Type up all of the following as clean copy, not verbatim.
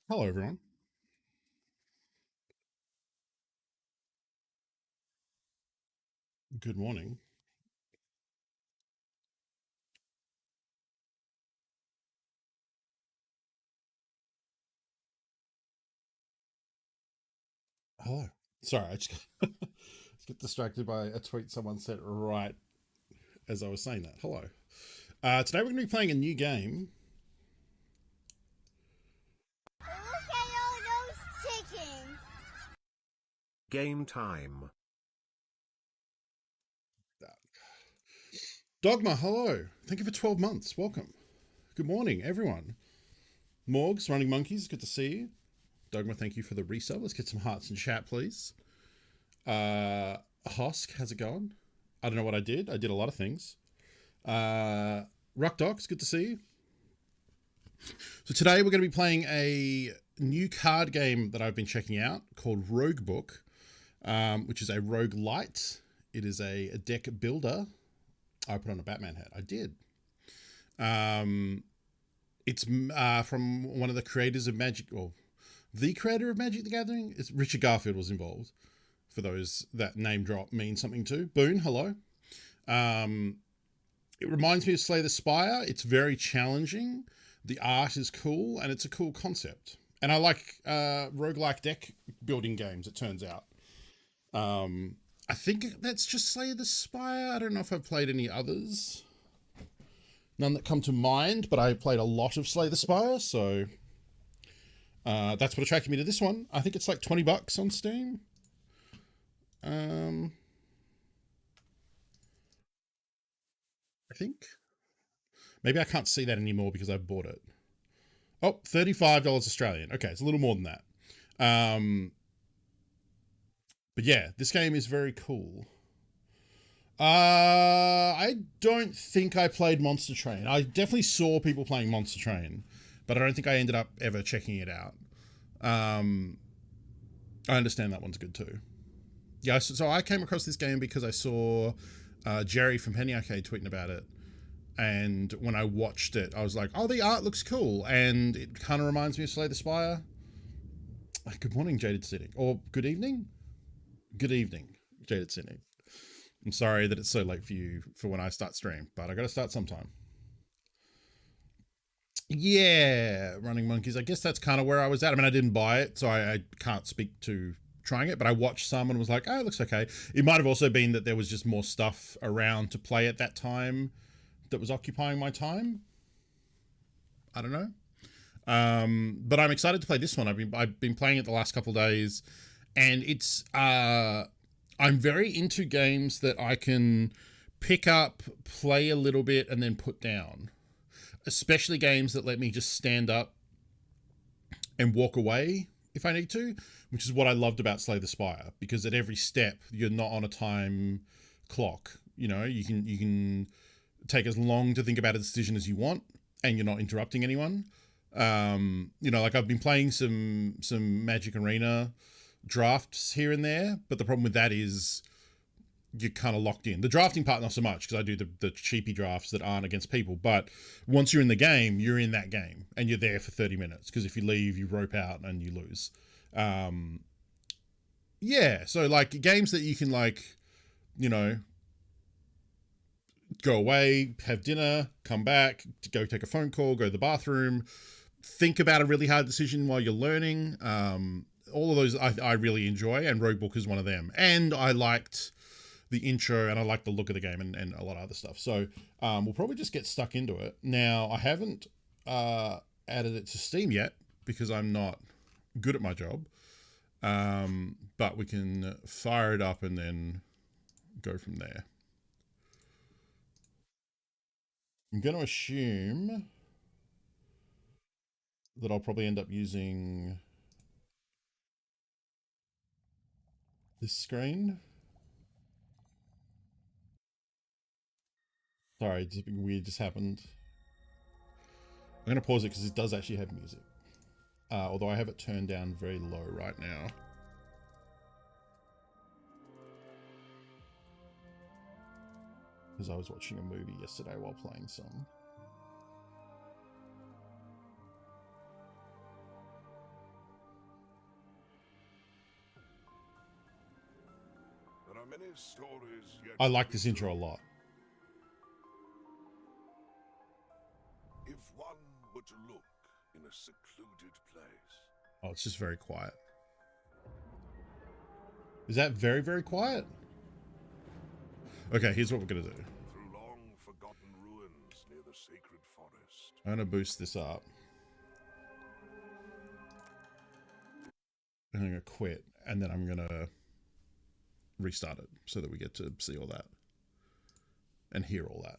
Hello, everyone. Good morning. Hello. Sorry, I just get distracted by a tweet someone said right as I was saying that. Hello. Today we're going to be playing a new game. Look at all those chickens. Game time. Dogma, hello. Thank you for 12 months. Welcome. Good morning, everyone. Morgs, Running Monkeys, good to see you. Dogma, thank you for the resub. Let's get some hearts in chat, please. Hosk, how's it going? I don't know what I did. I did a lot of things. Ruck Docs, good to see you. So today we're going to be playing a new card game that I've been checking out called Roguebook, which is a roguelite. It is a deck builder. I put on a Batman hat. I did. It's from one of the creators of Magic, well, the creator of Magic the Gathering. It's Richard Garfield was involved. For those that name drop means something to. Boone, hello. It reminds me of Slay the Spire. It's very challenging. The art is cool, and it's a cool concept. And I like roguelike deck building games, it turns out. I think that's just Slay the Spire. I don't know if I've played any others. None that come to mind, but I played a lot of Slay the Spire, so that's what attracted me to this one. I think it's like $20 on Steam. I think. Maybe I can't see that anymore because I bought it. Oh, $35 Australian. Okay, it's a little more than that. But yeah, this game is very cool. I don't think I played Monster Train. I definitely saw people playing Monster Train, but I don't think I ended up ever checking it out. I understand that one's good too. Yeah, so I came across this game because I saw Jerry from Penny Arcade tweeting about it. And when I watched it, I was like, oh, the art looks cool. And it kind of reminds me of Slay the Spire. Good morning, Jaded Cynic. Or good evening? Good evening, Jaded Cynic. I'm sorry that it's so late for you for when I start stream, but I got to start sometime. Yeah, Running Monkeys. I guess that's kind of where I was at. I mean, I didn't buy it, so I can't speak to trying it, but I watched some and was like, oh, it looks okay. It might have also been that there was just more stuff around to play at that time that was occupying my time. I don't know. But I'm excited to play this one. I've been playing it the last couple of days, and it's I'm very into games that I can pick up, play a little bit, and then put down. Especially games that let me just stand up and walk away if I need to, which is what I loved about Slay the Spire, because at every step you're not on a time clock. You know, you can take as long to think about a decision as you want, and you're not interrupting anyone. You know, like I've been playing some Magic Arena drafts here and there, but the problem with that is you're kind of locked in. The drafting part, not so much, because I do the cheapy drafts that aren't against people. But once you're in the game, you're in that game, and you're there for 30 minutes, because if you leave, you rope out and you lose. Yeah, so like games that you can, like, you know, go away, have dinner, come back, go take a phone call, go to the bathroom, think about a really hard decision while you're learning. All of those I really enjoy, and Roguebook is one of them. And I liked the intro, and I like the look of the game, and a lot of other stuff. So we'll probably just get stuck into it. Now, I haven't added it to Steam yet because I'm not good at my job. But we can fire it up and then go from there. I'm going to assume that I'll probably end up using this screen. Sorry, something weird just happened. I'm going to pause it because it does actually have music. Although I have it turned down very low right now. Because I was watching a movie yesterday while playing some. are many stories yet. I like this intro a lot. If one were to look in a secluded place. Oh, it's just very quiet. Is that very, very quiet? Okay, here's what we're going to do. Through long forgotten ruins near the sacred forest. I'm going to boost this up. And I'm going to quit. And then I'm going to restart it so that we get to see all that. And hear all that.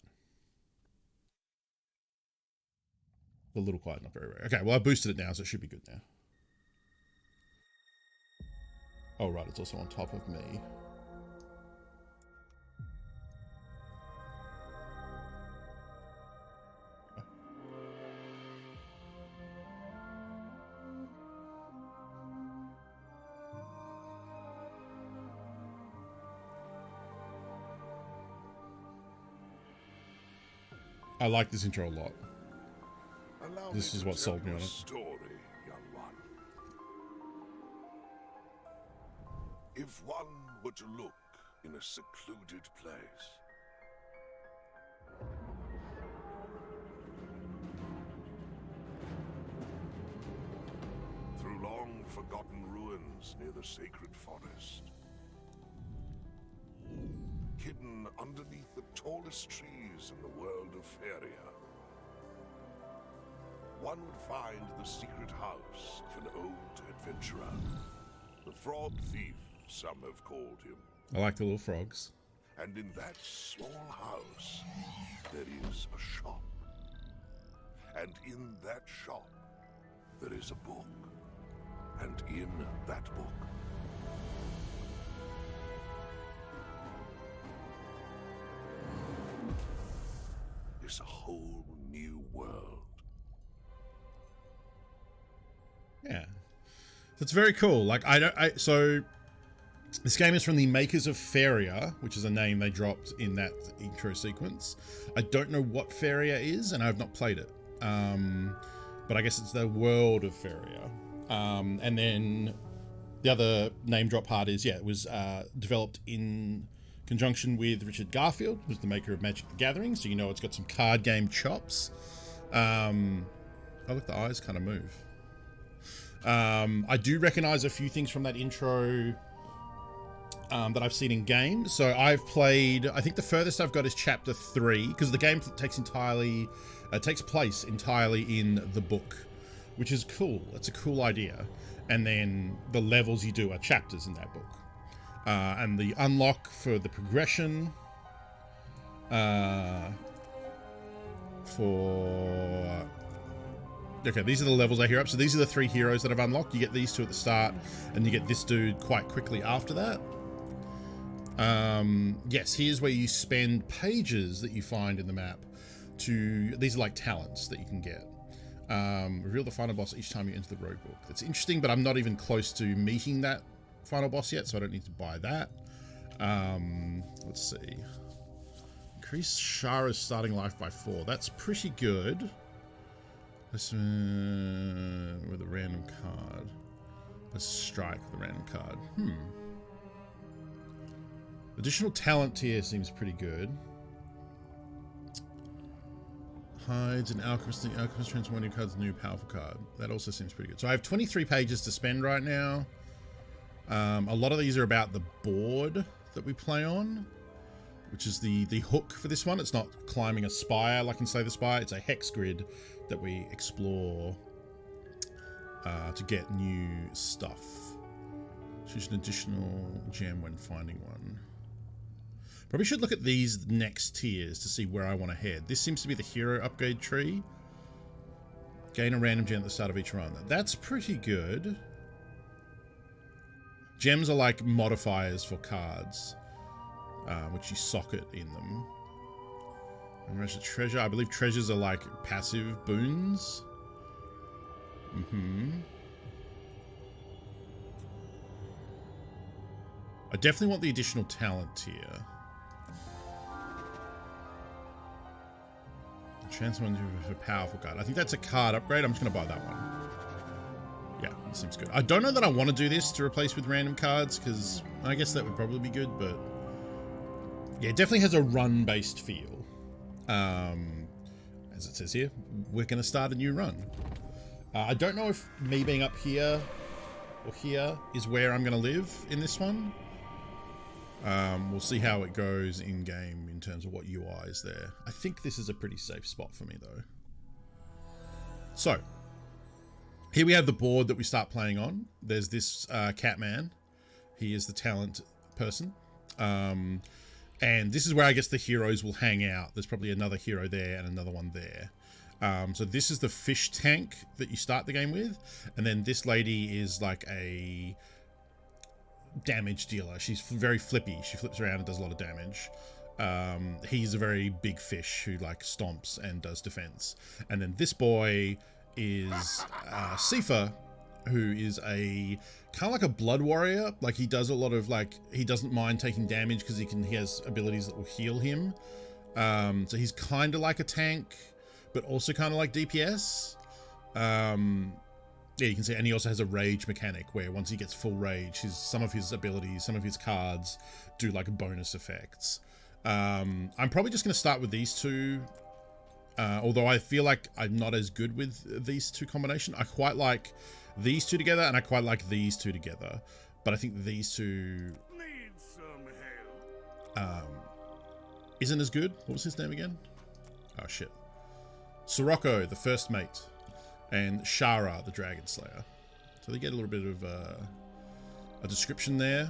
A little quiet, not very, very. Okay, well, I boosted it now, so it should be good now. Oh, right, it's also on top of me. I like this intro a lot. Allow This me is to what tell sold me you on a it. Story, young one. If one were to look in a secluded place. Through long forgotten ruins near the sacred forest. Hidden underneath the tallest trees in the world of Feria. One would find the secret house of an old adventurer. The frog thief, some have called him. I like the little frogs. And in that small house, there is a shop. And in that shop, there is a book. And in that book, is a whole new world. Yeah. That's very cool. Like, so this game is from the makers of Feria, which is a name they dropped in that intro sequence. I don't know what Feria is, and I have not played it. But I guess it's the world of Feria. And then the other name drop part is, yeah, it was developed in conjunction with Richard Garfield, who's the maker of Magic the Gathering, so you know it's got some card game chops. Oh, look, the eyes kind of move. I do recognize a few things from that intro that I've seen in game. So I've played, I think the furthest I've got is chapter 3, because the game takes place entirely in the book, which is cool. It's a cool idea. And then the levels you do are chapters in that book. And the unlock for the progression okay, these are the levels I hear up. So these are the 3 heroes that I've unlocked. You get these 2 at the start, and you get this dude quite quickly after that. Yes, here's where you spend pages that you find in the map to... These are like talents that you can get. Reveal the final boss each time you enter the Roguebook. That's interesting, but I'm not even close to meeting that final boss yet, so I don't need to buy that. Let's see. Increase Shara's starting life by 4. That's pretty good. Let's with a random card. Let's strike with a random card. Additional talent tier seems pretty good. Hides an alchemist. The alchemist turns one of your cards a new powerful card. That also seems pretty good. So I have 23 pages to spend right now. A lot of these are about the board that we play on, which is the hook for this one. It's not climbing a spire like in Slay the Spire. It's a hex grid that we explore to get new stuff. Choose an additional gem when finding one. Probably should look at these next tiers to see where I want to head. This seems to be the hero upgrade tree. Gain a random gem at the start of each run. That's pretty good. Gems are like modifiers for cards, which you socket in them. And there's a treasure. I believe treasures are like passive boons. I definitely want the additional talent tier. Transform into a powerful card. I think that's a card upgrade. I'm just going to buy that one. Yeah, that seems good. I don't know that I want to do this to replace with random cards, because I guess that would probably be good, but yeah, it definitely has a run-based feel. As it says here, we're going to start a new run. I don't know if me being up here or here is where I'm going to live in this one. We'll see how it goes in game in terms of what UI is there. I think this is a pretty safe spot for me though. So here we have the board that we start playing on. There's this Catman. He is the talent person. And this is where I guess the heroes will hang out. There's probably another hero there and another one there. So this is the fish tank that you start the game with. And then this lady is like a damage dealer. She's very flippy. She flips around and does a lot of damage. He's a very big fish who like stomps and does defense. And then this boy is Sifa, who is a kind of like a blood warrior. Like he does a lot of like, he doesn't mind taking damage because he has abilities that will heal him. So he's kind of like a tank, but also kind of like DPS. Yeah, you can see, and he also has a rage mechanic where once he gets full rage, some of his abilities, some of his cards do like bonus effects. I'm probably just going to start with these two. Although I feel like I'm not as good with these two combination. I quite like these two together and I quite like these two together. But I think these two Need some help. isn't as good. What was his name again? Oh shit. Sirocco, the first mate, and Shara, the dragon slayer. So they get a little bit of a description there.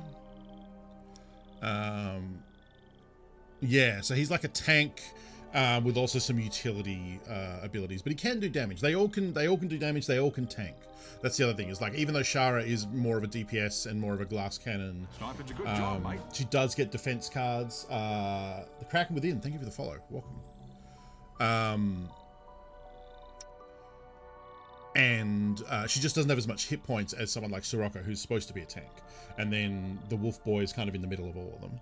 Yeah, so he's like a tank with also some utility abilities, but he can do damage. They all can do damage. They all can tank. That's the other thing, is like, even though Shara is more of a DPS and more of a glass cannon, Sniping's a good job, mate. she does get defense cards. The Kraken Within, thank you for the follow. Welcome. And she just doesn't have as much hit points as someone like Sirocco, who's supposed to be a tank. And then the Wolf Boy is kind of in the middle of all of them.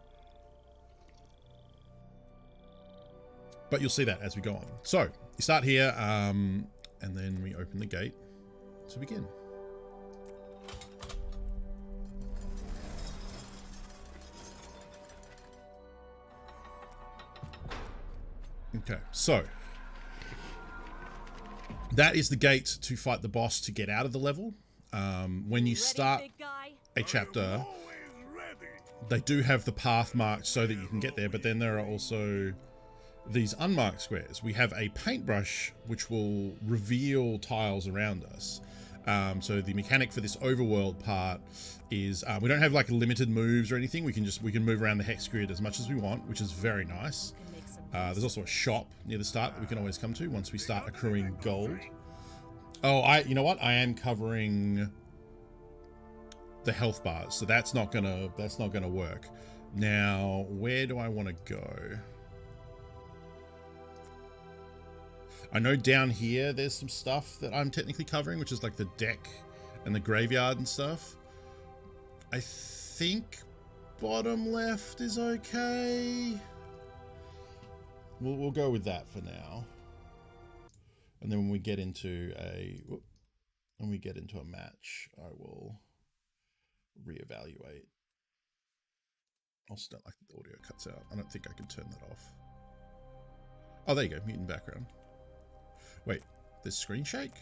But you'll see that as we go on. So you start here, and then we open the gate to begin. Okay, so that is the gate to fight the boss to get out of the level. When you start a chapter, they do have the path marked so that you can get there, but then there are also these unmarked squares. We have a paintbrush which will reveal tiles around us. So the mechanic for this overworld part is we don't have like limited moves or anything. We can move around the hex grid as much as we want, which is very nice. There's also a shop near the start that we can always come to once we start accruing gold. Oh, you know what? I am covering the health bars, so that's not gonna work. Now, where do I want to go? I know down here there's some stuff that I'm technically covering, which is like the deck and the graveyard and stuff. I think bottom left is okay. We'll go with that for now. And then when we get into a match, I will reevaluate. I also don't like that the audio cuts out. I don't think I can turn that off. Oh, there you go, mute in background. Wait, there's screen shake?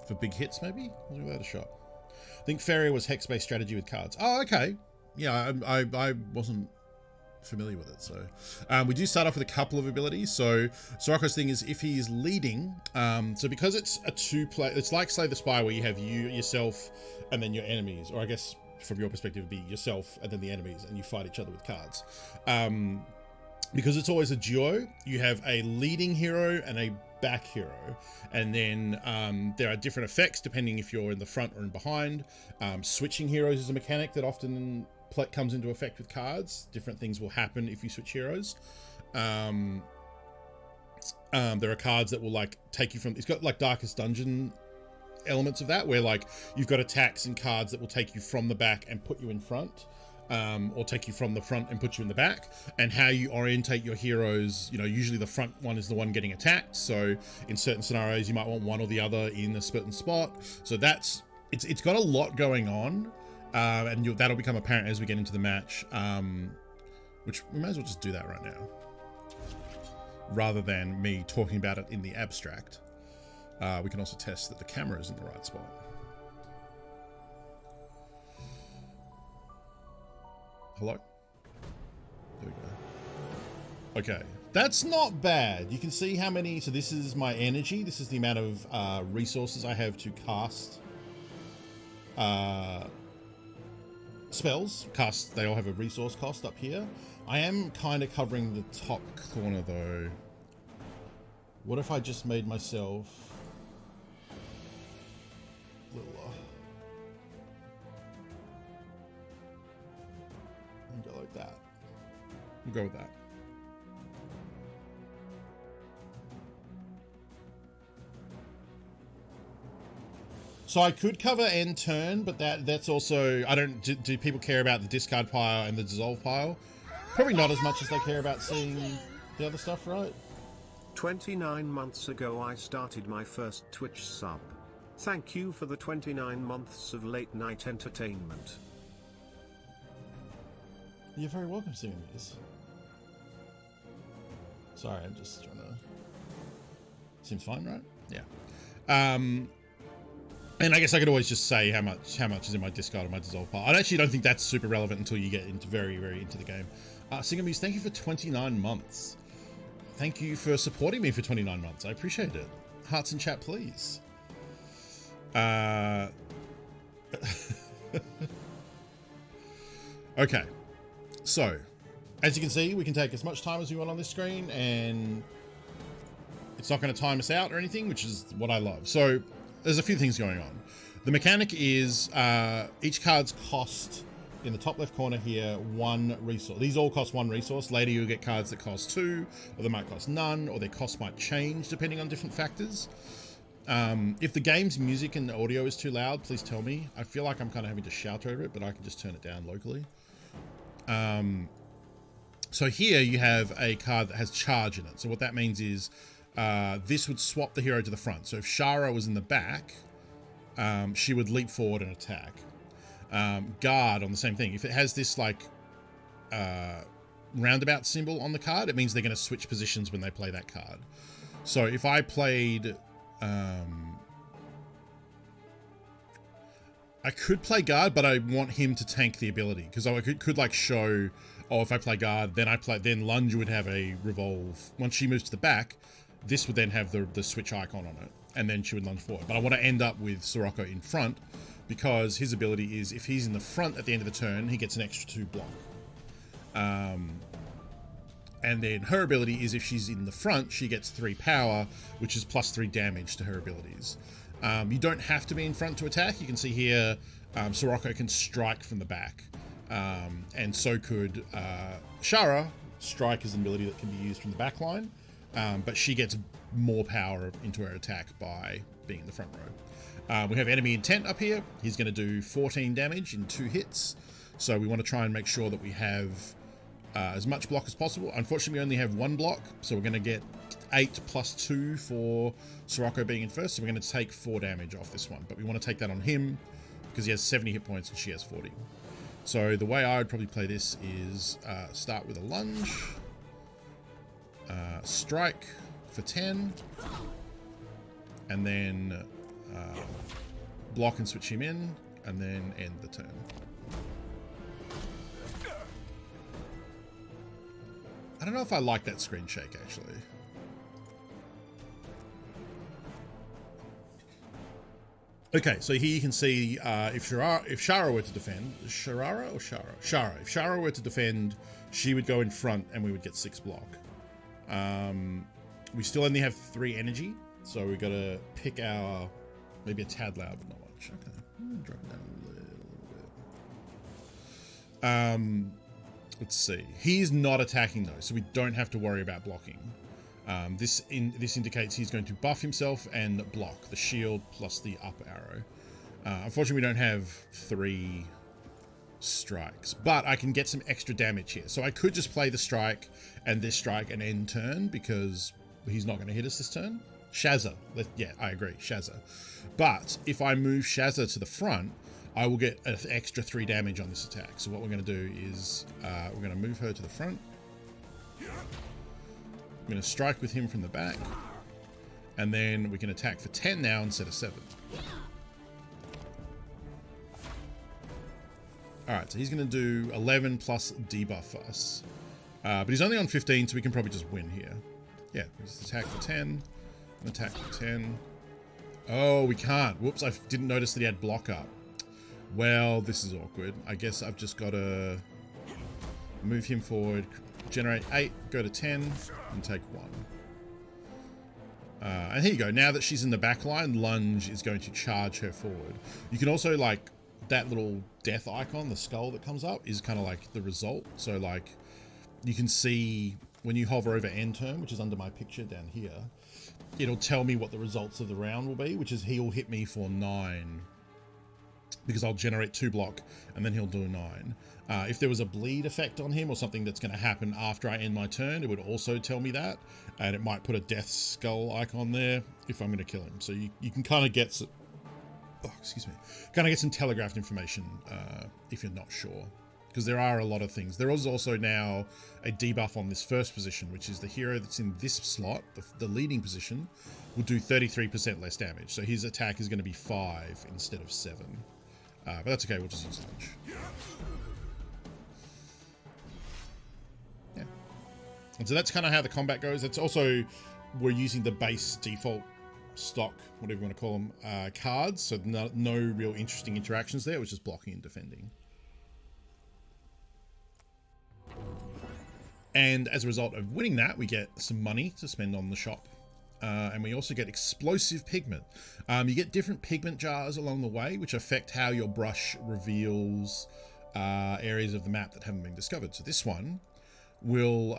For big hits, maybe? I'll give that a shot. I think Feria was hex-based strategy with cards. Oh, okay. Yeah, I wasn't familiar with it. So we do start off with a couple of abilities. So Sirocco's thing is if he is leading, so because it's a two-player, it's like Slay the Spire where you have yourself, and then your enemies, or I guess from your perspective it'd be yourself and then the enemies, and you fight each other with cards. Because it's always a duo, you have a leading hero and a back hero, and then there are different effects depending if you're in the front or in behind. Switching heroes is a mechanic that often comes into effect with cards. Different things will happen if you switch heroes. There are cards that will like take you from, it's got like Darkest Dungeon elements of that, where like you've got attacks and cards that will take you from the back and put you in front. Or take you from the front and put you in the back, and how you orientate your heroes. You know, usually the front one is the one getting attacked, so in certain scenarios you might want one or the other in a certain spot. So it's got a lot going on, and that'll become apparent as we get into the match. which we might as well just do that right now, rather than me talking about it in the abstract. We can also test that the camera is in the right spot. Hello? There we go. Okay, that's not bad. You can see how many, so this is my energy. This is the amount of resources I have to cast spells. Cast, they all have a resource cost up here. I am kind of covering the top corner though. What if I just made myself littler? And go like that. We'll go with that. So I could cover end turn, but that's also, I don't, do people care about the discard pile and the dissolve pile? Probably not as much as they care about seeing the other stuff, right? 29 months ago I started my first Twitch sub. Thank you for the 29 months of late night entertainment. You're very welcome, seeing this. Sorry, I'm just trying to... Seems fine, right? Yeah. And I guess I could always just say how much is in my discard or my dissolve pile. I actually don't think that's super relevant until you get into very into the game. Singamuse, thank you for 29 months. Thank you for supporting me for 29 months. I appreciate it. Hearts in chat, please. Okay. So, as you can see, we can take as much time as we want on this screen, and it's not going to time us out or anything, which is what I love. So, there's a few things going on. The mechanic is each card's cost in the top left corner here 1 resource. These all cost 1 resource. Later you'll get cards that cost 2, or they might cost none, or their cost might change depending on different factors. If the game's music and the audio is too loud, please tell me. I feel like I'm kind of having to shout over it, but I can just turn it down locally. So here you have a card that has charge in it. So what that means is this would swap the hero to the front. So if Shara was in the back, she would leap forward and attack. Guard on the same thing. If it has this like roundabout symbol on the card, it means they're going to switch positions when they play that card. So if I played... I could play guard, but I want him to tank the ability, because I could like show, oh, if I play guard, then Lunge would have a revolve. Once she moves to the back, this would then have the switch icon on it, and then she would lunge forward. But I want to end up with Sirocco in front, because his ability is if he's in the front at the end of the turn, he gets an extra 2 block. And then her ability is if she's in the front, she gets 3 power, which is plus 3 damage to her abilities. You don't have to be in front to attack. You can see here, Sirocco can strike from the back. And so could Shara. Strike is an ability that can be used from the back line, but she gets more power into her attack by being in the front row. We have enemy intent up here. He's going to do 14 damage in 2 hits. So we want to try and make sure that we have as much block as possible. Unfortunately, we only have 1 block, so we're going to get 8 plus 2 for Sirocco being in first, so we're going to take 4 damage off this one. But we want to take that on him because he has 70 hit points and she has 40. So the way I would probably play this is start with a lunge, strike for 10, and then block and switch him in, and then end the turn. I don't know if I like that screen shake, actually. Okay, so here you can see if Shara were to defend, Shara or Shara? Shara. If Shara were to defend, she would go in front and we would get 6 block. We still only have 3 energy, so we got to pick our, maybe a tad loud, but not much. Okay, drop it down a little bit. Let's see. He's not attacking though, so we don't have to worry about blocking. This indicates he's going to buff himself and block the shield plus the up arrow. Unfortunately, we don't have 3 strikes, but I can get some extra damage here. So I could just play the strike and this strike and end turn because he's not going to hit us this turn. Shazza. Yeah, I agree. Shazza. But if I move Shazza to the front, I will get an extra 3 damage on this attack. So what we're going to do is we're going to move her to the front. I'm going to strike with him from the back. And then we can attack for 10 now instead of 7. Alright, so he's going to do 11 plus debuff for us. But he's only on 15, so we can probably just win here. Yeah, just attack for 10. And attack for 10. Oh, we can't. Whoops, I didn't notice that he had block up. Well, this is awkward. I guess I've just got to move him forward, generate 8, go to 10, and take 1. And here you go. Now that she's in the back line, lunge is going to charge her forward. You can also, like, that little death icon, the skull that comes up, is kind of like the result. So, like, you can see when you hover over end turn, which is under my picture down here, it'll tell me what the results of the round will be, which is he'll hit me for 9. Because I'll generate 2 block and then he'll do 9. If there was a bleed effect on him or something that's going to happen after I end my turn, it would also tell me that. And it might put a death skull icon there if I'm going to kill him. So you can kind of get some, kind of get some telegraphed information if you're not sure. Because there are a lot of things. There is also now a debuff on this first position, which is the hero that's in this slot, the leading position, will do 33% less damage. So his attack is going to be 5 instead of 7. But that's okay, we'll just use lunge. Yeah. And so that's kind of how the combat goes. It's also, we're using the base default stock, whatever you want to call them, cards. So no real interesting interactions there. It was just blocking and defending. And as a result of winning that, we get some money to spend on the shop. And we also get explosive pigment. You get different pigment jars along the way, which affect how your brush reveals areas of the map that haven't been discovered. So this one will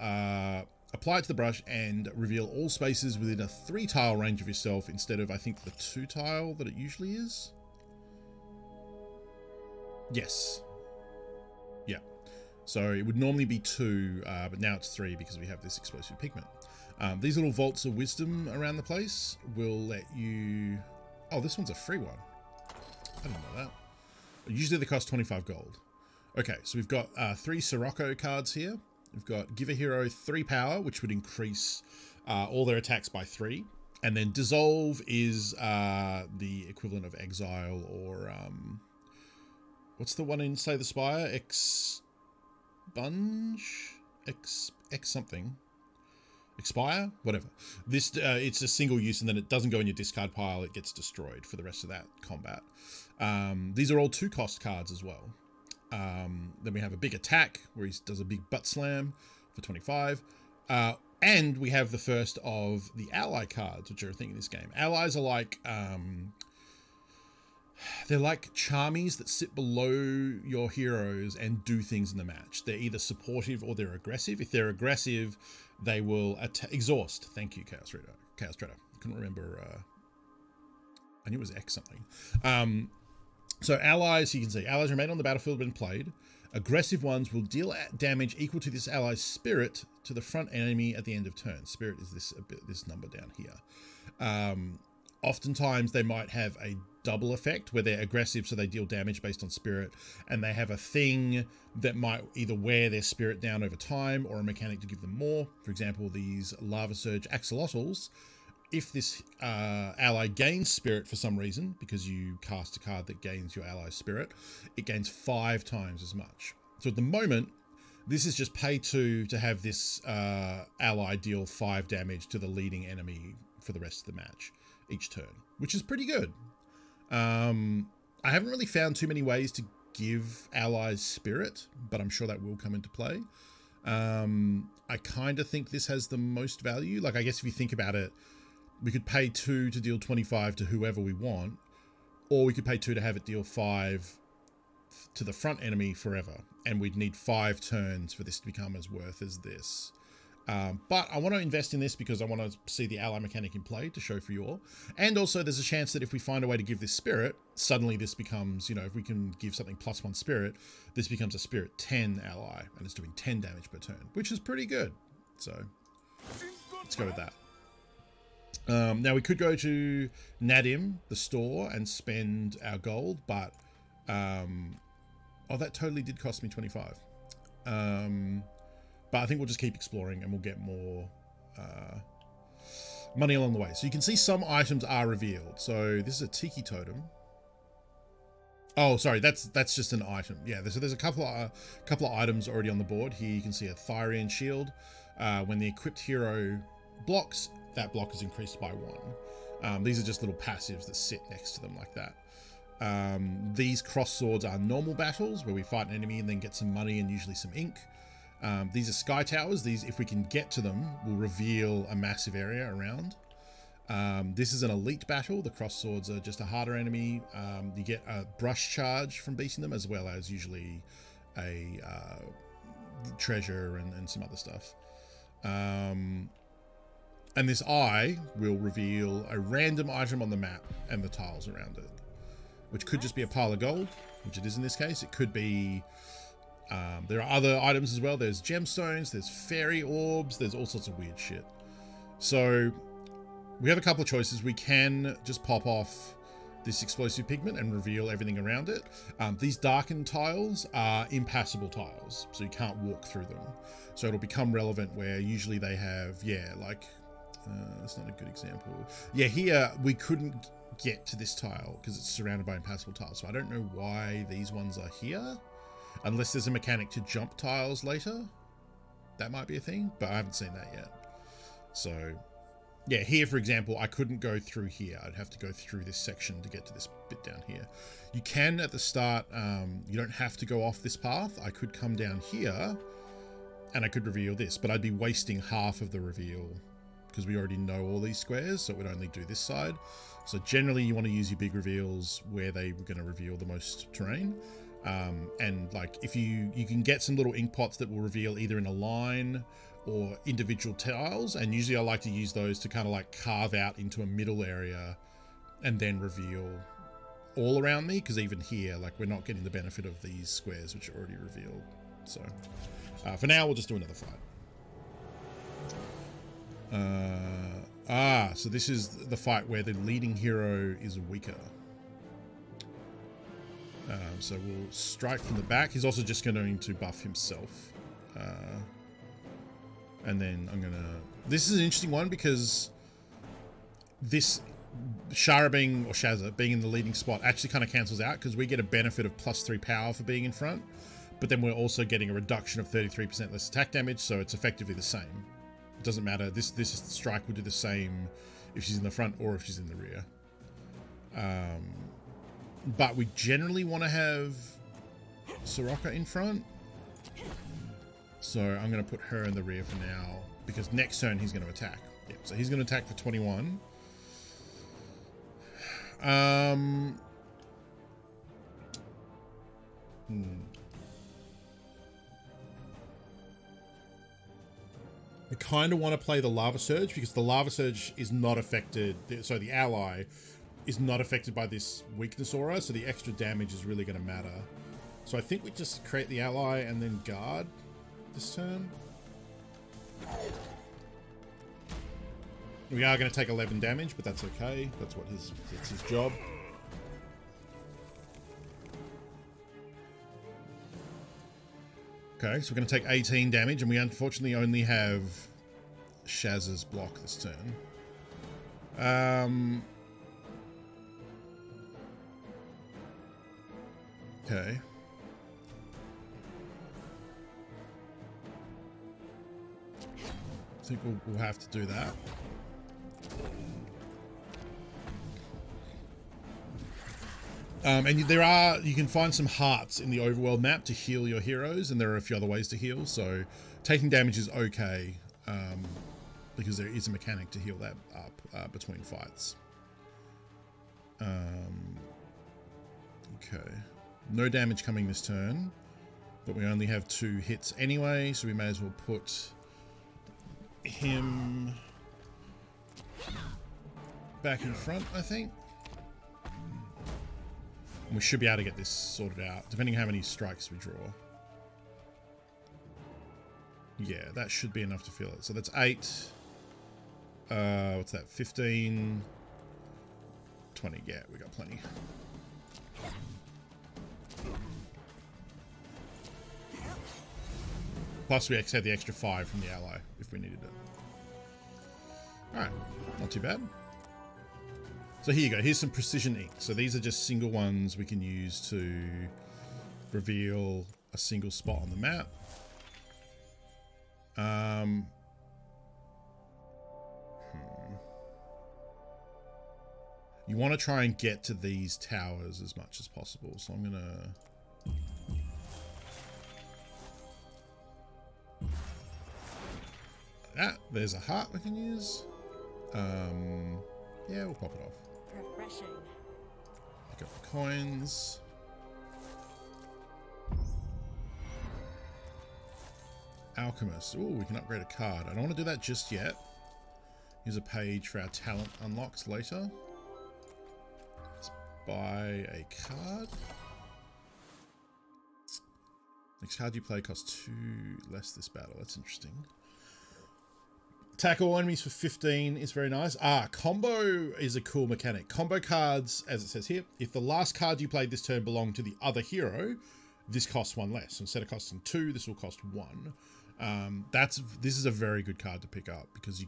apply it to the brush and reveal all spaces within a 3-tile range of yourself instead of, I think, the 2-tile that it usually is. Yes. Yeah. So it would normally be 2, but now it's 3 because we have this explosive pigment. These little vaults of wisdom around the place will let you... Oh, this one's a free one. I didn't know that. Usually they cost 25 gold. Okay, so we've got 3 Sirocco cards here. We've got Give a Hero 3 power, which would increase all their attacks by 3. And then Dissolve is the equivalent of Exile or... what's the one in Slay the Spire? Expunge? X something. Expire, whatever. This it's a single use, and then it doesn't go in your discard pile. It gets destroyed for the rest of that combat. These are all 2-cost cards as well. Then we have a big attack where he does a big butt slam for 25, and we have the first of the ally cards, which are a thing in this game. Allies are like they're like charmies that sit below your heroes and do things in the match. They're either supportive or they're aggressive. If they're aggressive, they will exhaust. Thank you, Chaos Trader. I couldn't remember. I knew it was X something. So allies, you can see, allies remain on the battlefield when played. Aggressive ones will deal damage equal to this ally's spirit to the front enemy at the end of turn. Spirit is this number down here. Oftentimes they might have a double effect where they're aggressive, so they deal damage based on spirit, and they have a thing that might either wear their spirit down over time or a mechanic to give them more. For example, these Lava Surge Axolotls, if this ally gains spirit for some reason, because you cast a card that gains your ally's spirit, it gains 5 times as much. So at the moment, this is just pay 2 to have this ally deal 5 damage to the leading enemy for the rest of the match each turn, which is pretty good. I haven't really found too many ways to give allies spirit, but I'm sure that will come into play. I kind of think this has the most value. Like, I guess if you think about it, we could pay 2 to deal 25 to whoever we want, or we could pay 2 to have it deal 5 to the front enemy forever, and we'd need 5 turns for this to become as worth as this. But I want to invest in this because I want to see the ally mechanic in play to show for you all. And also there's a chance that if we find a way to give this spirit, suddenly this becomes, you know, if we can give something +1 spirit, this becomes a spirit 10 ally and it's doing 10 damage per turn, which is pretty good. So let's go with that. Now we could go to Nadim, the store, and spend our gold, but Oh, that totally did cost me 25. But I think we'll just keep exploring and we'll get more money along the way. So you can see some items are revealed. So this is a tiki totem. Oh, sorry, that's just an item. Yeah, so there's a couple of items already on the board. Here you can see a Thyrian shield. When the equipped hero blocks, that block is increased by 1. These are just little passives that sit next to them like that. These cross swords are normal battles where we fight an enemy and then get some money and usually some ink. These are sky towers. These, if we can get to them, will reveal a massive area around. This is an elite battle. The cross swords are just a harder enemy. You get a brush charge from beating them, as well as usually a treasure and some other stuff. And this eye will reveal a random item on the map and the tiles around it, which could just be a pile of gold, which it is in this case. It could be, there are other items as well. There's gemstones, there's fairy orbs, there's all sorts of weird shit. So we have a couple of choices. We can just pop off this explosive pigment and reveal everything around it. These darkened tiles are impassable tiles, so you can't walk through them. So it'll become relevant where usually they have, yeah, like, that's not a good example. Yeah, here we couldn't get to this tile because it's surrounded by impassable tiles. So I don't know why these ones are here, unless there's a mechanic to jump tiles later. That might be a thing, but I haven't seen that yet. So yeah, here, for example, I couldn't go through here. I'd have to go through this section to get to this bit down here. You can at the start, you don't have to go off this path. I could come down here and I could reveal this, but I'd be wasting half of the reveal because we already know all these squares, so it would only do this side. So generally you want to use your big reveals where they were going to reveal the most terrain. And like if you can get some little ink pots that will reveal either in a line or individual tiles, and usually I like to use those to kind of like carve out into a middle area and then reveal all around me, because even here, like, we're not getting the benefit of these squares which are already revealed. So for now we'll just do another fight. So this is the fight where the leading hero is weaker. So we'll strike from the back. He's also just going to buff himself. And then I'm gonna... This is an interesting one because this Shara being, or Shazza being in the leading spot actually kind of cancels out because we get a benefit of +3 power for being in front, but then we're also getting a reduction of 33% less attack damage, so it's effectively the same. It doesn't matter. This strike will do the same if she's in the front or if she's in the rear. But we generally want to have Soraka in front. So I'm going to put her in the rear for now, because next turn he's going to attack. Yep, so he's going to attack for 21. I kind of want to play the Lava Surge because the Lava Surge is not affected. So the ally is not affected by this weakness aura, so the extra damage is really going to matter. So I think we just create the ally and then guard this turn. We are going to take 11 damage, but that's okay. That's his job. Okay, so we're going to take 18 damage, and we unfortunately only have Shaz's block this turn. Okay. I think we'll have to do that. And you can find some hearts in the overworld map to heal your heroes, and there are a few other ways to heal, so taking damage is okay, because there is a mechanic to heal that up between fights. Okay, no damage coming this turn, but we only have 2 hits anyway, so we may as well put him back in front, I think. And we should be able to get this sorted out, depending on how many strikes we draw. Yeah, that should be enough to fill it. So that's 8. What's that? 15. 20. Yeah, we got plenty. Plus we had the extra 5 from the ally if we needed it. Alright, not too bad. So here you go, here's some precision ink. So these are just single ones we can use to reveal a single spot on the map. You want to try and get to these towers as much as possible. So I'm gonna... there's a heart we can use. Yeah, we'll pop it off. Refreshing. Pick up the coins. Alchemist. Oh, we can upgrade a card. I don't want to do that just yet. Here's a page for our talent unlocks later. Let's buy a card. Next card you play costs 2 less this battle. That's interesting. Attack all enemies for 15 is very nice. Combo is a cool mechanic. Combo cards, as it says here, if the last card you played this turn belonged to the other hero, this costs 1 less. So instead of costing 2, this will cost 1. This is a very good card to pick up because you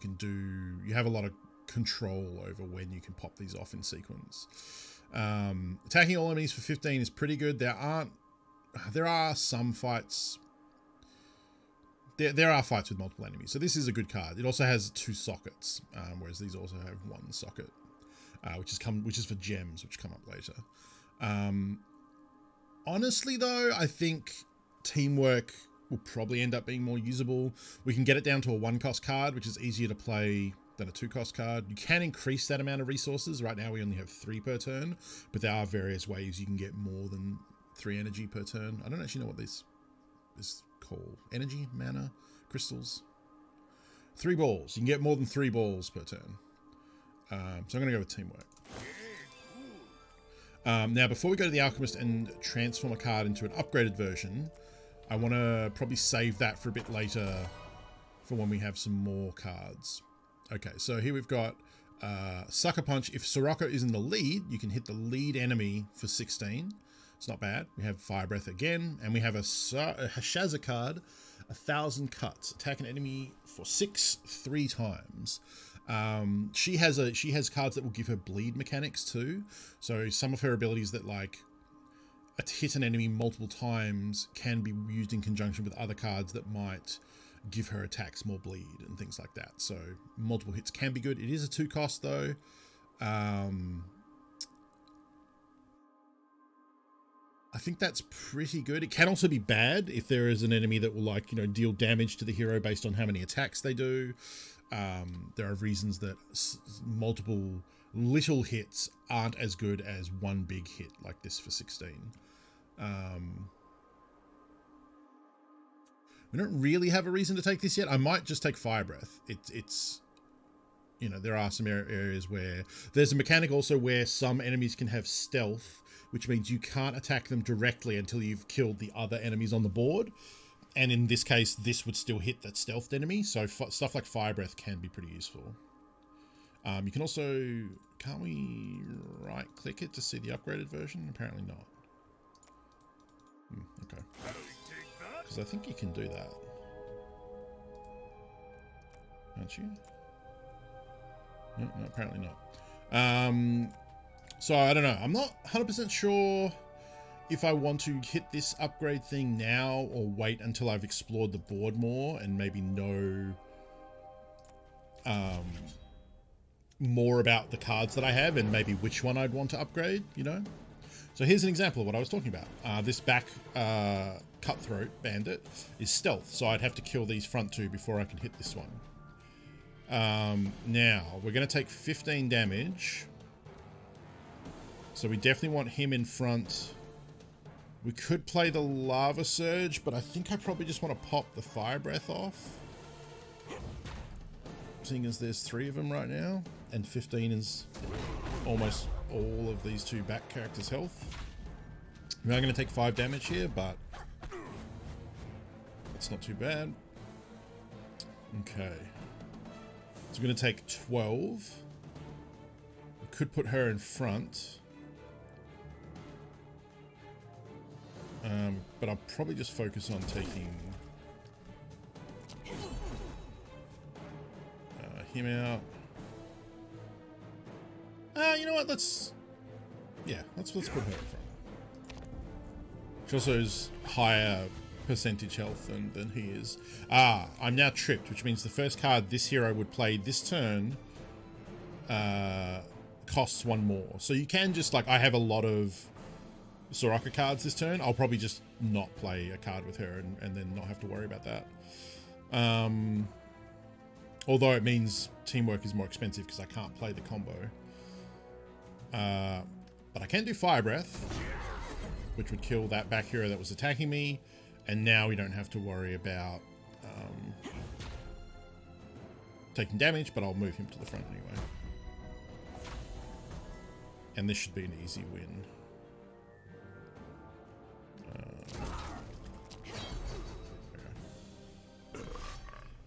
have a lot of control over when you can pop these off in sequence. Attacking all enemies for 15 is pretty good. There are some fights. There are fights with multiple enemies, so this is a good card. It also has 2 sockets, whereas these also have 1 socket, which is for gems, which come up later. Honestly, though, I think teamwork will probably end up being more usable. We can get it down to a 1-cost card, which is easier to play than a 2-cost card. You can increase that amount of resources. Right now, we only have 3 per turn, but there are various ways you can get more than 3 energy per turn. I don't actually know what this is called. Energy, mana, crystals. 3 balls. You can get more than 3 balls per turn. So I'm going to go with teamwork. Now, before we go to the Alchemist and transform a card into an upgraded version, I want to probably save that for a bit later for when we have some more cards. Okay, so here we've got Sucker Punch. If Sirocco is in the lead, you can hit the lead enemy for 16. It's not bad. We have Fire Breath again, and we have a Hashaza card, 1,000 cuts. Attack an enemy for 6, 3 times. She has cards that will give her bleed mechanics too. So some of her abilities that like hit an enemy multiple times can be used in conjunction with other cards that might give her attacks more bleed and things like that. So multiple hits can be good. It is a 2-cost though. I think that's pretty good. It can also be bad if there is an enemy that will deal damage to the hero based on how many attacks they do. There are reasons that multiple little hits aren't as good as 1 big hit like this for 16. We don't really have a reason to take this yet. I might just take Fire Breath. It's there are some areas where there's a mechanic also where some enemies can have stealth, which means you can't attack them directly until you've killed the other enemies on the board. And in this case, this would still hit that stealthed enemy. So stuff like Fire Breath can be pretty useful. You can also, can't we right click it to see the upgraded version? Apparently not. Okay. Because I think you can do that. Aren't you? No, apparently not. So I don't know. I'm not 100% sure if I want to hit this upgrade thing now or wait until I've explored the board more and maybe know more about the cards that I have and maybe which one I'd want to upgrade, So here's an example of what I was talking about. This back Cutthroat Bandit is stealth, so I'd have to kill these front 2 before I can hit this one. Now, we're going to take 15 damage. So we definitely want him in front. We could play the Lava Surge, but I think I probably just want to pop the Fire Breath off. Seeing as there's 3 of them right now, and 15 is almost all of these 2 back characters' health. We are going to take 5 damage here, but it's not too bad. Okay. So we're going to take 12. We could put her in front. But I'll probably just focus on taking him out. You know what? Let's put her in front. She also is higher percentage health than he is. I'm now tripped, which means the first card this hero would play this turn costs one more. So you can just, like, I have a lot of Soraka cards this turn. I'll probably just not play a card with her and then not have to worry about that. Although it means teamwork is more expensive because I can't play the combo. But I can do Fire Breath, which would kill that back hero that was attacking me. And now we don't have to worry about taking damage, but I'll move him to the front anyway. And this should be an easy win.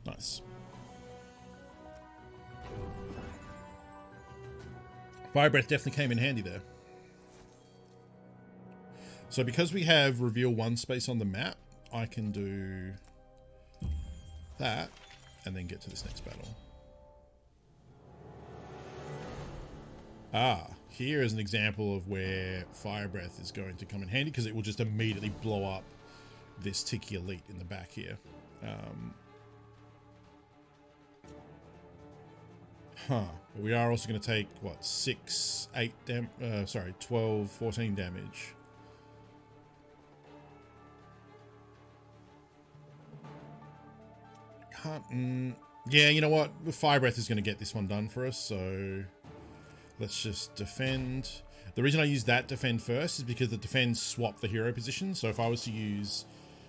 Nice. Fire Breath definitely came in handy there. So because we have reveal one space on the map, I can do that and then get to this next battle. Here is an example of where Fire Breath is going to come in handy because it will just immediately blow up this Tiki Elite in the back here. We are also going to take, what, 12, 14 damage. Yeah, you know what? The Fire Breath is going to get this one done for us, so let's just defend. The reason I use that defend first is because the defend swap the hero position. So if I was to use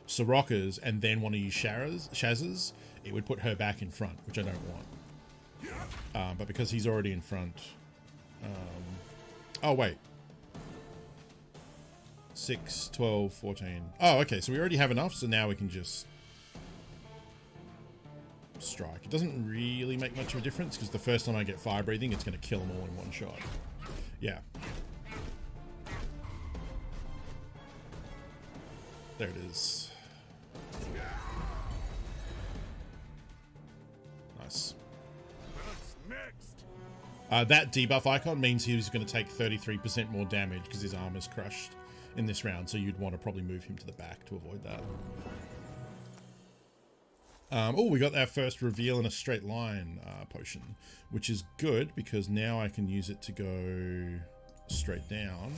Soraka's and then want to use Shaz's, it would put her back in front, which I don't want. But because he's already in front... oh, wait. 6, 12, 14. Oh, okay, so we already have enough, so now we can just strike. It doesn't really make much of a difference because the first time I get fire breathing, it's going to kill them all in one shot. Yeah. There it is. Nice. That debuff icon means he's going to take 33% more damage because his armor's crushed in this round, so you'd want to probably move him to the back to avoid that. Oh, we got our first reveal in a straight line potion, which is good because now I can use it to go straight down.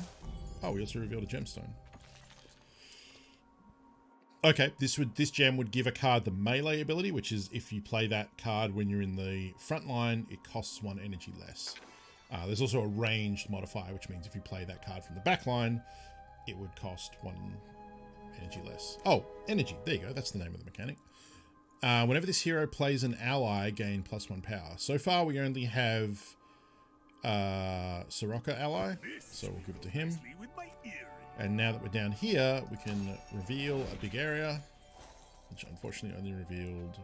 Oh, we also revealed a gemstone. Okay, this gem would give a card the melee ability, which is if you play that card when you're in the front line, it costs 1 energy less. There's also a ranged modifier, which means if you play that card from the back line, it would cost 1 energy less. Oh, energy. There you go. That's the name of the mechanic. Whenever this hero plays an ally, gain +1 power. So far, we only have Soraka ally, so we'll give it to him. And now that we're down here, we can reveal a big area, which unfortunately only revealed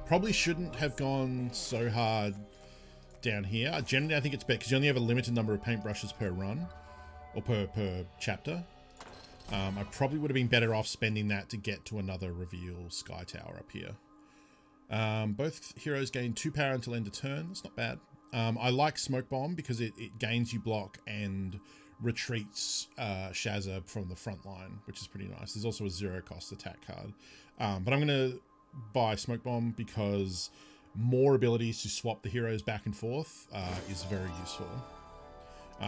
probably shouldn't have gone so hard down here. Generally, I think it's better because you only have a limited number of paintbrushes per run or per chapter. I probably would have been better off spending that to get to another reveal sky tower up here. Both heroes gain 2 power until end of turn. That's not bad. I like Smoke Bomb because it gains you block and retreats Shazza from the front line, which is pretty nice. There's also a 0 cost attack card. But I'm going to buy Smoke Bomb because more abilities to swap the heroes back and forth is very useful.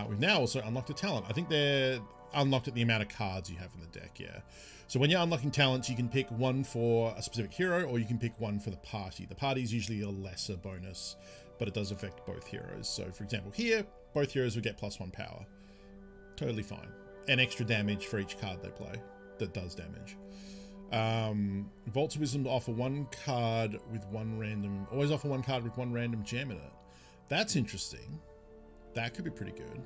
We've now also unlocked a talent. I think they're unlocked at the amount of cards you have in the deck, yeah. So when you're unlocking talents, you can pick one for a specific hero or you can pick one for the party. The party is usually a lesser bonus, but it does affect both heroes. So for example, here, both heroes would get +1 power. Totally fine. And extra damage for each card they play that does damage. Vault's Wisdom offer one card with one random, always offer one card with one random gem in it. That's interesting. That could be pretty good.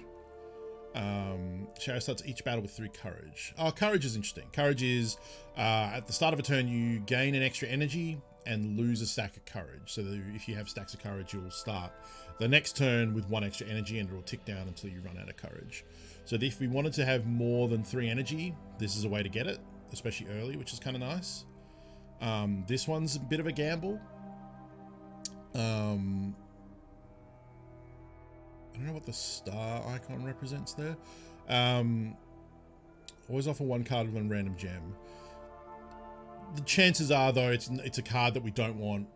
Shara starts each battle with 3 courage. Oh, courage is interesting. Courage is at the start of a turn you gain an extra energy and lose a stack of courage. So that if you have stacks of courage, you'll start the next turn with 1 extra energy, and it'll tick down until you run out of courage. So if we wanted to have more than 3 energy, this is a way to get it, especially early, which is kind of nice. This one's a bit of a gamble. I don't know what the star icon represents there. Always offer 1 card with a random gem. The chances are, though, it's a card that we don't want,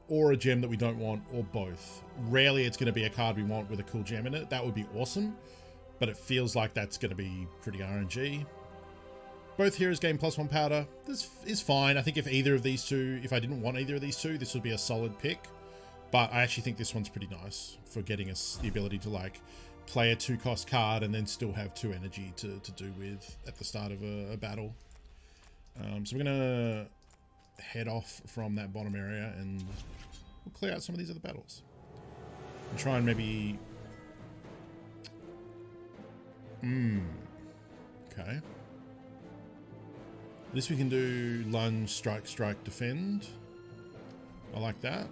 or a gem that we don't want, or both. Rarely it's going to be a card we want with a cool gem in it. That would be awesome, but it feels like that's going to be pretty RNG. Both heroes gain +1 powder. This is fine. I think if I didn't want either of these two, this would be a solid pick. But I actually think this one's pretty nice for getting us the ability to like play a 2-cost card and then still have 2 energy to do with at the start of a battle. So we're gonna head off from that bottom area and we'll clear out some of these other battles and try and maybe. Okay. This we can do lunge, strike, strike, defend. I like that.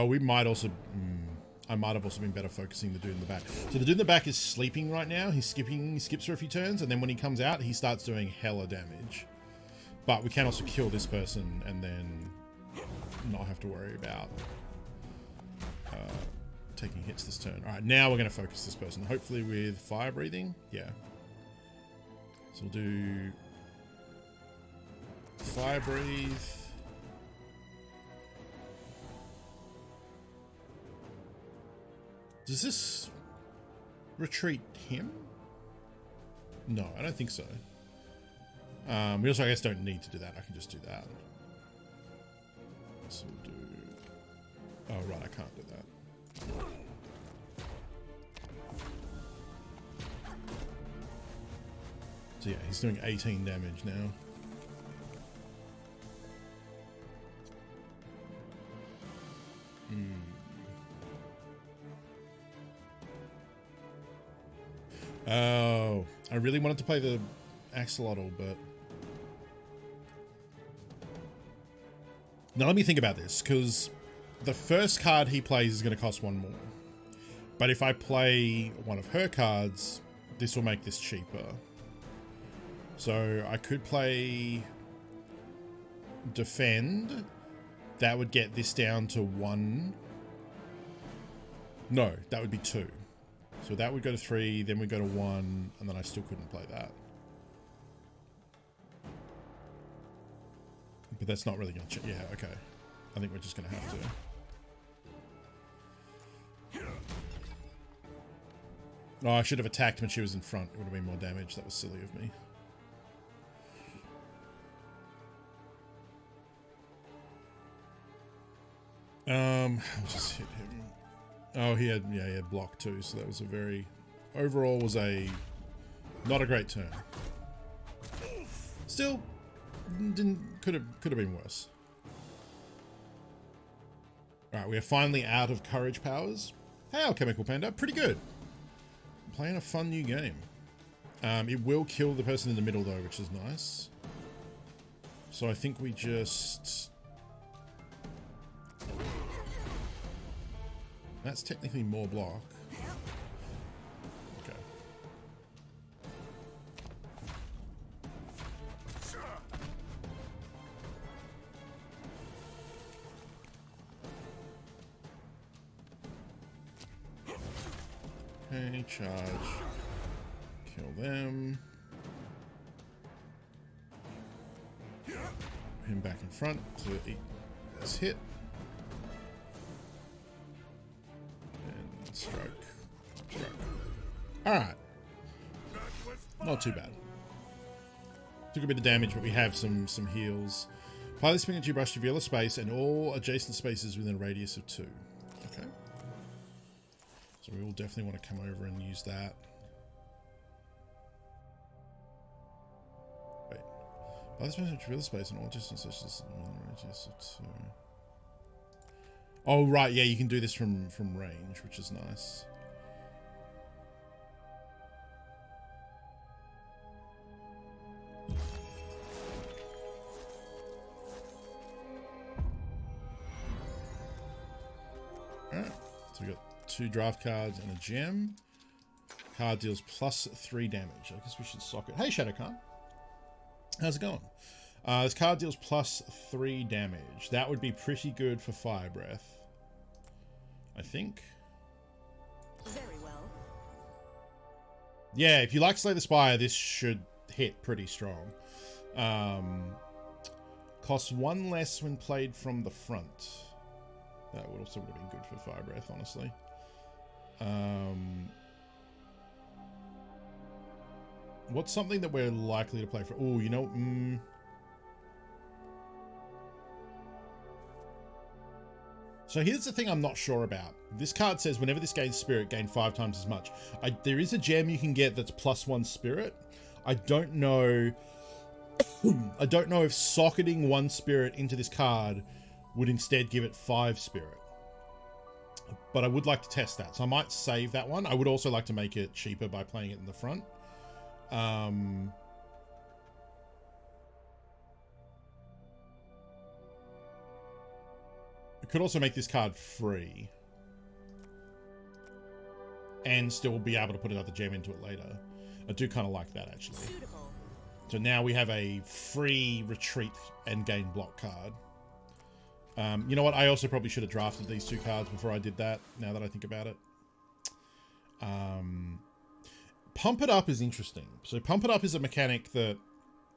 We might also... I might have also been better focusing the dude in the back. So the dude in the back is sleeping right now. He skips for a few turns, and then when he comes out, he starts doing hella damage. But we can also kill this person and then not have to worry about taking hits this turn. All right, now we're going to focus this person, hopefully with fire breathing. Yeah. So we'll do fire breathe. Does this retreat him? No, I don't think so. We also, I guess, don't need to do that. I can just do that. So we'll do... Oh, right, I can't do that. So yeah, he's doing 18 damage now. Oh, I really wanted to play the axolotl, but... Now let me think about this, because the first card he plays is going to cost 1 more. But if I play one of her cards, this will make this cheaper. So I could play defend. That would get this down to 1. No, that would be 2. So that would go to 3, then we go to 1, and then I still couldn't play that. But that's not really going to change. Yeah, okay. I think we're just going to have to. Oh, I should have attacked when she was in front. It would have been more damage. That was silly of me. I'll just hit him. Oh, he had block too, so that was a very... Overall was not a great turn. Still, could have been worse. Alright, we are finally out of courage powers. Hey, Alchemical Panda, pretty good. Playing a fun new game. It will kill the person in the middle though, which is nice. So I think we just... That's technically more block. Okay. Okay, charge. Kill them. Him back in front to eat this hit. Stroke. Alright. Not too bad. Took a bit of damage, but we have some heals. Apply this energy brush to reveal a space and all adjacent spaces within a radius of 2. Okay. So we will definitely want to come over and use that. Wait. Apply this energy to reveal a space and all adjacent spaces within a radius of 2. Oh, right, yeah, you can do this from range, which is nice. 2 draft cards and a gem. Card deals +3 damage. I guess we should sock it. Hey, Shadow Khan. How's it going? This card deals +3 damage. That would be pretty good for Fire Breath, I think. Very well. Yeah, if you like Slay the Spire, this should hit pretty strong. Costs 1 less when played from the front. That would also would have been good for Fire Breath, honestly. What's something that we're likely to play for? Oh, you know, So here's the thing I'm not sure about. This card says whenever this gains spirit, gain 5 times as much. There is a gem you can get that's +1 spirit. I don't know. I don't know if socketing 1 spirit into this card would instead give it 5 spirit. But I would like to test that. So I might save that one. I would also like to make it cheaper by playing it in the front. We could also make this card free. And still be able to put another gem into it later. I do kind of like that, actually. Suitable. So now we have a free retreat and gain block card. You know what? I also probably should have drafted these 2 cards before I did that, now that I think about it. Pump It Up is interesting. So Pump It Up is a mechanic that...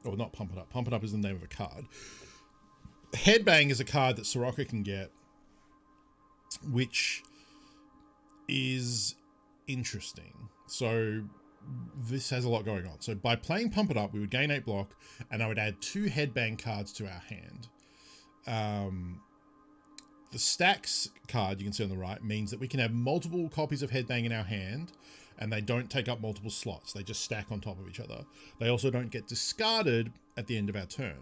Or not Pump It Up. Pump It Up is the name of a card. Headbang is a card that Soraka can get, which is interesting. So this has a lot going on. So by playing Pump It Up, we would gain 8 block, and I would add 2 Headbang cards to our hand. The Stacks card you can see on the right means that we can have multiple copies of Headbang in our hand, and they don't take up multiple slots. They just stack on top of each other. They also don't get discarded at the end of our turn.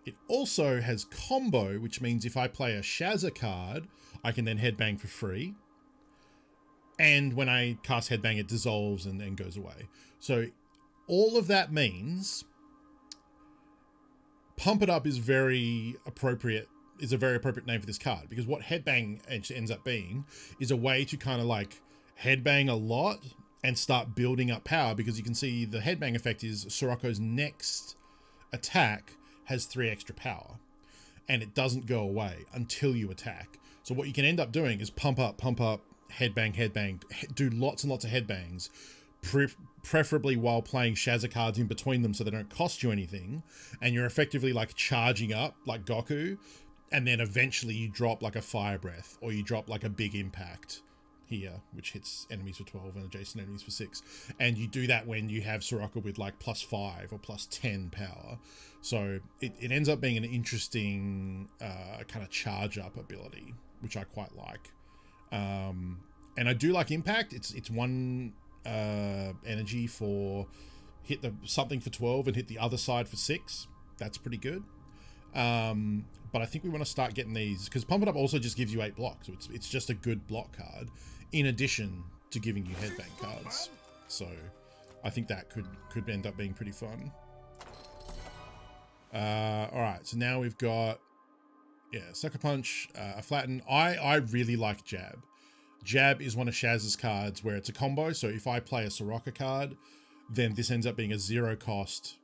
It also has combo, which means if I play a Shazza card, I can then Headbang for free. And when I cast Headbang, it dissolves and goes away. So all of that means Pump It Up is very appropriate, is a very appropriate name for this card, because what Headbang ends up being is a way to kind of like Headbang a lot and start building up power, because you can see the Headbang effect is Soraka's next attack has 3 extra power, and it doesn't go away until you attack. So what you can end up doing is pump up, headbang, headbang, do lots and lots of headbangs, preferably while playing Shazza cards in between them so they don't cost you anything, and you're effectively like charging up like Goku, and then eventually you drop like a Fire Breath, or you drop like a Big Impact here, which hits enemies for 12 and adjacent enemies for 6. And you do that when you have Soraka with like +5 or +10 power. So it ends up being an interesting kind of charge up ability, which I quite like. And I do like Impact. It's 1 energy for hit something for 12 and hit the other side for 6. That's pretty good. But I think we want to start getting these, because Pump It Up also just gives you 8 blocks. So it's just a good block card in addition to giving you Headbang cards. So I think that could end up being pretty fun. All right, so now we've got, Sucker Punch, a Flatten. I really like Jab. Jab is one of Shaz's cards where it's a combo. So if I play a Soraka card, then this ends up being a 0 cost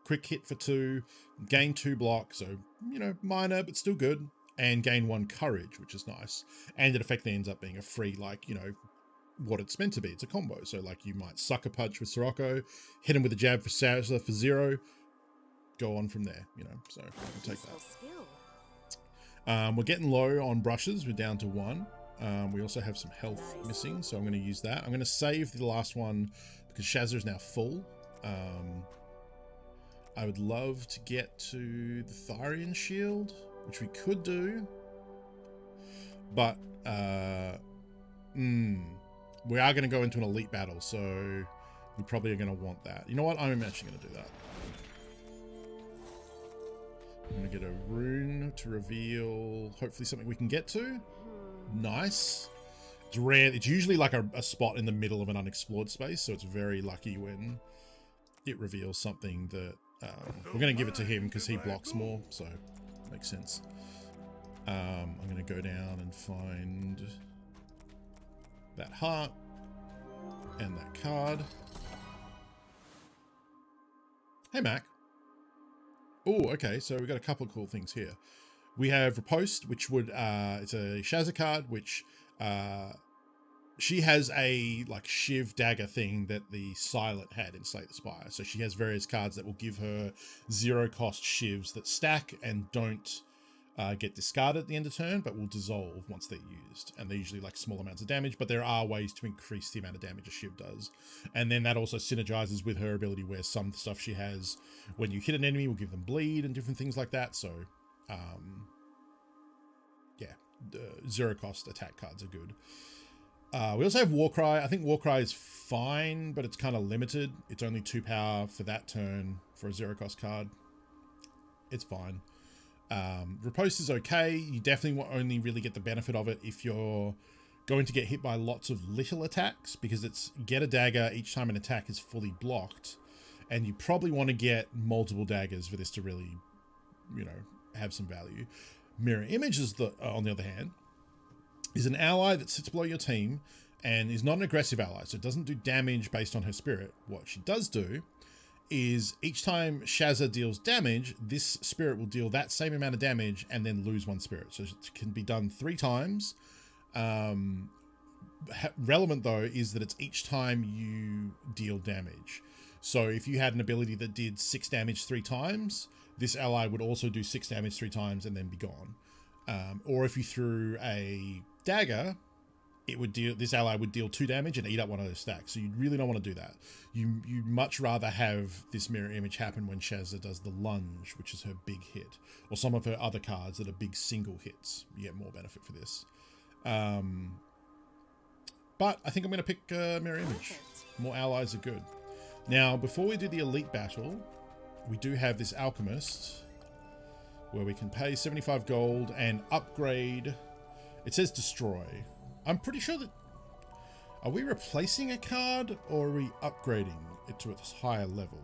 quick hit for 2, gain 2 block, so, you know, minor, but still good, and gain 1 courage, which is nice. And it effectively ends up being a free, like, you know, what it's meant to be. It's a combo. So, like, you might Sucker Punch with Soraka, hit him with a jab for Sazza for 0, go on from there, you know, so I'll take that. We're getting low on brushes. We're down to 1. We also have some health missing, so I'm going to use that. I'm going to save the last one because Shazza is now full. I would love to get to the Tharian Shield, which we could do, but we are going to go into an elite battle, so we probably are going to want that. You know what? I'm actually going to do that. I'm going to get a rune to reveal, hopefully something we can get to. Nice. It's rare. It's usually like a spot in the middle of an unexplored space, so it's very lucky when it reveals something that we're going to give it to him because he blocks more, so makes sense. I'm going to go down and find that heart, and that card. Hey, Mac. Oh, okay, so we've got a couple of cool things here. We have Riposte, which would, it's a Shazza card, which she has a like Shiv dagger thing that the Silent had in Slay the Spire. So she has various cards that will give her 0 cost Shivs that stack and don't get discarded at the end of turn, but will dissolve once they're used. And they're usually like small amounts of damage, but there are ways to increase the amount of damage a Shiv does. And then that also synergizes with her ability where some stuff she has, when you hit an enemy, will give them bleed and different things like that. So, yeah, the 0 cost attack cards are good. We also have Warcry. I think Warcry is fine, but it's kind of limited. It's only 2 power for that turn for a 0 cost card. It's fine. Riposte is okay. You definitely will only really get the benefit of it if you're going to get hit by lots of little attacks, because it's get a dagger each time an attack is fully blocked, and you probably want to get multiple daggers for this to really, you know, have some value. Mirror Image is on the other hand, is an ally that sits below your team and is not an aggressive ally, so it doesn't do damage based on her spirit. What she does do is each time Shazza deals damage, this spirit will deal that same amount of damage and then lose 1 spirit. So it can be done 3 times. Relevant though is that it's each time you deal damage. So if you had an ability that did 6 damage 3 times, this ally would also do 6 damage 3 times and then be gone. Or if you threw a dagger, it would deal, this ally would deal 2 damage and eat up one of those stacks. So you really don't want to do that. You'd much rather have this mirror image happen when Shazza does the lunge, which is her big hit, or some of her other cards that are big single hits. You get more benefit for this. But I think I'm going to pick mirror image. More allies are good. Now, before we do the elite battle, we do have this alchemist where we can pay 75 gold and upgrade. It says destroy. I'm pretty sure that... Are we replacing a card or are we upgrading it to a higher level?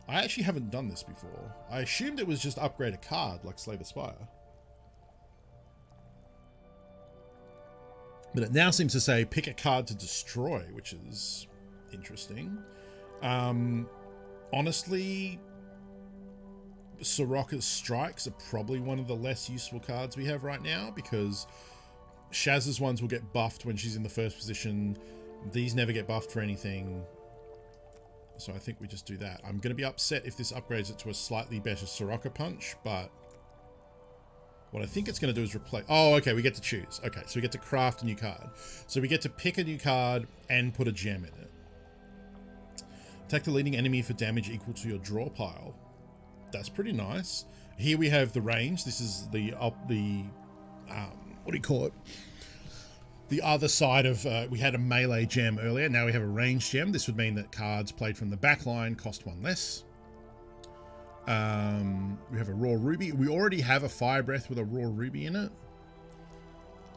I actually haven't done this before. I assumed it was just upgrade a card like Slay the Spire. But it now seems to say pick a card to destroy, which is interesting. Honestly, Soraka's Strikes are probably one of the less useful cards we have right now, because Shaz's ones will get buffed when she's in the first position. These never get buffed for anything. So I think we just do that. I'm going to be upset if this upgrades it to a slightly better Soraka Punch, but what I think it's going to do is replace... Oh, okay, we get to choose. Okay, so we get to craft a new card. So we get to pick a new card and put a gem in it. Attack the leading enemy for damage equal to your draw pile. That's pretty nice. Here we have the range. This is the what do you call it? The other side of, we had a melee gem earlier. Now we have a range gem. This would mean that cards played from the back line cost 1 less. We have a raw ruby. We already have a fire breath with a raw ruby in it.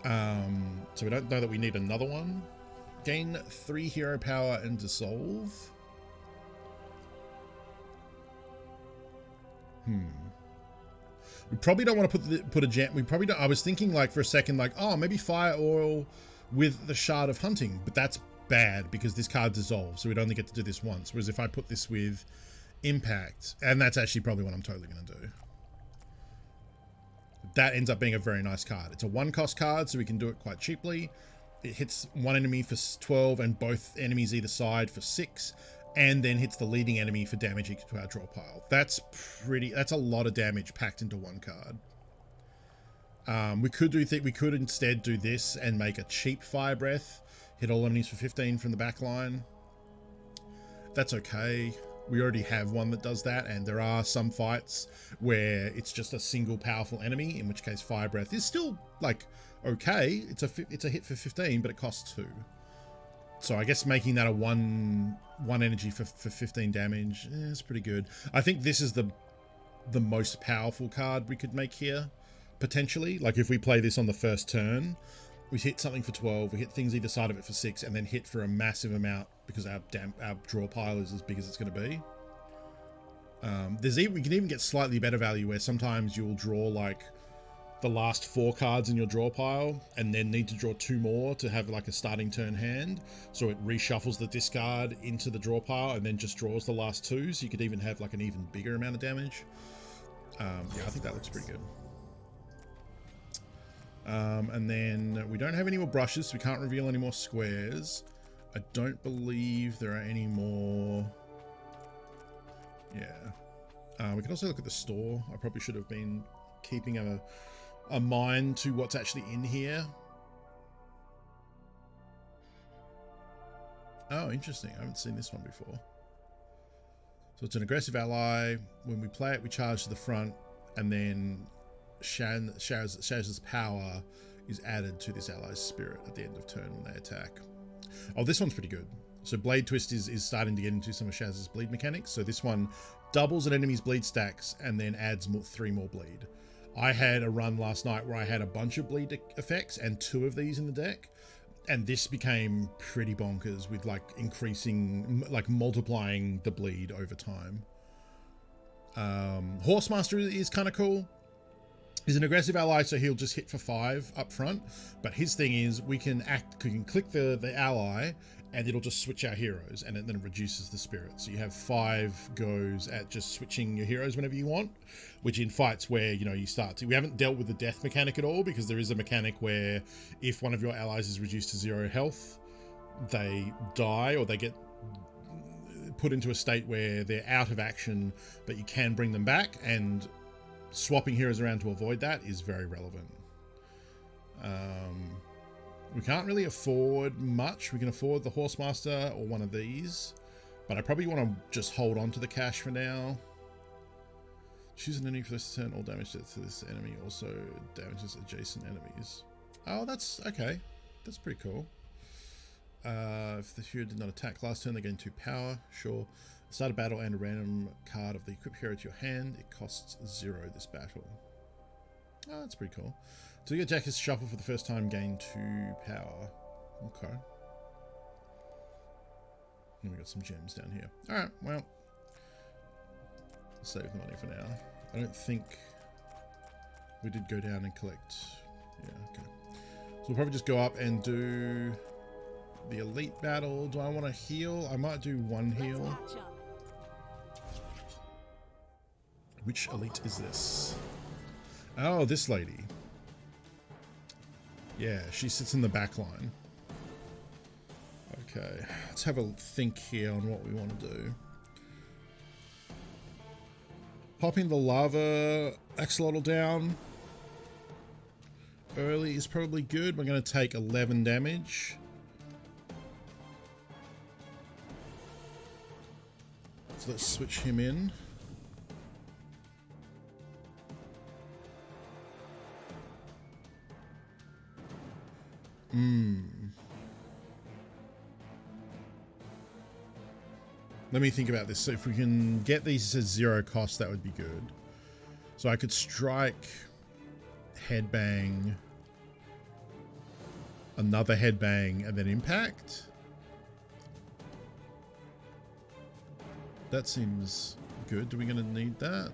So we don't know that we need another one. Gain 3 hero power and dissolve. We probably don't want to put a gem. We probably don't. I was thinking like for a second, like, oh, maybe fire oil with the Shard of Hunting, but that's bad because this card dissolves, so we'd only get to do this once. Whereas if I put this with impact, and that's actually probably what I'm totally going to do. That ends up being a very nice card. It's a 1-cost card, so we can do it quite cheaply. It hits one enemy for 12 and both enemies either side for 6. And then hits the leading enemy for damage equal to our draw pile. That's a lot of damage packed into 1 card. We could instead do this and make a cheap fire breath, hit all enemies for 15 from the back line. That's okay. We already have one that does that, and there are some fights where it's just a single powerful enemy, in which case fire breath is still like okay. It's a hit for 15, but it costs 2. So I guess making that a one energy for 15 damage is pretty good. I think this is the most powerful card we could make here, potentially. Like if we play this on the first turn, we hit something for 12, we hit things either side of it for 6, and then hit for a massive amount because our draw pile is as big as it's going to be. We can even get slightly better value where sometimes you'll draw like the last 4 cards in your draw pile and then need to draw 2 more to have like a starting turn hand. So it reshuffles the discard into the draw pile and then just draws the last 2. So you could even have like an even bigger amount of damage. Yeah, I think that looks pretty good. And then we don't have any more brushes, so we can't reveal any more squares. I don't believe there are any more. Yeah. We can also look at the store. I probably should have been keeping a mind to what's actually in here. Oh, interesting. I haven't seen this one before. So it's an aggressive ally. When we play it, we charge to the front, and then Shaz's power is added to this ally's spirit at the end of turn when they attack. Oh, this one's pretty good. So Blade Twist is starting to get into some of Shaz's bleed mechanics. So this one doubles an enemy's bleed stacks and then adds 3 more bleed. I had a run last night where I had a bunch of bleed effects and 2 of these in the deck. And this became pretty bonkers with like increasing, like multiplying the bleed over time. Horsemaster is kind of cool. He's an aggressive ally, so he'll just hit for 5 up front. But his thing is we can click the ally and it'll just switch our heroes, and then it reduces the spirit. So you have 5 goes at just switching your heroes whenever you want, which in fights where, you know, you start to, we haven't dealt with the death mechanic at all, because there is a mechanic where if one of your allies is reduced to 0 health, they die or they get put into a state where they're out of action, but you can bring them back, and swapping heroes around to avoid that is very relevant. We can't really afford much. We can afford the Horsemaster or one of these, but I probably want to just hold on to the cash for now. Choose an enemy for this turn. All damage to this enemy also damages adjacent enemies. Oh, that's okay. That's pretty cool. If the hero did not attack last turn, they gain 2 power. Sure. Start a battle and a random card of the equipped hero to your hand. It costs 0 this battle. Oh, that's pretty cool. So you get Jack's Shuffle for the first time, gain 2 power. Okay. And we got some gems down here. Alright, well. Save the money for now. I don't think we did go down and collect. Yeah, okay. So we'll probably just go up and do the elite battle. Do I want to heal? I might do 1 heal. Which elite is this? Oh, this lady. Yeah, she sits in the back line. Okay, let's have a think here on what we want to do. Popping the lava axolotl down early is probably good. We're going to take 11 damage. So let's switch him in. Let me think about this. So if we can get these at 0 cost, that would be good. So I could strike, headbang, another headbang, and then impact. That seems good. Are we going to need that?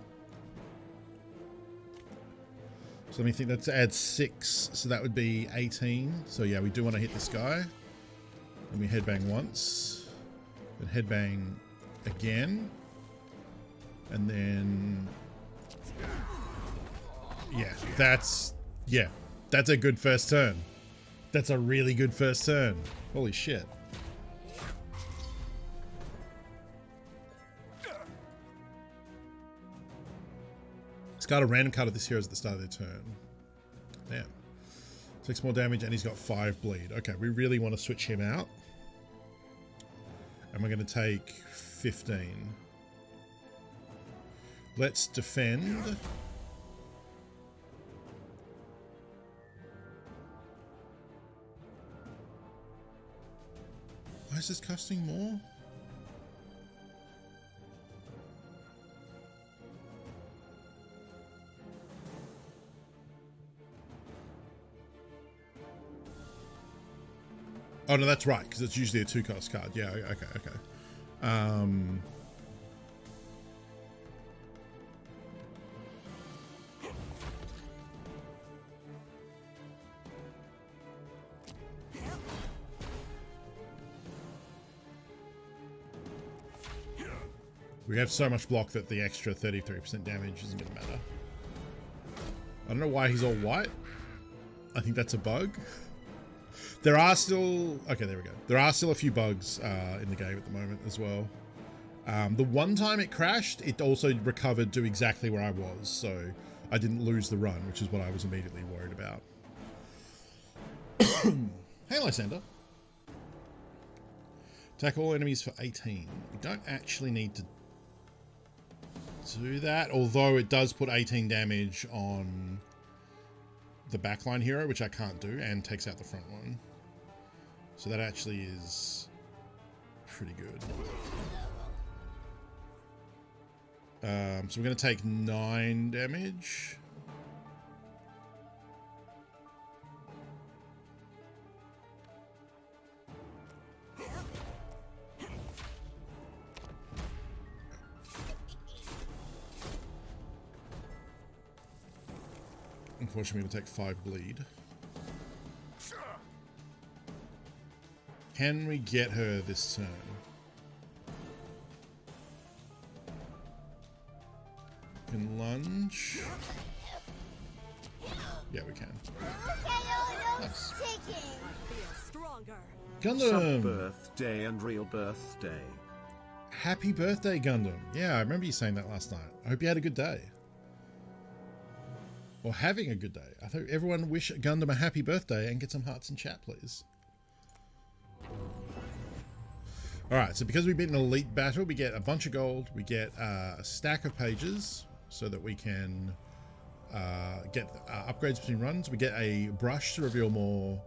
So let me think. That's add 6. So that would be 18. So yeah, we do want to hit this guy. And we headbang once. And headbang again. And then... yeah, that's a good first turn. That's a really good first turn. Holy shit. Got a random card of this hero at the start of their turn. Damn. 6 more damage and he's got 5 bleed. Okay, we really want to switch him out. And we're going to take 15. Let's defend. Why is this costing more? Oh, no, that's right, because it's usually a 2-cost card. Yeah, okay. We have so much block that the extra 33% damage isn't going to matter. I don't know why he's all white. I think that's a bug. There are still... Okay, there we go. There are still a few bugs in the game at the moment as well. The one time it crashed, it also recovered to exactly where I was. So I didn't lose the run, which is what I was immediately worried about. Hey, Lysander. Attack all enemies for 18. We don't actually need to do that, although it does put 18 damage on the backline hero, which I can't do, and takes out the front one. So that actually is pretty good. So we're going to take 9 damage. Unfortunately, we'll take 5 bleed. Can we get her this turn? Can lunge. Yeah, we can. Nice. Gundam! Birthday and real birthday. Happy birthday, Gundam. Yeah, I remember you saying that last night. I hope you had a good day. Or having a good day. I hope everyone wish Gundam a happy birthday and get some hearts in chat, please. Alright, so because we beat an elite battle, we get a bunch of gold, we get a stack of pages so that we can get upgrades between runs. We get a brush to reveal more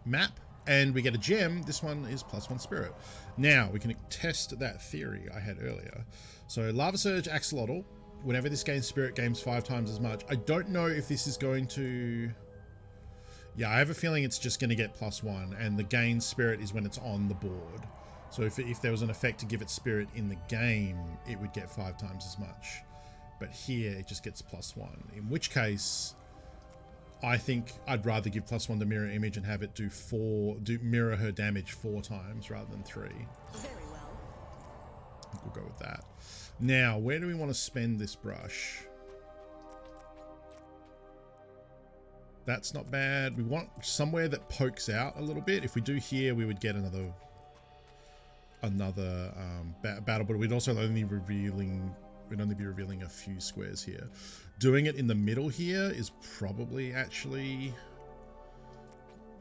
map, and we get a gem. This one is +1 spirit. Now, we can test that theory I had earlier. So, Lava Surge, Axolotl. Whenever this gains spirit, gains 5 times as much. I don't know if this is going to... Yeah, I have a feeling it's just going to get +1, and the gain spirit is when it's on the board. So if there was an effect to give it spirit in the game, it would get 5 times as much. But here, it just gets +1. In which case, I think I'd rather give +1 to Mirror Image and have it do mirror her damage 4 times rather than 3. Very well. I think we'll go with that. Now, where do we want to spend this brush? That's not bad. We want somewhere that pokes out a little bit. If we do here, we would get another battle, but we'd also only be revealing a few squares here. Doing it in the middle here is probably actually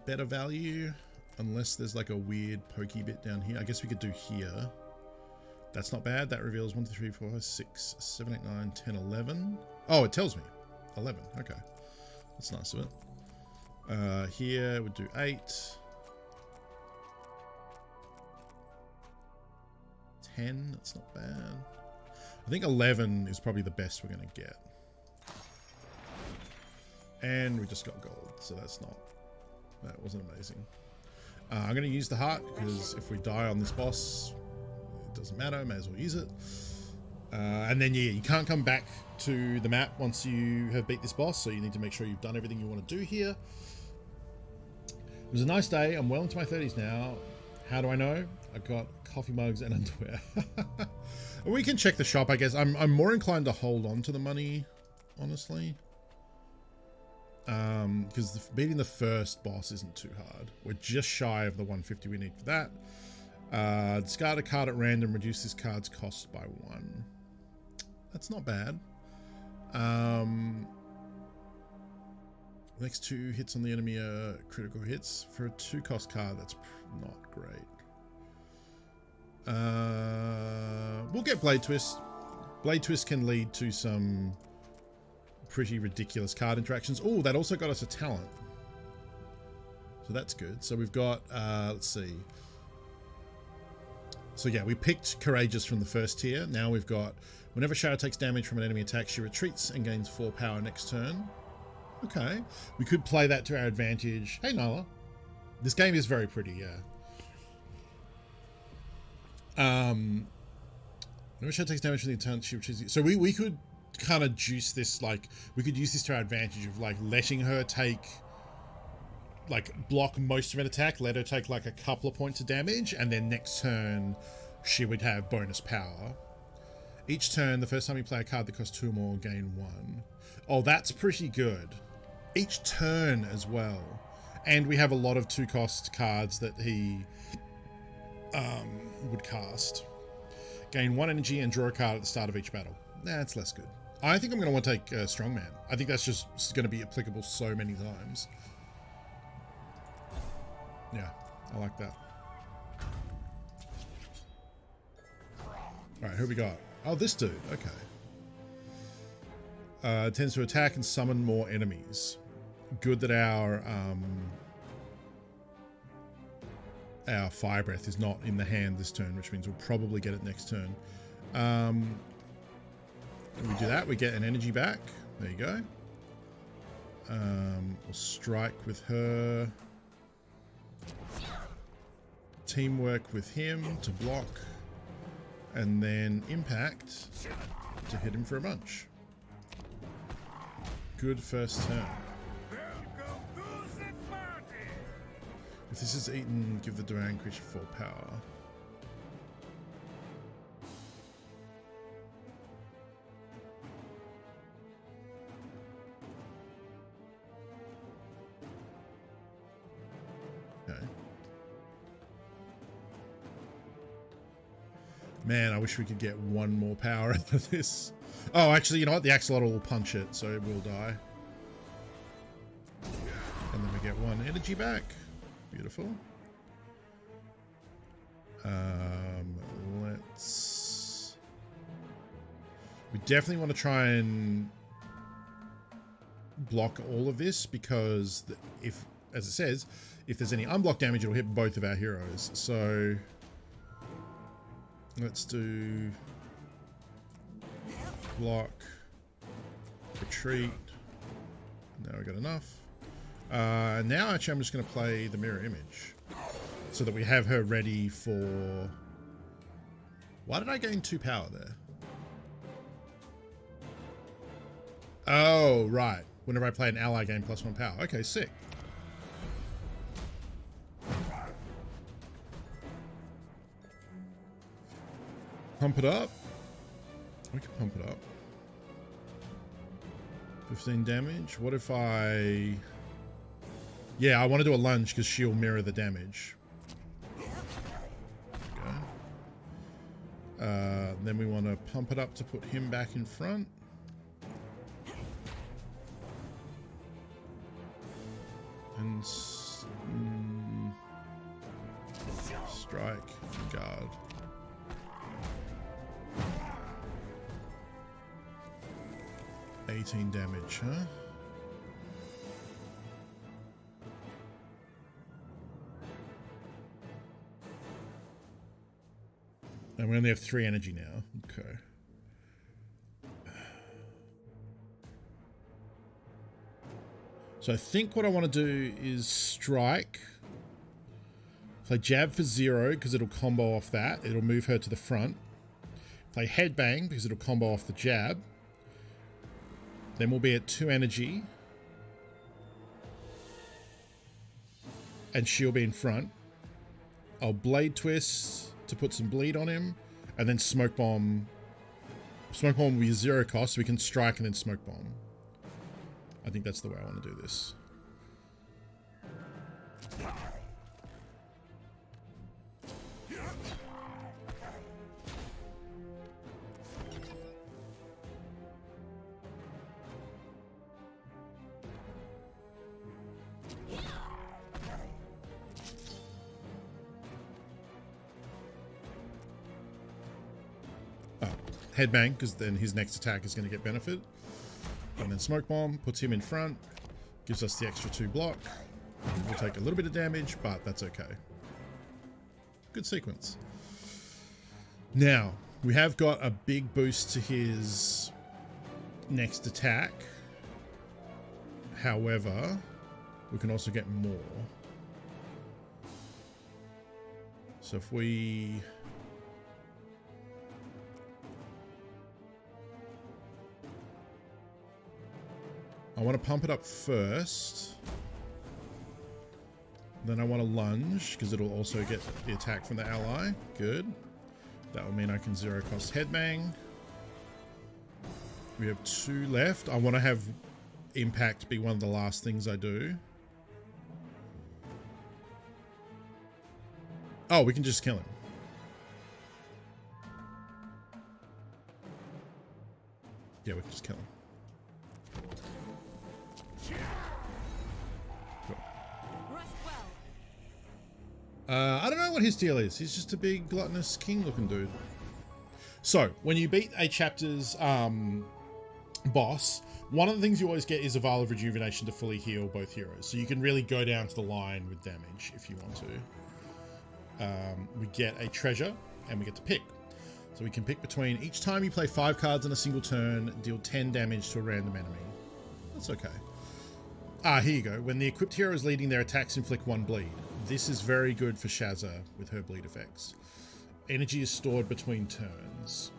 better value, unless there's like a weird pokey bit down here. I guess we could do here. That's not bad. That reveals 1, 2, 3, 4, 5, 6, 7, 8, 9, 10, 11. Oh, it tells me. 11. Okay. That's nice of it. Here we'd do 8. 10. That's not bad. I think 11 is probably the best we're going to get. And we just got gold. So that wasn't amazing. I'm going to use the heart because if we die on this boss... doesn't matter, may as well use it. And then yeah, you can't come back to the map once you have beat this boss, so you need to make sure you've done everything you want to do here. It was a nice day. I'm well into my 30s now. How do I know? I got coffee mugs and underwear. We can check the shop, I guess. I'm more inclined to hold on to the money, honestly. Because beating the first boss isn't too hard. We're just shy of the 150 we need for that. Discard a card at random, reduce this card's cost by 1. That's not bad. Next 2 hits on the enemy are critical hits. For a 2-cost card, that's not great. We'll get Blade Twist. Blade Twist can lead to some pretty ridiculous card interactions. Oh, that also got us a talent. So that's good. So we've got, let's see. So yeah, we picked Courageous from the first tier. Now we've got, whenever Shadow takes damage from an enemy attack, she retreats and gains 4 power next turn. Okay. We could play that to our advantage. Hey, Nala. This game is very pretty, yeah. Whenever Shadow takes damage from the attack, she retreats. So we could kind of juice this, like, we could use this to our advantage of, like, letting her take... like block most of an attack, let her take like a couple of points of damage, and then next turn she would have bonus power. Each turn, the first time you play a card that costs 2 or more, gain 1. Oh, that's pretty good. Each turn as well. And we have a lot of 2-cost cards that he would cast. Gain 1 energy and draw a card at the start of each battle. That's less good. I think I'm going to want to take Strongman. I think that's just going to be applicable so many times. Yeah, I like that. Alright, who we got? Oh, this dude. Okay. Tends to attack and summon more enemies. Good that our Fire Breath is not in the hand this turn, which means we'll probably get it next turn. When we do that, we get an energy back. There you go. We'll strike with her. Teamwork with him to block. And then impact to hit him for a bunch. Good first turn. If this is eaten, give the Durang creature full power. Okay. Man, I wish we could get one more power out of this. Oh, actually, you know what? The axolotl will punch it, so it will die. And then we get 1 energy back. Beautiful. Let's... We definitely want to try and block all of this, because if, as it says, if there's any unblocked damage, it'll hit both of our heroes. So let's do block, retreat. Now we got enough. Now actually I'm just going to play the mirror image so that we have her ready for... Why did I gain 2 power there? Oh, right. Whenever I play an ally, gain +1 power. Okay, sick. Pump it up. We can pump it up. 15 damage. What if I... Yeah, I want to do a lunge because she'll mirror the damage. Okay. Then we want to pump it up to put him back in front. And strike, guard. $18 damage, huh? And we only have 3 energy now. Okay. So I think what I want to do is strike. Play jab for 0 because it'll combo off that. It'll move her to the front. Play headbang because it'll combo off the jab. Then we'll be at 2 energy. And she'll be in front. I'll blade twist to put some bleed on him. And then smoke bomb. Smoke bomb will be 0 cost, so we can strike and then smoke bomb. I think that's the way I want to do this. Headbang, because then his next attack is going to get benefit. And then smoke bomb puts him in front, gives us the extra 2 block. We'll take a little bit of damage, but that's okay. Good sequence. Now, we have got a big boost to his next attack. However, we can also get more. So if we... I want to pump it up first. Then I want to lunge, because it'll also get the attack from the ally. Good. That will mean I can zero cost headbang. We have 2 left. I want to have impact be one of the last things I do. Oh, we can just kill him. Yeah, we can just kill him. Cool. I don't know what his deal is. He's just a big gluttonous king looking dude. So when you beat a chapter's boss, one of the things you always get is a vial of rejuvenation to fully heal both heroes. So you can really go down to the line with damage if you want to. We get a treasure and we get to pick. So we can pick between each time you play 5 cards in a single turn, deal 10 damage to a random enemy. That's okay. Here you go. When the equipped hero is leading, their attacks inflict 1 bleed. This is very good for Shazza with her bleed effects. Energy is stored between turns.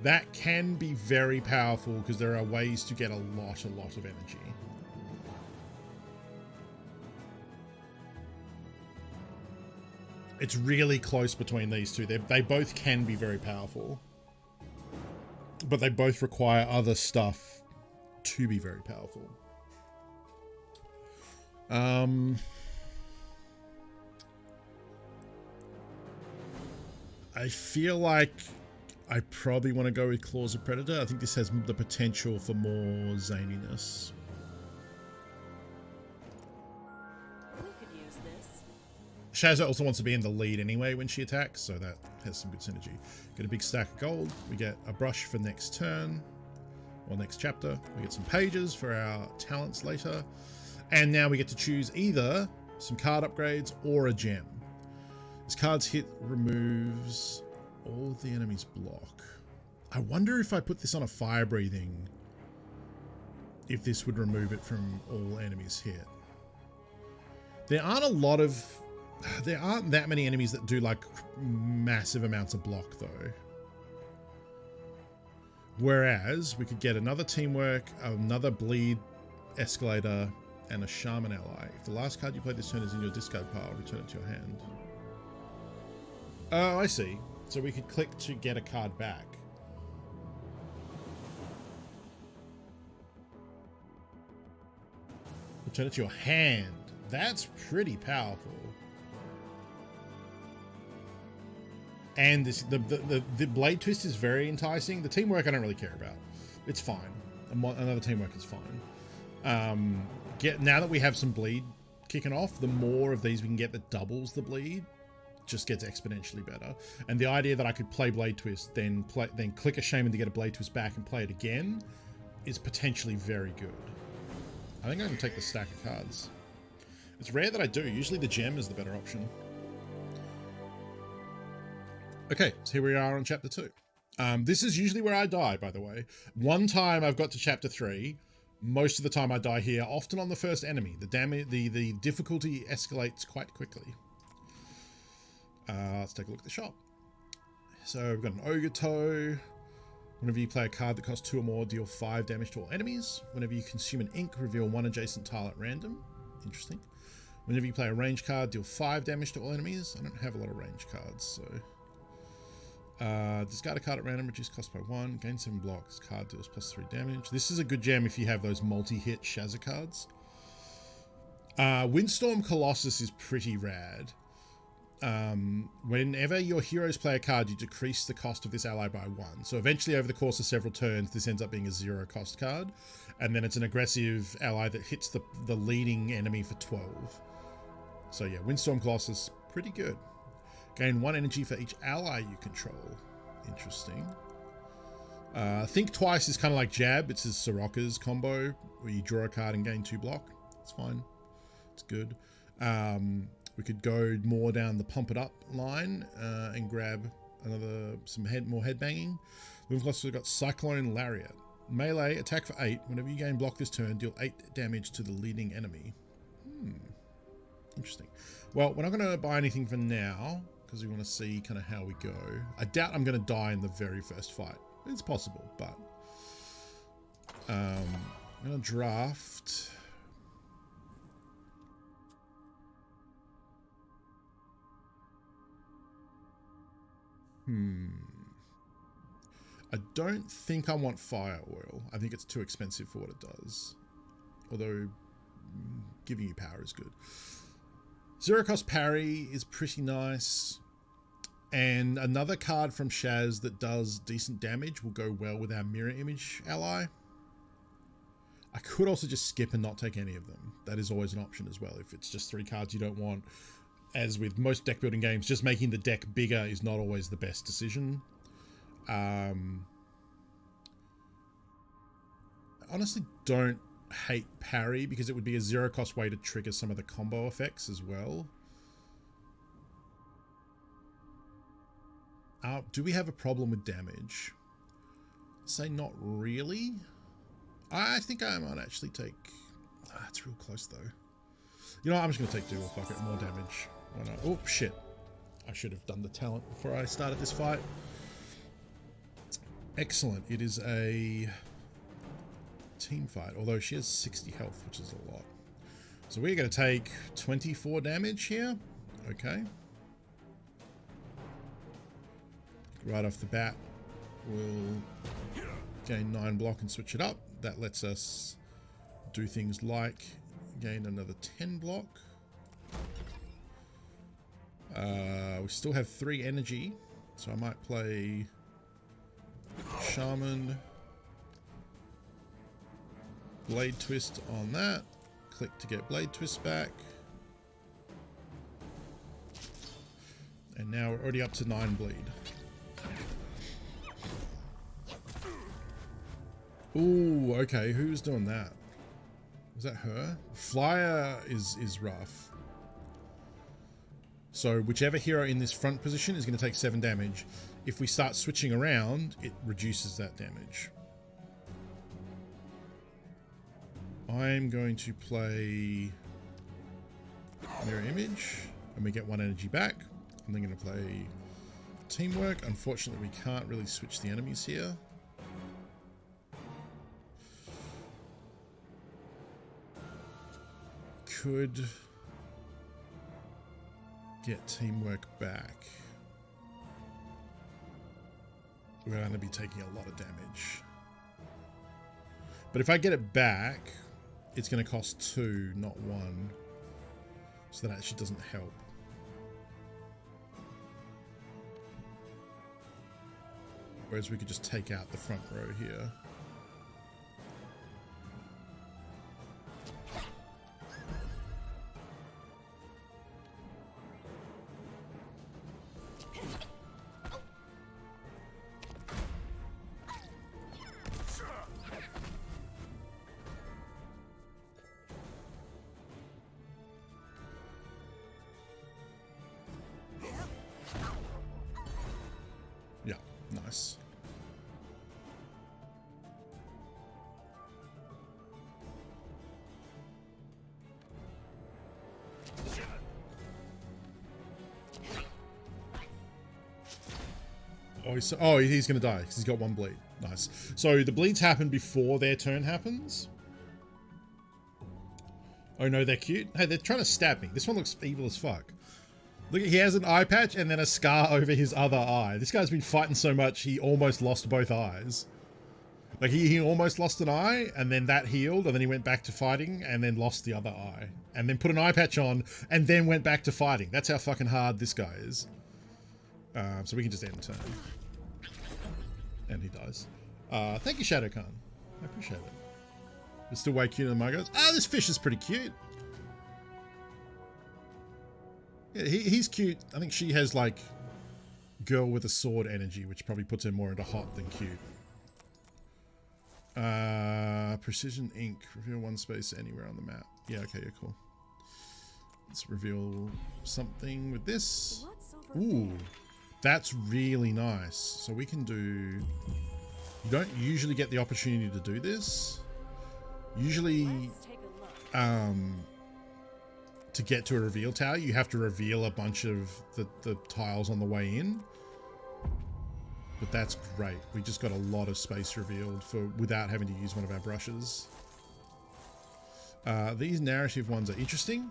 That can be very powerful because there are ways to get a lot of energy. It's really close between these two. They both can be very powerful, but they both require other stuff to be very powerful. I feel like I probably want to go with Claws of Predator. I think this has the potential for more zaniness. We could use this. Shazza also wants to be in the lead anyway when she attacks, so that has some good synergy. Get a big stack of gold. We get a brush for next turn, or next chapter. We get some pages for our talents later. And now we get to choose either some card upgrades or a gem. This card's hit removes all of the enemy's block. I wonder if I put this on a fire breathing, if this would remove it from all enemies hit. There aren't that many enemies that do like massive amounts of block though. Whereas we could get another teamwork, another bleed escalator, and a shaman ally. If the last card you play this turn is in your discard pile, return it to your hand. Oh, I see. So we could click to get a card back. Return it to your hand. That's pretty powerful. And this, the blade twist is very enticing. The teamwork I don't really care about. It's fine. Another teamwork is fine. Now that we have some bleed kicking off, the more of these we can get that doubles the bleed, just gets exponentially better. And the idea that I could play blade twist, then click a shaman to get a blade twist back and play it again, is potentially very good. I think I can take the stack of cards. It's rare that I do. Usually the gem is the better option. Okay, so here we are on chapter 2. This is usually where I die, by the way. One time I've got to chapter 3. Most of the time I die here, often on the first enemy. The difficulty escalates quite quickly. Let's take a look at the shop. So we've got an ogre toe. Whenever you play a card that costs 2 or more, deal 5 damage to all enemies. Whenever you consume an ink, reveal 1 adjacent tile at random. Interesting. Whenever you play a range card, deal 5 damage to all enemies. I don't have a lot of range cards, so... discard a card at random, reduce cost by 1, gain 7 blocks, card deals plus 3 damage. This is a good gem if you have those multi-hit Shazza cards. Windstorm Colossus is pretty rad. Whenever your heroes play a card, you decrease the cost of this ally by 1. So eventually over the course of several turns, this ends up being a 0 cost card. And then it's an aggressive ally that hits the leading enemy for 12. So yeah, Windstorm Colossus, pretty good. Gain 1 energy for each ally you control. Interesting. Think Twice is kind of like Jab. It's his Soraka's combo, where you draw a card and gain 2 block. It's fine. It's good. We could go more down the Pump It Up line and grab more headbanging. We've also got Cyclone Lariat. Melee, attack for 8. Whenever you gain block this turn, deal 8 damage to the leading enemy. Interesting. Well, we're not going to buy anything for now, because we want to see kind of how we go. I doubt I'm going to die in the very first fight. It's possible, but I'm going to draft. I don't think I want fire oil. I think it's too expensive for what it does. Although giving you power is good. Zero cost parry is pretty nice. And another card from Shaz that does decent damage will go well with our mirror image ally. I could also just skip and not take any of them. That is always an option as well. If it's just 3 cards you don't want. As with most deck building games, just making the deck bigger is not always the best decision. I honestly don't hate parry because it would be a 0 cost way to trigger some of the combo effects as well. Do we have a problem with damage? Say not really. I think I might actually take... it's real close though. You know what? I'm just going to take dual. Fuck it. More damage. Why not? Oh, shit. I should have done the talent before I started this fight. Excellent. It is a team fight. Although she has 60 health, which is a lot. So we're going to take 24 damage here. Okay. Right off the bat, we'll gain 9 block and switch it up. That lets us do things like gain another 10 block. We still have 3 energy, so I might play Shaman, Blade Twist on that. Click to get Blade Twist back. And now we're already up to 9 bleed. Ooh, okay, who's doing that? Was that her? Flyer is rough. So whichever hero in this front position is going to take 7 damage. If we start switching around, it reduces that damage. I'm going to play Mirror Image, and we get 1 energy back. And then going to play Teamwork. Unfortunately, we can't really switch the enemies here. Could get Teamwork back. We're going to be taking a lot of damage. But if I get it back, it's going to cost 2, not 1. So that actually doesn't help. Whereas we could just take out the front row here. Yeah, nice. He's going to die because he's got 1 bleed. Nice. So the bleeds happen before their turn happens. Oh no, they're cute. Hey, they're trying to stab me. This one looks evil as fuck. Look, he has an eye patch and then a scar over his other eye. This guy's been fighting so much, he almost lost both eyes. Like, he almost lost an eye, and then that healed, and then he went back to fighting, and then lost the other eye. And then put an eye patch on, and then went back to fighting. That's how fucking hard this guy is. So we can just end turn. And he dies. Thank you, Shadow Khan. I appreciate it. It's still way cuter than my guys. Oh, this fish is pretty cute. Yeah, he's cute. I think she has, like, girl with a sword energy, which probably puts her more into hot than cute. Precision ink. Reveal 1 space anywhere on the map. Yeah, okay, yeah, cool. Let's reveal something with this. Ooh, that's really nice. So we can do... You don't usually get the opportunity to do this. Usually, to get to a reveal tower, you have to reveal a bunch of the tiles on the way in. But that's great. We just got a lot of space revealed without having to use one of our brushes. These narrative ones are interesting.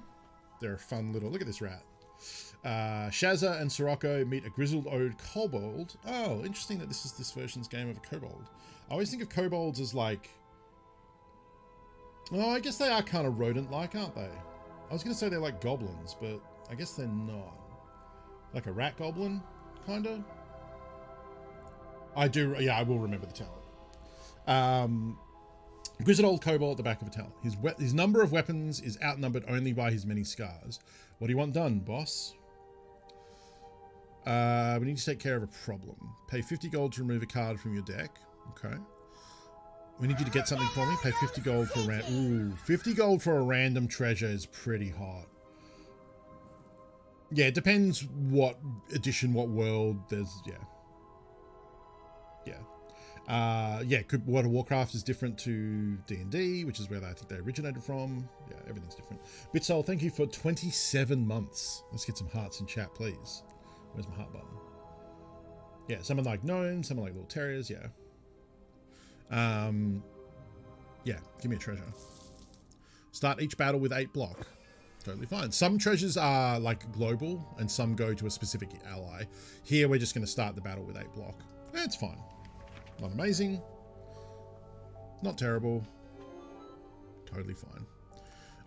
They're a fun little... Look at this rat. Shazza and Sirocco meet a grizzled old kobold. Oh, interesting that this is this version's game of a kobold. I always think of kobolds as like... Oh, I guess they are kind of rodent-like, aren't they? I was going to say they're like goblins, but I guess they're not. Like a rat goblin, kind of? I do, yeah, I will remember the talent. Grizzled old kobold at the back of a talent. His number of weapons is outnumbered only by his many scars. What do you want done, boss? We need to take care of a problem. Pay 50 gold to remove a card from your deck. Okay. We need you to get something for me. Pay 50 gold for a random... Ooh, 50 gold for a random treasure is pretty hot. Yeah, it depends what edition, what world. There's... Yeah. Yeah. World of Warcraft is different to D&D, which is where I think they originated from. Yeah, everything's different. Bitsoul, thank you for 27 months. Let's get some hearts in chat, please. Where's my heart button? Yeah, someone like gnomes, someone like little terriers, yeah. Yeah, give me a treasure. Start each battle with 8 block. Totally fine. Some treasures are like global and some go to a specific ally. Here we're just going to start the battle with 8 block. That's fine. Not amazing. Not terrible. Totally fine.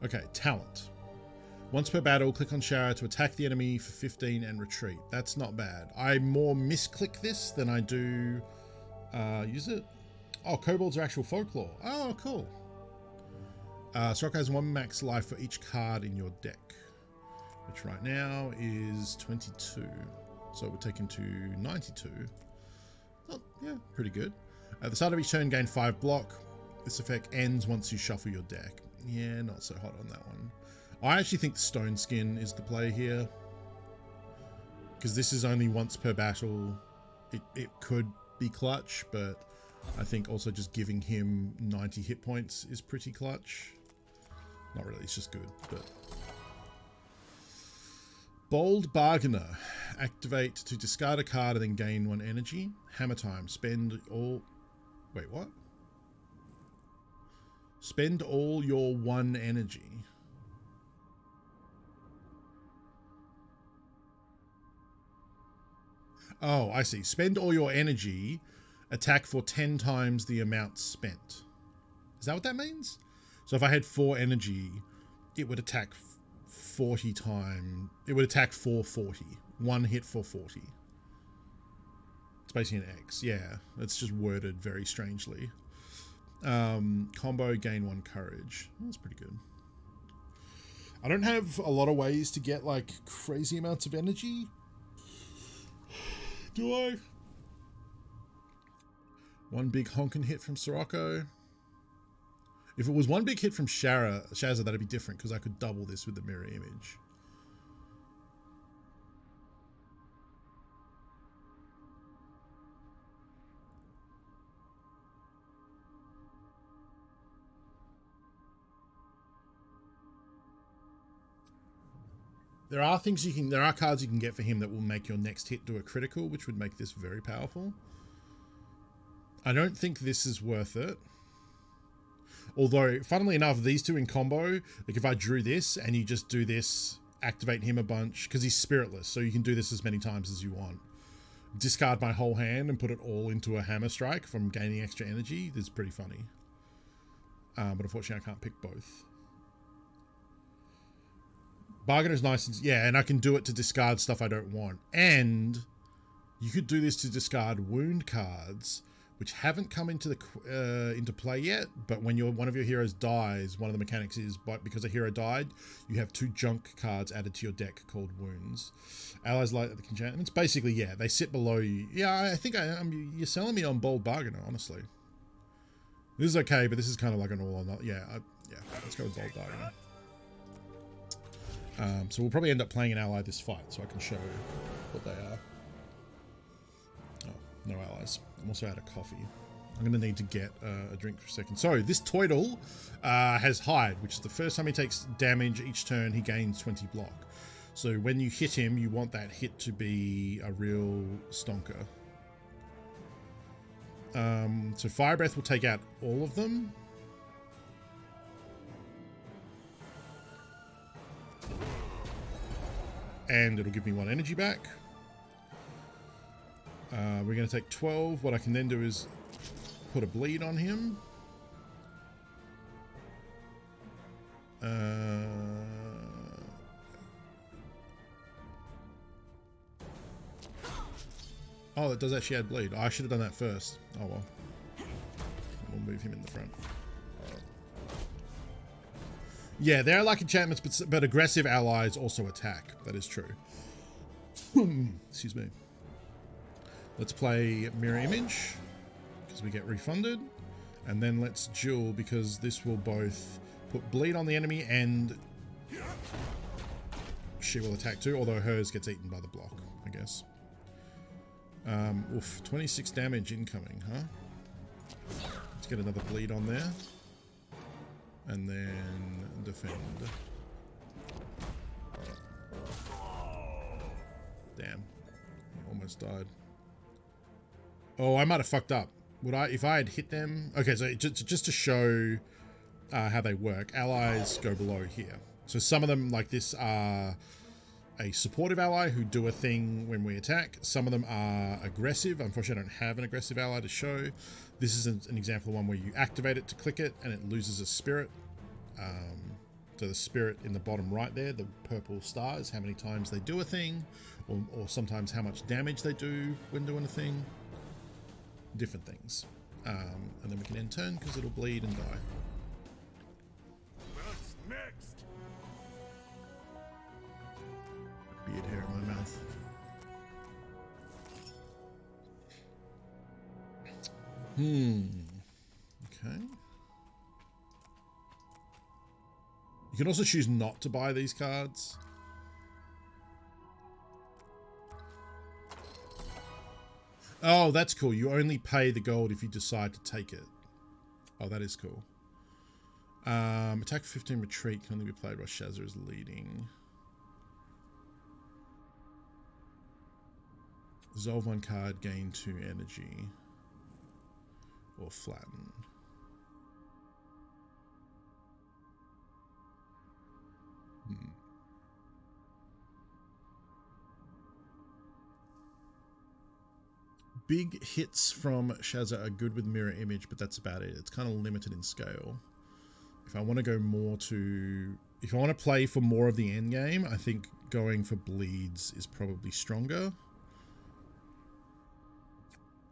Okay, talent. Once per battle, click on Shara to attack the enemy for 15 and retreat. That's not bad. I more misclick this than I do use it. Oh, kobolds are actual folklore. Oh, cool. Sirocco has 1 max life for each card in your deck, which right now is 22. So we'll take him to 92. Oh, yeah, pretty good. At the start of each turn, gain 5 block. This effect ends once you shuffle your deck. Yeah, not so hot on that one. I actually think the stone skin is the play here, because this is only once per battle. It could be clutch, but I think also just giving him 90 hit points is pretty clutch. Not really, it's just good, but... Bold Bargainer. Activate to discard a card and then gain 1 energy. Hammer time. Spend all... Wait, what? Spend all your 1 energy. Oh, I see. Spend all your energy. Attack for 10 times the amount spent. Is that what that means? So if I had 4 energy, it would attack 40 times. It would attack for 40. 1 hit for 40. It's basically an X. Yeah, it's just worded very strangely. Combo, gain 1 courage. That's pretty good. I don't have a lot of ways to get like crazy amounts of energy. Do I? 1 big honkin' hit from Sirocco. If it was 1 big hit from Shazza, that'd be different because I could double this with the mirror image. There are things you can, there are cards you can get for him that will make your next hit do a critical, which would make this very powerful. I don't think this is worth it. Although, funnily enough, these two in combo, like if I drew this and you just do this, activate him a bunch, because he's spiritless, so you can do this as many times as you want. Discard my whole hand and put it all into a hammer strike from gaining extra energy. This is pretty funny. But unfortunately, I can't pick both. Bargainer's nice, and yeah, and I can do it to discard stuff I don't want. And you could do this to discard wound cards, which haven't come into the into play yet. But when one of your heroes dies, one of the mechanics is, but because a hero died, you have 2 junk cards added to your deck called wounds. Allies like the enchantments, basically, yeah, they sit below you. Yeah, I think you're selling me on Bold Bargainer, honestly. This is okay, but this is kind of like an all or not. Yeah, yeah, let's go with Bold Bargainer. So we'll probably end up playing an ally this fight, so I can show what they are. Oh, no allies. I'm also out of coffee. I'm going to need to get a drink for a second. So this Toidle has Hide, which is the first time he takes damage each turn, he gains 20 block. So when you hit him, you want that hit to be a real stonker. So Fire Breath will take out all of them. and it'll give me 1 energy back. We're going to take 12. What I can then do is put a bleed on him. Oh, it does actually add bleed. I should have done that first. Oh well. We'll move him in the front. Yeah, they're like enchantments, but aggressive allies also attack. That is true. Excuse me. Let's play Mirror Image, because we get refunded. And then let's duel, because this will both put bleed on the enemy and she will attack too, although hers gets eaten by the block, I guess. Oof, 26 damage incoming, huh? Let's get another bleed on there. And then defend. Damn. He almost died. Oh, I might have fucked up. Would I, if I had hit them? Okay, so just to show how they work, allies go below here. So some of them, like this, are a supportive ally who do a thing when we attack. Some of them are aggressive. Unfortunately, I don't have an aggressive ally to show. This is an example of one where you activate it to click it and it loses a spirit. So the spirit in the bottom right there, the purple stars, how many times they do a thing, or sometimes how much damage they do when doing a thing. Different things. And then we can end turn because it'll bleed and die. What's next? Beard hair in my mouth. Okay. You can also choose not to buy these cards. Oh, that's cool. You only pay the gold if you decide to take it. Oh, that is cool. Attack 15 retreat can only be played while Shazza is leading. Resolve 1 card, gain 2 energy. Or flatten. Big hits from Shazza are good with mirror image, but that's about it. It's kind of limited in scale. If I want to go more to... If I want to play for more of the end game, I think going for bleeds is probably stronger.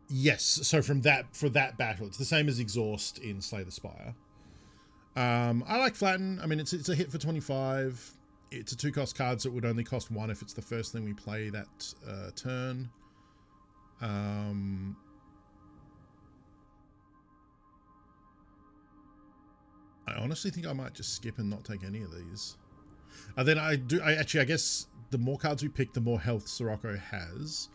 Yes, so for that battle, it's the same as Exhaust in Slay the Spire. I like Flatten. I mean, it's a hit for 25. It's a 2-cost card, so it would only cost 1 if it's the first thing we play that turn. I honestly think I might just skip and not take any of these. Then I guess the more cards we pick, the more health Sirocco has.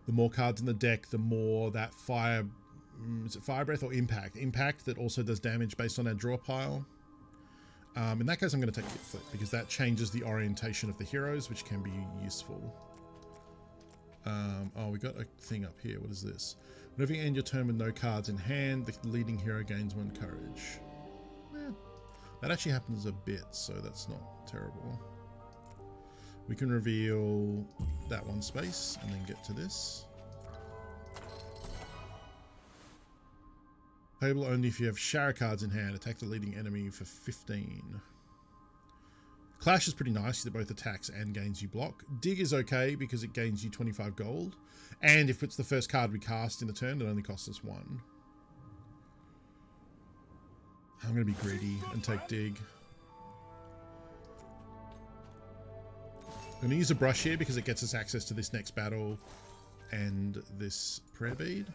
The more cards in the deck, the more that fire... is it Fire Breath or Impact? Impact that also does damage based on our draw pile. In that case, I'm going to take Hit Flip, because that changes the orientation of the heroes, which can be useful. Oh, we got a thing up here. What is this? Whenever you end your turn with no cards in hand, the leading hero gains 1 courage. That actually happens a bit, so that's not terrible. We can reveal that 1 space and then get to this. Playable only if you have Shara cards in hand. Attack the leading enemy for 15. Clash is pretty nice. It both attacks and gains you block. Dig is okay because it gains you 25 gold. And if it's the first card we cast in a turn, it only costs us 1. I'm going to be greedy and take Dig. I'm going to use a brush here because it gets us access to this next battle and this prayer bead.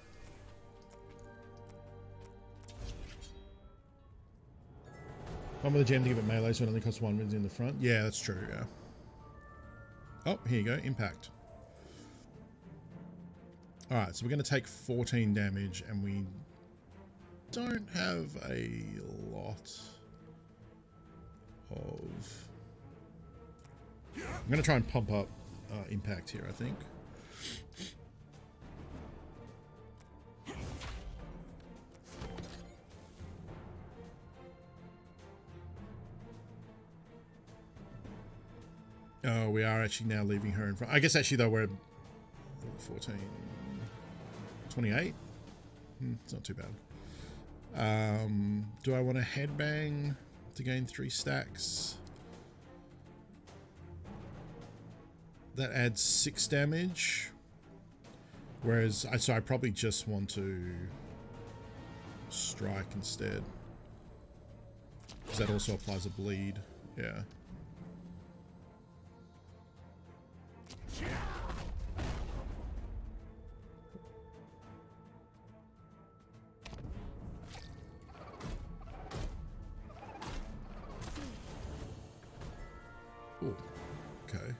One with a gem to give it melee, so it only costs 1 wins in the front. Yeah, that's true, yeah. Oh, here you go, Impact. Alright, so we're going to take 14 damage, and we don't have a lot of... I'm going to try and pump up Impact here, I think. Oh, we are actually now leaving her in front. I guess actually though we're 14, 28. It's not too bad. Do I want a headbang to gain 3 stacks? That adds 6 damage. Whereas, so I probably just want to strike instead. Because that also applies a bleed. Yeah. Ooh, okay.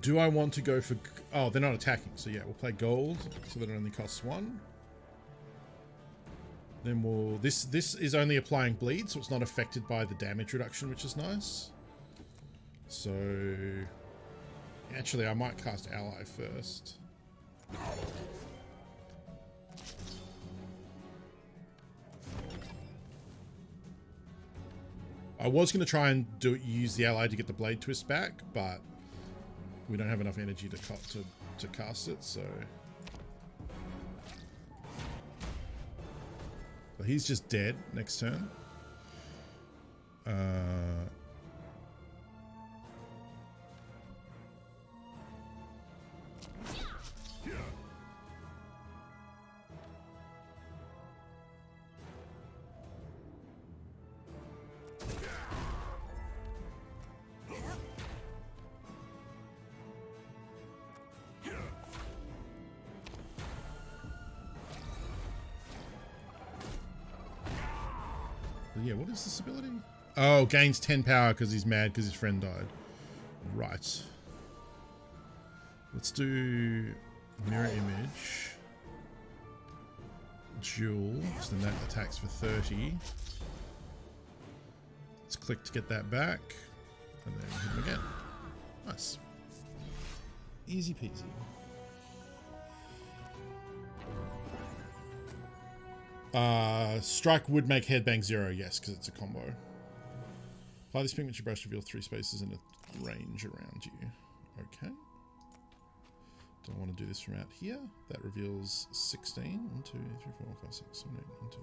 Do I want to go for... Oh, they're not attacking. So yeah, we'll play gold. So that it only costs 1. Then we'll... This is only applying bleed, so it's not affected by the damage reduction, which is nice. So... Actually, I might cast Ally first. I was going to try and use the Ally to get the Blade Twist back, but we don't have enough energy to cast it, so... But he's just dead next turn. Yeah, what is this ability? Oh, gains 10 power because he's mad because his friend died. Right. Let's do mirror image. Jewel, so then that attacks for 30. Let's click to get that back. And then hit him again. Nice. Easy peasy. Strike would make headbang 0, yes, because it's a combo. Apply this pigment your brush, reveal 3 spaces in a range around you. Okay. Don't want to do this from out here. That reveals 16. 1, 2, 3, 4, 5, 6, 7, 8, 9, 10,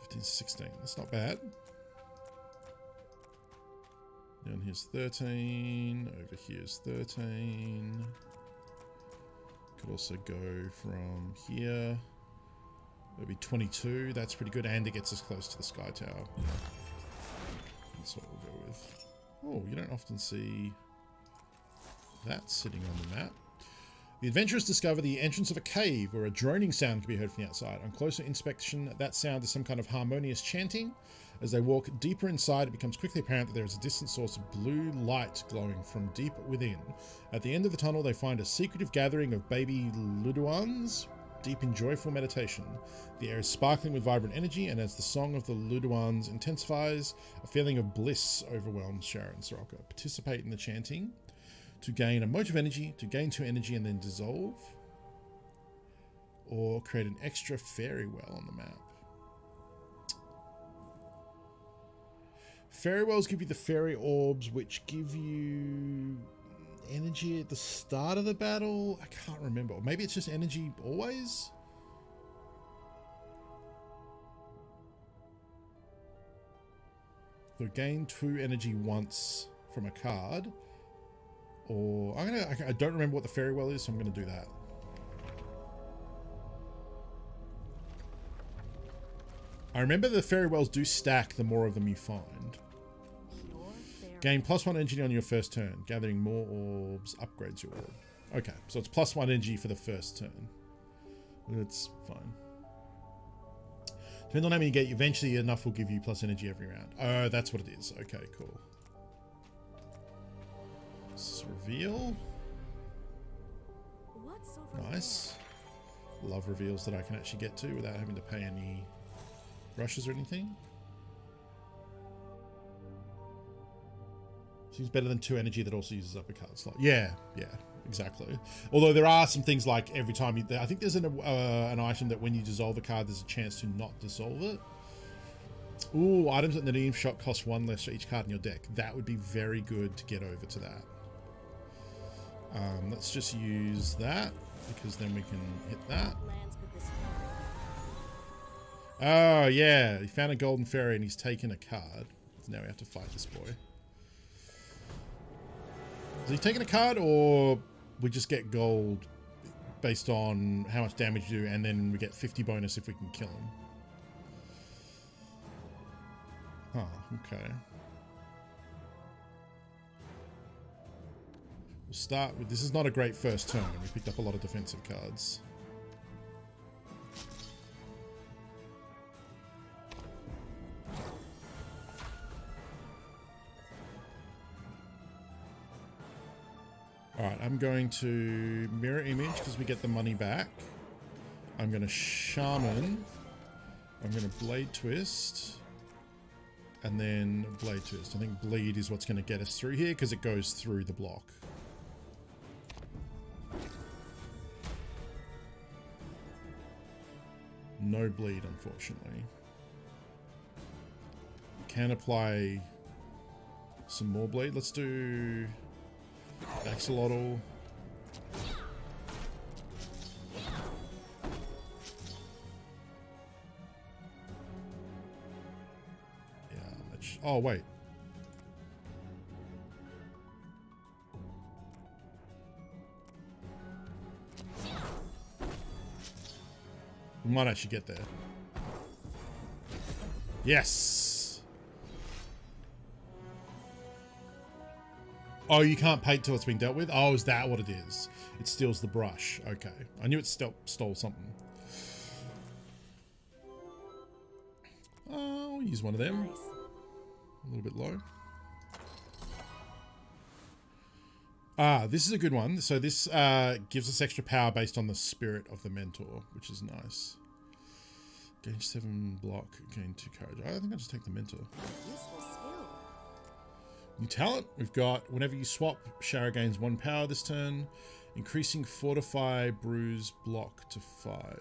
15, 16. That's not bad. Down here's 13. Over here's 13. Could also go from here. It'll be 22. That's pretty good, and it gets us close to the Sky Tower. That's what we'll go with. Oh, you don't often see that sitting on the map. The adventurers discover the entrance of a cave where a droning sound can be heard from the outside. On closer inspection, that sound is some kind of harmonious chanting. As they walk deeper inside, it becomes quickly apparent that there is a distant source of blue light glowing from deep within. At the end of the tunnel, they find a secretive gathering of baby Luduans, deep in joyful meditation. The air is sparkling with vibrant energy, and as the song of the Luduans intensifies, a feeling of bliss overwhelms Sharon and Soroka. Participate in the chanting to gain a mote of energy, to gain 2 energy and then dissolve, or create an extra fairy well on the map. Fairy wells give you the fairy orbs, which give you energy at the start of the battle. I can't remember. Maybe it's just energy always. So gain 2 energy once from a card, or I don't remember what the fairy well is, so I'm gonna do that. I remember the fairy wells do stack the more of them you find. Gain +1 energy on your first turn. Gathering more orbs upgrades your orb. Okay, so it's +1 energy for the first turn. That's fine. Depending on how many you get, eventually enough will give you plus energy every round. Oh, that's what it is. Okay, cool. Let's reveal. Nice. Love reveals that I can actually get to without having to pay any rushes or anything. Seems better than 2 energy that also uses up a card slot. Yeah, exactly. Although there are some things like every time you... I think there's an item that when you dissolve a card, there's a chance to not dissolve it. Ooh, items at the redeem shop cost 1 less for each card in your deck. That would be very good to get over to that. Let's just use that, because then we can hit that. Oh, yeah. He found a golden fairy and he's taken a card. So now we have to fight this boy. Is he taking a card, or we just get gold based on how much damage you do, and then we get 50 bonus if we can kill him? Huh, okay. We'll start with... This is not a great first turn. We picked up a lot of defensive cards. Alright, I'm going to mirror image because we get the money back. I'm going to shaman. I'm going to blade twist. And then blade twist. I think bleed is what's going to get us through here because it goes through the block. No bleed, unfortunately. Can apply some more bleed. Let's do Axolotl. Yeah, that's... Oh, wait. We might actually get there. Yes! Oh, you can't pay till it's been dealt with? Oh, is that what it is? It steals the brush. Okay. I knew it stole something. Oh, I'll use one of them. A little bit low. Ah, this is a good one. So this gives us extra power based on the spirit of the mentor, which is nice. Gain 7 block, gain 2 courage. I think I'll just take the mentor. Useful skill. New talent, we've got whenever you swap, Shara gains 1 power this turn, increasing fortify, bruise, block to 5.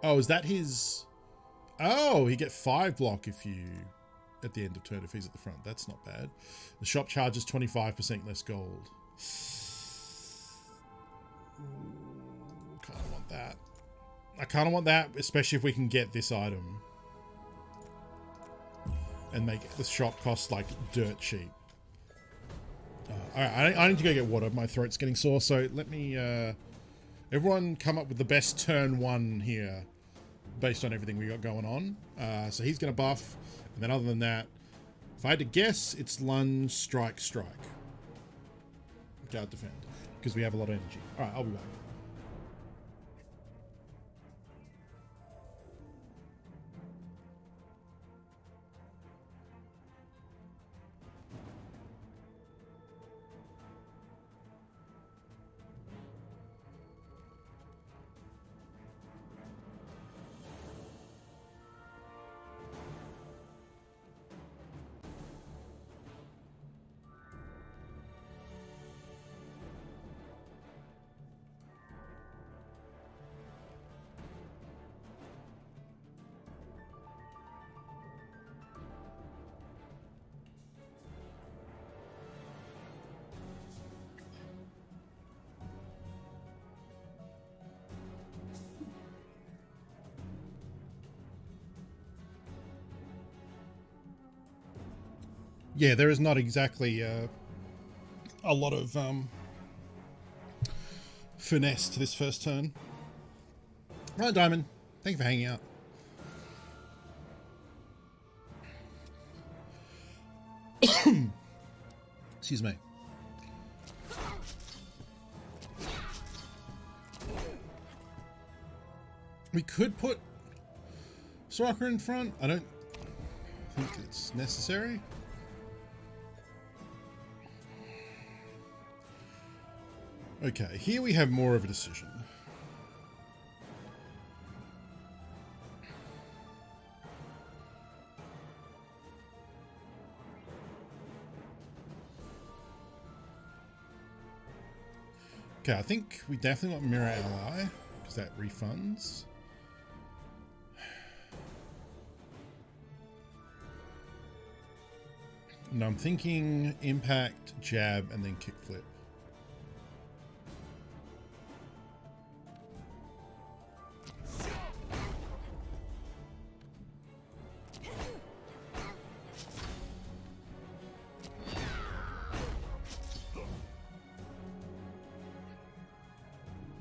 Oh, is that his... Oh, he get 5 block if you... at the end of turn if he's at the front. That's not bad. The shop charges 25% less gold. Kind of want that. I kind of want that, especially if we can get this item. And make the shop cost like dirt cheap. Alright, I need to go get water. My throat's getting sore, so let me... everyone come up with the best turn 1 here. Based on everything we got going on. So he's going to buff. And then other than that, if I had to guess, it's lunge, strike, strike. Guard, defend. Because we have a lot of energy. Alright, I'll be back. Yeah, there is not exactly a lot of finesse to this first turn. Right, Diamond. Thank you for hanging out. Excuse me. We could put Soraka in front. I don't think it's necessary. Okay, here we have more of a decision. Okay, I think we definitely want Mirror Ally, because that refunds. No, I'm thinking impact, jab, and then kickflip.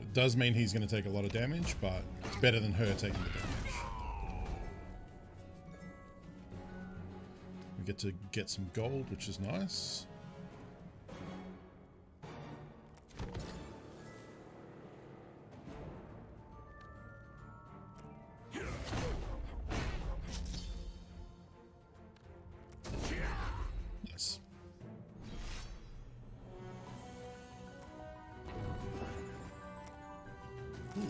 It does mean he's going to take a lot of damage, but it's better than her taking the damage. We get to get some gold, which is nice. Nice. Ooh.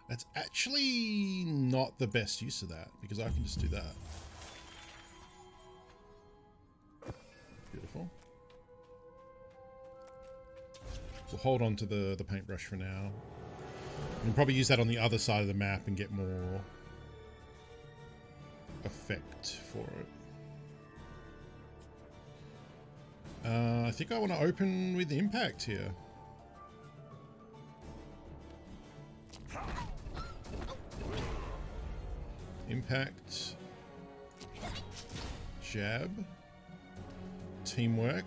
That's actually not the best use of that, because I can just do that. Beautiful. We'll hold on to the paintbrush for now. We can probably use that on the other side of the map and get more effect for it. I think I want to open with impact here. Impact, jab, teamwork.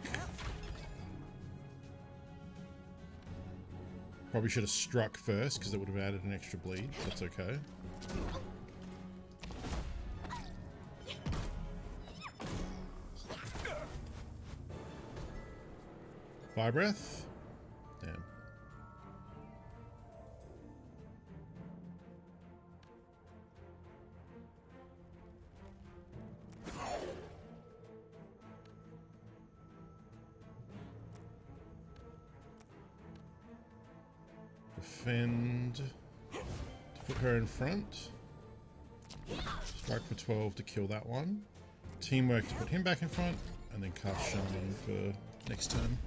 Probably should have struck first because it would have added an extra bleed. That's okay. Fire breath. Damn. Defend to put her in front. Strike for 12 to kill that one. Teamwork to put him back in front, and then cast Shaman for next turn.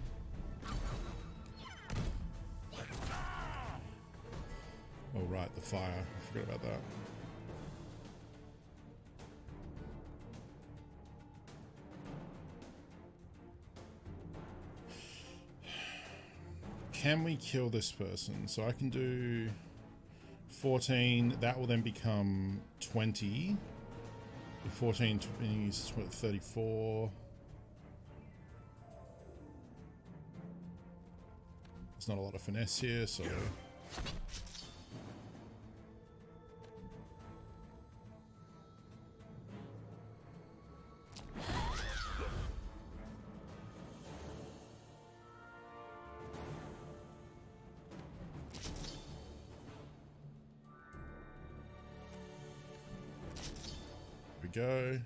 Oh right, the fire. I forgot about that. Can we kill this person? So I can do 14. That will then become 20. 14 is 34. There's not a lot of finesse here, so... go.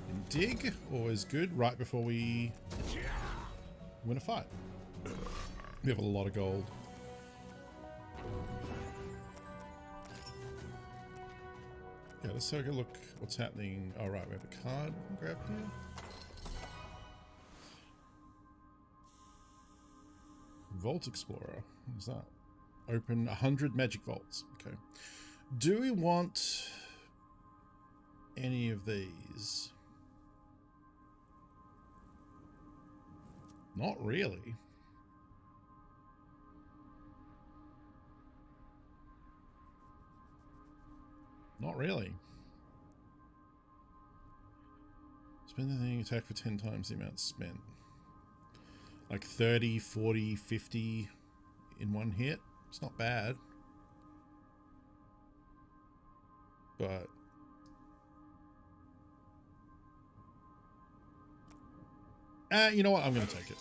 And dig, always good, right before we win a fight. We have a lot of gold. Yeah, let's take a look what's happening. All right, we have a card grab here. Vault Explorer. What is that? Open 100 magic vaults. Okay. Do we want any of these? Not really. Not really. Spend the thing, attack for 10 times the amount spent. Like 30, 40, 50 in one hit. It's not bad. But you know what? I'm going to take it.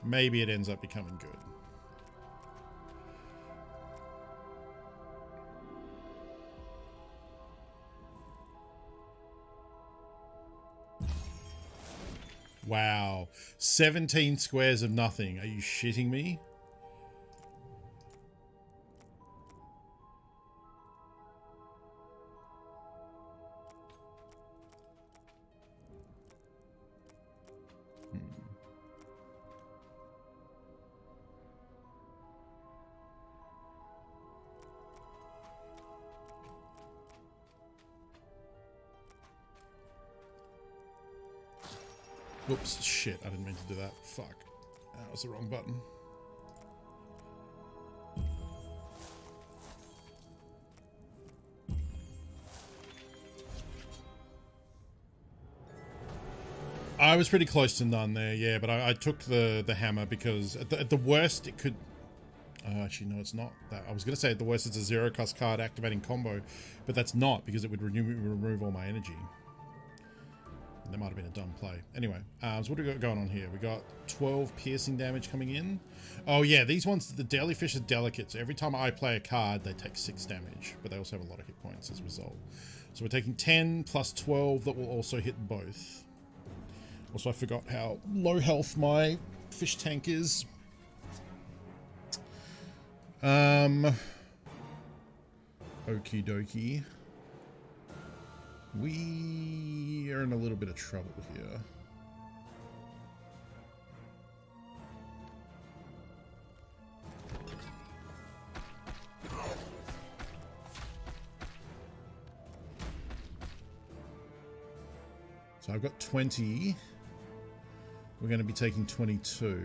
Maybe it ends up becoming good. Wow. 17 squares of nothing. Are you shitting me? Whoops, shit, I didn't mean to do that. Fuck. That was the wrong button. I was pretty close to none there, yeah, but I took the hammer because at the worst it could... Oh, actually, no, it's not that. I was going to say at the worst it's a 0-cost card activating combo, but that's not because it would remove all my energy. And that might have been a dumb play. Anyway, so what do we got going on here? We got 12 piercing damage coming in. Oh yeah, these ones, the Jellyfish are delicate, so every time I play a card, they take 6 damage, but they also have a lot of hit points as a result. So we're taking 10 plus 12 that will also hit both. Also, I forgot how low health my fish tank is. Okie dokie. We are in a little bit of trouble here. So I've got 20. We're going to be taking 22.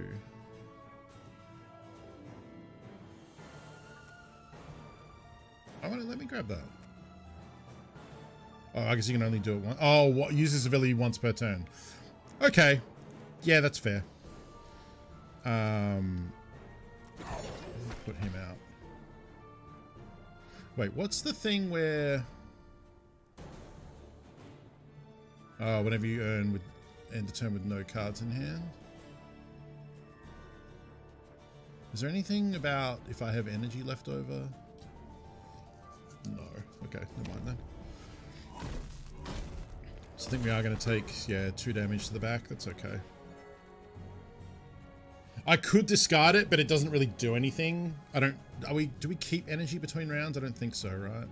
Let me grab that. Oh, I guess you can only do it once. Oh, what? Use this ability once per turn. Okay. Yeah, that's fair. Put him out. Wait, what's the thing where... Oh, whenever you earn with end a turn with no cards in hand. Is there anything about if I have energy left over? No. Okay, never mind then. So I think we are going to take, yeah, 2 damage to the back. That's okay. I could discard it, but it doesn't really do anything. I don't... do we keep energy between rounds? I don't think so, right?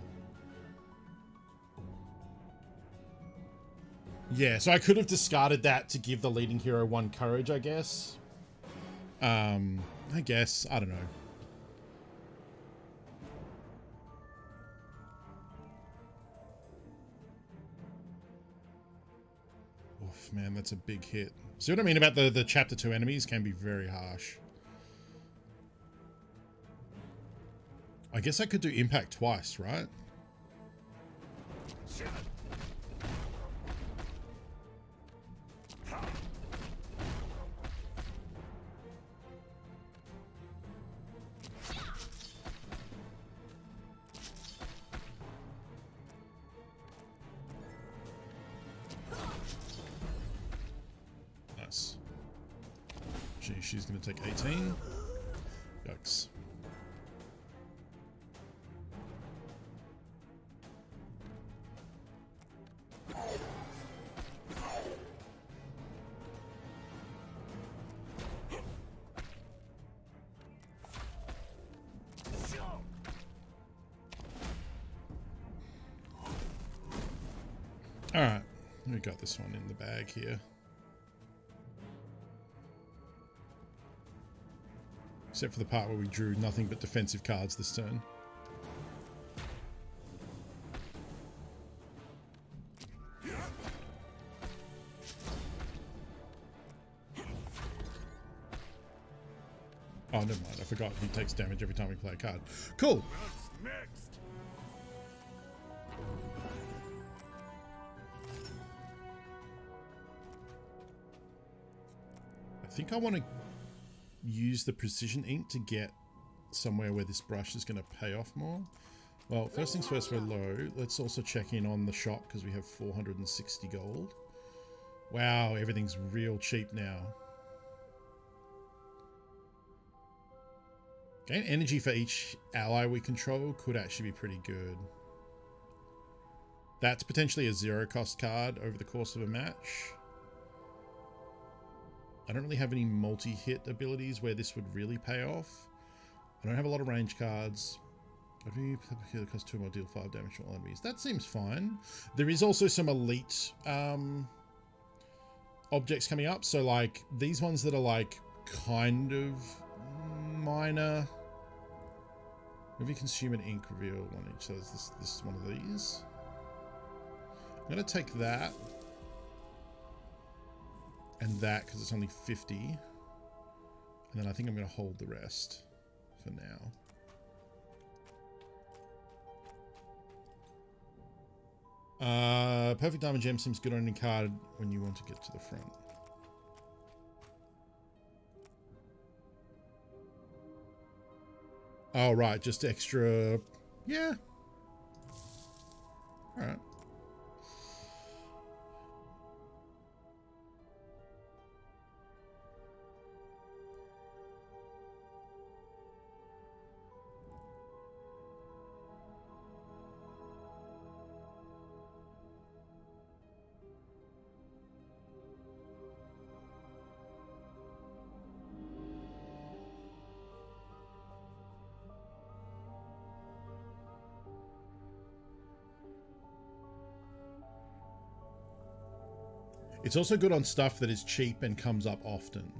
Yeah, so I could have discarded that to give the leading hero 1 courage, I guess. I guess. I don't know. Oof, man, that's a big hit. See what I mean about the chapter 2 enemies can be very harsh. I guess I could do impact twice, right? Nice. She's going to take 18. Yikes. Alright, we got this one in the bag here. Except for the part where we drew nothing but defensive cards this turn. Oh, never mind. I forgot he takes damage every time we play a card. Cool. Next. I think I want to use the precision ink to get somewhere where this brush is going to pay off more. Well, first things first, we're low. Let's also check in on the shop because we have 460 gold. Wow, everything's real cheap now. Gain energy for each ally we control could actually be pretty good. That's potentially a 0-cost card over the course of a match. I don't really have any multi-hit abilities where this would really pay off. I don't have a lot of range cards. Every kill costs 2 more, deal 5 damage to all enemies. That seems fine. There is also some elite objects coming up. So like these ones that are like kind of minor. If you consume an ink reveal one each, so this is one of these. I'm gonna take that. and that because it's only 50. And then I think I'm going to hold the rest for now. Perfect Diamond Gem seems good on any card when you want to get to the front. Oh, right. Just extra. Yeah. All right. It's also good on stuff that is cheap and comes up often.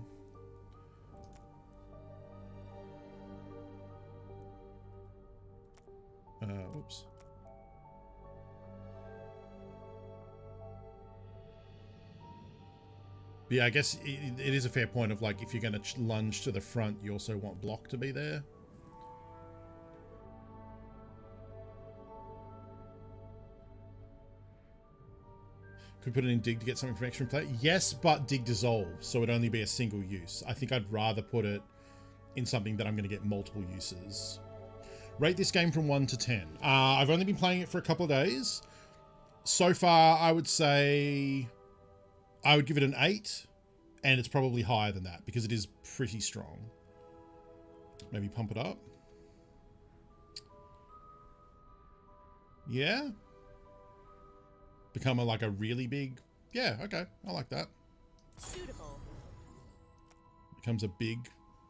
Oops. But yeah, I guess it is a fair point of like, if you're going to lunge to the front, you also want block to be there. Could put it in Dig to get something from extra play. Yes, but Dig dissolves, so it'd only be a single use. I think I'd rather put it in something that I'm going to get multiple uses. Rate this game from 1 to 10. I've only been playing it for a couple of days. So far, I would say I would give it an 8, and it's probably higher than that because it is pretty strong. Maybe pump it up. Yeah. Become like a really big, yeah, okay, I like that. Suitable. Becomes a big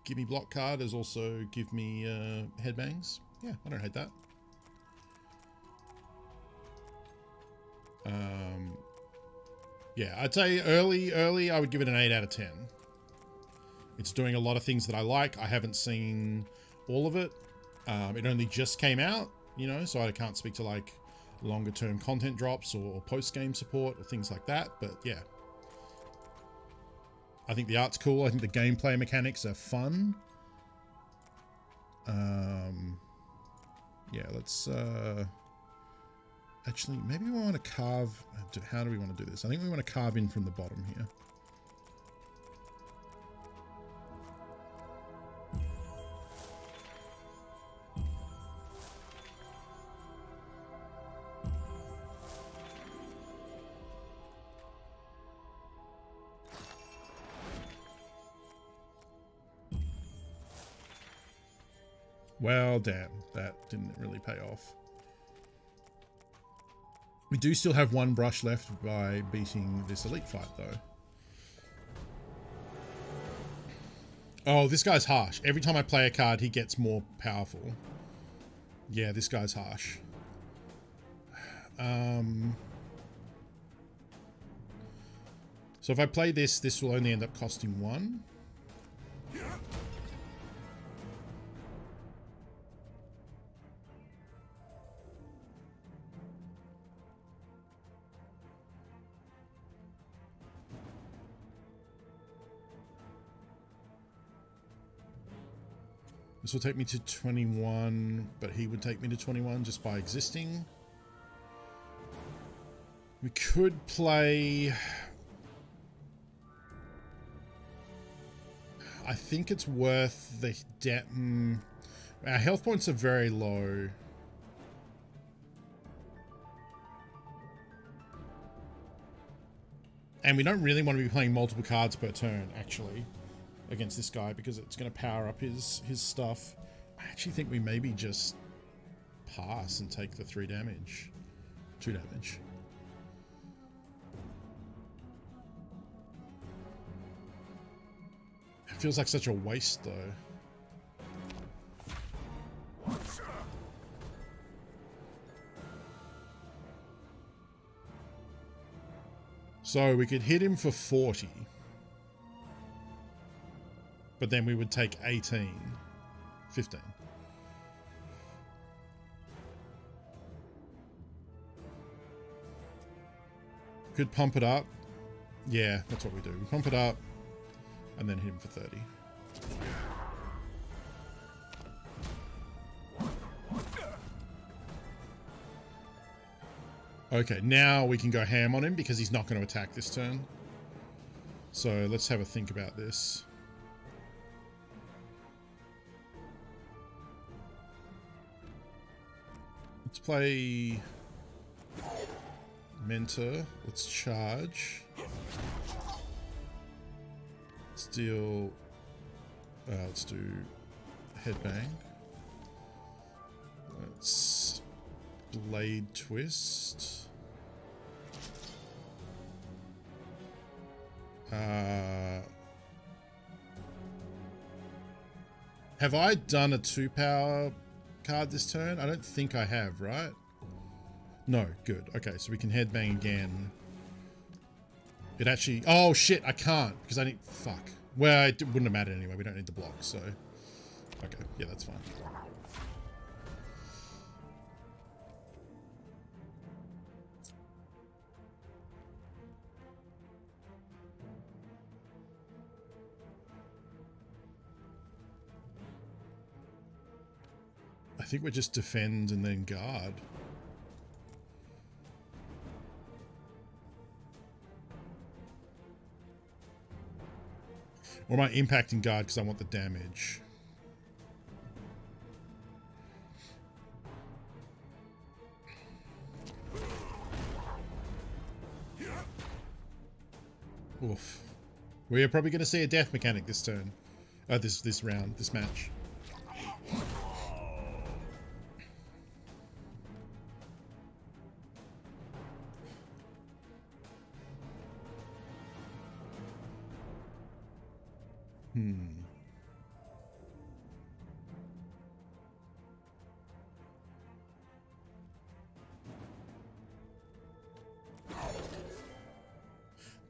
gimme block card as also give me headbangs. Yeah, I don't hate that. Yeah, I'd say early I would give it an 8 out of 10. It's doing a lot of things that I like. I haven't seen all of it. It only just came out, you know, so I can't speak to like longer term content drops or post-game support or things like that, but yeah. I think the art's cool. I think the gameplay mechanics are fun. Yeah, let's actually, maybe we want to carve. How do we want to do this? I think we want to carve in from the bottom here. Well, damn, that didn't really pay off. We do still have one brush left by beating this elite fight, though. Oh, this guy's harsh. Every time I play a card, he gets more powerful. Yeah, this guy's harsh. So if I play this, this will only end up costing 1. This will take me to 21, but he would take me to 21 just by existing. We could play... I think it's worth the debt. Our health points are very low. And we don't really want to be playing multiple cards per turn, actually, against this guy, because it's going to power up his stuff. I actually think we maybe just pass and take the 3 damage. 2 damage. It feels like such a waste, though. So we could hit him for 40. But then we would take 18. 15. Could pump it up. Yeah, that's what we do. We pump it up and then hit him for 30. Okay, now we can go ham on him because he's not going to attack this turn. So let's have a think about this. Let's play Mentor. Let's charge. Steal. Let's do Headbang. Let's Blade Twist. Have I done a 2-power card this turn? I don't think I have, right? No, good. Okay, so we can Headbang again. It actually... Oh, shit, I can't, because I need... Fuck. Well, it wouldn't have mattered anyway. We don't need the block, so... Okay, yeah, that's fine. I think we just defend and then guard. Or am I impacting guard because I want the damage? Oof. We're probably going to see a death mechanic this turn. This round, this match.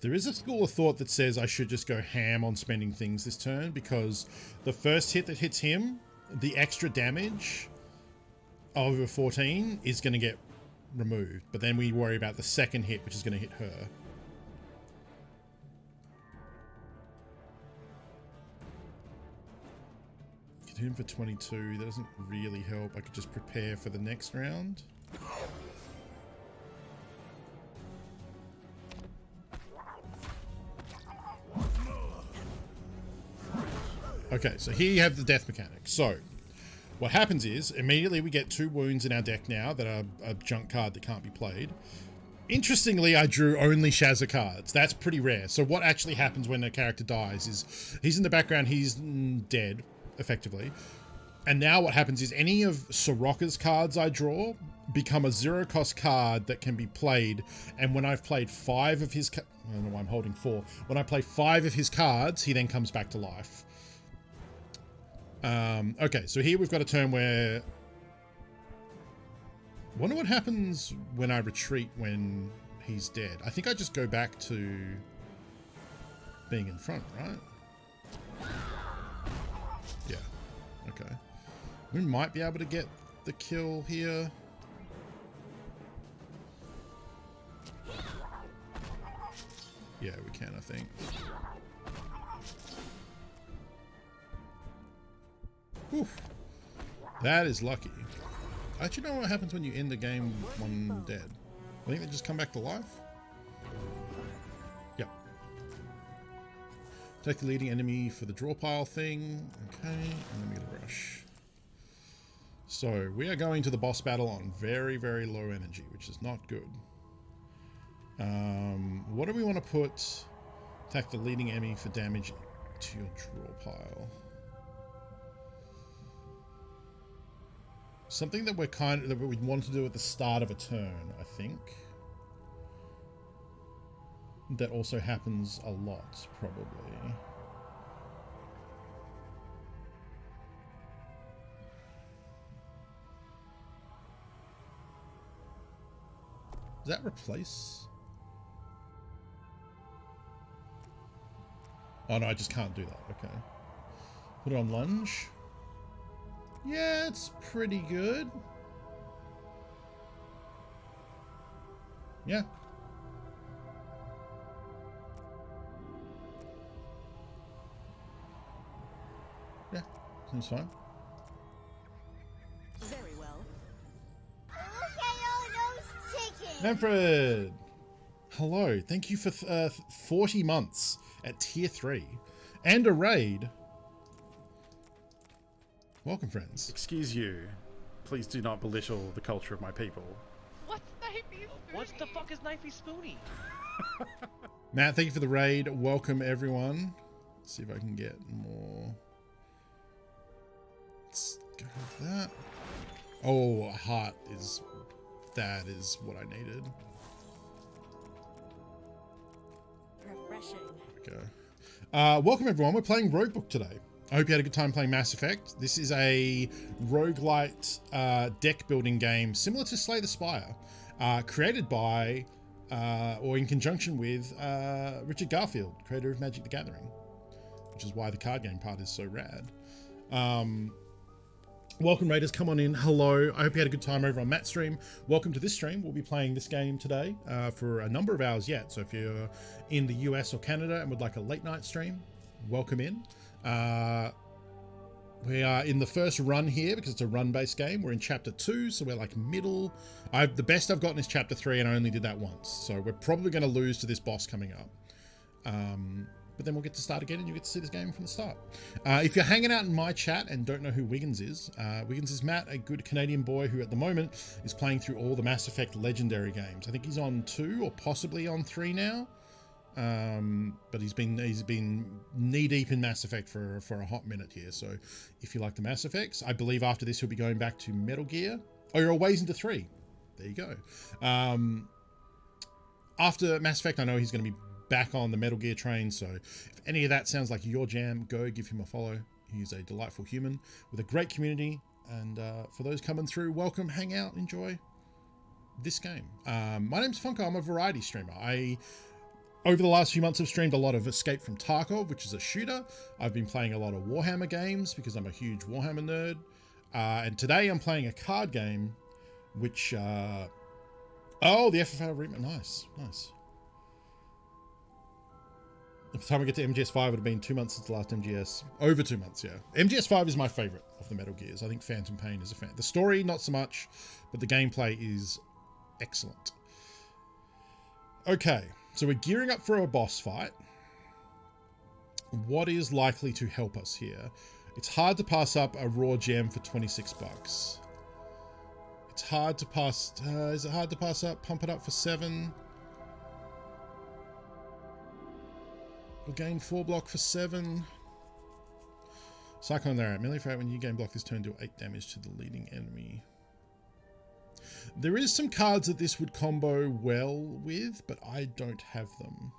There is a school of thought that says I should just go ham on spending things this turn because the first hit that hits him, the extra damage over 14 is going to get removed. But then we worry about the second hit, which is going to hit her. Hit him for 22. That doesn't really help. I could just prepare for the next round. Okay, so here you have the death mechanic. So what happens is immediately we get 2 wounds in our deck now that are a junk card that can't be played. Interestingly, I drew only Shazza cards. That's pretty rare. So what actually happens when a character dies is he's in the background, he's dead, effectively. And now what happens is any of Soraka's cards I draw become a 0-cost card that can be played. And when I've played 5 of his... I don't know why I'm holding 4. When I play 5 of his cards, he then comes back to life. Okay, so here we've got a turn where... I wonder what happens when I retreat when he's dead. I think I just go back to being in front, right? Yeah, okay. We might be able to get the kill here. Yeah, we can, I think. Oof. That is lucky. I actually know what happens when you end the game with one dead. I think they just come back to life. Yep. Take the leading enemy for the draw pile thing. Okay, and then we get a rush. So we are going to the boss battle on very, very low energy, which is not good. What do we want to put? Attack the leading enemy for damage to your draw pile. Something that that we'd want to do at the start of a turn, I think. That also happens a lot, probably. Does that replace? Oh no, I just can't do that. Okay. Put it on lunge. Yeah, it's pretty good. Yeah. Seems fine. Very well. Look at all those chickens. Manfred! Hello. Thank you for 40 months at tier 3. And a raid. Welcome, friends. Excuse you. Please do not belittle the culture of my people. What's Knifey Spoony? What the fuck is Knifey Spoony? Matt, thank you for the raid. Welcome, everyone. Let's see if I can get more. Let's go with that. Oh, a heart is... That is what I needed. Refreshing. There we go. Welcome, everyone. We're playing Roguebook today. I hope you had a good time playing Mass Effect. This is a roguelite deck building game similar to Slay the Spire, created by or in conjunction with Richard Garfield, creator of Magic the Gathering, which is why the card game part is so rad. Welcome, Raiders. Come on in. Hello. I hope you had a good time over on Matt's stream. Welcome to this stream. We'll be playing this game today for a number of hours yet. So if you're in the US or Canada and would like a late night stream, welcome in. We are in the first run here because it's a run-based game. We're in chapter 2, so we're like middle. The best I've gotten is chapter 3, and I only did that once. So we're probably going to lose to this boss coming up. But then we'll get to start again, and you get to see this game from the start. If you're hanging out in my chat and don't know who Wiggins is Matt, a good Canadian boy who at the moment is playing through all the Mass Effect Legendary games. I think he's on 2 or possibly on 3 now. But he's been knee deep in Mass Effect for a hot minute here. So if you like the Mass Effects, I believe after this he'll be going back to Metal Gear. Oh, you're a ways into 3. There you go. After Mass Effect, I know he's going to be back on the Metal Gear train. So if any of that sounds like your jam, go give him a follow. He's a delightful human with a great community. And for those coming through, welcome, hang out, enjoy this game. My name's Funko. I'm a variety streamer. Over the last few months, I've streamed a lot of Escape from Tarkov, which is a shooter. I've been playing a lot of Warhammer games because I'm a huge Warhammer nerd. And today I'm playing a card game, which... oh, the FFL remake. Nice, nice. By the time we get to MGS5, it would have been 2 months since the last MGS. Over 2 months, yeah. MGS5 is my favorite of the Metal Gears. I think Phantom Pain is a fan. The story, not so much, but the gameplay is excellent. Okay, so we're gearing up for a boss fight. What is likely to help us here? It's hard to pass up a raw gem for 26 bucks. It's hard to pass... is it hard to pass up? Pump it up for 7. We'll gain 4 block for 7. Cyclone there. Melee fight when you gain block this turn, deal 8 damage to the leading enemy. There is some cards that this would combo well with, but I don't have them.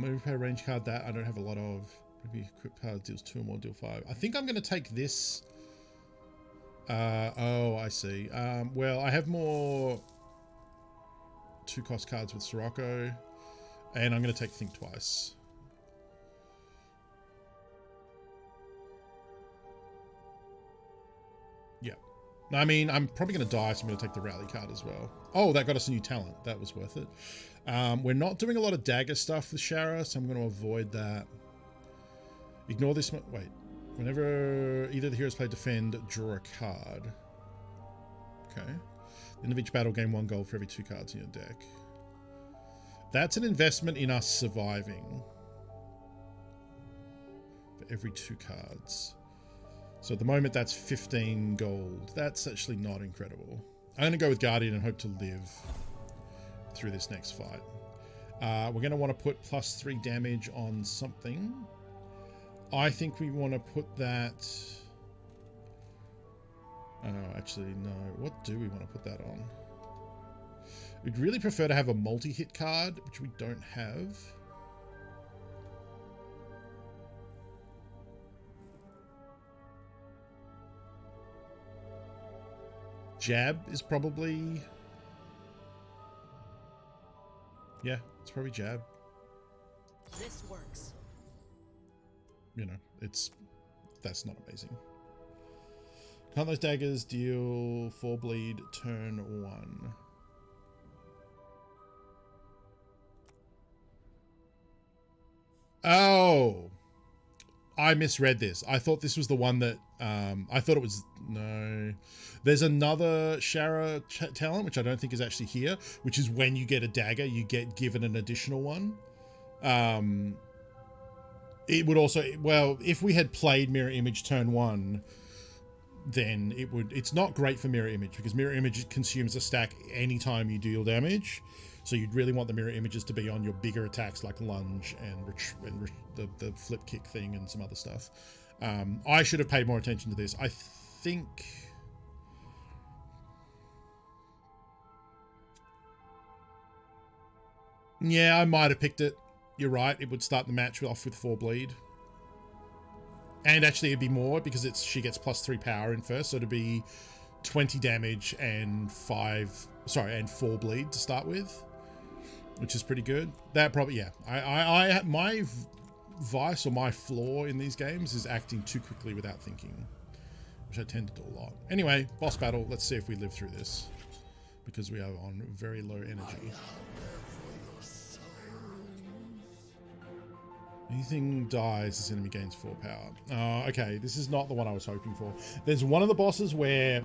Maybe repair range card that I don't have a lot of. Maybe equip card deals 2 or more, deal 5. I think I'm going to take this. Oh, I see. Well, I have more 2-cost cards with Sirocco. And I'm going to take Think Twice. Yeah. I mean, I'm probably going to die, so I'm going to take the Rally card as well. Oh, that got us a new talent. That was worth it. We're not doing a lot of dagger stuff with Shara, so I'm going to avoid that. Ignore this. Wait. Whenever either of the heroes play defend, draw a card. Okay. End of each battle, gain 1 gold for every 2 cards in your deck. That's an investment in us surviving. For every 2 cards. So at the moment, that's 15 gold. That's actually not incredible. I'm going to go with Guardian and hope to live through this next fight. We're going to want to put +3 damage on something. I think we want to put that... Oh, actually, no. What do we want to put that on? We'd really prefer to have a multi-hit card, which we don't have. Jab is probably... Yeah, it's probably Jab. This works. You know, that's not amazing. Can't those daggers deal 4 bleed turn 1? Oh, I misread this. I thought this was the one that, I thought it was, no. There's another Shara talent, which I don't think is actually here, which is when you get a dagger, you get given an additional one. It would also, well, if we had played Mirror Image turn 1, then it's not great for Mirror Image, because Mirror Image consumes a stack anytime you deal damage. So you'd really want the mirror images to be on your bigger attacks like lunge and the flip kick thing and some other stuff. I should have paid more attention to this. I think... Yeah, I might have picked it. You're right. It would start the match off with 4 bleed. And actually it'd be more because she gets +3 power in first. So it'd be 20 damage and 4 bleed to start with, which is pretty good. That probably, yeah. My vice or my flaw in these games is acting too quickly without thinking, which I tend to do a lot. Anyway, boss battle. Let's see if we live through this, because we are on very low energy. Anything dies, this enemy gains 4 power. Okay, this is not the one I was hoping for. There's one of the bosses where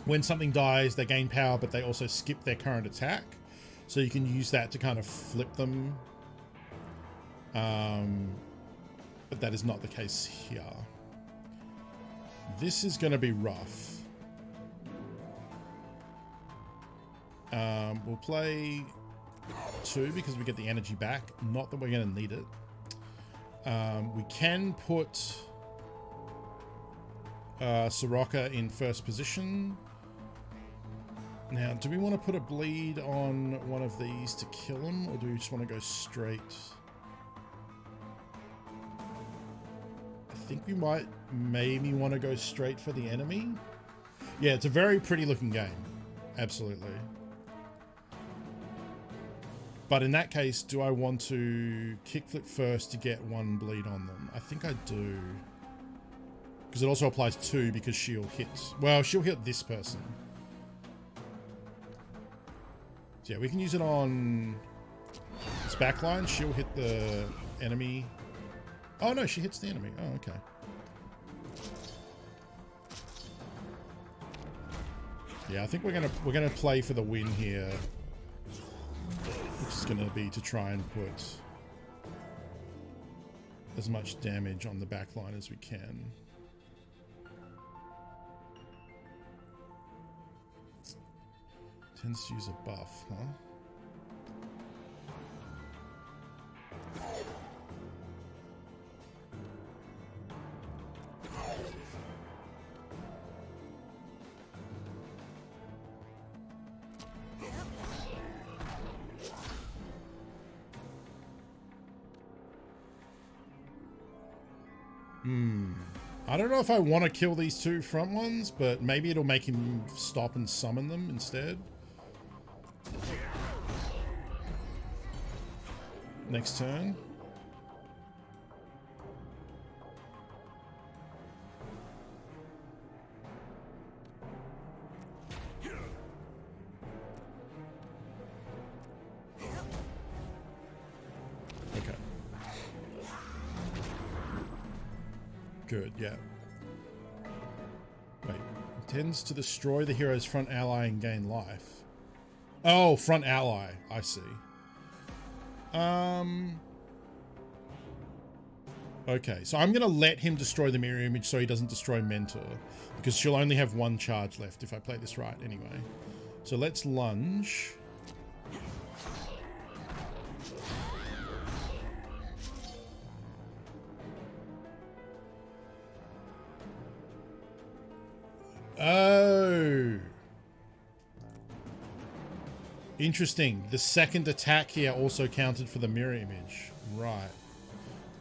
when something dies, they gain power, but they also skip their current attack. So you can use that to kind of flip them. But that is not the case here. This is going to be rough. We'll play 2 because we get the energy back. Not that we're going to need it. We can put Soroka in first position. Now, do we want to put a bleed on one of these to kill him, or do we just want to go straight? I think we might maybe want to go straight for the enemy. Yeah, it's a very pretty looking game. Absolutely. But in that case, do I want to kickflip first to get 1 bleed on them? I think I do. Because it also applies 2 because she'll hit... Well, she'll hit this person. So yeah, we can use it on this backline. She'll hit the enemy. Oh no, she hits the enemy. Oh, okay. Yeah, I think we're gonna play for the win here, which is gonna be to try and put as much damage on the backline as we can. Tends to use a buff, huh? I don't know if I want to kill these 2 front ones, but maybe it'll make him stop and summon them instead. Next turn. Okay. Good, yeah. Wait. Intends to destroy the hero's front ally and gain life. Oh, front ally. I see. Okay, so I'm going to let him destroy the mirror image so he doesn't destroy Mentor, because she'll only have 1 charge left if I play this right anyway. So let's lunge. Oh. Interesting. The second attack here also counted for the mirror image. Right.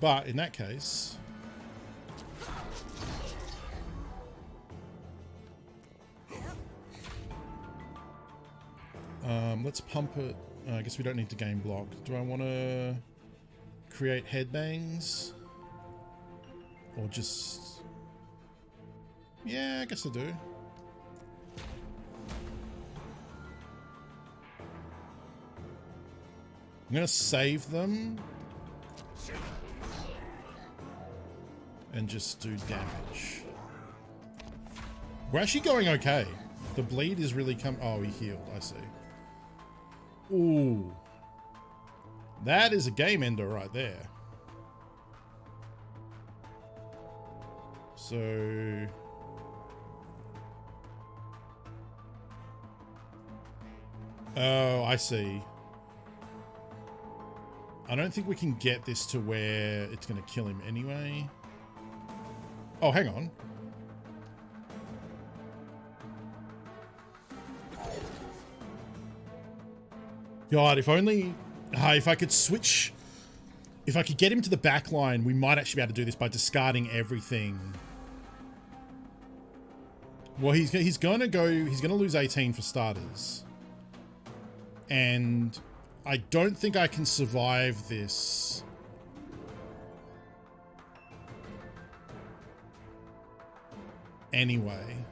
But in that case... let's pump it. I guess we don't need to gain block. Do I want to create headbangs? Or just... Yeah, I guess I do. I'm going to save them. and just do damage. We're actually going okay. The bleed is really oh, he healed, I see. Ooh. That is a game ender right there. So... Oh, I see. I don't think we can get this to where it's going to kill him anyway. Oh, hang on. God, if only... if I could switch... If I could get him to the back line, we might actually be able to do this by discarding everything. Well, he's going to lose 18 for starters. And I don't think I can survive this. Anyway.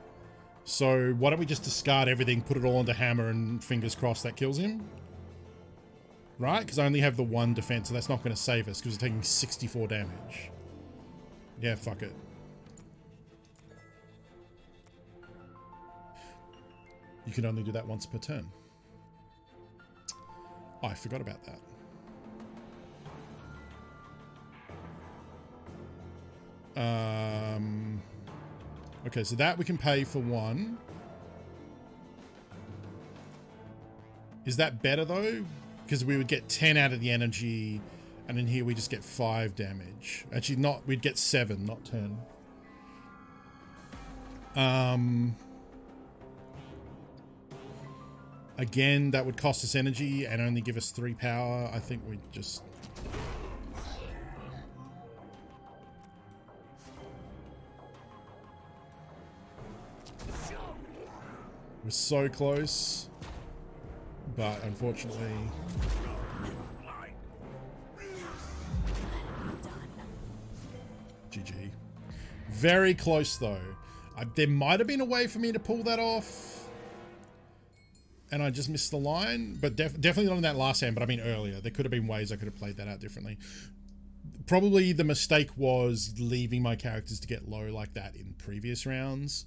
So why don't we just discard everything, put it all onto hammer, and fingers crossed that kills him? Right? Because I only have the 1 defense, so that's not going to save us because we're taking 64 damage. Yeah, fuck it. You can only do that once per turn. Oh, I forgot about that. Okay, so that we can pay for 1. Is that better though? Because we would get 10 out of the energy, and in here we just get 5 damage. Actually, not. We'd get 7, not 10. Again, that would cost us energy and only give us 3 power. I think we just... We're so close. But unfortunately... GG. Very close though. There might have been a way for me to pull that off. And I just missed the line, but definitely not in that last hand, but I mean earlier. There could have been ways I could have played that out differently. Probably the mistake was leaving my characters to get low like that in previous rounds.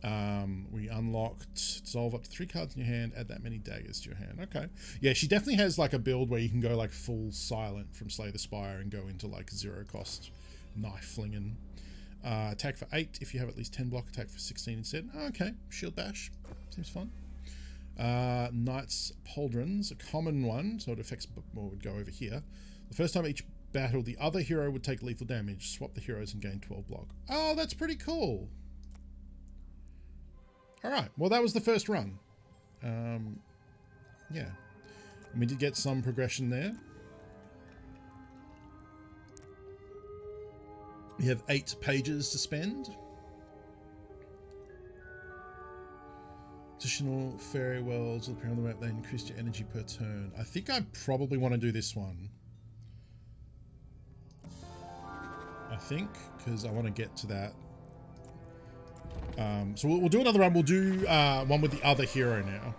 We unlocked dissolve up to 3 cards in your hand, add that many daggers to your hand. Okay. Yeah, she definitely has like a build where you can go like full silent from Slay the Spire and go into like 0 cost knife flinging. Attack for 8 if you have at least 10 block, attack for 16 instead. Okay, shield bash. Seems fun. Knight's Pauldrons, a common one, so it affects more would go over here. The first time each battle, the other hero would take lethal damage. Swap the heroes and gain 12 block. Oh, that's pretty cool. Alright, well that was the first run. Yeah. And we did get some progression there. We have 8 pages to spend. Additional fairy worlds will appear on the map. They increase your energy per turn. I think I probably want to do this one. I think, because I want to get to that. So we'll do another run. We'll do one with the other hero now.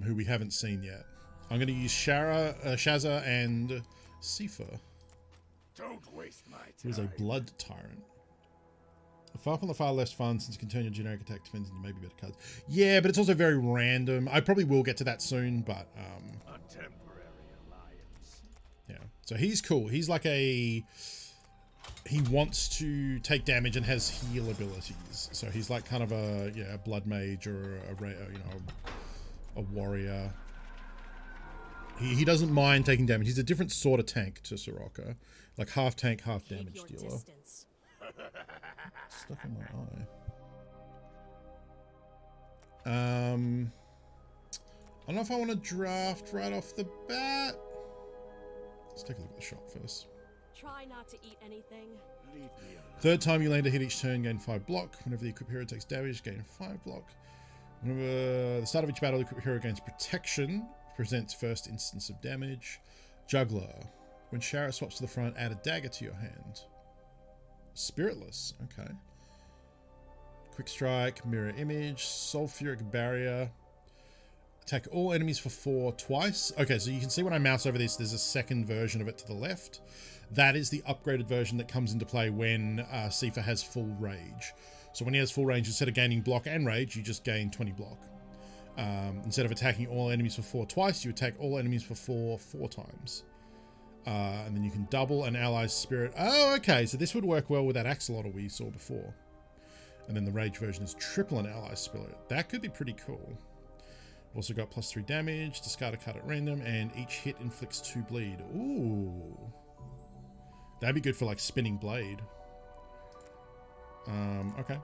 Who we haven't seen yet. I'm going to use Shazza and Sifa. Don't waste my time. Who's a blood tyrant. Far up on the far left fun, since you can turn your generic attack defense into maybe better cards. Yeah, but it's also very random. I probably will get to that soon, but A temporary alliance. yeah. So he's cool. He's like a... He wants to take damage and has heal abilities. So he's like kind of a blood mage or a warrior. He doesn't mind taking damage. He's a different sort of tank to Soroka. Like half tank, half damage dealer. Stuck in my eye. I don't know if I want to draft right off the bat. Let's take a look at the shop first. Try not to eat anything. Leave me alone. Third time you land a hit each turn, gain 5 block. Whenever the equipped hero takes damage, gain 5 block. Whenever the start of each battle, the equipped hero gains protection. Presents first instance of damage. Juggler. When Shara swaps to the front, add a dagger to your hand. Spiritless. Okay. Quick Strike, Mirror Image, Sulfuric Barrier. Attack all enemies for 4 twice. Okay, so you can see when I mouse over this, there's a second version of it to the left. That is the upgraded version that comes into play when Sifa has full rage. So when he has full range, instead of gaining block and rage, you just gain 20 block. Instead of attacking all enemies for 4 twice, you attack all enemies for 4 times. And then you can double an ally's spirit. Oh, okay, so this would work well with that axolotl we saw before. And then the rage version is triple an ally's spirit. That could be pretty cool. Also got +3 damage, discard a card at random, and each hit inflicts 2 bleed. Ooh. That'd be good for like spinning blade. Okay.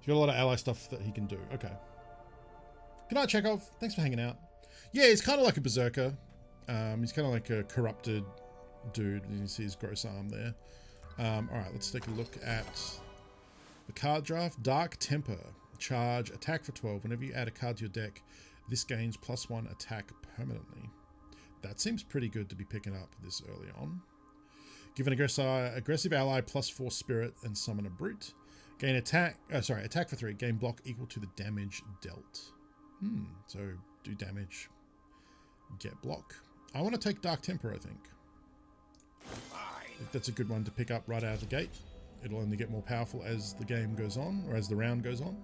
He's got a lot of ally stuff that he can do. Okay. Good night, Chekhov. Thanks for hanging out. Yeah, he's kind of like a berserker. He's kind of like a corrupted dude. You can see his gross arm there. Alright, let's take a look at the card draft. Dark Temper. Charge, attack for 12. Whenever you add a card to your deck, this gains +1 attack permanently. That seems pretty good to be picking up this early on. Give an aggressive ally +4 spirit and summon a brute. Gain attack, attack for 3. Gain block equal to the damage dealt. So do damage, get block. I want to take Dark Temper, I think. That's a good one to pick up right out of the gate. It'll only get more powerful as the game goes on, or as the round goes on.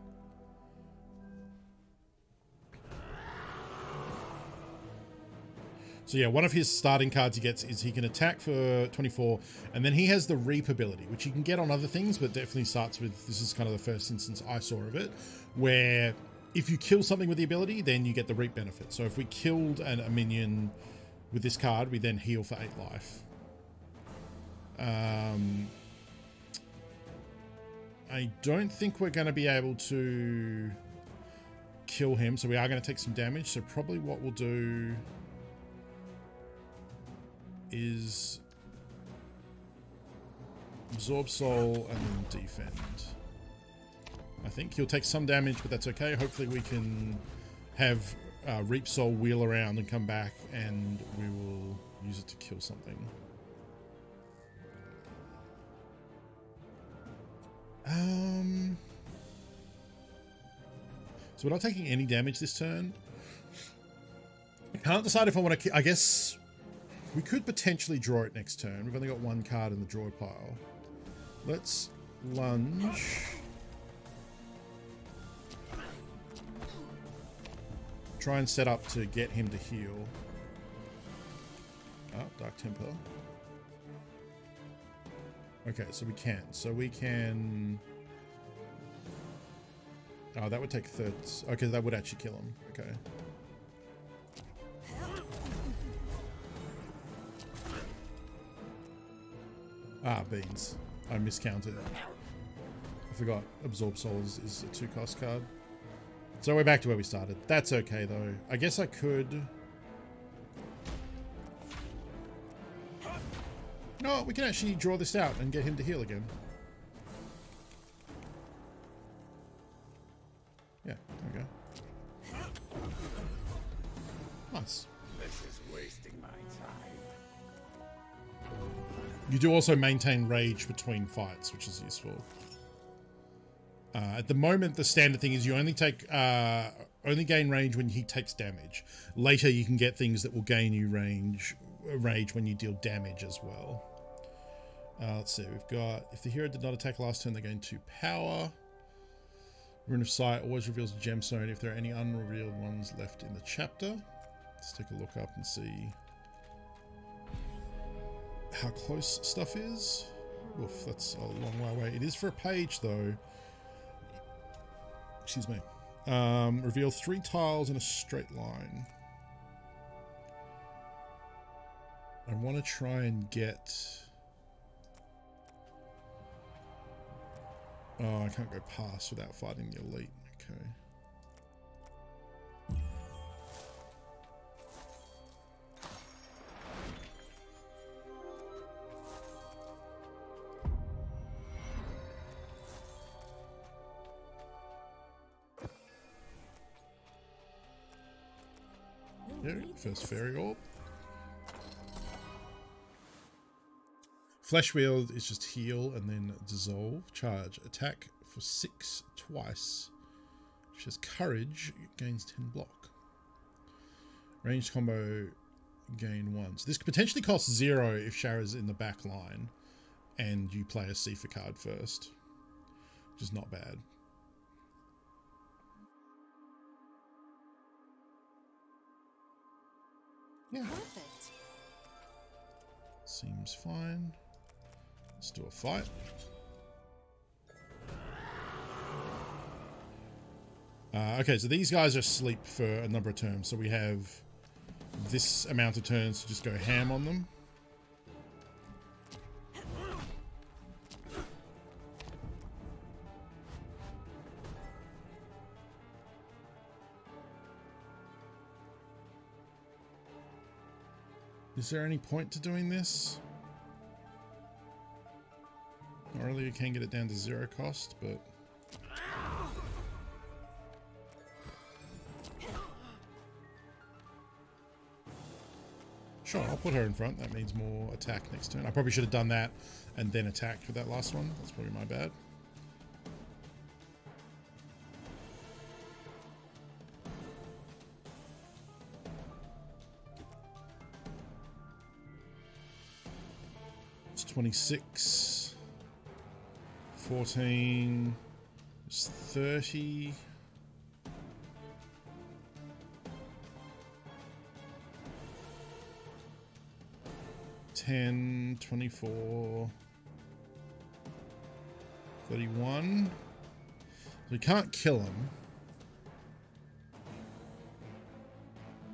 So yeah, one of his starting cards he gets is he can attack for 24, and then he has the Reap ability, which you can get on other things, but definitely starts with, this is kind of the first instance I saw of it, where if you kill something with the ability, then you get the Reap benefit. So if we killed a minion with this card, we then heal for 8 life. I don't think we're going to be able to kill him, so we are going to take some damage. So probably what we'll do is absorb soul and then defend. I think he'll take some damage, but that's okay. Hopefully we can have Reap Soul wheel around and come back, and we will use it to kill something. So we're not taking any damage this turn. I can't decide if I want to... I guess we could potentially draw it next turn. We've only got 1 card in the draw pile. Let's lunge. Try and set up to get him to heal. Oh, Dark Temper. Okay, so we can. So we can... Oh, that would take 30. Okay, that would actually kill him. Okay. Ah, beans. I miscounted. I forgot Absorb Soul is a 2-cost card. So we're back to where we started. That's okay, though. I guess I could... No, we can actually draw this out and get him to heal again. Yeah, there we go. Nice. This is wasting my time. You do also maintain rage between fights, which is useful. At the moment, the standard thing is you only take only gain range when he takes damage. Later, you can get things that will gain you rage when you deal damage as well. Let's see, we've got, if the hero did not attack last turn, they gain 2 power. Rune of Sight always reveals a gemstone if there are any unrevealed ones left in the chapter. Let's take a look up and see how close stuff is. Oof, that's a long way away. It is for a page, though. Excuse me. Reveal 3 tiles in a straight line. I want to try and get... Oh, I can't go past without fighting the elite. Okay. Yeah, first fairy orb. Flesh Wield is just heal and then dissolve. Charge. Attack for 6 twice. If she has courage, it gains 10 block. Ranged combo, gain 1. So this could potentially cost 0 if Shara's in the back line and you play a Sifa card first, which is not bad. Yeah. Perfect. Seems fine. Let's do a fight. Okay, so these guys are asleep for a number of turns. So we have this amount of turns to just go ham on them. Is there any point to doing this? Not really, you can get it down to 0 cost, but... Sure, I'll put her in front. That means more attack next turn. I probably should have done that and then attacked with that last one. That's probably my bad. It's 26, 14, it's 30. 10, 24, 31. We can't kill him.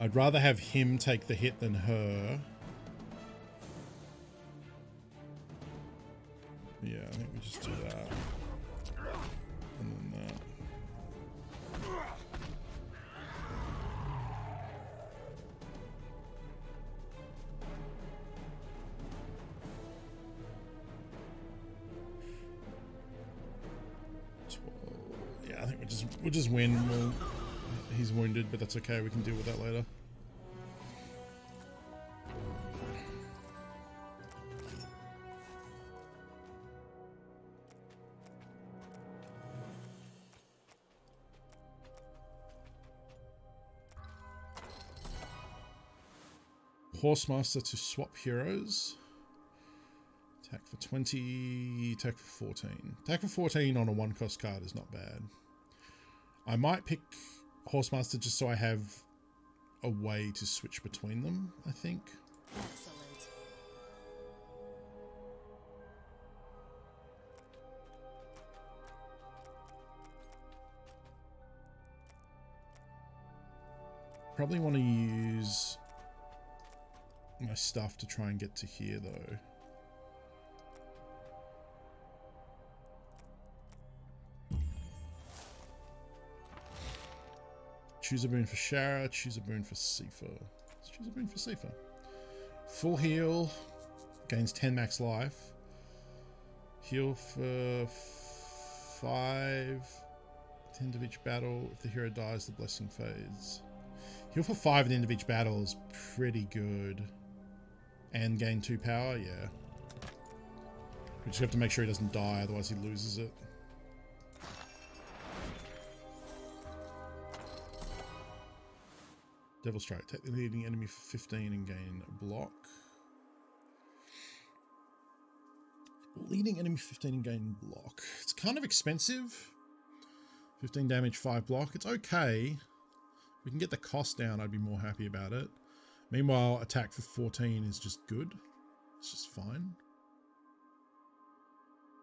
I'd rather have him take the hit than her. Yeah, I think we just do that. And then that. Yeah, I think we'll just win. He's wounded, but that's okay. We can deal with that later. Horsemaster to swap heroes. Attack for 20, attack for 14. Attack for 14 on a 1-cost card is not bad. I might pick Horsemaster just so I have a way to switch between them, I think. Excellent. Probably want to use my stuff to try and get to here, though. Choose a boon for Shara, choose a boon for Sifa. Let's choose a boon for Sifa. Full heal, gains 10 max life. Heal for 5. At the end of each battle, if the hero dies, the blessing fades. Heal for 5 at the end of each battle is pretty good. And gain 2 power, yeah. We just have to make sure he doesn't die, otherwise he loses it. Devil Strike. Take the leading enemy for 15 and gain a block. Leading enemy 15 and gain block. It's kind of expensive. 15 damage, 5 block. It's okay. We can get the cost down. I'd be more happy about it. Meanwhile, attack for 14 is just good. It's just fine.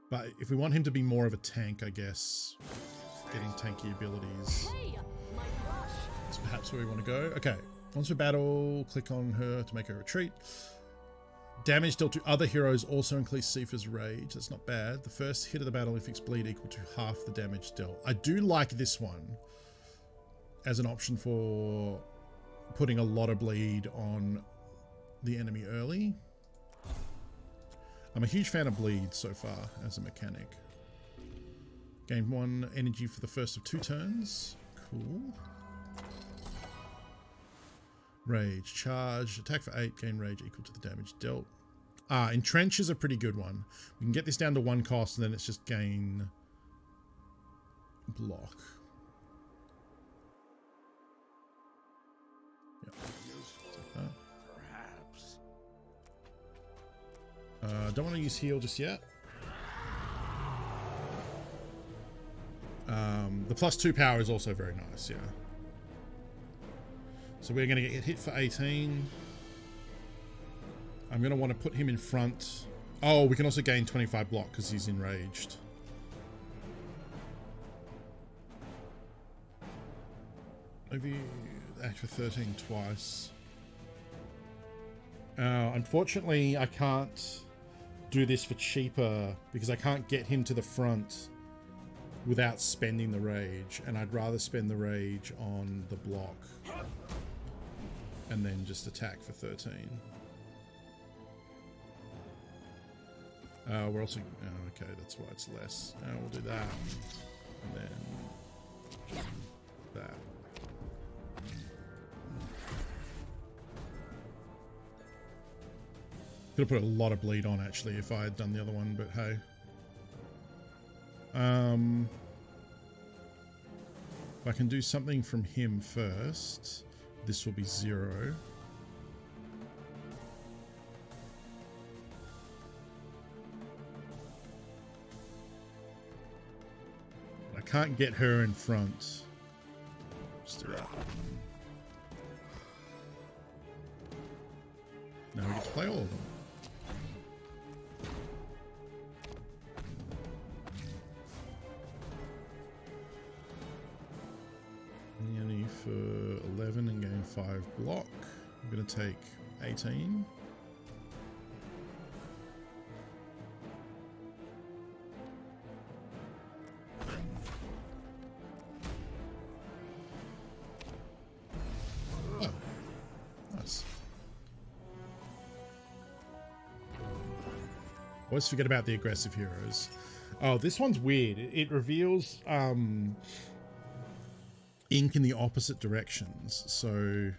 But if we want him to be more of a tank, I guess, getting tanky abilities is perhaps where we want to go. Okay, once for battle, click on her to make her retreat. Damage dealt to other heroes also increase Sifa's rage. That's not bad. The first hit of the battle inflicts bleed equal to half the damage dealt. I do like this one as an option for putting a lot of bleed on the enemy early. I'm a huge fan of bleed so far as a mechanic. Gain 1 energy for the first of 2 turns. Cool. Rage. Charge. Attack for 8. Gain rage equal to the damage dealt. Entrench is a pretty good one. We can get this down to 1 cost and then it's just gain block. Don't want to use heal just yet. The +2 power is also very nice, yeah. So we're going to get hit for 18. I'm going to want to put him in front. Oh, we can also gain 25 block because he's enraged. Maybe act for 13 twice. Unfortunately, I can't do this for cheaper because I can't get him to the front without spending the rage, and I'd rather spend the rage on the block and then just attack for 13. We're also... Oh, okay, that's why it's less. We'll do that. And then... that. Could have put a lot of bleed on, actually, if I had done the other one, but hey. If I can do something from him first, this will be 0. I can't get her in front. Just do that. Now we get to play all of them. Only for 11 and gain 5 block. I'm going to take 18. Oh, nice. Always forget about the aggressive heroes. Oh, this one's weird. It reveals ink in the opposite directions. So,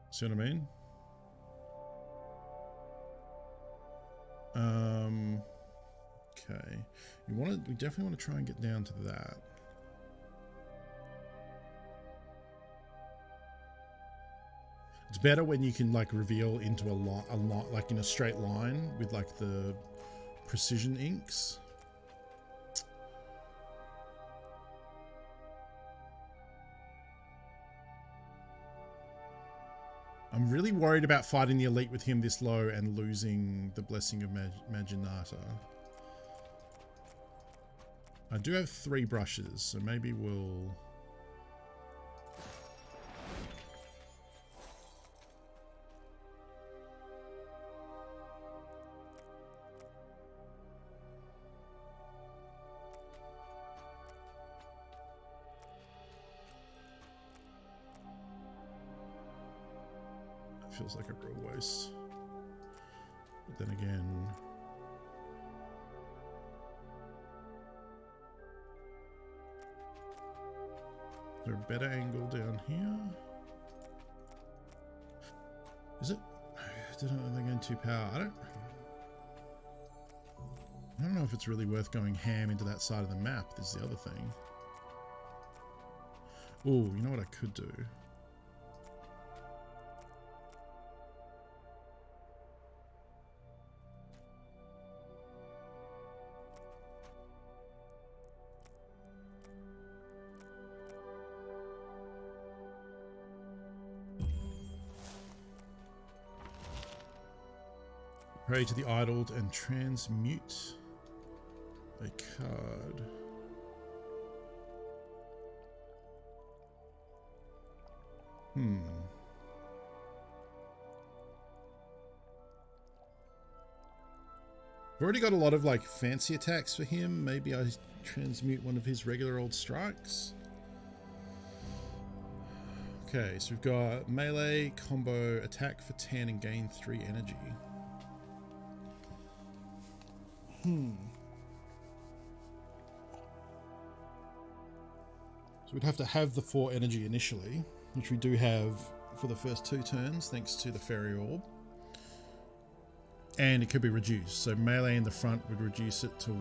see what I mean? Okay. We definitely want to try and get down to that. It's better when you can like reveal into a lot like in a straight line with like the precision inks. I'm really worried about fighting the elite with him this low and losing the Blessing of Maginata. I do have 3 brushes, so maybe we'll... Feels like a real waste. But then again... Is there a better angle down here? Is it? Didn't they gain 2 power? I don't know if it's really worth going ham into that side of the map. This is the other thing. Oh, you know what I could do? Pray to the idled and transmute a card. We've already got a lot of like fancy attacks for him. Maybe I transmute one of his regular old strikes. Okay, so we've got melee, combo, attack for 10 and gain 3 energy. So we'd have to have the 4 energy initially, which we do have for the first 2 turns, thanks to the Fairy Orb. And it could be reduced. So melee in the front would reduce it to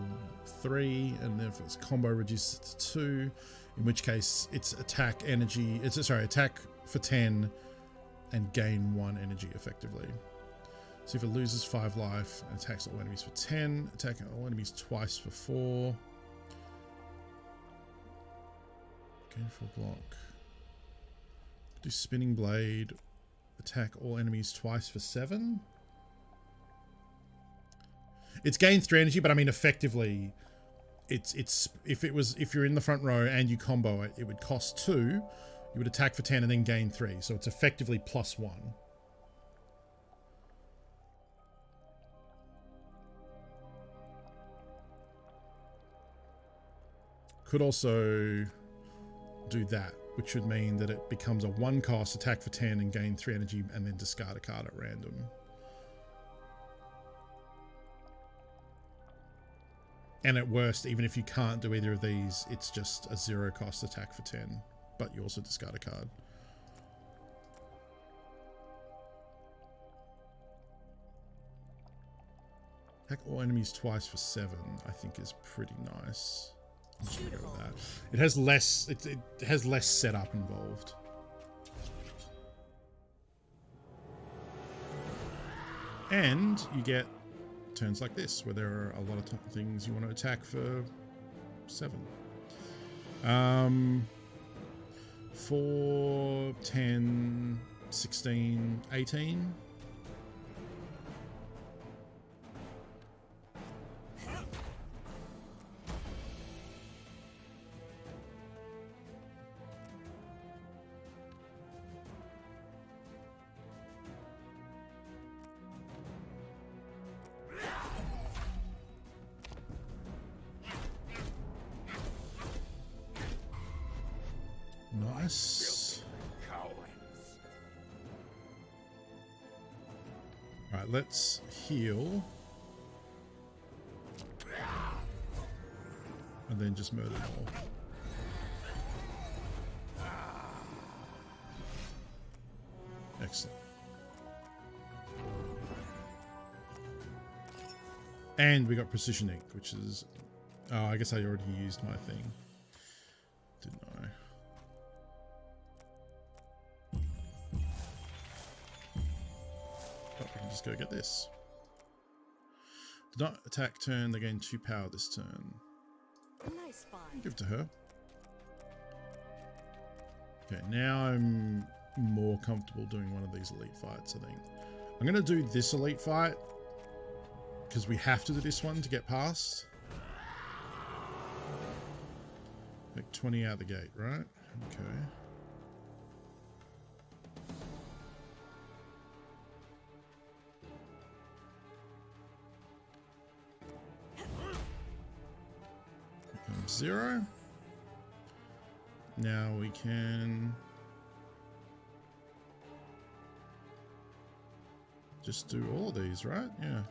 3, and then if it's combo, reduce it to 2. In which case, it's attack energy. Attack for 10 and gain 1 energy effectively. So if it loses 5 life and attacks all enemies for 10, attack all enemies twice for 4. Gain 4 block. Do spinning blade. Attack all enemies twice for 7. It's gained 3 energy, but I mean effectively, it's if you're in the front row and you combo it, it would cost 2. You would attack for 10 and then gain 3. So it's effectively +1. Could also do that, which would mean that it becomes a 1 cost, attack for 10 and gain 3 energy and then discard a card at random. And at worst, even if you can't do either of these, it's just a 0 cost attack for 10, but you also discard a card. Attack all enemies twice for 7, I think is pretty nice. I'm just gonna go with that. It has less. It has less setup involved. And you get turns like this, where there are a lot of top things you want to attack for 7. 4, 10, 16, 18. Nice. Alright, let's heal. And then just murder them all. Excellent. And we got Precision Ink, which is... Oh, I guess I already used my thing. Didn't I? Oh, we can just go get this. Did not attack turn, they gain 2 power this turn. Nice find. Give it to her. Okay, now I'm more comfortable doing one of these elite fights, I think. I'm going to do this elite fight because we have to do this one to get past. Like 20 out the gate, right? Okay. Becomes 0. Now we can just do all of these, right? Yeah.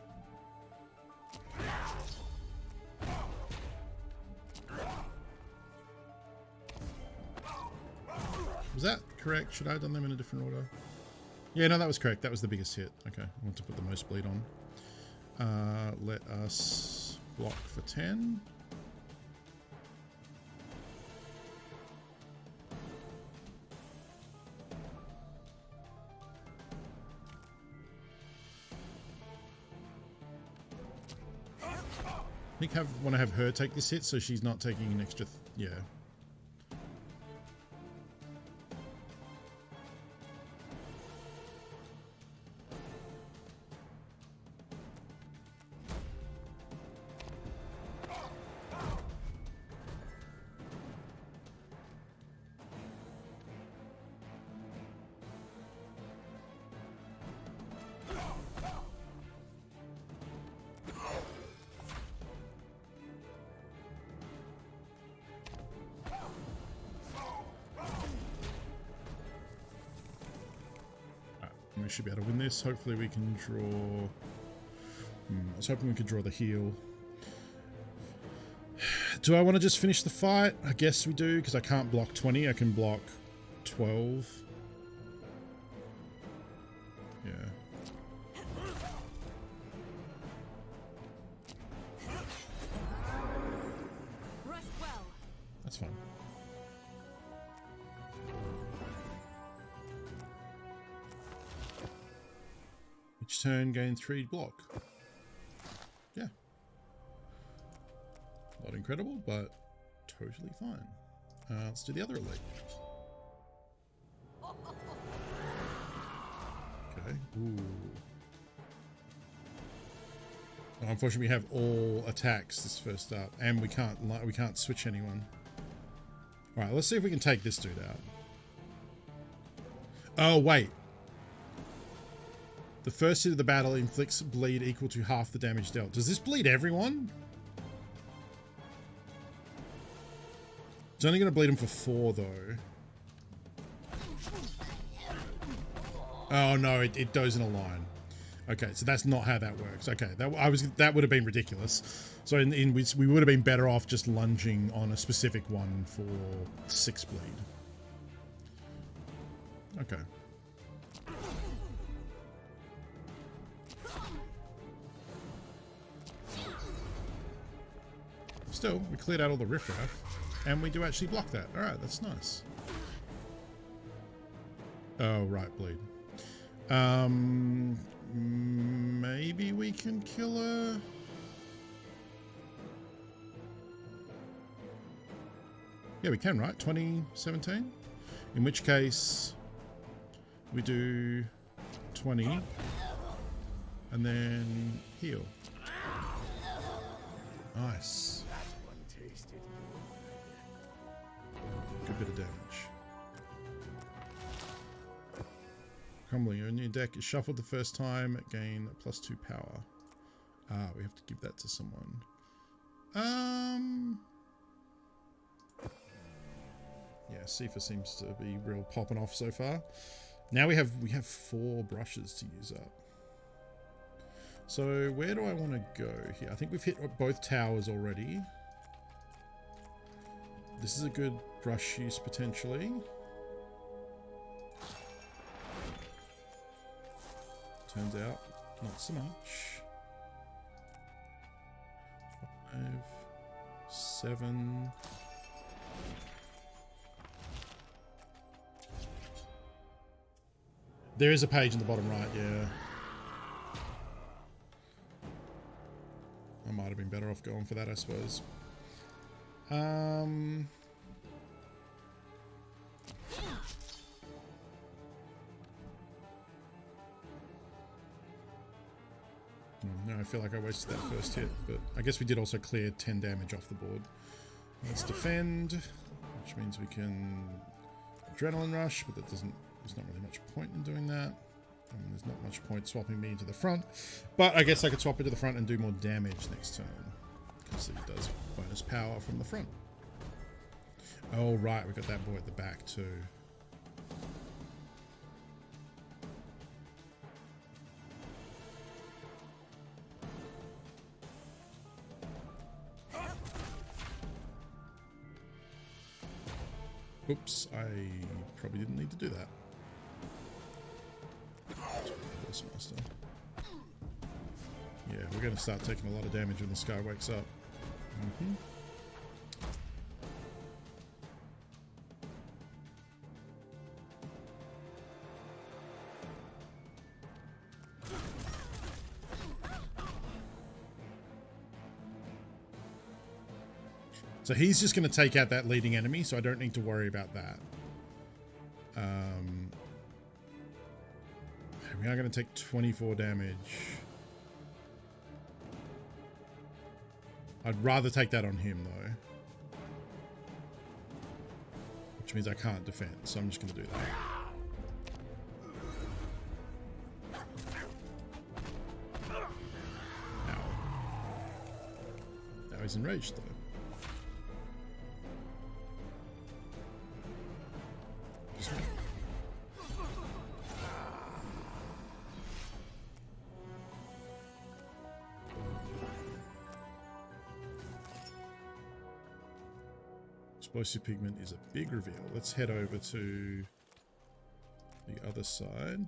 Was that correct? Should I have done them in a different order? Yeah, no, that was correct. That was the biggest hit. Okay, I want to put the most bleed on. Let us block for 10. I think want to have her take this hit so she's not taking an extra... yeah. We should be able to win this. Hopefully we can draw... I was hoping we could draw the heal. Do I want to just finish the fight? I guess we do, because I can't block 20. I can block 12. Yeah. Rest well. That's fine. Each turn gain 3 block. Yeah. Not incredible, but totally fine. Let's do the other elite. Okay. Ooh. Well, unfortunately, we have all attacks this first up, and we can't switch anyone. All right, let's see if we can take this dude out. Oh wait. The first hit of the battle inflicts bleed equal to half the damage dealt. Does this bleed everyone? It's only going to bleed him for 4 though. Oh no, it goes in a line. Okay, so that's not how that works. Okay, that would have been ridiculous. So in which we would have been better off just lunging on a specific one for 6 bleed. Okay. Still, we cleared out all the riffraff, and we do actually block that. All right, that's nice. Oh, right, bleed. Maybe we can kill her. Yeah, we can, right? 2017? In which case, we do 20 and then heal. Nice. Good bit of damage. Crumbling. Your new deck is shuffled the first time. Gain +2 power. Ah, we have to give that to someone. Yeah, Sifa seems to be real popping off so far. Now we have 4 brushes to use up. So where do I want to go here? I think we've hit both towers already. This is a good brush use potentially. Turns out, not so much. 5, 7. There is a page in the bottom right, yeah. I might have been better off going for that, I suppose. No, I feel like I wasted that first hit, but I guess we did also clear 10 damage off the board. Let's defend, which means we can adrenaline rush, but that doesn't. There's not really much point in doing that. There's not much point swapping me into the front, but I guess I could swap into the front and do more damage next turn because it does bonus power from the front. Oh right, we got that boy at the back too. Oops, I probably didn't need to do that. Yeah, we're going to start taking a lot of damage when the sky wakes up. So he's just going to take out that leading enemy, so I don't need to worry about that. We are going to take 24 damage. I'd rather take that on him, though. Which means I can't defend, so I'm just going to do that. Ow. Now he's enraged, though. Explosive pigment is a big reveal. Let's head over to the other side.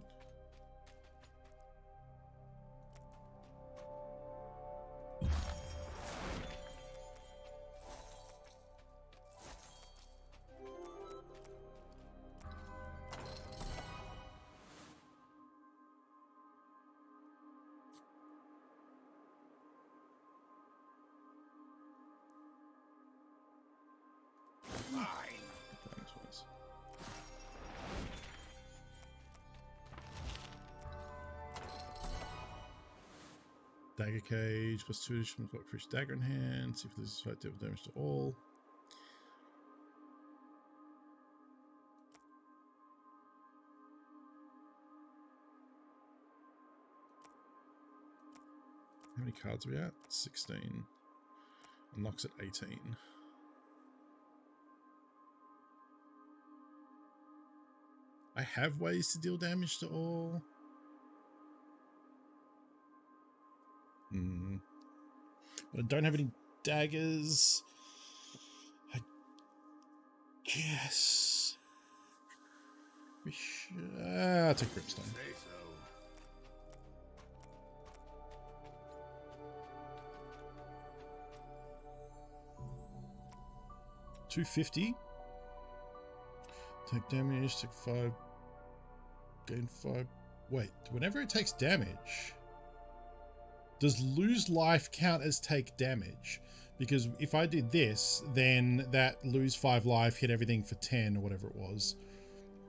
Thanks. Dagger cage plus 2 additional for each dagger in hand. See if this is fight damage to all. How many cards are we at? 16. Unlocks at 18. I have ways to deal damage to all. But I don't have any daggers. I guess we should. I'll take Brimstone. 250. Take damage, take 5. Gain 5. Wait, whenever it takes damage, does lose life count as take damage? Because if I did this, then that lose 5 life, hit everything for 10 or whatever it was,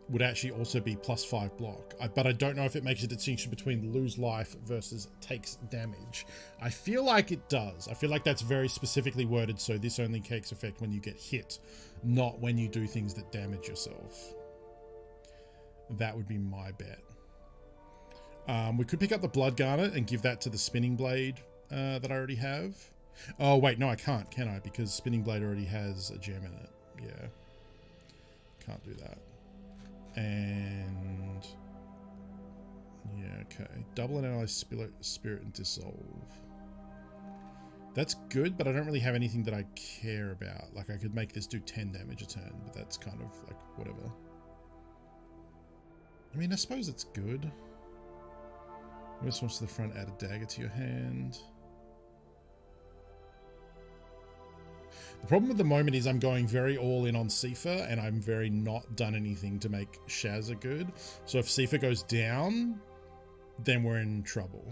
would actually also be +5 block. But I don't know if it makes a distinction between lose life versus takes damage. I feel like it does. I feel like that's very specifically worded, so this only takes effect when you get hit, not when you do things that damage yourself. That would be my bet. We could pick up the Blood Garnet and give that to the Spinning Blade that I already have. Oh, wait, no, I can't, can I? Because Spinning Blade already has a gem in it. Yeah. Can't do that. And yeah, okay. Double an ally's spirit and dissolve. That's good, but I don't really have anything that I care about. Like, I could make this do 10 damage a turn, but that's kind of like whatever. I mean, I suppose it's good. Response to the front, add a dagger to your hand. The problem at the moment is I'm going very all in on Sifa, and I'm very not done anything to make Shazza good. So if Sifa goes down, then we're in trouble.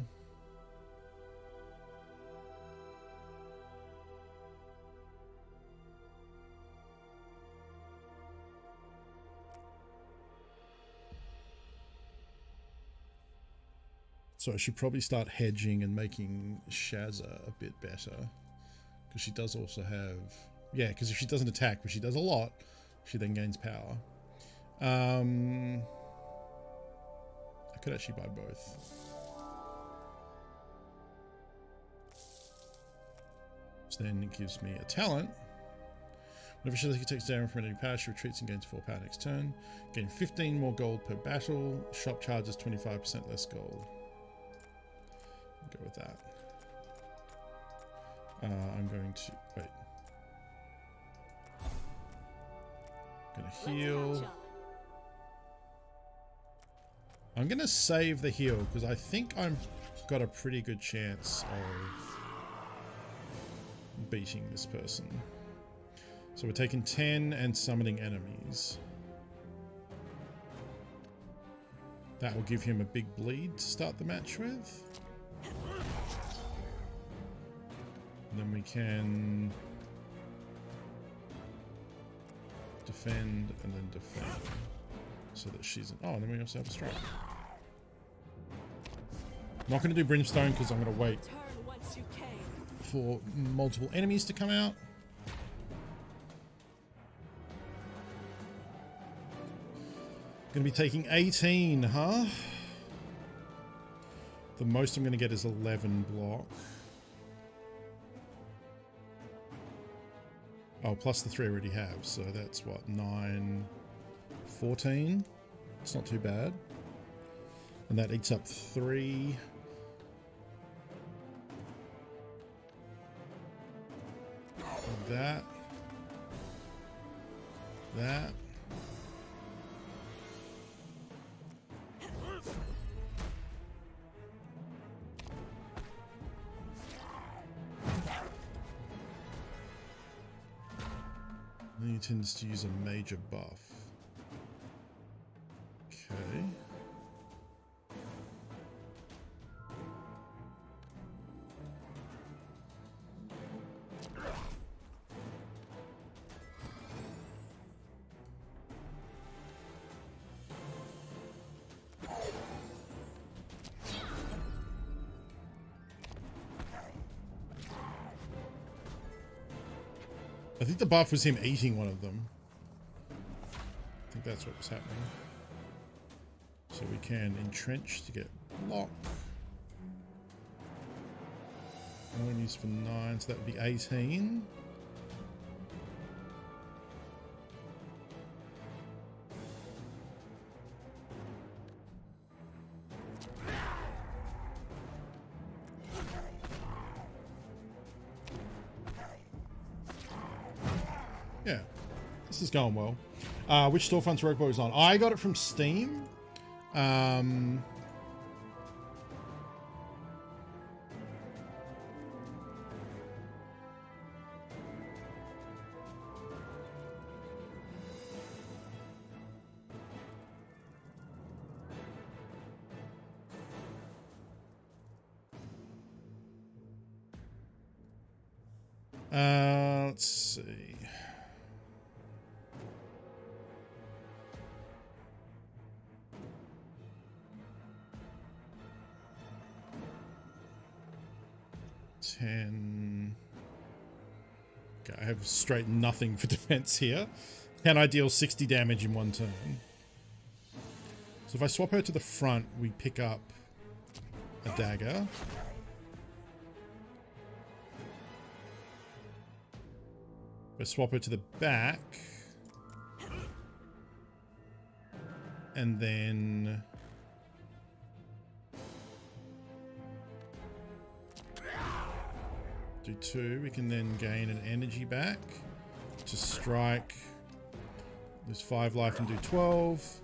So I should probably start hedging and making Shazza a bit better. Because she does also have... Yeah, because if she doesn't attack, which she does a lot, she then gains power. I could actually buy both. So then it gives me a talent. Whenever she takes damage from enemy power, she retreats and gains 4 power next turn. Gain 15 more gold per battle. Shop charges 25% less gold. I'll go with that. I'm going to... Wait. Gonna heal. I'm gonna save the heal because I think I've got a pretty good chance of beating this person. So we're taking 10 and summoning enemies. That will give him a big bleed to start the match with. And then we can defend and then defend so that she's... Oh, and then we also have a strike. Not going to do Brimstone because I'm going to wait for multiple enemies to come out. Going to be taking 18, huh? The most I'm going to get is 11 block. Oh, plus the 3 I already have, so that's what, 9, 14? It's not too bad. And that eats up 3. That. That. And he tends to use a major buff. Okay. I think the buff was him eating one of them. I think that's what was happening. So we can entrench to get block. One use for 9, so that would be 18. Yeah, this is going well. Which storefronts Roguebook is on? I got it from Steam. Let's see. Okay, I have straight nothing for defense here. Can I deal 60 damage in one turn? So if I swap her to the front, we pick up a dagger. If I swap her to the back, and then do 2, we can then gain an energy back to strike. Lose 5 life and do 12.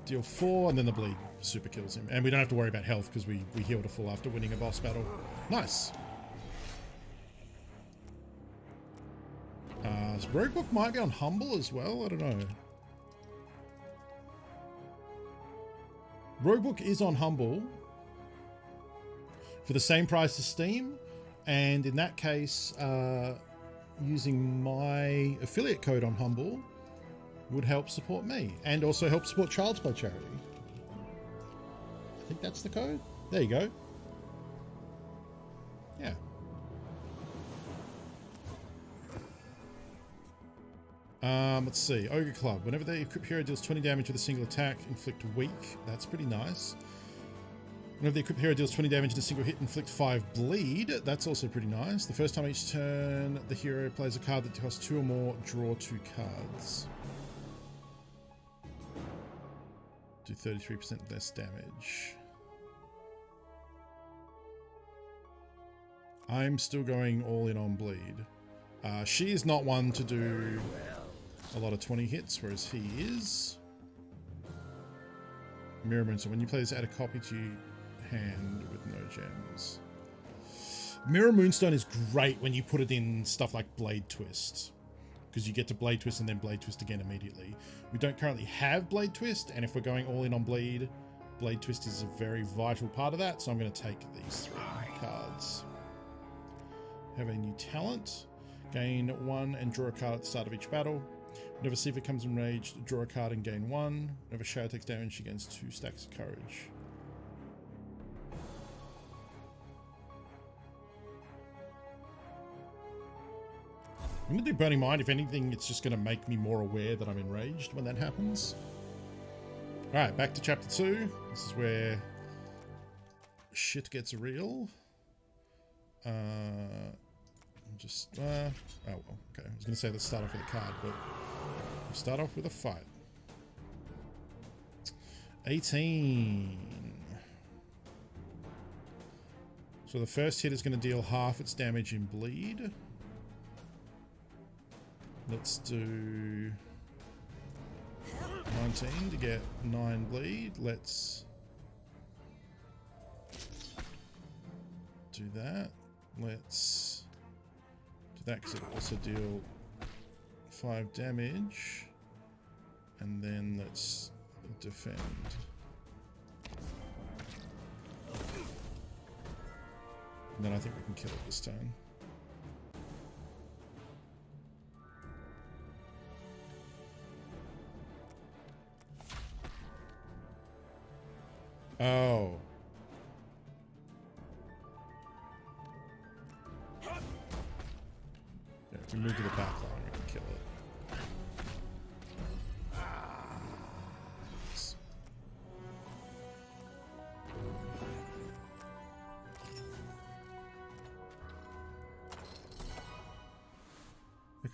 Deal 4, and then the bleed super kills him. And we don't have to worry about health because we heal to full after winning a boss battle. Nice. So Roguebook might be on Humble as well. I don't know. Roguebook is on Humble for the same price as Steam. And in that case, using my affiliate code on Humble would help support me and also help support Child's Play charity. I think that's the code. There you go. Yeah. Let's see. Ogre Club. Whenever the equipped hero deals 20 damage with a single attack, inflict weak. That's pretty nice. Whenever the equipped hero deals 20 damage in a single hit, inflict 5 bleed. That's also pretty nice. The first time each turn the hero plays a card that costs 2 or more, draw 2 cards. Do 33% less damage. I'm still going all in on bleed. She is not one to do a lot of 20 hits, whereas he is. Mirror Moon. So when you play this, add a copy to your hand with no gems. Mirror Moonstone is great when you put it in stuff like Blade Twist, because you get to Blade Twist and then Blade Twist again immediately. We don't currently have Blade Twist, and if we're going all in on Blade Twist is a very vital part of that, so I'm going to take these 3 cards. Have a new talent. Gain 1 and draw a card at the start of each battle. Whenever Siva comes enraged, draw a card and gain 1. Whenever Shadow takes damage, she gains 2 stacks of courage. I'm going to do Burning Mind. If anything, it's just going to make me more aware that I'm enraged when that happens. Alright, back to chapter 2. This is where shit gets real. Oh well, okay. I was going to say let's start off with a card, but we'll start off with a fight. 18. So the first hit is going to deal half its damage in bleed. Let's do 19 to get 9 bleed. Let's do that. Let's do that because it'll also deal 5 damage. And then let's defend. And then I think we can kill it this turn. Oh. Yeah, if we move to the back line, we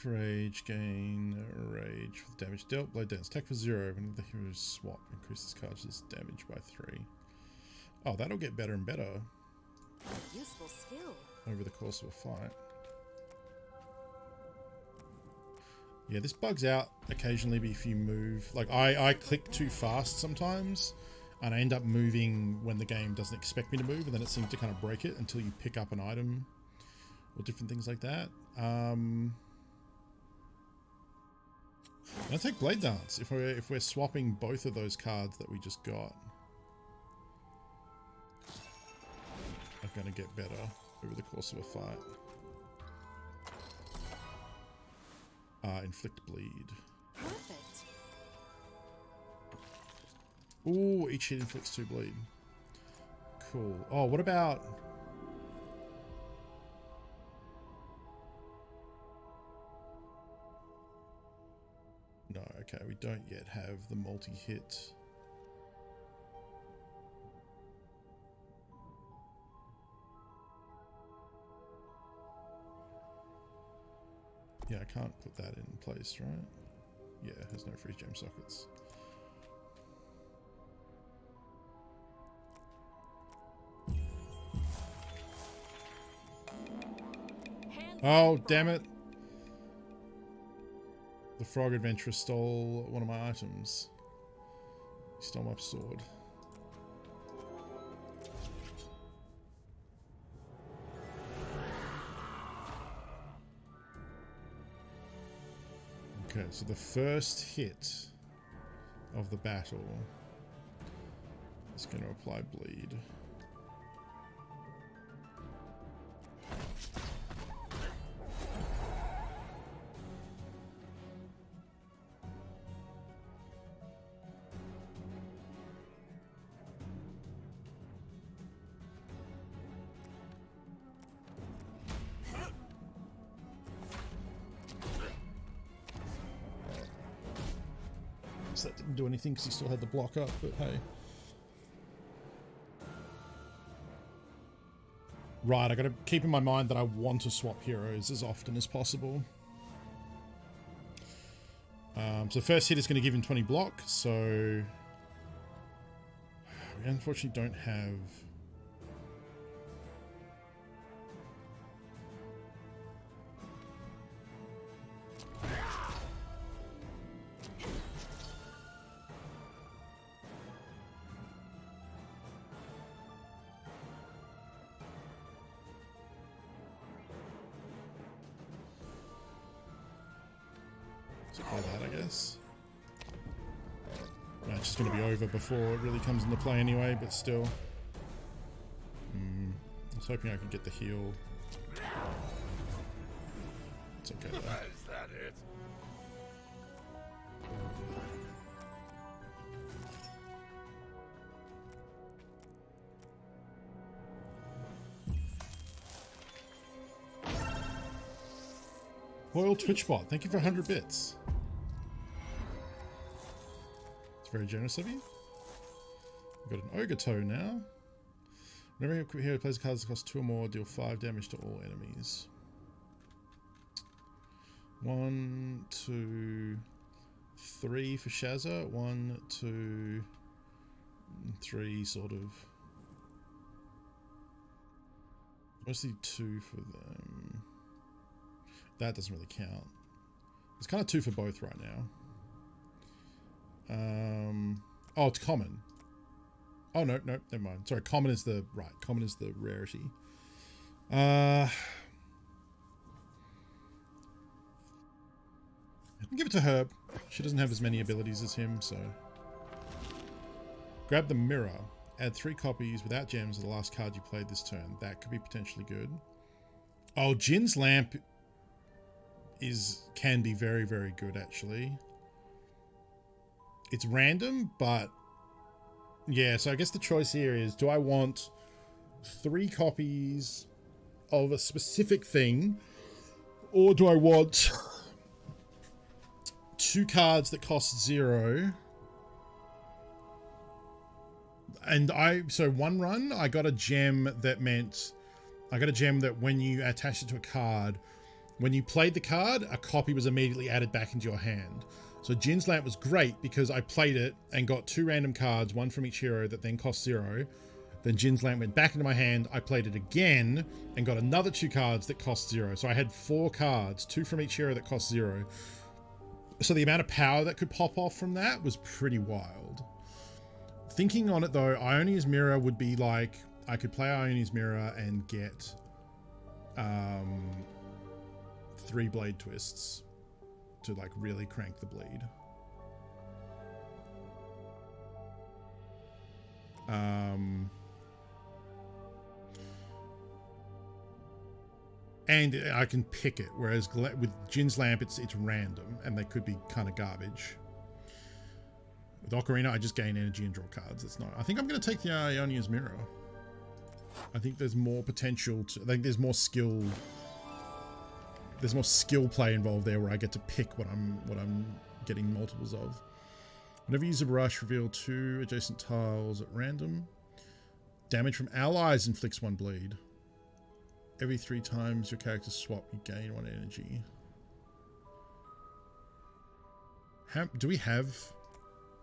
Rage, gain rage for the damage dealt. Blade dance. Attack for 0. When the hero's swap, increases charges damage by 3. Oh, that'll get better and better. A useful skill. Over the course of a fight. Yeah, this bugs out occasionally if you move. Like, I click too fast sometimes, and I end up moving when the game doesn't expect me to move, and then it seems to kind of break it until you pick up an item or different things like that. I'll take Blade Dance if we're swapping both of those cards that we just got. Are going to get better over the course of a fight. Inflict bleed. Perfect. Ooh, each hit inflicts 2 bleed. Cool. Oh, what about... No, okay, we don't yet have the multi-hit. Yeah, I can't put that in place, right? Yeah, there's no freeze gem sockets. Oh, damn it. The frog adventurer stole one of my items. He stole my sword. Okay, so the first hit of the battle is going to apply bleed. So that didn't do anything because he still had the block up, but hey. Right, I gotta keep in my mind that I want to swap heroes as often as possible. So first hit is going to give him 20 block, so we unfortunately don't have... Play that, I guess. No, it's just going to be over before it really comes into play anyway, but still. I was hoping I could get the heal. It's okay though. Is that it? Loyal Twitchbot, thank you for 100 bits. It's very generous of you. We've got an Ogre Toe now. Whenever your hero plays cards that cost 2 or more, deal 5 damage to all enemies. 1, 2, 3 for Shazza. 1, 2, 3 sort of. Mostly 2 for them. That doesn't really count. It's kind of 2 for both right now. Oh, it's common. Oh, no, never mind. Sorry, common is the rarity. I can give it to her. She doesn't have as many abilities as him, so. Grab the mirror. Add 3 copies without gems to the last card you played this turn. That could be potentially good. Oh, Jin's Lamp can be very, very good actually. It's random, but yeah, so I guess the choice here is, do I want 3 copies of a specific thing, or do I want 2 cards that cost 0? And so one run I got a gem that when you attach it to a card, when you played the card, a copy was immediately added back into your hand. So Jin's Lamp was great because I played it and got 2 random cards, 1 from each hero that then cost 0. Then Jin's Lamp went back into my hand. I played it again and got another 2 cards that cost 0. So I had 4 cards, 2 from each hero that cost 0. So the amount of power that could pop off from that was pretty wild. Thinking on it though, Ionia's Mirror would be like, I could play Ionia's Mirror and get 3 Blade Twists to like really crank the bleed. And I can pick it, whereas with Jin's Lamp, it's random, and they could be kind of garbage. With Ocarina, I just gain energy and draw cards. That's not. I think I'm going to take the Ionia's Mirror. I think there's more potential to. I think there's more skill. There's more skill play involved there, where I get to pick what I'm getting multiples of. Whenever you use a brush, reveal 2 adjacent tiles at random. Damage from allies inflicts 1 bleed. Every 3 times your character swap, you gain 1 energy. Do we have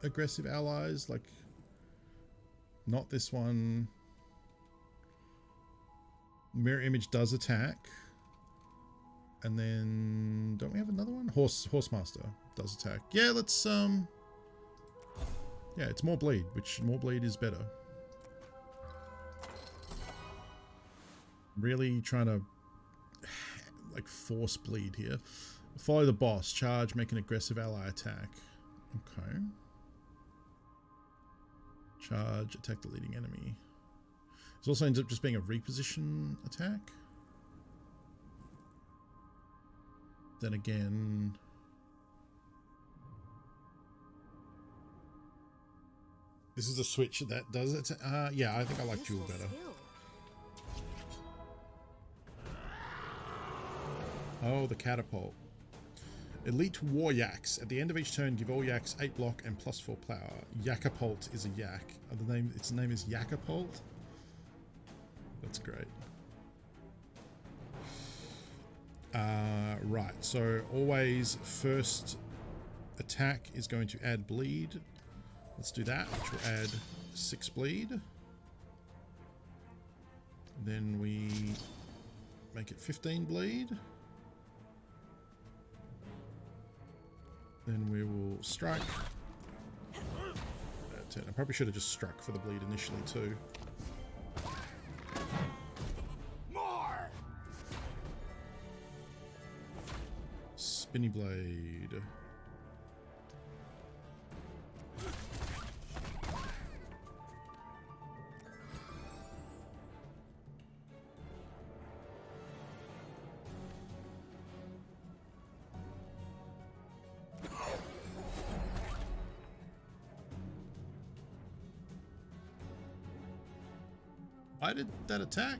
aggressive allies? Like, not this one. Mirror Image does attack. And then, don't we have another one? Horsemaster does attack. Yeah, let's, yeah, it's more bleed, which more bleed is better. Really trying to like force bleed here. Follow the boss. Charge, make an aggressive ally attack. Okay. Charge, attack the leading enemy. This also ends up just being a reposition attack. Then again, this is a switch that does it. Yeah, I think I like Jewel better. Oh, the catapult. Elite War Yaks. At the end of each turn, give all Yaks 8 block and +4 power. Yakapult is a yak. Its name is Yakapult. That's great. Right, so always first attack is going to add bleed. Let's do that, which will add 6 bleed. Then we make it 15 bleed. Then we will strike. That's it. I probably should have just struck for the bleed initially too. More. Spinny blade. Why did that attack?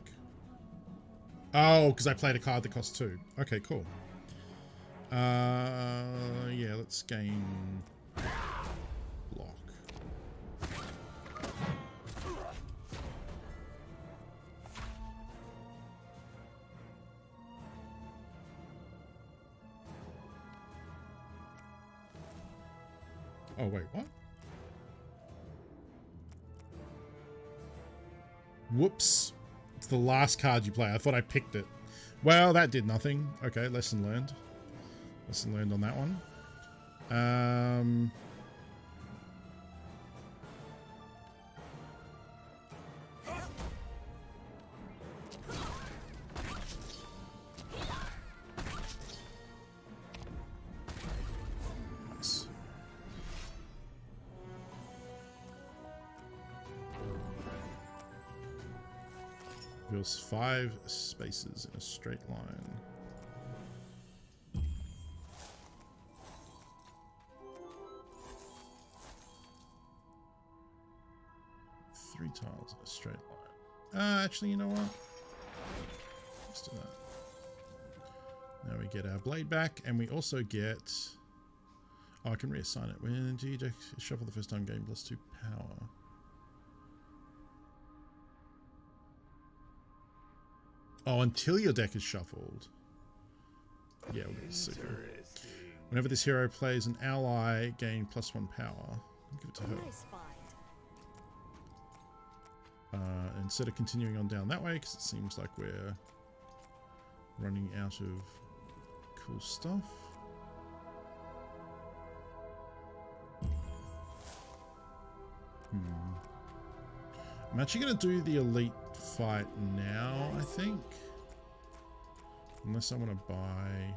Oh, because I played a card that costs 2. Okay, cool. Yeah, let's gain block. Oh, wait, what? Whoops. It's the last card you play. I thought I picked it. Well, that did nothing. Okay, lesson learned. Lesson learned on that one. Nice. Fills 5 spaces in a straight line. Three tiles in a straight line. Actually, you know what? Let's do that. Now we get our blade back, and we also get... Oh, I can reassign it. When do you shuffle the first time, gain +2 power. Oh, until your deck is shuffled. Yeah, we'll get the super. Whenever this hero plays an ally, gain +1 power. I'll give it to her. Nice find. Instead of continuing on down that way, because it seems like we're running out of cool stuff. I'm actually going to do the elite fight now, I think. Unless I want to buy...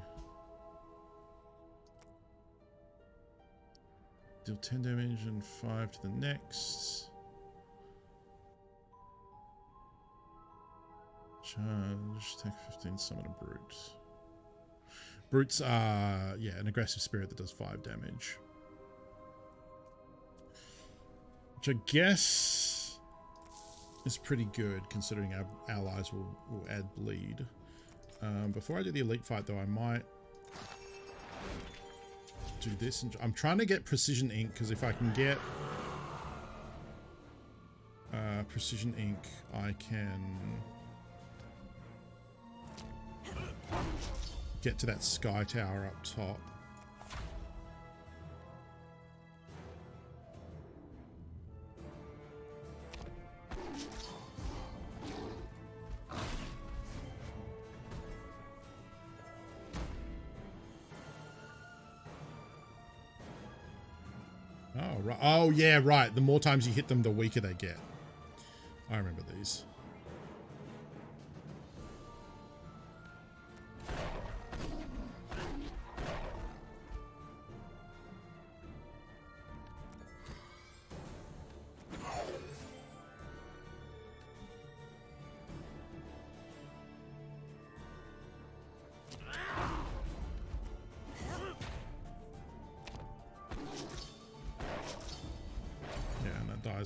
Deal 10 damage and 5 to the next. Charge, take 15, summon a brute. Brutes are, yeah, an aggressive spirit that does 5 damage. Which I guess is pretty good, considering our allies will add bleed. Before I do the elite fight, though, I might do this. And I'm trying to get precision ink, because if I can get precision ink, I can get to that sky tower up top. Oh, right. Oh, yeah, right. The more times you hit them, the weaker they get. I remember these.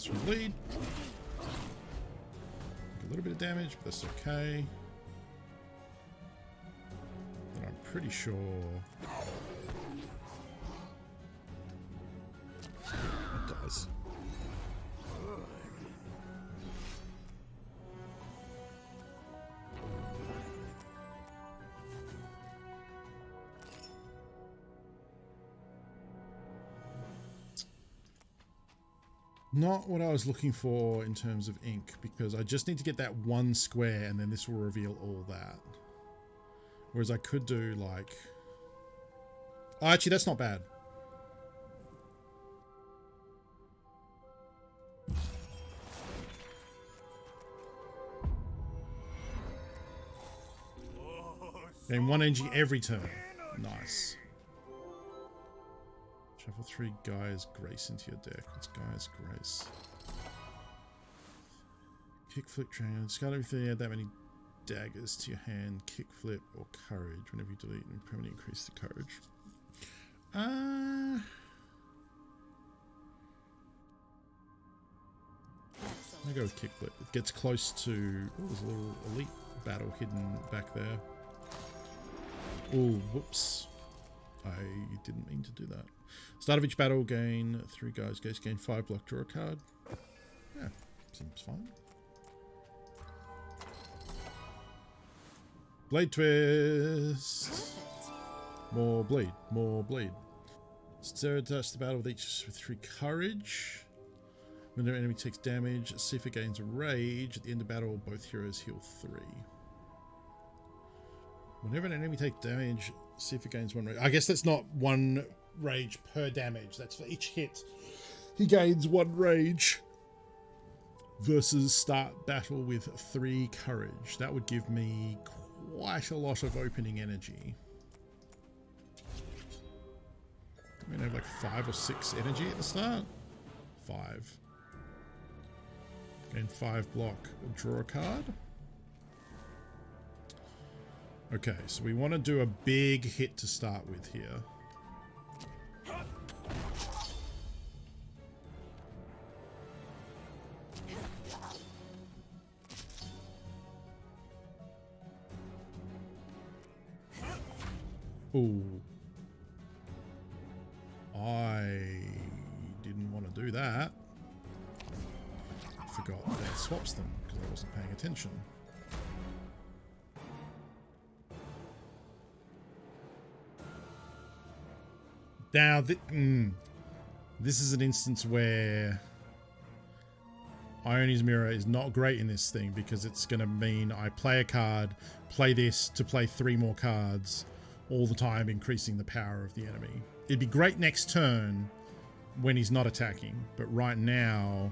From bleed. A little bit of damage, but that's okay. But I'm pretty sure it does. Not what I was looking for in terms of ink, because I just need to get that one square and then this will reveal all that. Whereas I could do like... Oh, actually, that's not bad. Gain 1 energy every turn. Nice. Shuffle 3 Gaia's Grace into your deck. What's Gaia's Grace? Kickflip train. Discard everything, add that many daggers to your hand. Kickflip or courage. Whenever you delete and permanently increase the courage. I'll go with kickflip. It gets close to... Oh, there's a little elite battle hidden back there. Oh, whoops. I didn't mean to do that. Start of each battle, gain 3 Gaia's Grace, gain 5 block, draw a card. Yeah, seems fine. Blade twist. More bleed, more bleed. Stare touch the battle with each with 3 courage. When their enemy takes damage, see if it gains a rage. At the end of battle, both heroes heal 3. Whenever an enemy takes damage, see if it gains 1 rage. I guess that's not 1 rage per damage. That's for each hit. He gains 1 rage. Versus start battle with 3 courage. That would give me quite a lot of opening energy. I'm gonna have like 5 or 6 energy at the start. 5. Gain 5 block, draw a card. Okay, so we want to do a big hit to start with here. Ooh. I didn't want to do that. I forgot that it swaps them because I wasn't paying attention. Now, this is an instance where Ione's Mirror is not great in this thing because it's going to mean I play a card, play this to play 3 more cards all the time, increasing the power of the enemy. It'd be great next turn when he's not attacking, but right now,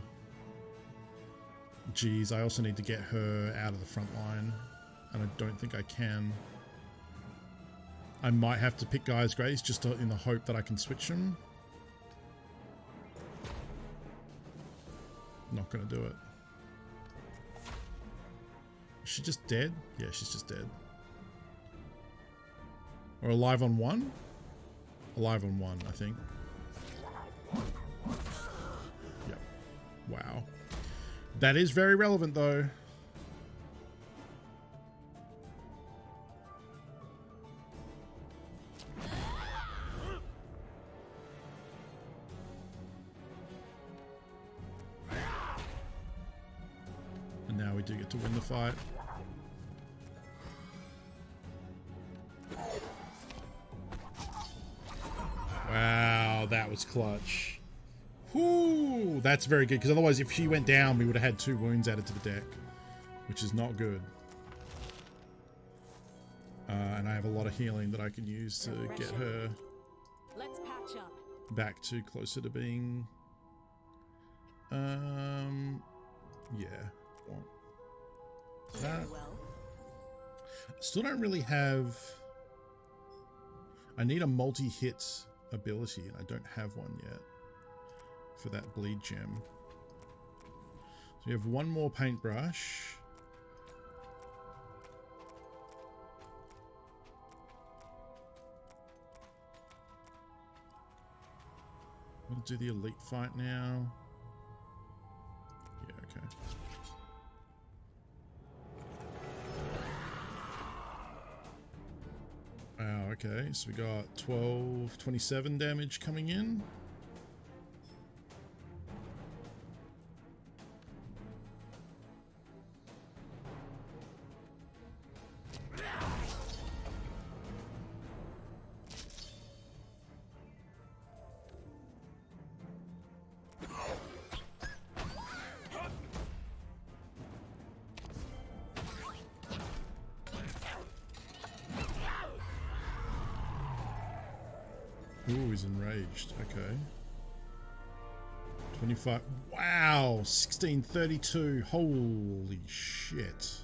geez, I also need to get her out of the front line, and I don't think I can. I might have to pick Gaia's Grace just in the hope that I can switch them. Not gonna do it. Is she just dead? Yeah, she's just dead. Or alive on 1? Alive on 1, I think. Yep. Wow. That is very relevant, though. And now we do get to win the fight. Wow, that was clutch. Whoo, that's very good, because otherwise if she went down, we would have had 2 wounds added to the deck, which is not good. And I have a lot of healing that I can use to get her back to closer to being... yeah. That. I still don't really have... I need a multi-hit ability, and I don't have one yet for that bleed gem. So we have 1 more paintbrush. I'm gonna do the elite fight now. Yeah, okay. Wow, okay, so we got 27 damage coming in. Ooh, he's enraged. Okay. 25. Wow, 1632. Holy shit.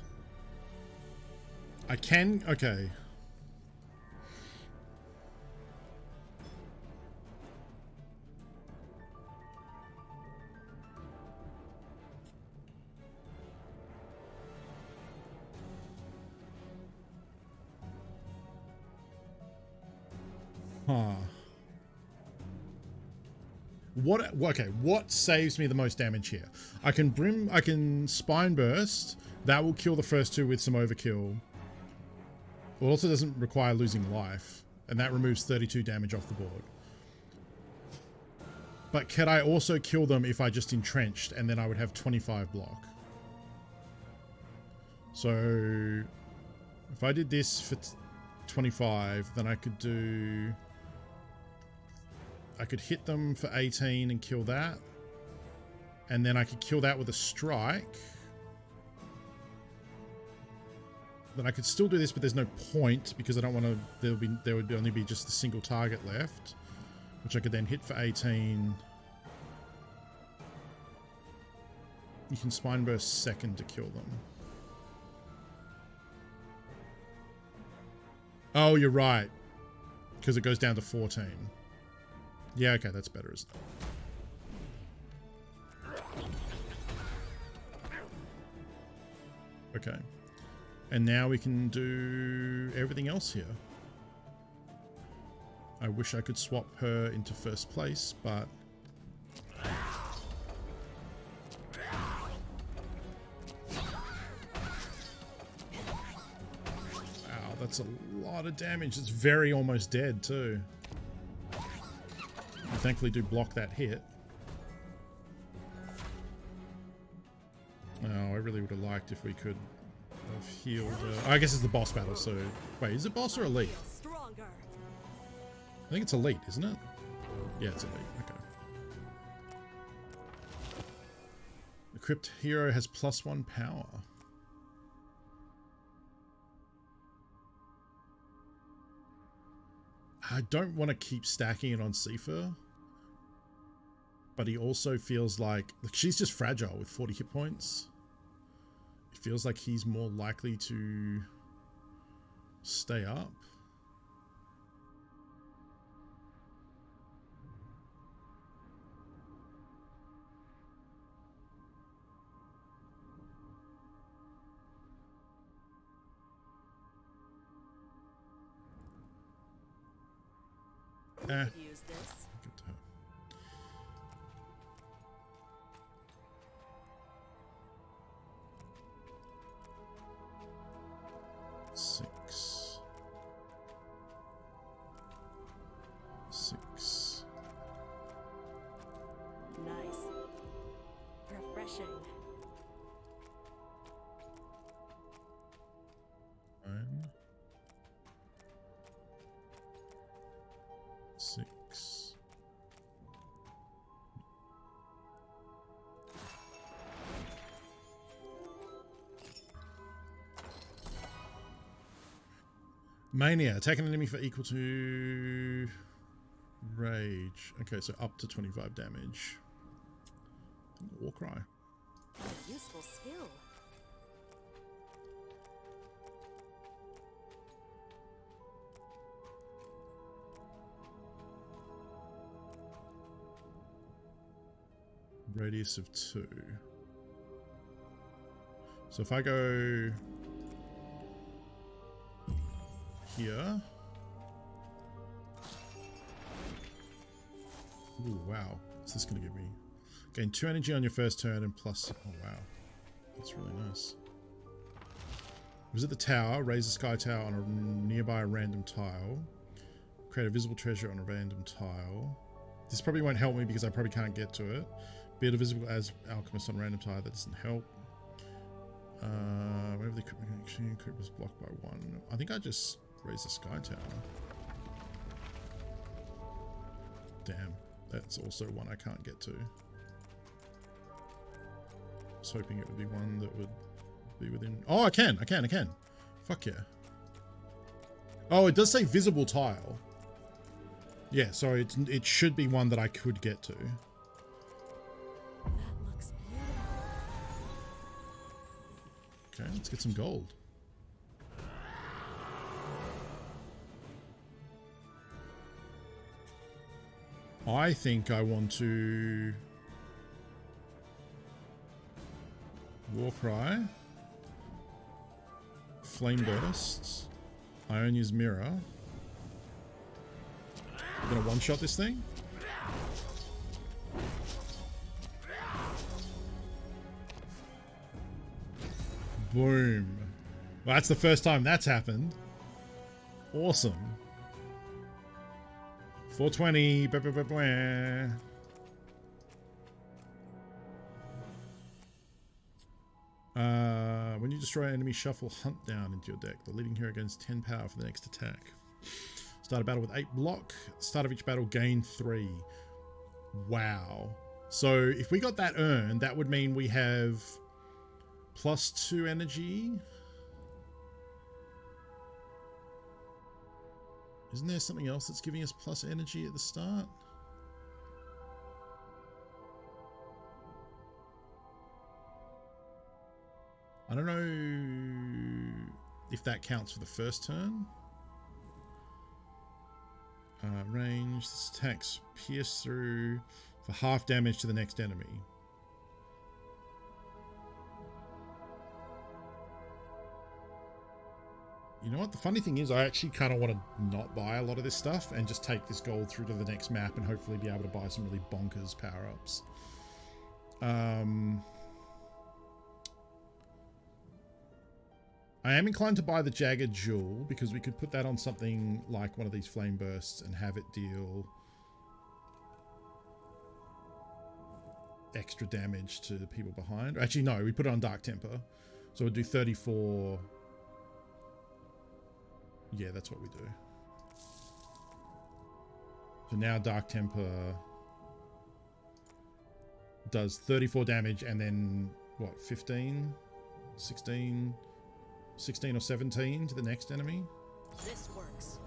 I can. Okay. Huh. What saves me the most damage here? I can Spine Burst. That will kill the first 2 with some overkill. It also doesn't require losing life, and that removes 32 damage off the board. But can I also kill them if I just entrenched, and then I would have 25 block? So if I did this for 25, then I could do... I could hit them for 18 and kill that. And then I could kill that with a strike. Then I could still do this, but there's no point because I don't want to... There would only be just a single target left, which I could then hit for 18. You can Spine Burst second to kill them. Oh, you're right. Because it goes down to 14. Yeah, okay, that's better, isn't it? Okay. And now we can do everything else here. I wish I could swap her into first place, but... Wow, that's a lot of damage. It's very almost dead, too. I thankfully do block that hit. Oh, I really would have liked if we could have healed... I guess it's the boss battle, so... Wait, is it boss or elite? I think it's elite, isn't it? Yeah, it's elite. Okay. The Crypt Hero has +1 power. I don't want to keep stacking it on Seifer. But he also feels like she's just fragile with 40 hit points. It feels like he's more likely to stay up. Use this. Good to her. Six. Nice. Refreshing. 9. 6. Mania. Attack an enemy for equal to rage. Okay, so up to 25 damage. Warcry. A useful skill. Radius of 2. So if I go here. Ooh, wow. What's this going to give me? Gain 2 energy on your first turn and plus... Oh, wow. That's really nice. Visit the tower. Raise the sky tower on a nearby random tile. Create a visible treasure on a random tile. This probably won't help me because I probably can't get to it. Be visible as alchemist on a random tile. That doesn't help. Whenever the equip was blocked by 1. I think I just raise the sky tower. Damn. That's also one I can't get to. I was hoping it would be one that would be within... Oh, I can. Fuck yeah. Oh, it does say visible tile. Yeah, so it should be one that I could get to. That looks beautiful. Okay, let's get some gold. I think I want to Warcry, Flame Bursts, Ionia's Mirror. I'm gonna one-shot this thing. Boom. Well, that's the first time that's happened. Awesome. 420. When you destroy an enemy, shuffle Hunt down into your deck. The leading hero gains 10 power for the next attack. Start a battle with 8 block. Start of each battle, gain 3. Wow. So if we got that urn, that would mean we have +2 energy. Isn't there something else that's giving us plus energy at the start? I don't know if that counts for the first turn. Range. This attacks pierce through for half damage to the next enemy. You know what? The funny thing is I actually kind of want to not buy a lot of this stuff and just take this gold through to the next map and hopefully be able to buy some really bonkers power-ups. I am inclined to buy the Jagged Jewel because we could put that on something like one of these Flame Bursts and have it deal extra damage to the people behind. Actually, no, we put it on Dark Temper. So we'll do 34... Yeah, that's what we do. So now Dark Temper does 34 damage and then what, 15, 16 or 17 to the next enemy. This works.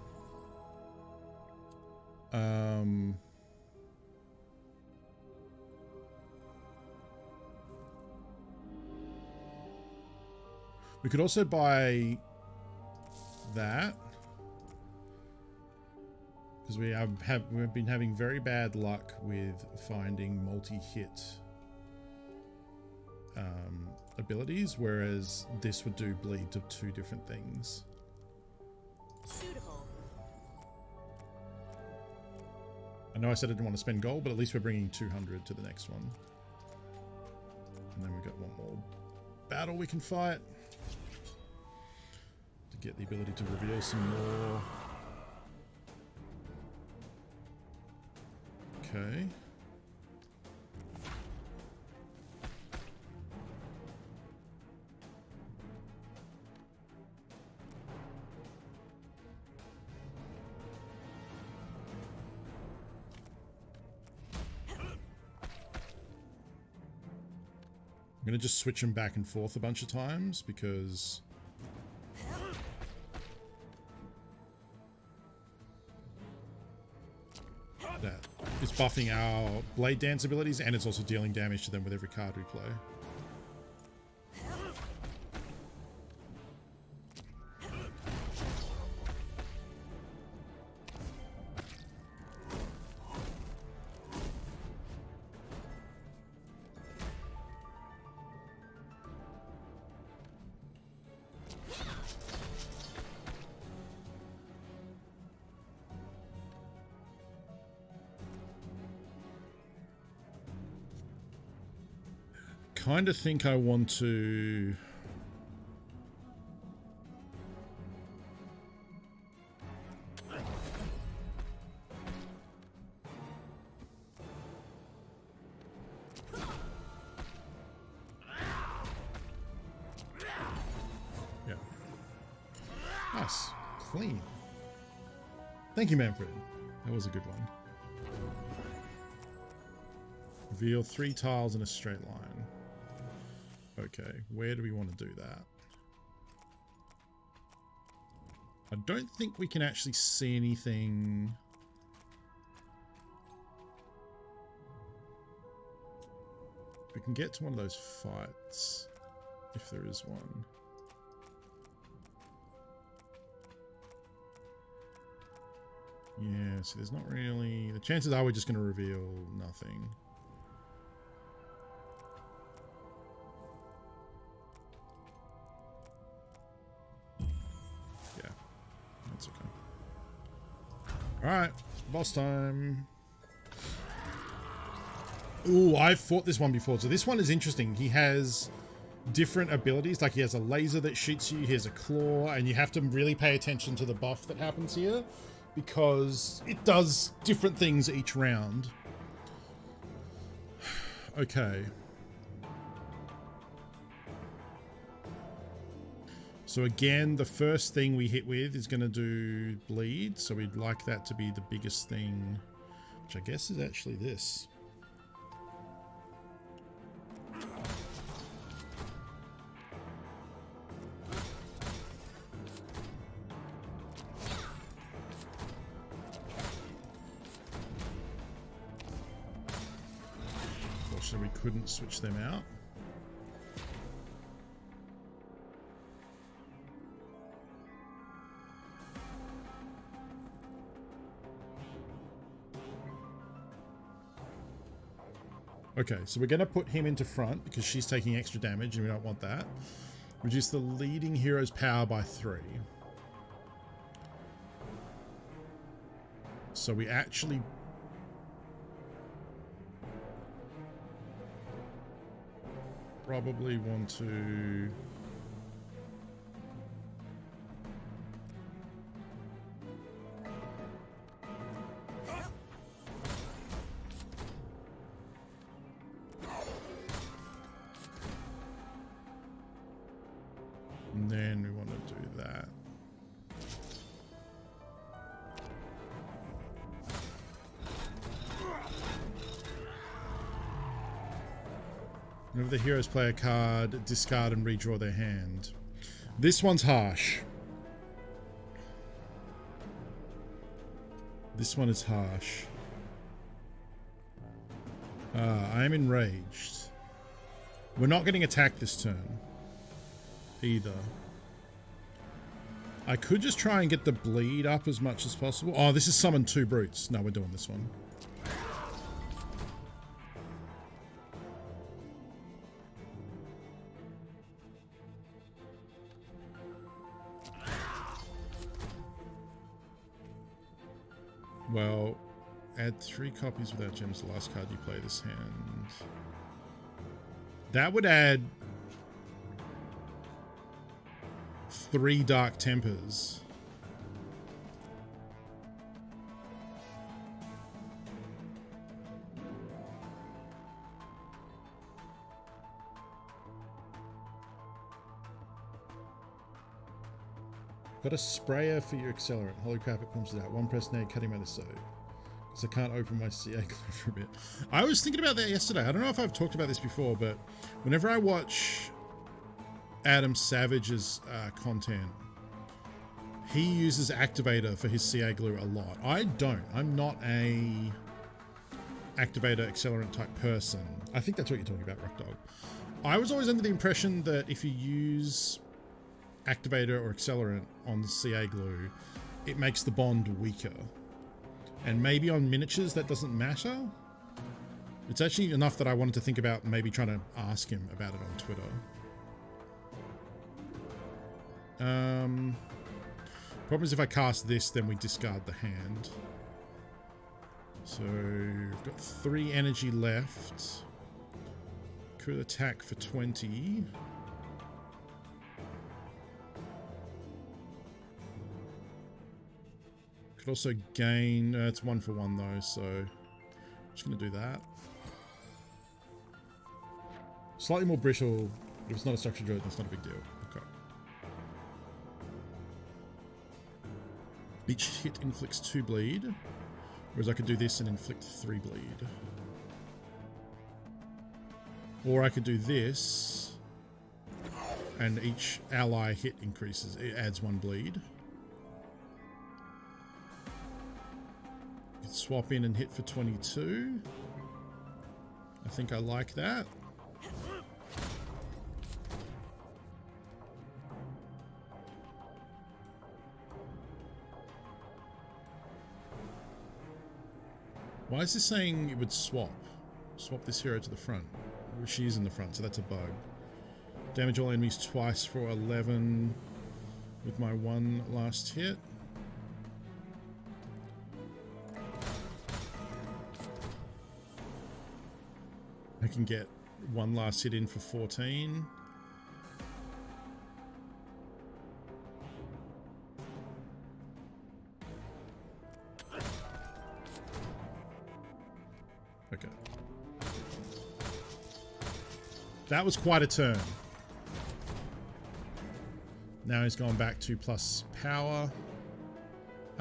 We could also buy that, because we've been having very bad luck with finding multi-hit abilities, whereas this would do bleed to 2 different things. Suitable. I know I said I didn't want to spend gold, but at least we're bringing 200 to the next one. And then we've got one more battle we can fight to get the ability to reveal some more. Okay. I'm going to just switch them back and forth a bunch of times because that is buffing our Blade Dance abilities, and it's also dealing damage to them with every card we play. Kind of think I want to yeah, nice, clean. Thank you, Manfred. That was a good one. Reveal 3 tiles in a straight line. Okay, where do we want to do that? I don't think we can actually see anything. We can get to one of those fights, if there is one. Yeah, so there's not really... The chances are we're just going to reveal nothing. That's okay. Alright, boss time. Ooh, I've fought this one before. So this one is interesting. He has different abilities. Like he has a laser that shoots you. He has a claw. And you have to really pay attention to the buff that happens here, because it does different things each round. Okay. So again, the first thing we hit with is going to do bleed, so we'd like that to be the biggest thing, which I guess is actually this. Unfortunately, we couldn't switch them out. Okay, so we're going to put him into front because she's taking extra damage and we don't want that. Reduce the leading hero's power by 3. So we actually... probably want to... And then we want to do that. Whenever the heroes play a card, discard and redraw their hand. This one's harsh. This one is harsh. I am enraged. We're not getting attacked this turn. Either. I could just try and get the bleed up as much as possible. Oh, this is summon 2 brutes. No, we're doing this one. Well, add 3 copies without gems the last card you play this hand. That would add 3 Dark Tempers. Got a sprayer for your accelerant. Holy crap, it pumps it out. 1 press nade, cutting my so. Because I can't open my CA glue for a bit. I was thinking about that yesterday. I don't know if I've talked about this before, but whenever I watch Adam Savage's content, he uses Activator for his CA glue a lot. I don't. I'm not a Activator accelerant type person. I think that's what you're talking about, Rock Dog. I was always under the impression that if you use Activator or accelerant on the CA glue, it makes the bond weaker. And maybe on miniatures that doesn't matter. It's actually enough that I wanted to think about maybe trying to ask him about it on Twitter. Problem is if I cast this, then we discard the hand. So we've got 3 energy left. Could attack for 20. Could also gain, it's 1 for 1 though, so I'm just gonna do that. Slightly more brittle, but if it's not a structured druid, that's not a big deal. Okay. Each hit inflicts 2 bleed, whereas I could do this and inflict 3 bleed. Or I could do this, and each ally hit increases, it adds 1 bleed. Swap in and hit for 22. I think I like that. Why is this saying it would swap? Swap this hero to the front. Well, she is in the front, so that's a bug. Damage all enemies twice for 11 with my 1 last hit. I can get 1 last hit in for 14. Okay. That was quite a turn. Now he's gone back to plus power.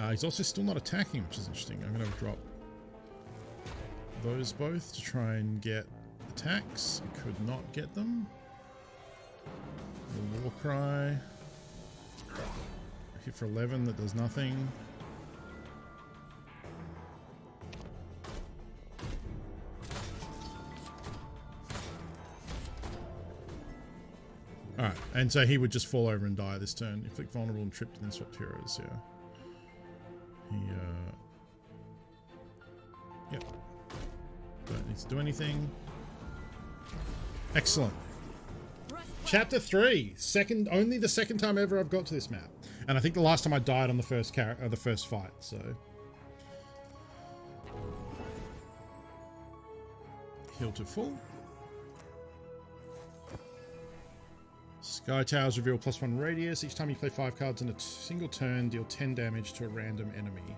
He's also still not attacking, which is interesting. I'm going to drop those both to try and get attacks. I could not get them. The war cry. Hit for 11, that does nothing. Alright, and so he would just fall over and die this turn. Inflict vulnerable and tripped and then swapped heroes, yeah. He, yep. Don't need to do anything. Excellent. Chapter 3. Only the second time ever I've got to this map. And I think the last time I died on the first fight, so. Heal to full. Sky Towers reveal +1 radius. Each time you play 5 cards in a single turn, deal 10 damage to a random enemy.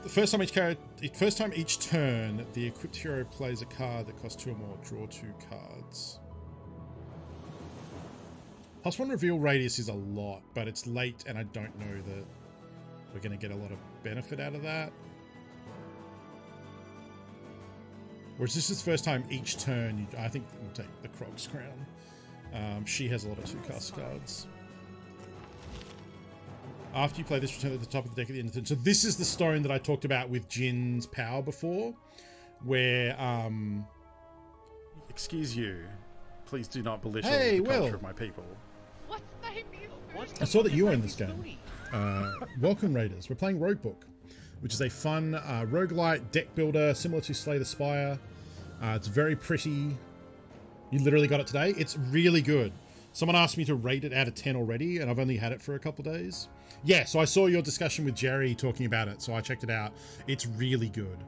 The first time each turn, the equipped hero plays a card that costs 2 or more. Draw 2 cards. +1 reveal radius is a lot, but it's late and I don't know that we're going to get a lot of benefit out of that. Whereas this is the first time each turn, I think we'll take the Krog's Crown. She has a lot of 2-cast cards. After you play this, return at the top of the deck at the end of the turn. So this is the stone that I talked about with Jin's power before, where Excuse you. Please do not belittle Hey, the culture Will. of my people. What's Knifey Spoony? I saw that you own this game. Welcome, Raiders. We're playing Roguebook, which is a fun roguelite deck builder similar to Slay the Spire. It's very pretty. You literally got it today. It's really good. Someone asked me to rate it out of 10 already, and I've only had it for a couple days. Yeah, so I saw your discussion with Jerry talking about it, so I checked it out. It's really good.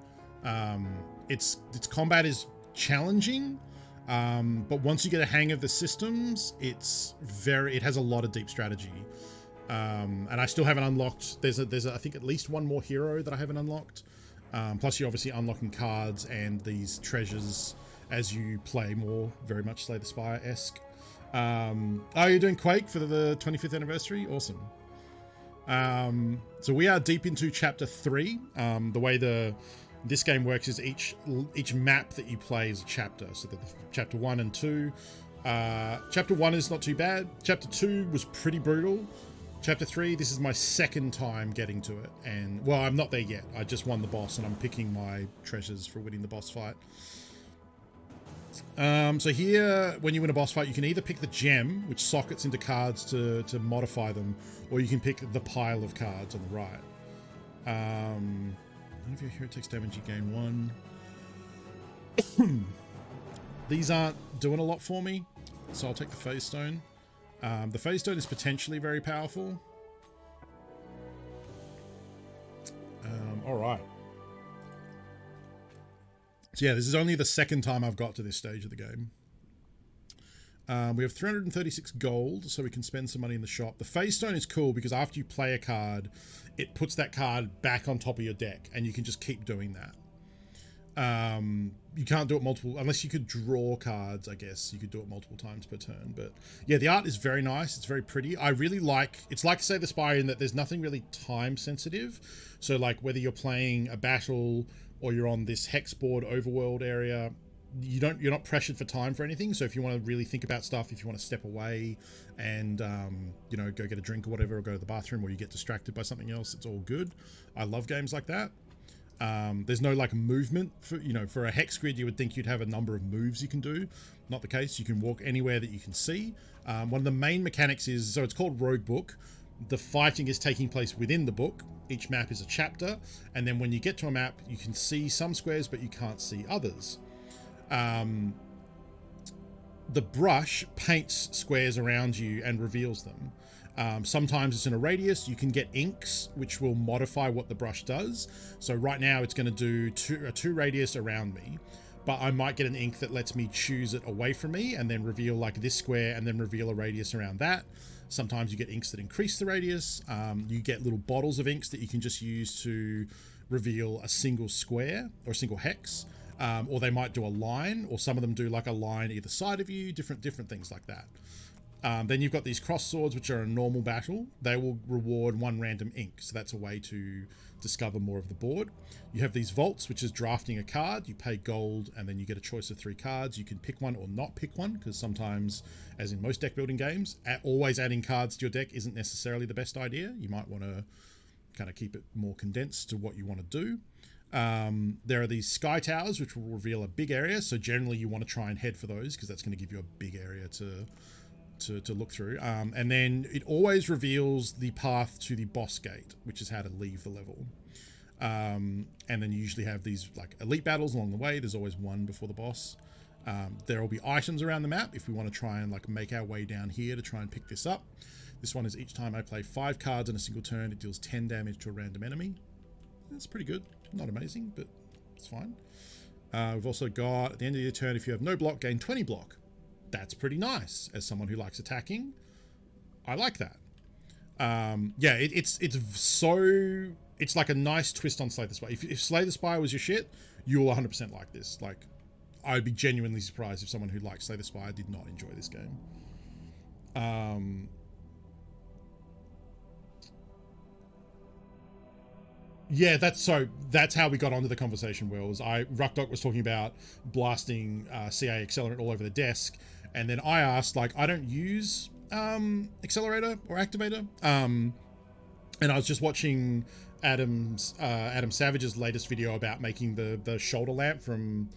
Its combat is challenging, but once you get a hang of the systems, it has a lot of deep strategy. And I still haven't unlocked. There's I think at least one more hero that I haven't unlocked. Plus you're obviously unlocking cards and these treasures as you play more, very much Slay the Spire-esque. Oh, you're doing Quake for the 25th anniversary? Awesome. So we are deep into chapter 3. The way this game works is each map that you play is a chapter. So the chapter 1 and 2. Chapter 1 is not too bad. Chapter 2 was pretty brutal. Chapter 3, this is my second time getting to it. And, well, I'm not there yet. I just won the boss and I'm picking my treasures for winning the boss fight. So here, when you win a boss fight, you can either pick the gem, which sockets into cards to modify them, or you can pick the pile of cards on the right. None of your hero takes damage, you gain 1. These aren't doing a lot for me, so I'll take the Phase Stone. The Phase Stone is potentially very powerful. All right. So yeah, this is only the second time I've got to this stage of the game. We have 336 gold, so we can spend some money in the shop. The Phase Stone is cool because after you play a card, it puts that card back on top of your deck, and you can just keep doing that. You can't do it multiple, unless you could draw cards, I guess. You could do it multiple times per turn. But yeah, the art is very nice. It's very pretty. I really like, it's like Slay the Spire in that there's nothing really time sensitive. So like whether you're playing a battle or you're on this hex board overworld area, you're not pressured for time for anything. So if you want to really think about stuff, if you want to step away and you know, go get a drink or whatever, or go to the bathroom, or you get distracted by something else, it's all good. I love games like that. There's no like movement for, you know, for a hex grid you would think you'd have a number of moves you can do. Not the case. You can walk anywhere that you can see. One of the main mechanics is, so it's called Roguebook. The fighting is taking place within the book. Each map is a chapter, and then when you get to a map, you can see some squares, but you can't see others. The brush paints squares around you and reveals them. Sometimes it's in a radius. You can get inks, which will modify what the brush does. So right now it's going to do a 2 radius around me, but I might get an ink that lets me choose it away from me and then reveal like this square and then reveal a radius around that. Sometimes you get inks that increase the radius. You get little bottles of inks that you can just use to reveal a single square or a single hex. Or they might do a line, or some of them do like a line either side of you, different things like that. Then you've got these cross swords, which are a normal battle. They will reward 1 random ink, so that's a way to discover more of the board. You have these vaults, which is drafting a card. You pay gold, and then you get a choice of 3 cards. You can pick one or not pick one, because sometimes, as in most deck building games, always adding cards to your deck isn't necessarily the best idea. You might want to kind of keep it more condensed to what you want to do. There are these sky towers, which will reveal a big area, so generally you want to try and head for those, because that's going to give you a big area to look through. And then it always reveals the path to the boss gate, which is how to leave the level. And then you usually have these like elite battles along the way. There's always one before the boss. There will be items around the map if we want to try and like make our way down here to try and pick this up. This one is each time I play 5 cards in a single turn, it deals 10 damage to a random enemy. That's pretty good. Not amazing, but it's fine. We've also got, at the end of your turn, if you have no block, gain 20 block. That's pretty nice. As someone who likes attacking, I like that. Yeah, it's like a nice twist on Slay the Spire. If Slay the Spire was your shit, you'll 100% like this. Like, I'd be genuinely surprised if someone who likes Slay the Spire did not enjoy this game. Yeah, that's how we got onto the conversation, Wills. Ruckdoc was talking about blasting CA accelerant all over the desk, and then I asked, like, I don't use accelerator or activator, and I was just watching Adam Savage's latest video about making the shoulder lamp from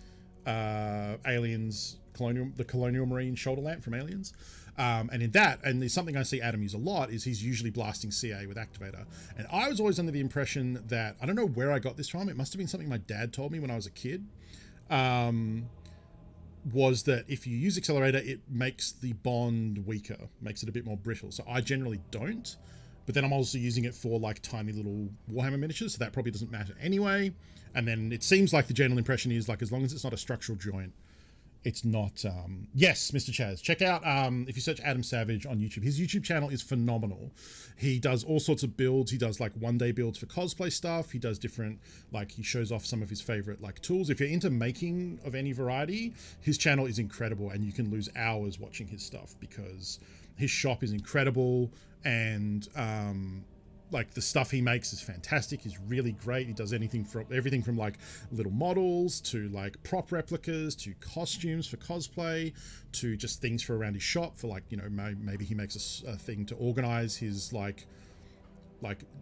Aliens the Colonial Marine shoulder lamp from Aliens. And in that, and there's something I see Adam use a lot, is he's usually blasting CA with activator. And I was always under the impression that, I don't know where I got this from, it must have been something my dad told me when I was a kid, was that if you use accelerator, it makes the bond weaker, makes it a bit more brittle. So I generally don't, but then I'm also using it for like tiny little Warhammer miniatures, so that probably doesn't matter anyway. And then it seems like the general impression is, like, as long as it's not a structural joint, it's not. Yes, Mr. Chaz, check out if you search Adam Savage on YouTube, his YouTube channel is phenomenal. He does all sorts of builds. He does like one-day builds for cosplay stuff. He does different, like, he shows off some of his favorite like tools. If you're into making of any variety, his channel is incredible, and you can lose hours watching his stuff because his shop is incredible, and like the stuff he makes is fantastic. He's really great. He does everything from like little models to like prop replicas to costumes for cosplay to just things for around his shop for, like, you know, maybe he makes a thing to organize his like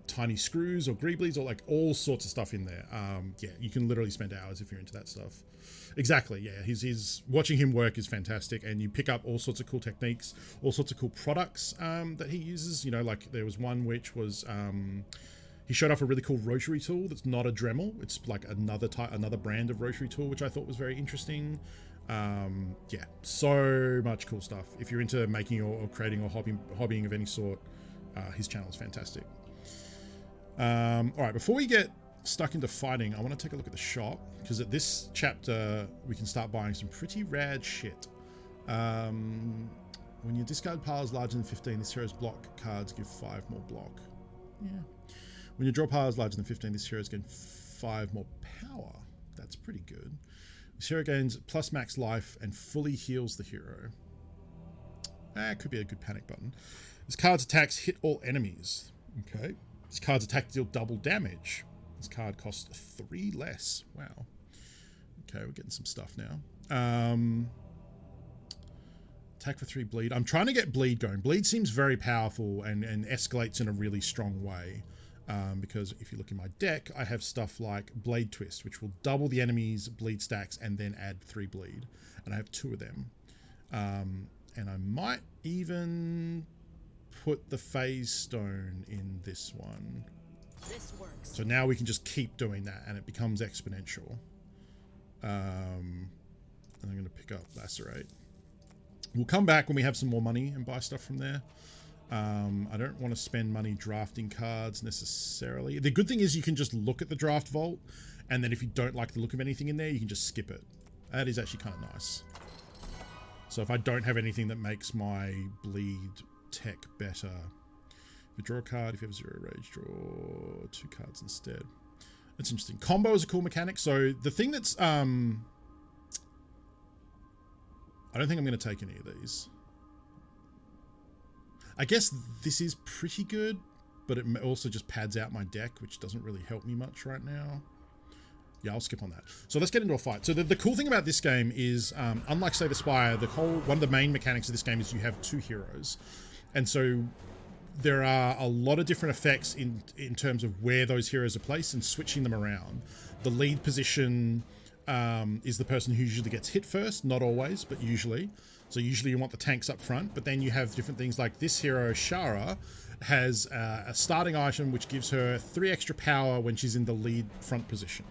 tiny screws or greeblies or like all sorts of stuff in there. Yeah, you can literally spend hours if you're into that stuff. Exactly, yeah. He's watching him work is fantastic, and you pick up all sorts of cool techniques, all sorts of cool products that he uses. You know, like there was one which was he showed off a really cool rotary tool that's not a Dremel. It's like another brand of rotary tool, which I thought was very interesting. Yeah, so much cool stuff. If you're into making or creating or hobbying of any sort, his channel is fantastic. All right, before we get stuck into fighting, I want to take a look at the shop, because at this chapter we can start buying some pretty rad shit. When your discard pile is larger than 15, this hero's block cards give 5 more block. Yeah. When your draw pile is larger than 15, this hero's gain 5 more power. That's pretty good. This hero gains plus max life and fully heals the hero. That could be a good panic button. This card's attacks hit all enemies. Okay. This card's attack deal double damage. This card costs 3 less. Wow. Okay, we're getting some stuff now. Attack for 3 bleed. I'm trying to get bleed going. Bleed seems very powerful and escalates in a really strong way. Because if you look in my deck, I have stuff like Blade Twist, which will double the enemy's bleed stacks and then add 3 bleed. And I have 2 of them. And I might even put the Phase Stone in this one. This works. So now we can just keep doing that, and it becomes exponential. And I'm going to pick up Lacerate. We'll come back when we have some more money and buy stuff from there. I don't want to spend money drafting cards necessarily. The good thing is you can just look at the draft vault, and then if you don't like the look of anything in there, you can just skip it. That is actually kind of nice. So if I don't have anything that makes my bleed tech better, if you draw a card, if you have 0 rage, draw 2 cards instead. That's interesting. Combo is a cool mechanic. So the thing that's I don't think I'm going to take any of these. I guess this is pretty good, but it also just pads out my deck, which doesn't really help me much right now. Yeah, I'll skip on that. So let's get into a fight. So the cool thing about this game is, unlike Slay the Spire, one of the main mechanics of this game is you have 2 heroes. And so there are a lot of different effects in terms of where those heroes are placed and switching them around. The lead position is the person who usually gets hit first, not always, but usually. So usually you want the tanks up front, but then you have different things like this hero, Shara, has a starting item which gives her 3 extra power when she's in the lead front position.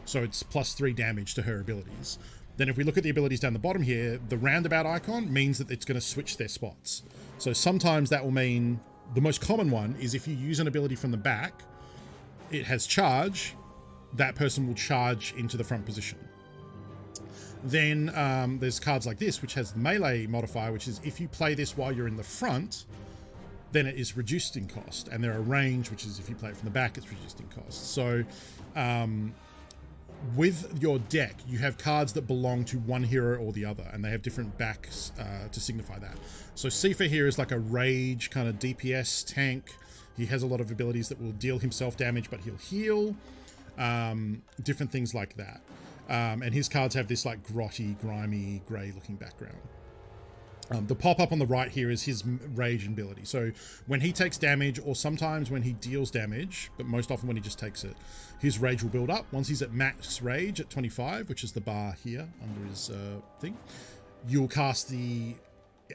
So it's plus 3 damage to her abilities. Then if we look at the abilities down the bottom here, the roundabout icon means that it's going to switch their spots. So sometimes that will mean, the most common one is if you use an ability from the back, it has charge, that person will charge into the front position. Then there's cards like this, which has the melee modifier, which is if you play this while you're in the front, then it is reduced in cost. And there are range, which is if you play it from the back, it's reduced in cost. So with your deck, you have cards that belong to one hero or the other, and they have different backs to signify that. So Sifa here is like a rage kind of DPS tank. He has a lot of abilities that will deal himself damage, but he'll heal. Different things like that. And his cards have this like grotty, grimy, grey looking background. The pop-up on the right here is his rage ability. So when he takes damage, or sometimes when he deals damage, but most often when he just takes it, his rage will build up. Once he's at max rage at 25, which is the bar here under his thing, you'll cast the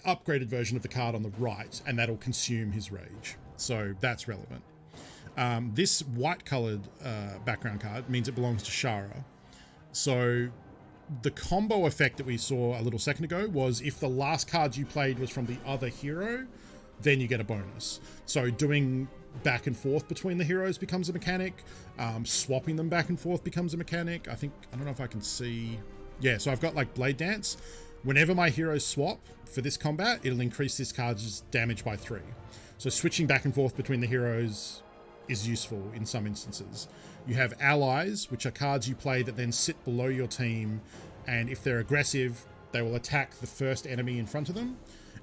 upgraded version of the card on the right, and that'll consume his rage. So that's relevant. This white-colored background card means it belongs to Shara. So the combo effect that we saw a little second ago was if the last card you played was from the other hero, then you get a bonus. So doing back and forth between the heroes becomes a mechanic. Swapping them back and forth becomes a mechanic. I don't know if I can see. Yeah, so I've got like Blade Dance. Whenever my heroes swap for this combat, it'll increase this card's damage by 3. So switching back and forth between the heroes is useful in some instances. You have allies, which are cards you play that then sit below your team, and if they're aggressive, they will attack the first enemy in front of them.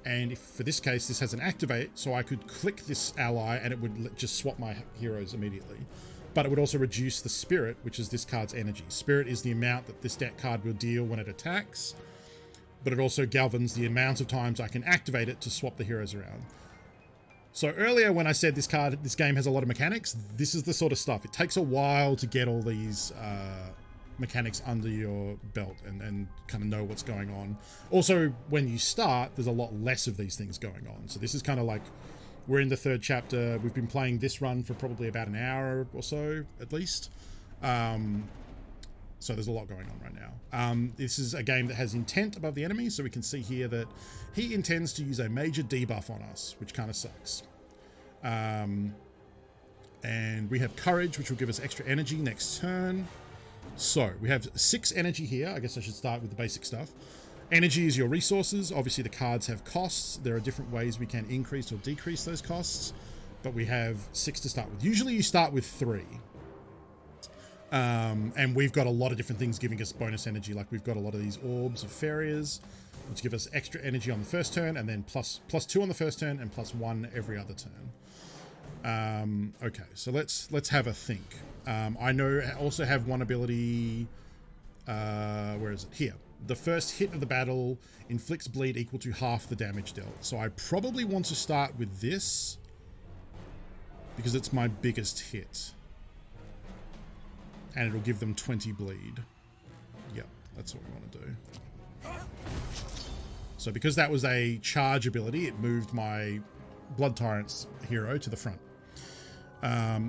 And if, for this case, this has an activate, so I could click this ally and it would just swap my heroes immediately. But it would also reduce the spirit, which is this card's energy. Spirit is the amount that this deck card will deal when it attacks, but it also governs the amount of times I can activate it to swap the heroes around. So earlier when I said this game has a lot of mechanics, this is the sort of stuff. It takes a while to get all these mechanics under your belt and kind of know what's going on. Also, when you start, there's a lot less of these things going on. So this is kind of like, we're in the 3rd chapter. We've been playing this run for probably about an hour or so, at least. So there's a lot going on right now. This is a game that has intent above the enemy, so we can see here that he intends to use a major debuff on us, which kind of sucks. And we have courage, which will give us extra energy next turn. So we have 6 energy here. I guess I should start with the basic stuff. Energy is your resources. Obviously the cards have costs. There are different ways we can increase or decrease those costs, but we have 6 to start with. Usually you start with 3. And we've got a lot of different things giving us bonus energy. Like we've got a lot of these orbs of farriers, which give us extra energy on the first turn, and then plus 2 on the first turn and plus 1 every other turn. Okay, so let's have a think. I know I also have one ability. Where is it? Here. The first hit of the battle inflicts bleed equal to half the damage dealt. So I probably want to start with this because it's my biggest hit. And it'll give them 20 bleed. Yep, that's what we want to do. So because that was a charge ability, it moved my Blood Tyrant's hero to the front.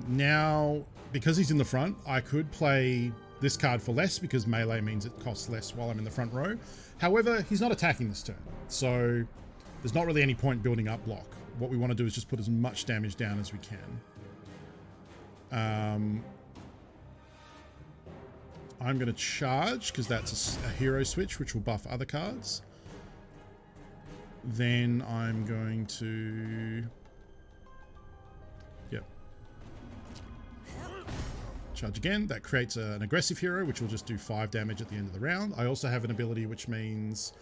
Now, because he's in the front, I could play this card for less because melee means it costs less while I'm in the front row. However, he's not attacking this turn, so there's not really any point building up block. What we want to do is just put as much damage down as we can. I'm going to charge because that's a hero switch, which will buff other cards. Then I'm going to... Yep. Charge again. That creates an aggressive hero, which will just do 5 damage at the end of the round. I also have an ability which means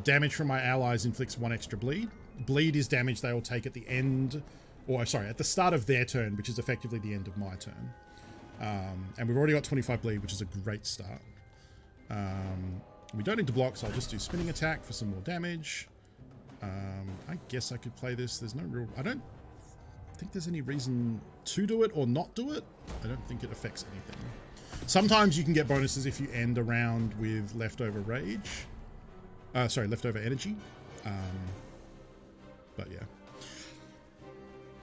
damage from my allies inflicts 1 extra bleed. Bleed is damage they will take at the end, or sorry, at the start of their turn, which is effectively the end of my turn. And we've already got 25 bleed, which is a great start. We don't need to block, so I'll just do spinning attack for some more damage. I guess I could play this. There's no real... I don't think there's any reason to do it or not do it. I don't think it affects anything. Sometimes you can get bonuses if you end a round with leftover rage. Sorry, leftover energy. But yeah.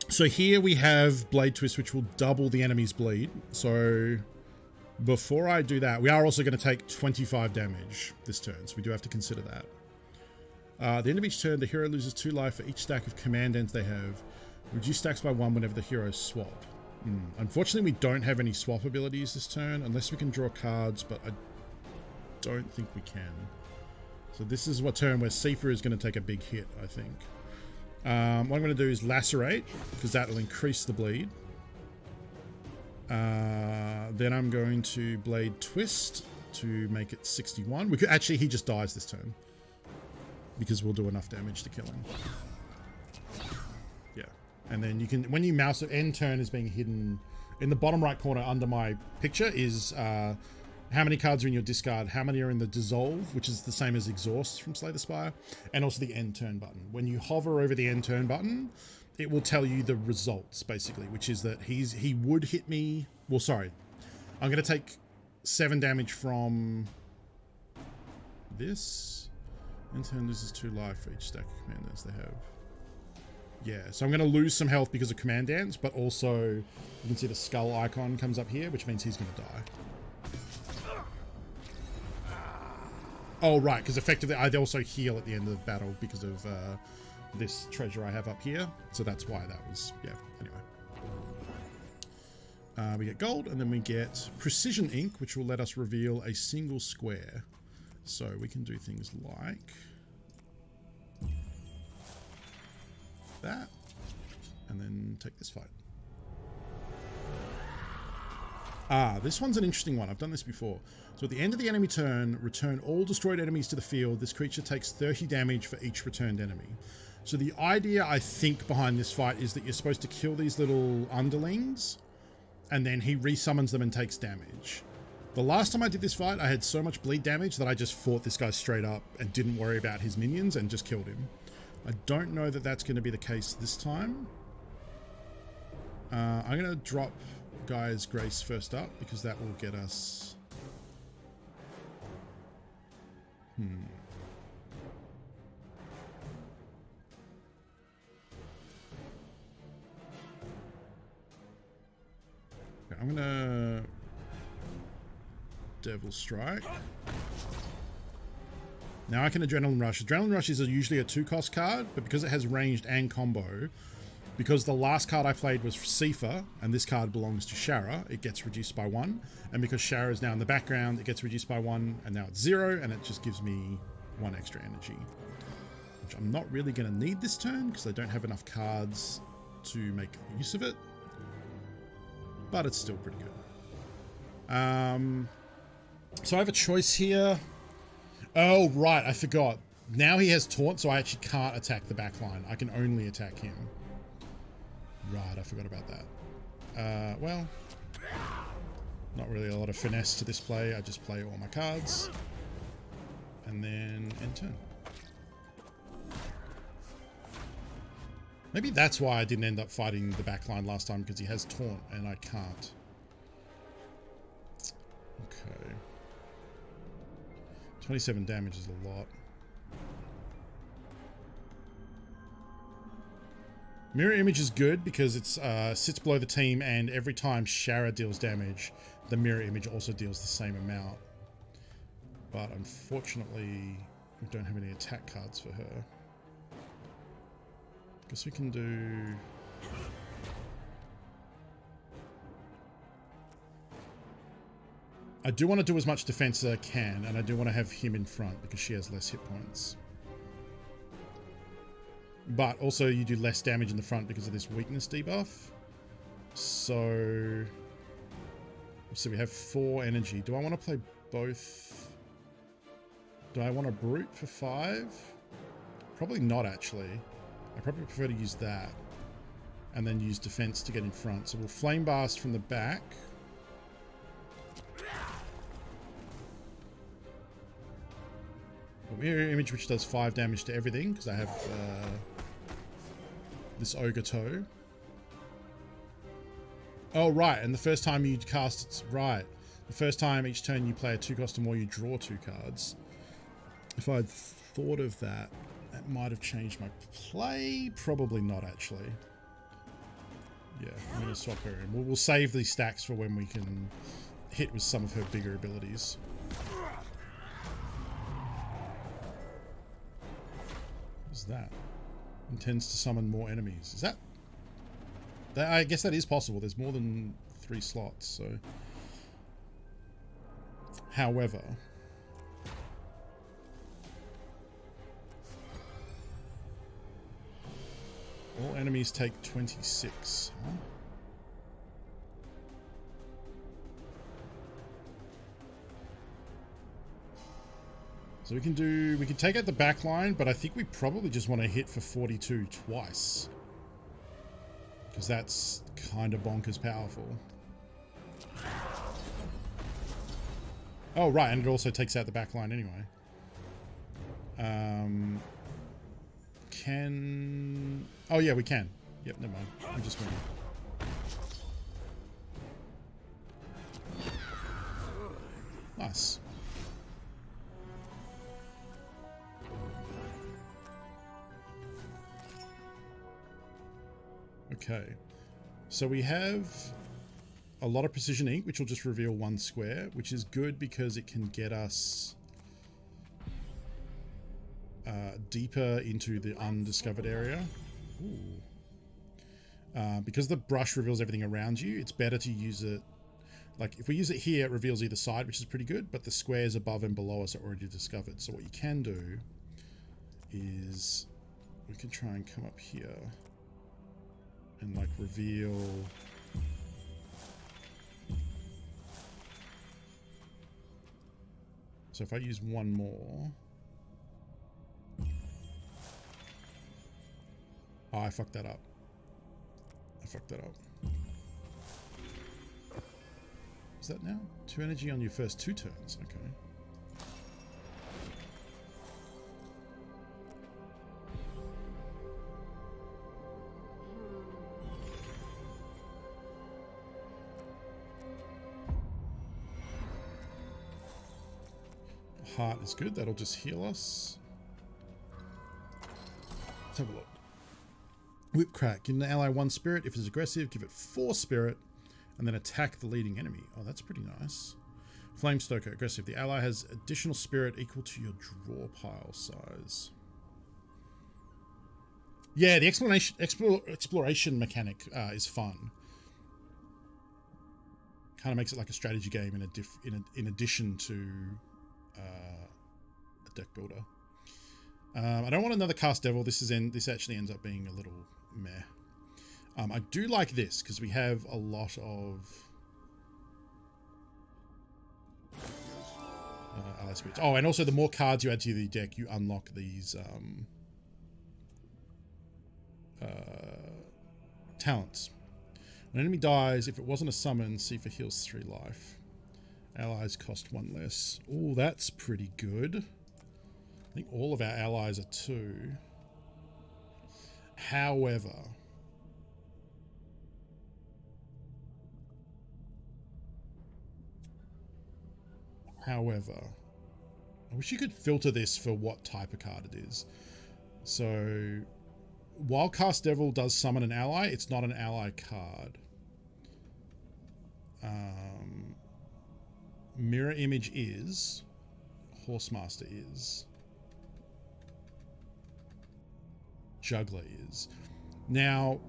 So here we have Blade Twist, which will double the enemy's bleed. So before I do that, we are also going to take 25 damage this turn. So we do have to consider that. At the end of each turn, the hero loses 2 life for each stack of command ends they have. Reduce stacks by 1 whenever the heroes swap. Unfortunately, we don't have any swap abilities this turn, unless we can draw cards, but I don't think we can. So this is a turn where Sifa is going to take a big hit, I think. What I'm going to do is Lacerate, because that will increase the bleed. Then I'm going to Blade Twist to make it 61. We could actually, he just dies this turn, because we'll do enough damage to kill him. Yeah. And then you can, when you mouse it, end turn is being hidden in the bottom right corner under my picture is how many cards are in your discard, how many are in the dissolve, which is the same as exhaust from Slay the Spire, and also the end turn button. When you hover over the end turn button, it will tell you the results basically, which is that he would hit me. Well, sorry, I'm going to take 7 damage from this. End turn loses 2 life for each stack of commanders they have. Yeah, so I'm going to lose some health because of command dance, but also you can see the skull icon comes up here, which means he's going to die. Oh, right, because effectively I also heal at the end of the battle because of this treasure I have up here. So that's why that was, yeah, anyway. We get gold, and then we get precision ink, which will let us reveal a single square. So we can do things like that, and then take this fight. This one's an interesting one. I've done this before. So at the end of the enemy turn, return all destroyed enemies to the field. This creature takes 30 damage for each returned enemy. So the idea, I think, behind this fight is that you're supposed to kill these little underlings, and then he resummons them and takes damage. The last time I did this fight, I had so much bleed damage that I just fought this guy straight up and didn't worry about his minions and just killed him. I don't know that that's going to be the case this time. I'm going to drop Guy's Grace first up because that will get us... Okay, I'm going to Devil Strike. Now I can Adrenaline Rush. Adrenaline Rush is usually a 2-cost card, but because it has ranged and combo, because the last card I played was Sifa, and this card belongs to Shara, it gets reduced by 1. And because Shara is now in the background, it gets reduced by 1, and now it's 0, and it just gives me 1 extra energy. Which I'm not really going to need this turn, because I don't have enough cards to make use of it. But it's still pretty good. So I have a choice here. Oh, right, I forgot. Now he has taunt, so I actually can't attack the back line. I can only attack him. Right, I forgot about that. Well, not really a lot of finesse to this play. I just play all my cards. And then end turn. Maybe that's why I didn't end up fighting the back line last time, because he has taunt and I can't. Okay. 27 damage is a lot. Mirror Image is good because it sits below the team, and every time Shara deals damage, the Mirror Image also deals the same amount. But unfortunately, we don't have any attack cards for her. Guess we can do... I do want to do as much defense as I can, and I do want to have him in front because she has less hit points. But also you do less damage in the front because of this weakness debuff. So we have 4 energy. Do I want to play both? Do I want a brute for 5? Probably not, actually. I probably prefer to use that and then use defense to get in front. So we'll flame blast from the back. A mirror image which does 5 damage to everything because I have this ogre toe. Oh, right, and the first time you cast it's right. The first time each turn you play a 2-cost or more, you draw 2 cards. If I'd thought of that, that might have changed my play. Probably not, actually. Yeah, I'm going to swap her in. We'll save these stacks for when we can hit with some of her bigger abilities. What's that? Intends to summon more enemies. Is that... I guess that is possible. There's more than 3 slots, so... However... all enemies take 26, huh? So we can take out the back line, but I think we probably just want to hit for 42 twice. because that's kind of bonkers powerful. Oh, right, and it also takes out the back line anyway. Can... Oh, yeah, we can. Yep, never mind. We just win. Nice. Okay. So we have a lot of precision ink, which will just reveal one square, which is good because it can get us deeper into the undiscovered area. Ooh. Because the brush reveals everything around you, it's better to use it. Like, if we use it here, it reveals either side, which is pretty good, but the squares above and below us are already discovered. So what you can do is we can try and come up here and, like, reveal... So if I use one more... Oh, I fucked that up. I fucked that up. Is that now? 2 energy on your first 2 turns. Okay. Heart is good. That'll just heal us. Let's have a look. Whip crack. Give an ally 1 spirit. If it's aggressive, give it 4 spirit. And then attack the leading enemy. Oh, that's pretty nice. Flame Stoker, aggressive. The ally has additional spirit equal to your draw pile size. Yeah, the exploration mechanic is fun. Kind of makes it like a strategy game in addition to a deck builder. I don't want another Cast Devil. This actually ends up being a little meh. I do like this because we have a lot of ally spirits. Oh, and also the more cards you add to the deck, you unlock these talents. When an enemy dies, if it wasn't a summon, Sifa heals 3 life. Allies cost 1 less. Oh, that's pretty good. I think all of our allies are 2. However... I wish you could filter this for what type of card it is. So, while Cast Devil does summon an ally, it's not an ally card. Mirror Image is. Horsemaster is. Juggler is. Now,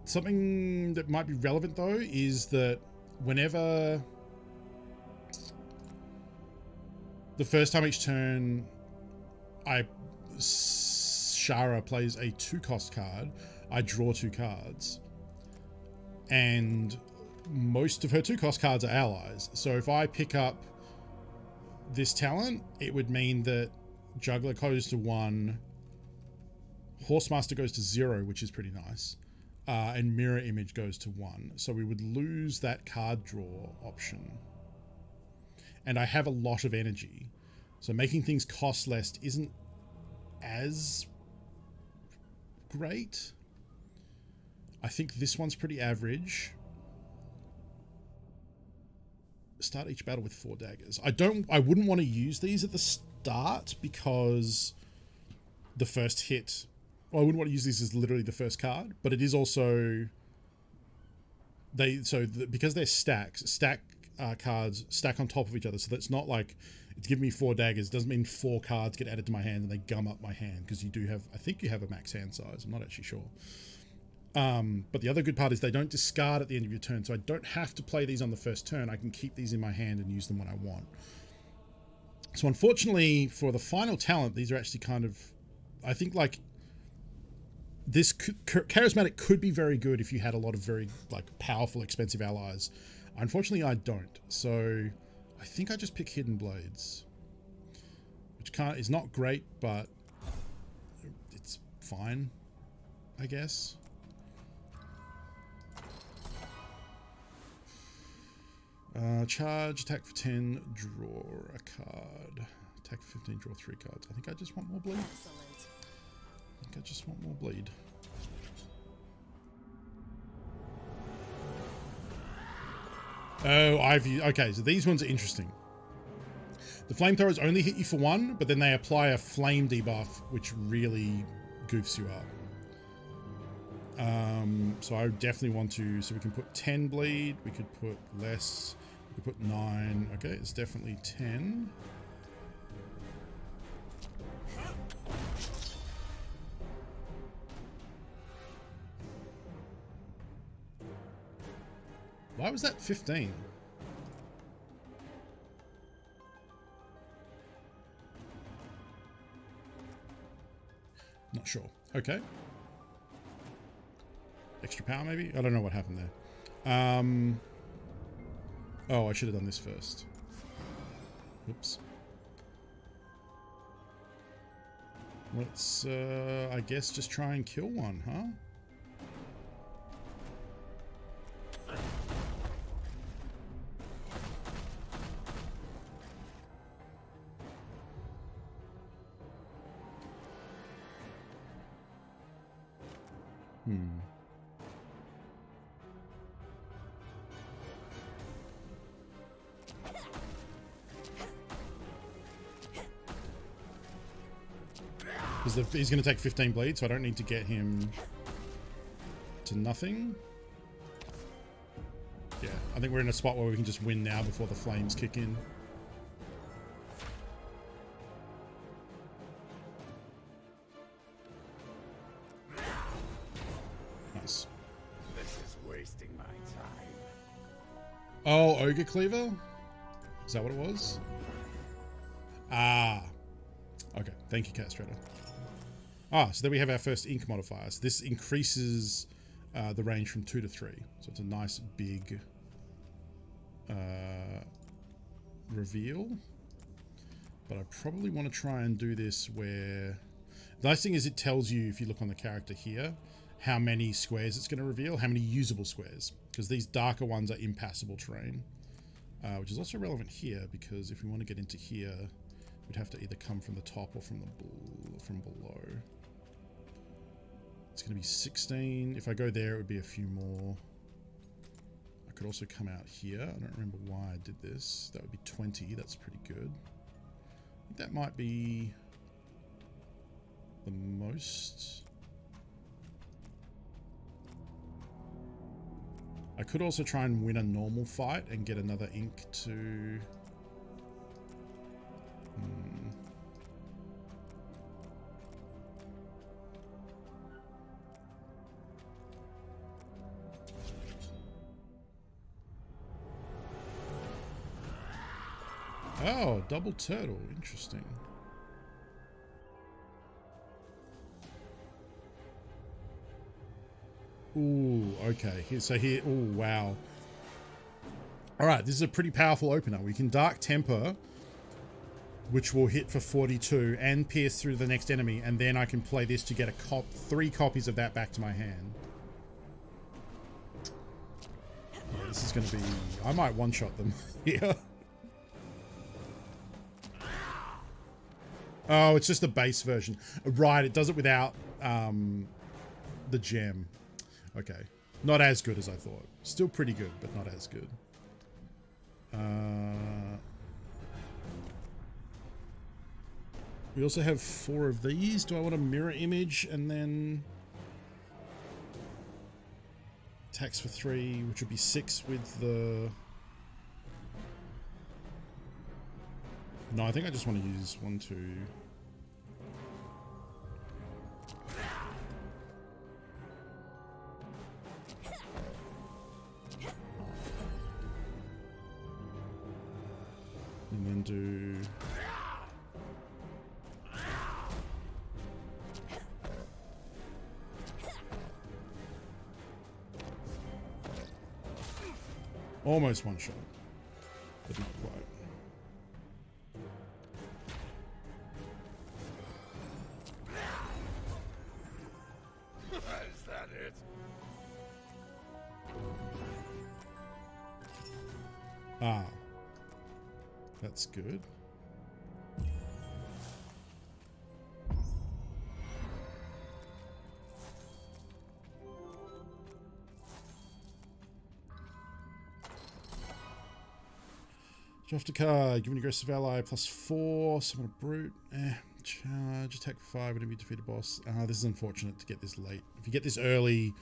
something that might be relevant though is that whenever... The first time each turn Shara plays a 2-cost card, I draw 2 cards. And most of her 2-cost cards are allies. So if I pick up this talent, it would mean that Juggler goes to 1, Horsemaster goes to 0, which is pretty nice, and Mirror Image goes to 1. So we would lose that card draw option. And I have a lot of energy. So making things cost less isn't as great. I think this one's pretty average. Start each battle with 4 daggers. I wouldn't want to use these at the start because the first hit... Well, I wouldn't want to use these as literally the first card, but it is also... because they're stack cards stack on top of each other, so that's not like it's giving me 4 daggers. It doesn't mean 4 cards get added to my hand and they gum up my hand, because you do have, I think you have a max hand size. I'm not actually sure. But the other good part is they don't discard at the end of your turn, so I don't have to play these on the first turn. I can keep these in my hand and use them when I want. So unfortunately for the final talent, these are actually kind of, I think like this charismatic could be very good if you had a lot of very like powerful, expensive allies. Unfortunately, I don't. So I think I just pick Hidden Blades, which is not great, but it's fine, I guess. Charge, attack for 10, draw a card. Attack for 15, draw 3 cards. I think I just want more bleed. Excellent. I think I just want more bleed. Oh, okay, so these ones are interesting. The flamethrowers only hit you for 1, but then they apply a flame debuff, which really goofs you up. So I definitely want to, so we can put 10 bleed, we could put less, we put 9, okay, it's definitely 10. Why was that 15? Not sure. Okay. Extra power, maybe? I don't know what happened there. Oh, I should have done this first. Oops. Let's, I guess, just try and kill one, huh? Because he's going to take 15 bleed, so I don't need to get him to nothing. Yeah, I think we're in a spot where we can just win now before the flames kick in. Nice. This is wasting my time. Oh, Ogre Cleaver? Is that what it was? Ah. Okay, thank you, Castrator. Ah, so then we have our first ink modifier. So this increases the range from 2 to 3. So it's a nice big reveal. But I probably want to try and do this where... The nice thing is it tells you, if you look on the character here, how many squares it's going to reveal, how many usable squares. Because these darker ones are impassable terrain. Which is also relevant here, because if we want to get into here, we'd have to either come from the top or from below. It's going to be 16. If I go there, it would be a few more. I could also come out here. I don't remember why I did this. That would be 20. That's pretty good. I think that might be the most. I could also try and win a normal fight and get another ink to... Oh, double turtle. Interesting. Ooh, okay. So here, ooh, wow. All right, this is a pretty powerful opener. We can Dark Temper, which will hit for 42 and pierce through the next enemy, and then I can play this to get a 3 copies of that back to my hand. Yeah, this is going to be... I might one-shot them here. Oh, it's just the base version. Right, it does it without the gem. Okay. Not as good as I thought. Still pretty good, but not as good. We also have 4 of these. Do I want a mirror image and then attacks for 3, which would be 6 with the... No, I think I just want to use 1, 2... And then do... Almost one shot, but not quite. Is that it? Ah. That's good. Draft a card. Give an aggressive ally +4. Summon a brute. Charge. Attack 5 whenever you defeat a boss. This is unfortunate to get this late. If you get this early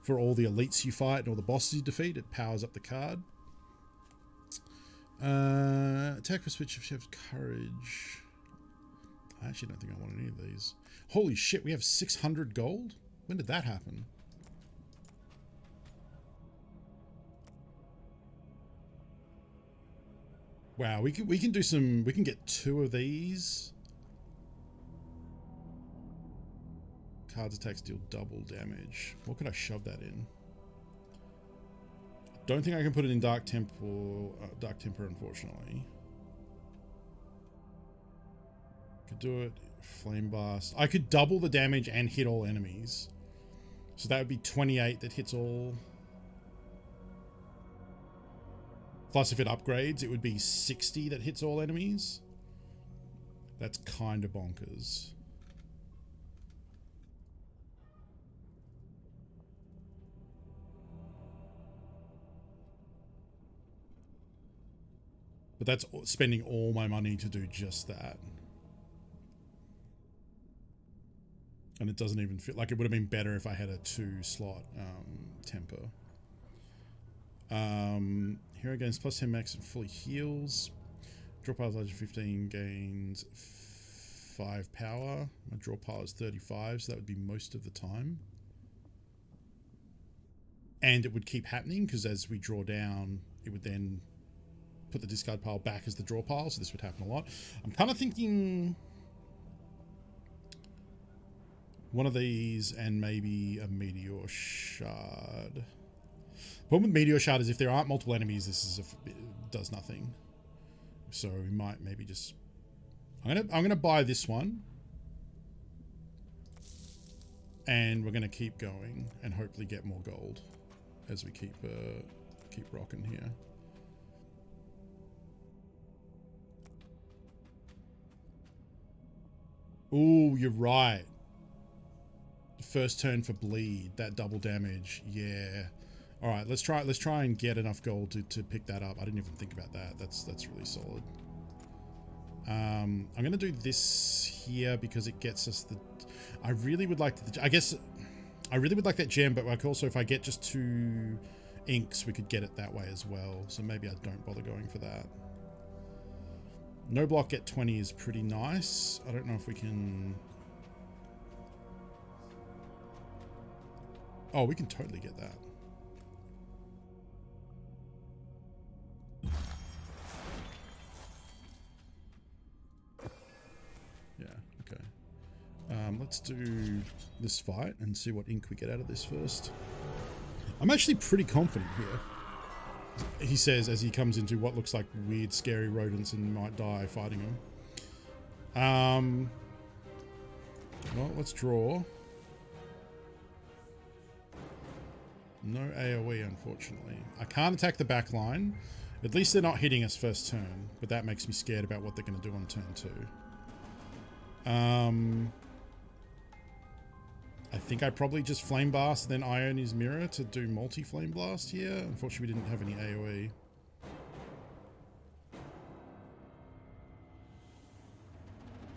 for all the elites you fight and all the bosses you defeat, it powers up the card. Attack for switch if you have courage. I actually don't think I want any of these. Holy shit, we have 600 gold? When did that happen? Wow, we can do some, we can get 2 of these. Cards attacks deal double damage. What could I shove that in? Don't think I can put it in Dark Temple, Dark Temper, unfortunately. Could do it. Flame Blast. I could double the damage and hit all enemies. So that would be 28 that hits all. Plus, if it upgrades, it would be 60 that hits all enemies. That's kind of bonkers. But that's spending all my money to do just that. And it doesn't even feel like it would have been better if I had a 2-slot temper. Hero gains +10 max and fully heals. Draw pile is larger 15, gains 5 power. My draw pile is 35, so that would be most of the time. And it would keep happening because as we draw down, it would then put the discard pile back as the draw pile, so this would happen a lot. I'm kind of thinking one of these and maybe a Meteor Shard. The problem with Meteor Shard is if there aren't multiple enemies, this is it does nothing. So we might maybe just... I'm gonna buy this one. And we're gonna keep going and hopefully get more gold as we keep rocking here. Ooh, you're right. First turn for bleed, that double damage. Yeah. All right, let's try and get enough gold to pick that up. I didn't even think about that. That's really solid. I'm gonna do this here because it gets us the. I really would like the. I guess I really would like that gem, but like also if I get just 2 inks, we could get it that way as well. So maybe I don't bother going for that. No block get 20 is pretty nice. I don't know if we can... Oh, we can totally get that. Yeah, okay. Let's do this fight and see what ink we get out of this first. I'm actually pretty confident here. He says as he comes into what looks like weird, scary rodents and might die fighting them. Well, let's draw. No AoE, unfortunately. I can't attack the back line. At least they're not hitting us first turn, but that makes me scared about what they're going to do on turn 2. I think I probably just Flame Blast, then Ioni's Mirror to do multi-Flame Blast here. Unfortunately, we didn't have any AoE.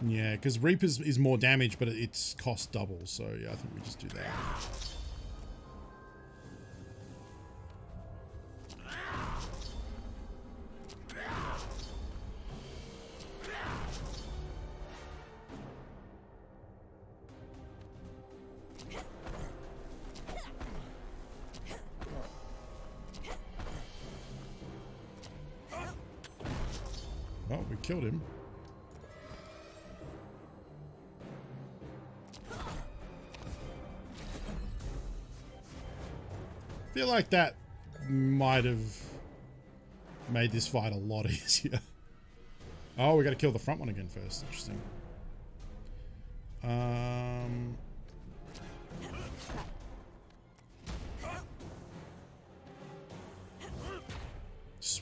Yeah, because Reap is more damage, but it's cost double. So yeah, I think we just do that. Oh, we killed him. I feel like that might have made this fight a lot easier. Oh, we got to kill the front one again first. Interesting.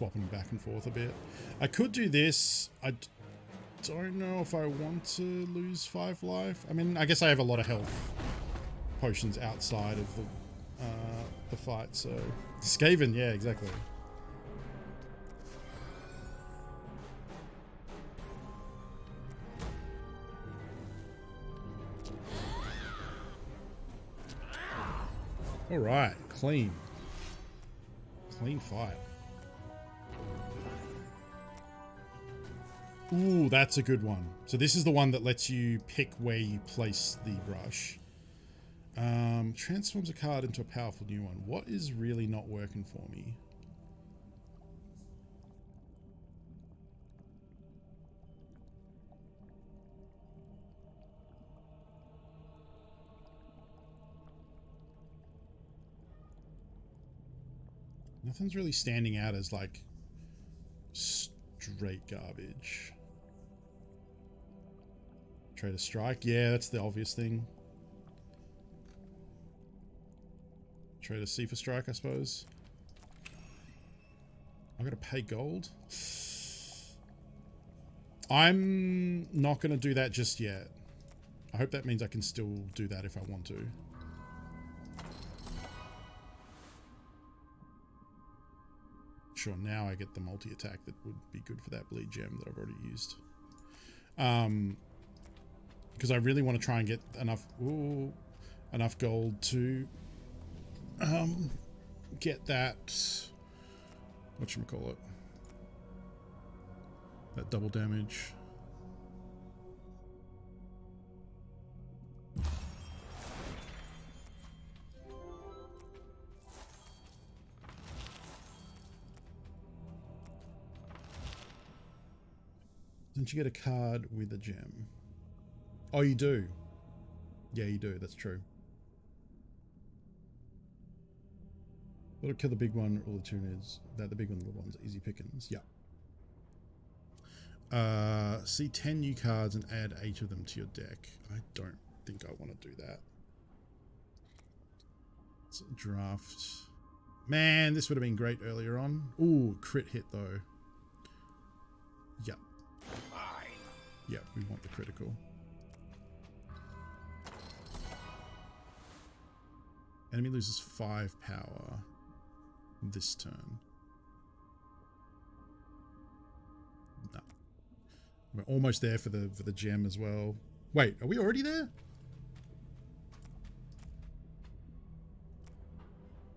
swapping back and forth a bit. I could do this. I don't know if I want to lose 5 life. I mean, I guess I have a lot of health potions outside of the fight, so... Skaven, yeah, exactly. Alright, clean. Clean fight. Ooh, that's a good one. So this is the one that lets you pick where you place the brush. Transforms a card into a powerful new one. What is really not working for me? Nothing's really standing out as like straight garbage. Trade a strike. Yeah, that's the obvious thing. Trade a C for strike, I suppose. I gotta pay gold. I'm not gonna do that just yet. I hope that means I can still do that if I want to. Sure, now I get the multi-attack that would be good for that bleed gem that I've already used. Because I really want to try and get enough gold to get that, whatchamacallit, that double damage. Didn't you get a card with a gem? Oh, you do. Yeah, you do. That's true. What'll kill the big one? All the tunics. That the big one, little ones. Easy pickings. Yeah. See 10 new cards and add 8 of them to your deck. I don't think I want to do that. Let's draft. Man, this would have been great earlier on. Ooh, crit hit though. Yeah. Yeah, we want the critical. Enemy loses 5 power this turn. No. We're almost there for the gem as well. Wait, are we already there?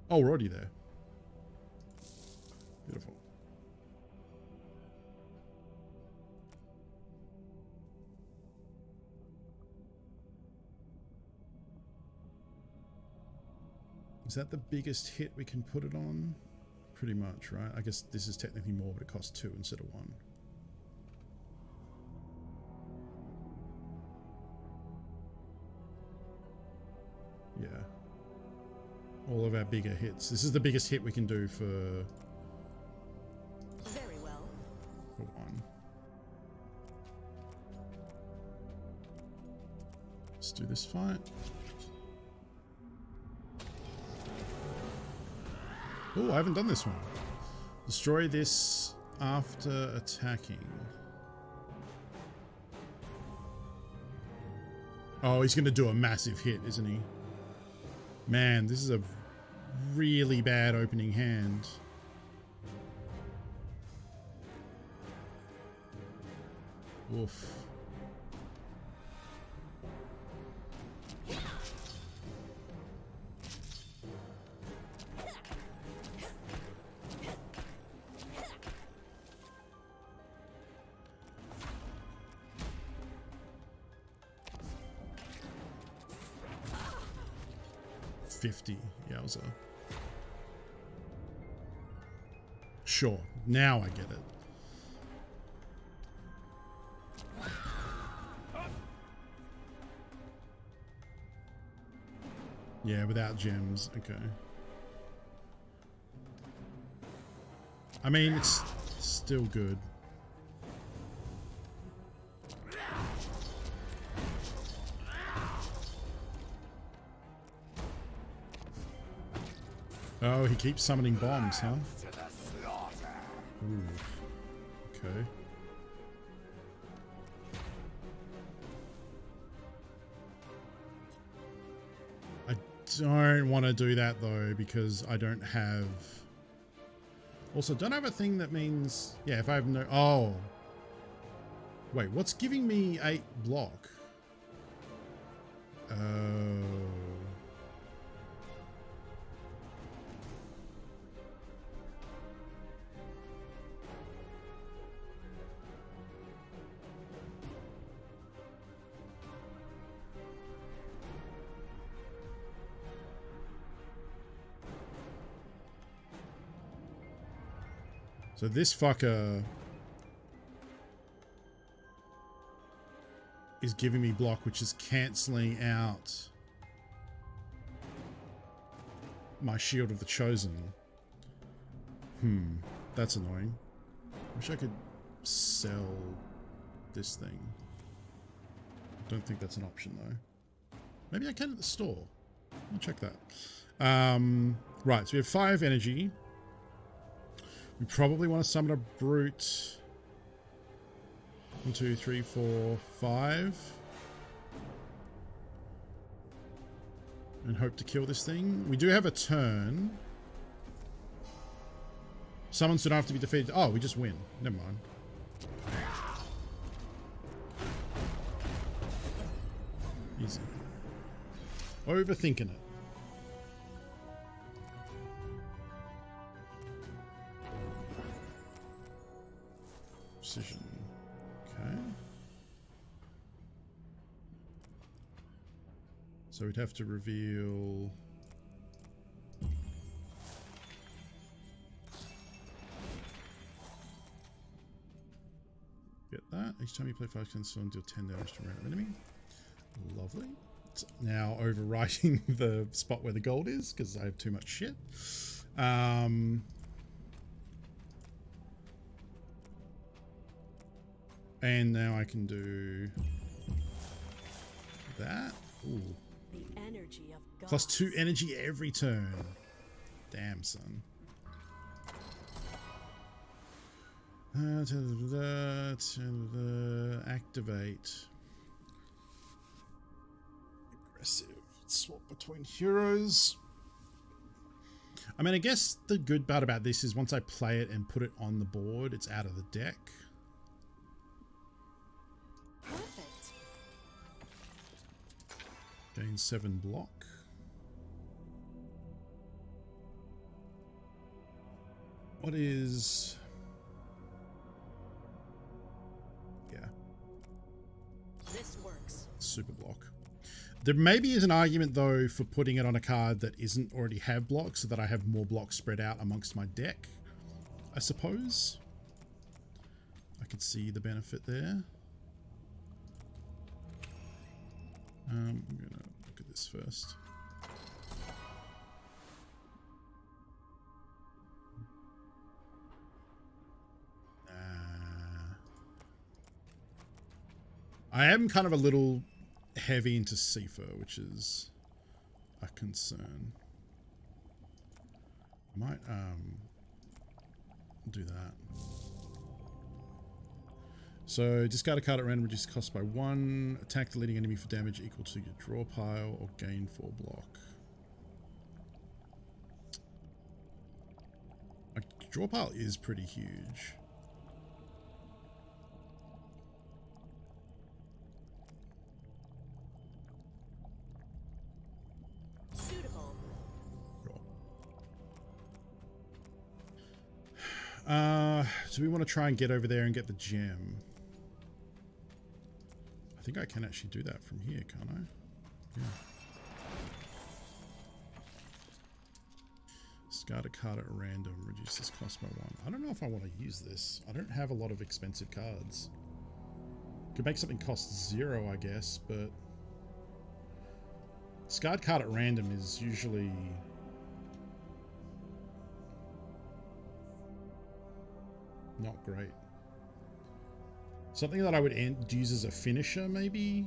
Oh, we're already there. Beautiful. Is that the biggest hit we can put it on? Pretty much, right? I guess this is technically more, but it costs 2 instead of 1. Yeah. All of our bigger hits. This is the biggest hit we can do for... Very well. For 1. Let's do this fight. Oh, I haven't done this one. Destroy this after attacking. Oh, he's going to do a massive hit, isn't he? Man, this is a really bad opening hand. Oof. Yowza. Sure, now I get it. Yeah, without gems. Okay. I mean, it's still good. Oh, he keeps summoning bombs, huh? Okay. I don't want to do that though, because I don't have... Also, don't I have a thing that means... Yeah, if I have no... Oh. Wait, what's giving me 8 block? Oh. So this fucker is giving me block, which is cancelling out my Shield of the Chosen. That's annoying. Wish I could sell this thing. Don't think that's an option though. Maybe I can at the store. I'll check that. Right, so we have 5 energy. We probably want to summon a brute. 1, 2, 3, 4, 5. And hope to kill this thing. We do have a turn. Summons don't have to be defeated. Oh, we just win. Never mind. Easy. Overthinking it. Precision. Okay. So we'd have to reveal... Get that. Each time you play 5 can still deal 10 damage to a random enemy. Lovely. It's now overwriting the spot where the gold is because I have too much shit. And now I can do that. Ooh. The energy of gods. Plus 2 energy every turn. Damn, son. Activate. Aggressive. Swap between heroes. I mean, I guess the good part about this is once I play it and put it on the board, it's out of the deck. Perfect. Gain 7 block. What is... Yeah. This works. Super block. There maybe is an argument though for putting it on a card that isn't already have blocks so that I have more blocks spread out amongst my deck, I suppose. I could see the benefit there. I'm gonna look at this first. I am kind of a little heavy into Seafer, which is a concern. I might do that. So discard a card at random, reduce cost by 1. Attack the leading enemy for damage equal to your draw pile or gain 4 block. My draw pile is pretty huge. Suitable. Do we want to try and get over there and get the gem? I think I can actually do that from here, can't I? Yeah. Discard a card at random, reduce this cost by 1. I don't know if I want to use this. I don't have a lot of expensive cards. Could make something cost 0, I guess, but... Discard card at random is usually... not great. Something that I would use as a finisher, maybe?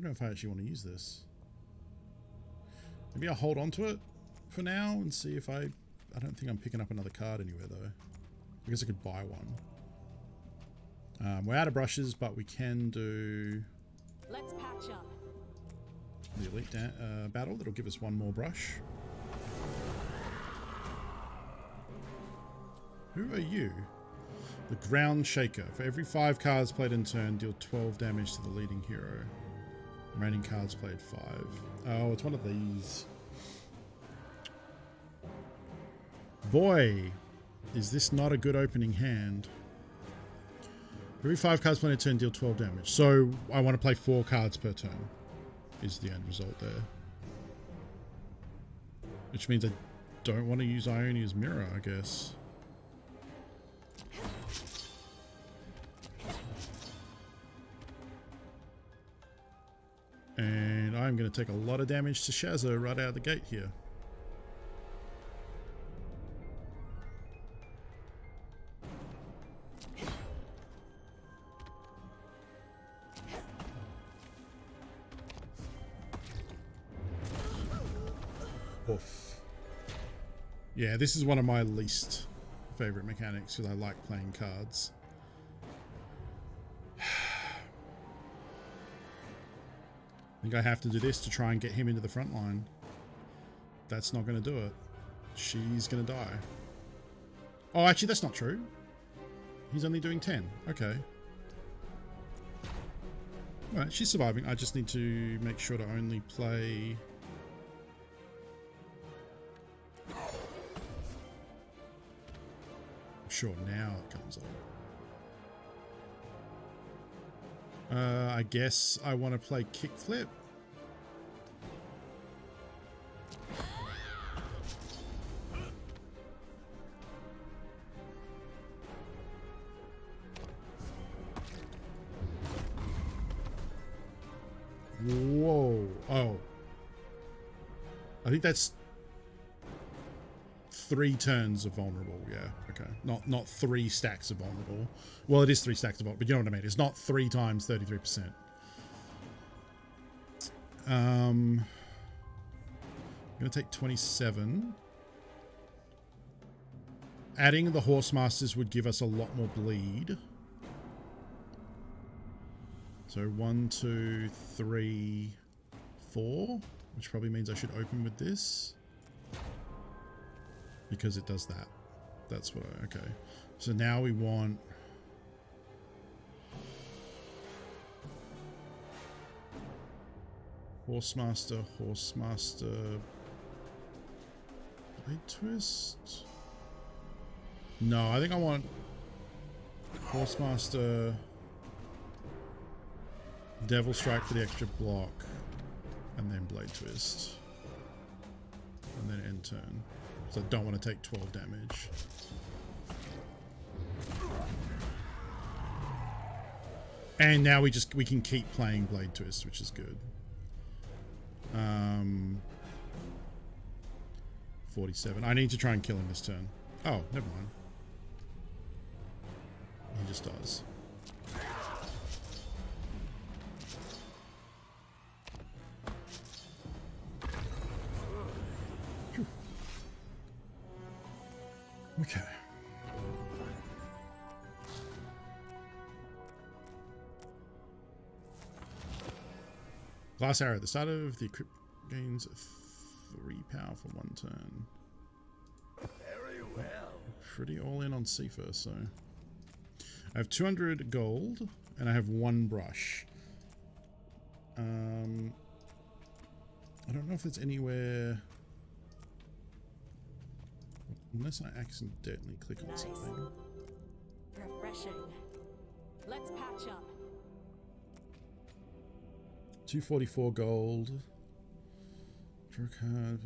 know if I actually want to use this. Maybe I'll hold on to it for now and see if I don't think I'm picking up another card anywhere though. I guess I could buy one. We're out of brushes, but we can do... Let's patch up. The elite battle. That'll give us one more brush. Who are you? The Ground Shaker. For every 5 cards played in turn, deal 12 damage to the leading hero. Remaining cards played 5. Oh, it's one of these. Boy, is this not a good opening hand. Every 5 cards played in turn, deal 12 damage. So I want to play 4 cards per turn, is the end result there. Which means I don't want to use Ionia's Mirror, I guess. And I'm going to take a lot of damage to Shazza right out of the gate here. Oof. Yeah, this is one of my least favorite mechanics because I like playing cards. I think I have to do this to try and get him into the front line. That's not going to do it. She's going to die. Oh, actually, that's not true. He's only doing 10. Okay. Alright, she's surviving. I just need to make sure to only play... Sure, now it comes up. I guess I want to play kickflip. Whoa. Oh. I think that's 3 turns of vulnerable. Yeah, okay. Not 3 stacks of vulnerable. Well, it is 3 stacks of vulnerable, but you know what I mean. It's not 3 times 33%. I'm going to take 27. Adding the Horsemasters would give us a lot more bleed. So 1, 2, 3, 4, which probably means I should open with this. Because it does that. That's what I... Okay. So now we want... Horsemaster, Horsemaster... Blade Twist? No, I think I want... Horsemaster... Devil Strike for the extra block. And then Blade Twist. And then end turn. So I don't want to take 12 damage. And now we can keep playing Blade Twist, which is good. 47. I need to try and kill him this turn. Oh, never mind. He just does. Okay. Glass arrow. At the start of the equip gains 3 power for 1 turn. Very well. Pretty all in on Sifa, so. I have 200 gold and I have 1 brush. I don't know if there's anywhere. Unless I accidentally click on something. Refreshing. Let's patch up. 244 gold. Draw card.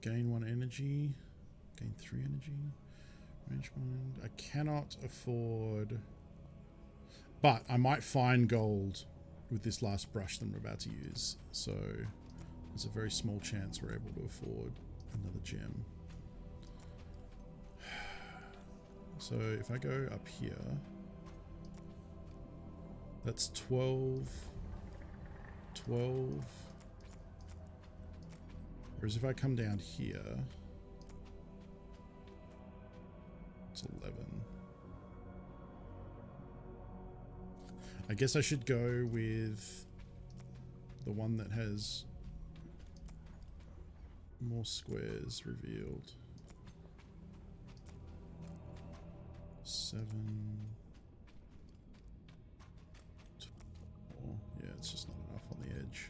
Gain 1 energy. Gain 3 energy. Range mind. I cannot afford. But I might find gold with this last brush that I'm about to use. So there's a very small chance we're able to afford another gem. So if I go up here, that's 12, 12. Whereas if I come down here, it's 11. I guess I should go with the one that has more squares revealed. 7. 4. Yeah, it's just not enough on the edge.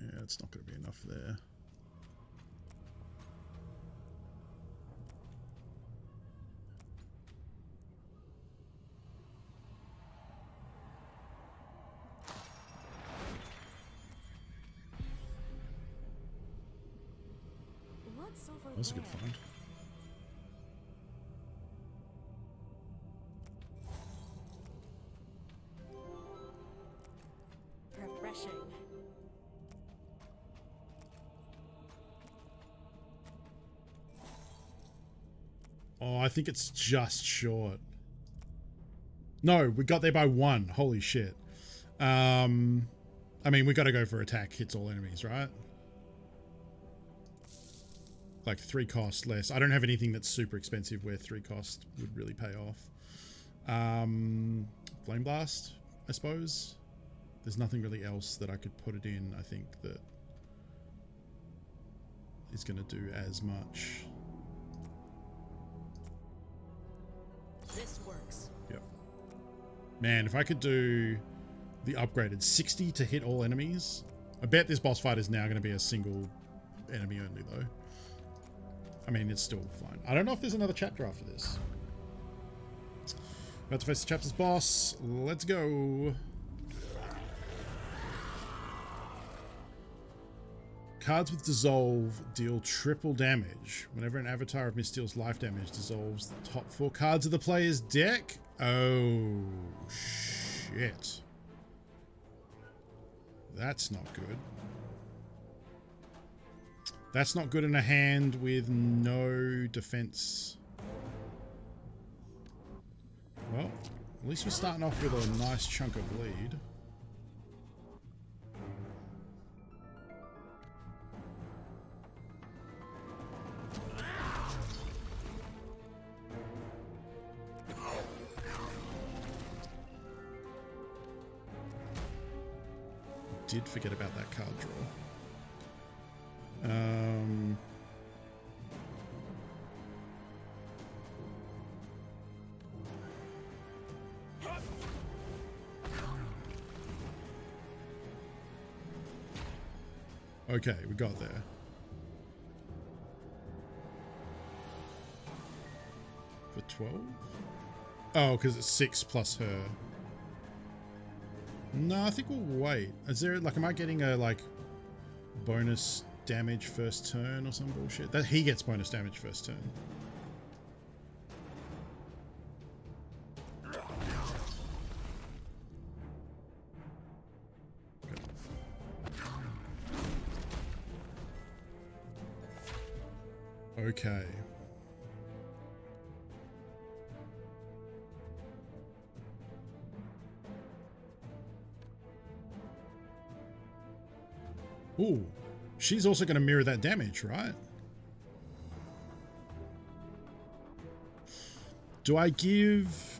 Yeah, it's not going to be enough there. What's over That was a good there? find. Refreshing. Oh, I think it's just short. No, we got there by 1. Holy shit. I mean, we got to go for attack. Hits all enemies, right? Like 3 cost less. I don't have anything that's super expensive where 3 cost would really pay off. Flame Blast, I suppose. There's nothing really else that I could put it in, I think, that is going to do as much. This works. Yep. Man, if I could do the upgraded 60 to hit all enemies, I bet this boss fight is now going to be a single enemy only, though. I mean, it's still fine. I don't know if there's another chapter after this. About to face the chapter's boss. Let's go. Cards with Dissolve deal triple damage. Whenever an avatar of Mist deals life damage, dissolves the top 4 cards of the player's deck. Oh, shit. That's not good. That's not good in a hand with no defense. Well, at least we're starting off with a nice chunk of bleed. Did forget about that card draw. Okay, we got there. For 12? Oh, because it's 6 plus her. No, I think we'll wait. Is there, like, am I getting a, like, bonus damage first turn or some bullshit? That he gets bonus damage first turn. Okay. Ooh, she's also going to mirror that damage, right? Do I give...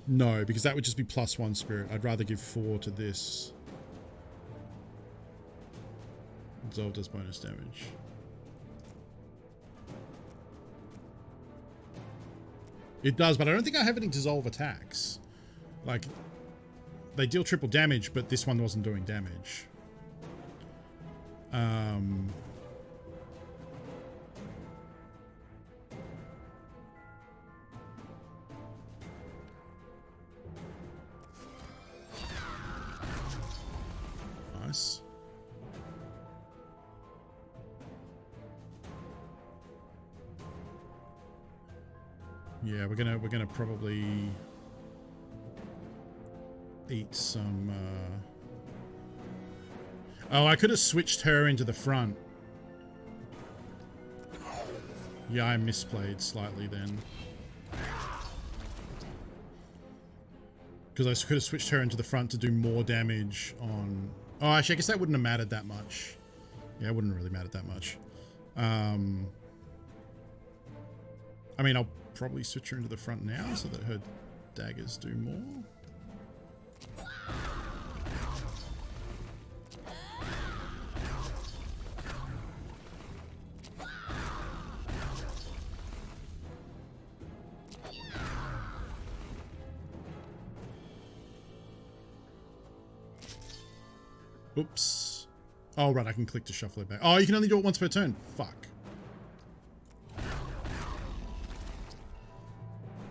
No, because that would just be +1 spirit. I'd rather give 4 to this. Dissolve does bonus damage. It does, but I don't think I have any dissolve attacks. Like, they deal triple damage, but this one wasn't doing damage. Nice. Yeah, we're gonna probably eat some. Oh, I could have switched her into the front. Yeah, I misplayed slightly then. Because I could have switched her into the front to do more damage on... Oh, actually, I guess that wouldn't have mattered that much. Yeah, it wouldn't really matter that much. I mean, I'll probably switch her into the front now so that her daggers do more. Oops. Oh, right, I can click to shuffle it back. Oh, you can only do it once per turn. Fuck.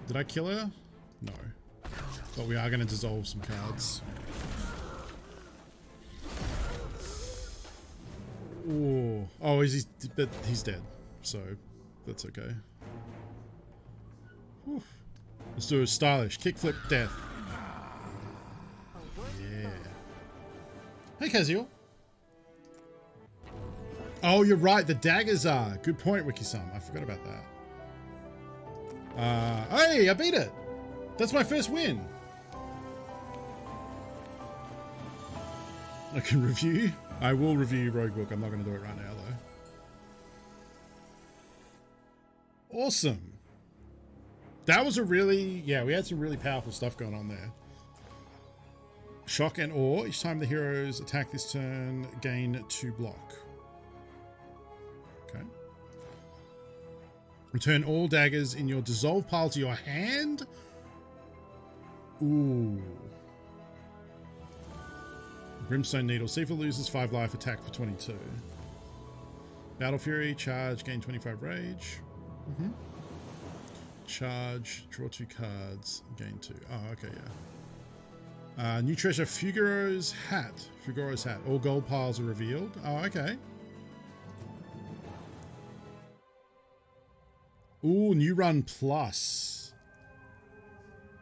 Did I kill her? No. But we are going to dissolve some cards. Ooh. Oh, he's dead. So, that's okay. Whew. Let's do a stylish kickflip death. Yeah. Hey, Kaziel. Oh, you're right. The daggers are. Good point, Wiki-san. I forgot about that. Hey, I beat it. That's my first win. I can review. I will review Roguebook. I'm not going to do it right now, though. Awesome. That was a really... Yeah, we had some really powerful stuff going on there. Shock and awe. Each time the heroes attack this turn, gain 2 block. Okay. Return all daggers in your dissolve pile to your hand. Ooh. Brimstone Needle. See if it loses 5 life, attack for 22. Battle Fury. Charge, gain 25 rage. Charge, draw 2 cards, gain 2. Oh, okay, yeah. New treasure, Fugaro's hat. Fugaro's hat. All gold piles are revealed. Oh, okay. Ooh, new run plus.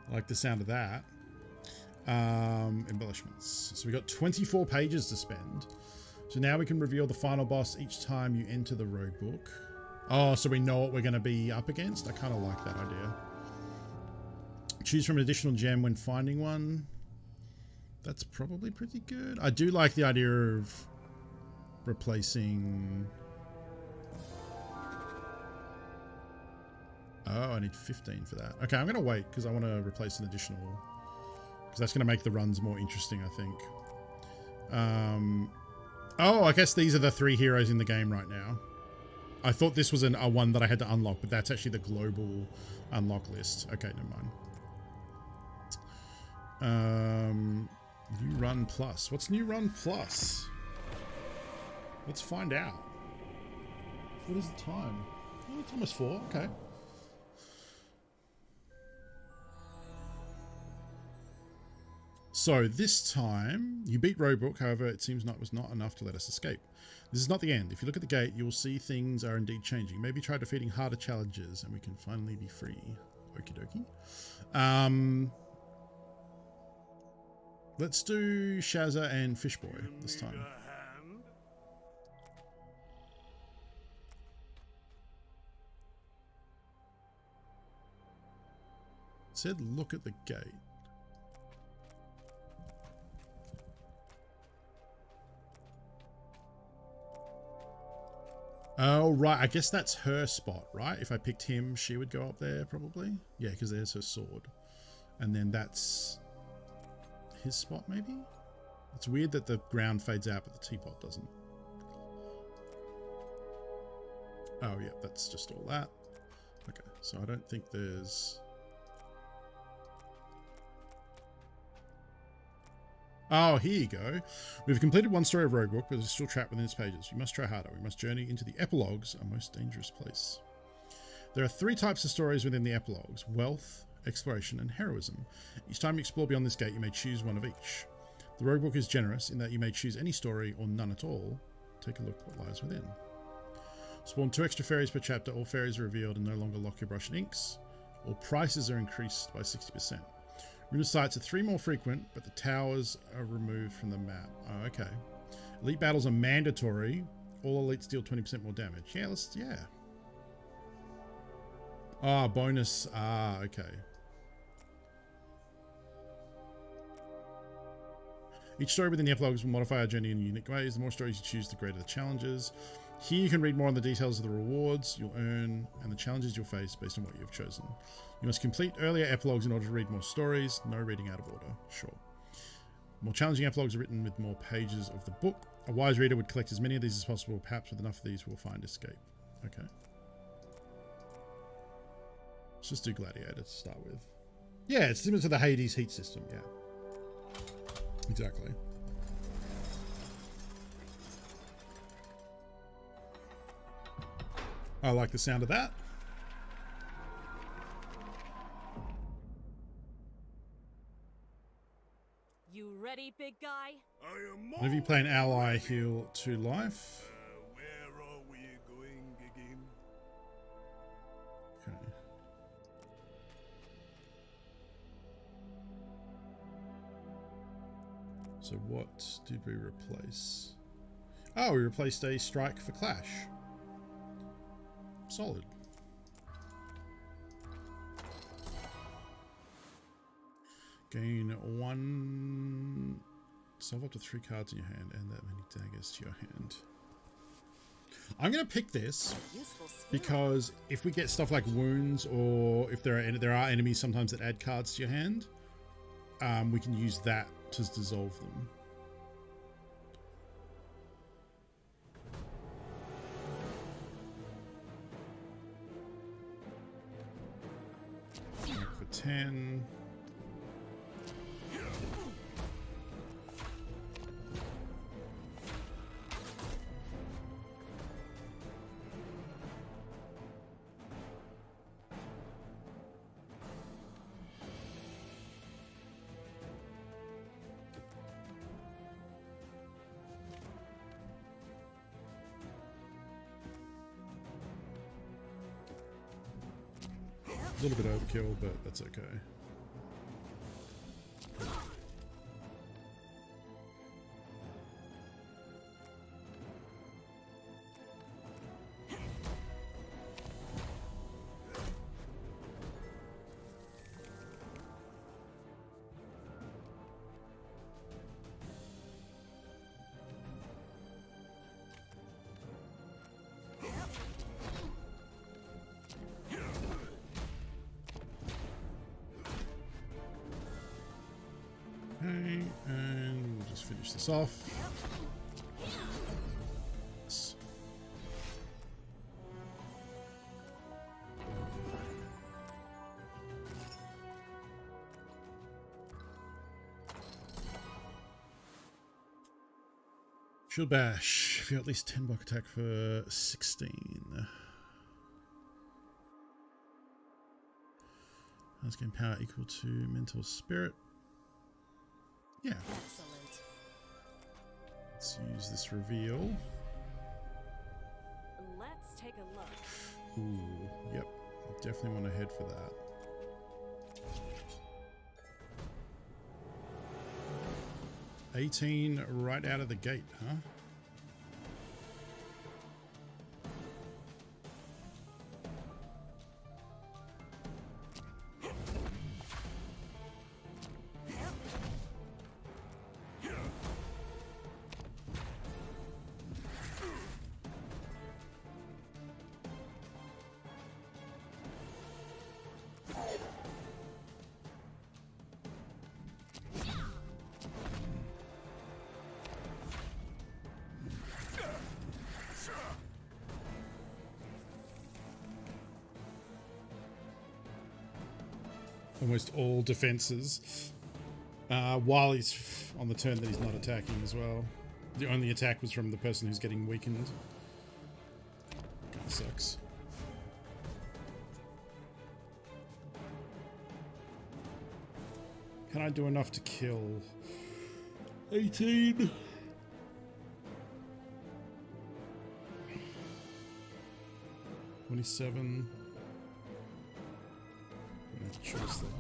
I like the sound of that. Embellishments. So we got 24 pages to spend. So now we can reveal the final boss each time you enter the Roguebook. Oh, so we know what we're going to be up against? I kind of like that idea. Choose from an additional gem when finding one. That's probably pretty good. I do like the idea of replacing... Oh, I need 15 for that. Okay, I'm going to wait because I want to replace an additional... Because that's going to make the runs more interesting, I think. Oh, I guess these are the 3 heroes in the game right now. I thought this was a one that I had to unlock, but that's actually the global unlock list. Okay, never mind. New Run Plus. What's New Run Plus? Let's find out. What is the time? Oh, it's almost 4. Okay. So this time, you beat Roguebook, however, it seems was not enough to let us escape. This is not the end. If you look at the gate, you will see things are indeed changing. Maybe try defeating harder challenges and we can finally be free. Okie dokie. Let's do Shazza and Fishboy this time. It said look at the gate. Oh, right. I guess that's her spot, right? If I picked him, she would go up there, probably. Yeah, because there's her sword. And then that's his spot, maybe? It's weird that the ground fades out, but the teapot doesn't. Oh, yeah, that's just all that. Okay, so I don't think there's... Oh, here you go. We've completed one story of Roguebook, but it's still trapped within its pages. We must try harder. We must journey into the epilogues, a most dangerous place. There are 3 types of stories within the epilogues: wealth, exploration, and heroism. Each time you explore beyond this gate, you may choose one of each. The Roguebook is generous in that you may choose any story or none at all. Take a look what lies within. Spawn 2 extra fairies per chapter. All fairies are revealed and no longer lock your brush and inks. All prices are increased by 60%. Rune sites are 3 more frequent, but the towers are removed from the map. Oh, okay. Elite battles are mandatory. All elites deal 20% more damage. Yeah, Ah, bonus. Ah, okay. Each story within the epilogues will modify our journey in unique ways. The more stories you choose, the greater the challenges. Here you can read more on the details of the rewards you'll earn and the challenges you'll face based on what you've chosen. You must complete earlier epilogues in order to read more stories. No reading out of order. Sure. More challenging epilogues are written with more pages of the book. A wise reader would collect as many of these as possible. Perhaps with enough of these we'll find escape. Okay. Let's just do Gladiator to start with. Yeah, it's similar to the Hades heat system, yeah. Exactly. I like the sound of that. You ready, big guy? Whenever you play an ally, heal 2 life. Where are we going again? Okay. So what did we replace? Oh, we replaced a strike for clash. Solid. Gain 1. Solve up to 3 cards in your hand and that many daggers to your hand. I'm going to pick this because if we get stuff like wounds, or if there are enemies sometimes that add cards to your hand, we can use that to dissolve them. For 10. A little bit overkill, but that's okay. Okay, and we'll just finish this off. Shield bash. If you at least 10 block attack for 16. Let's gain power equal to mental spirit. Yeah. Excellent. Let's use this reveal. Let's take a look. Ooh, yep. Definitely want to head for that. $18 right out of the gate, huh? Almost all defenses, while he's on the turn that he's not attacking as well. The only attack was from the person who's getting weakened. Kind of sucks. Can I do enough to kill? 18. $27. Choice there.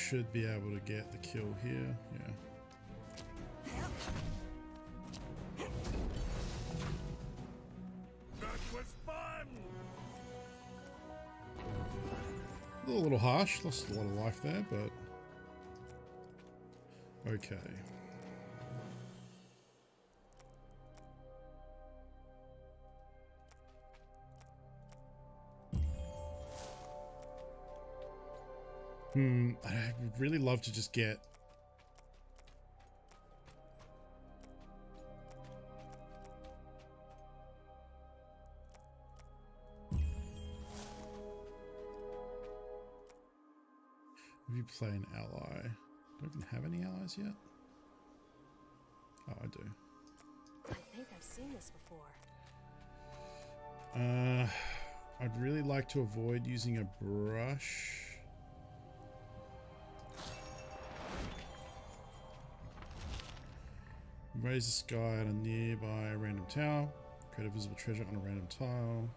should be able to get the kill here. Yeah. That was fun! A little harsh. Lost a lot of life there, but okay. I would really love to just get maybe play an ally. Do I even have any allies yet? Oh, I do. I think I've seen this before. I'd really like to avoid using a brush. Raise the sky on a nearby random tower. Create a visible treasure on a random tile.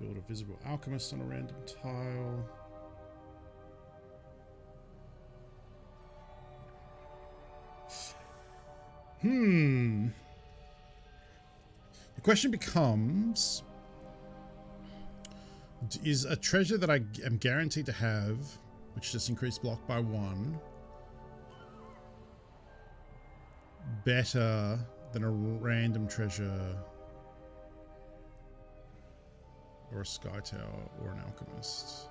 Build a visible alchemist on a random tile. The question becomes, is a treasure that I am guaranteed to have, which just increased block by 1, better than a random treasure or a sky tower or an alchemist?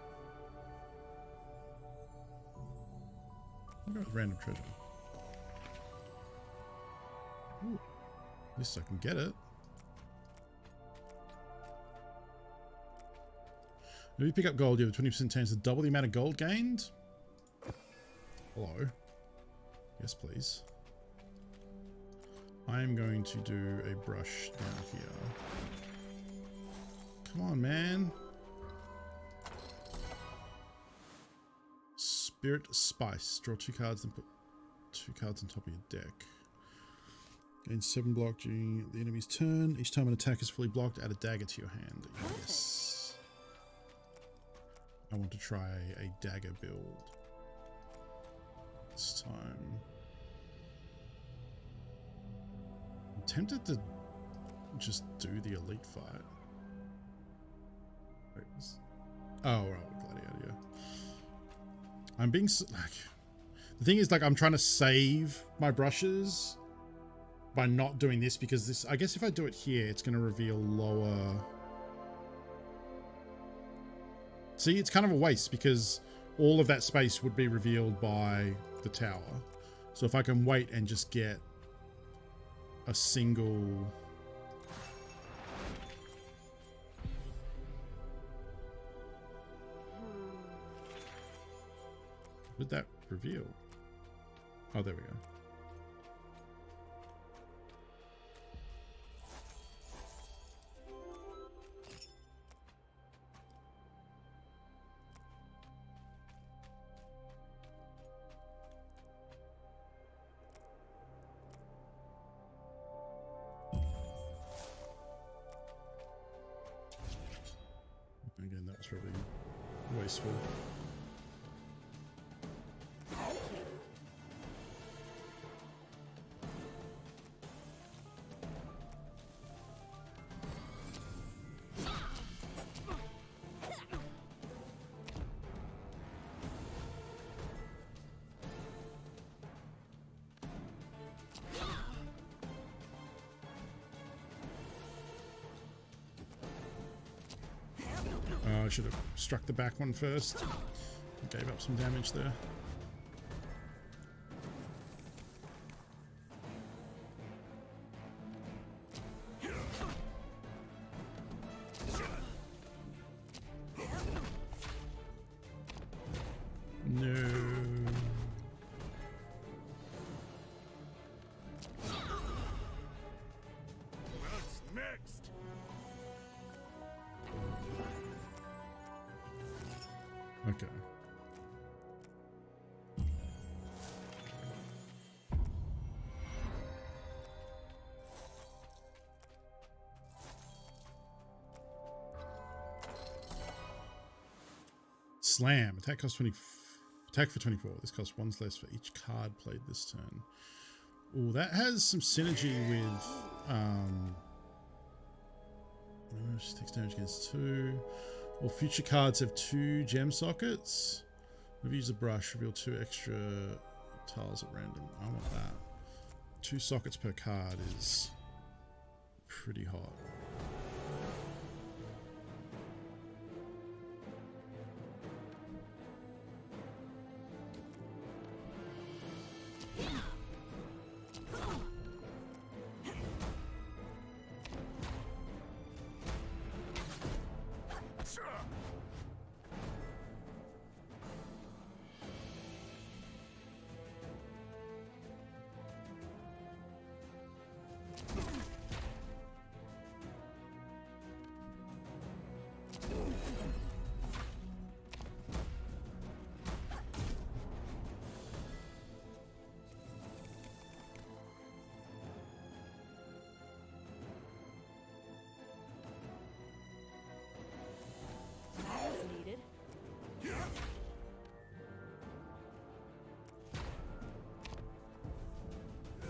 I'll go with random treasure. Ooh, at least I can get it. If you pick up gold, you have a 20% chance to double the amount of gold gained. Hello. Yes, please. I am going to do a brush down here. Come on, man. Spirit Spice. Draw 2 cards and put 2 cards on top of your deck. Gain 7 block during the enemy's turn. Each time an attack is fully blocked, add a dagger to your hand. Yes. I want to try a dagger build this time. I'm tempted to just do the elite fight. Wait, oh, right, Gladiator, yeah. I'm being like, the thing is, like, I'm trying to save my brushes by not doing this, because this, I guess if I do it here, it's going to reveal lower. See, it's kind of a waste because all of that space would be revealed by the tower. So if I can wait and just get a single what did that reveal? Oh, there we go. Again, that was probably wasteful. I should have struck the back one first. Gave up some damage there. No. What's next? Okay. Slam. Attack cost 20. Attack for 24. This costs 1 less for each card played this turn. Oh, that has some synergy with she takes damage against 2. All future cards have 2 gem sockets. Whenever you use a brush, reveal 2 extra tiles at random. I want that. 2 sockets per card is pretty hot.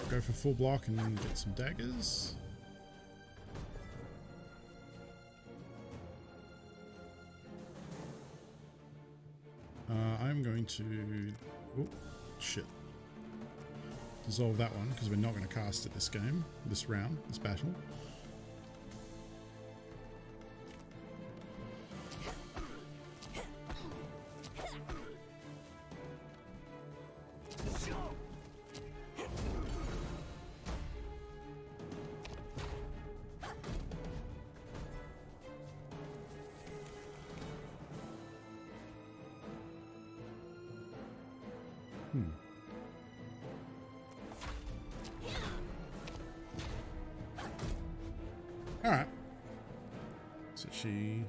Go for full block and then get some daggers. I'm going to... Oh, shit. Dissolve that one, because we're not going to cast it this game, this round, this battle. Alright. So she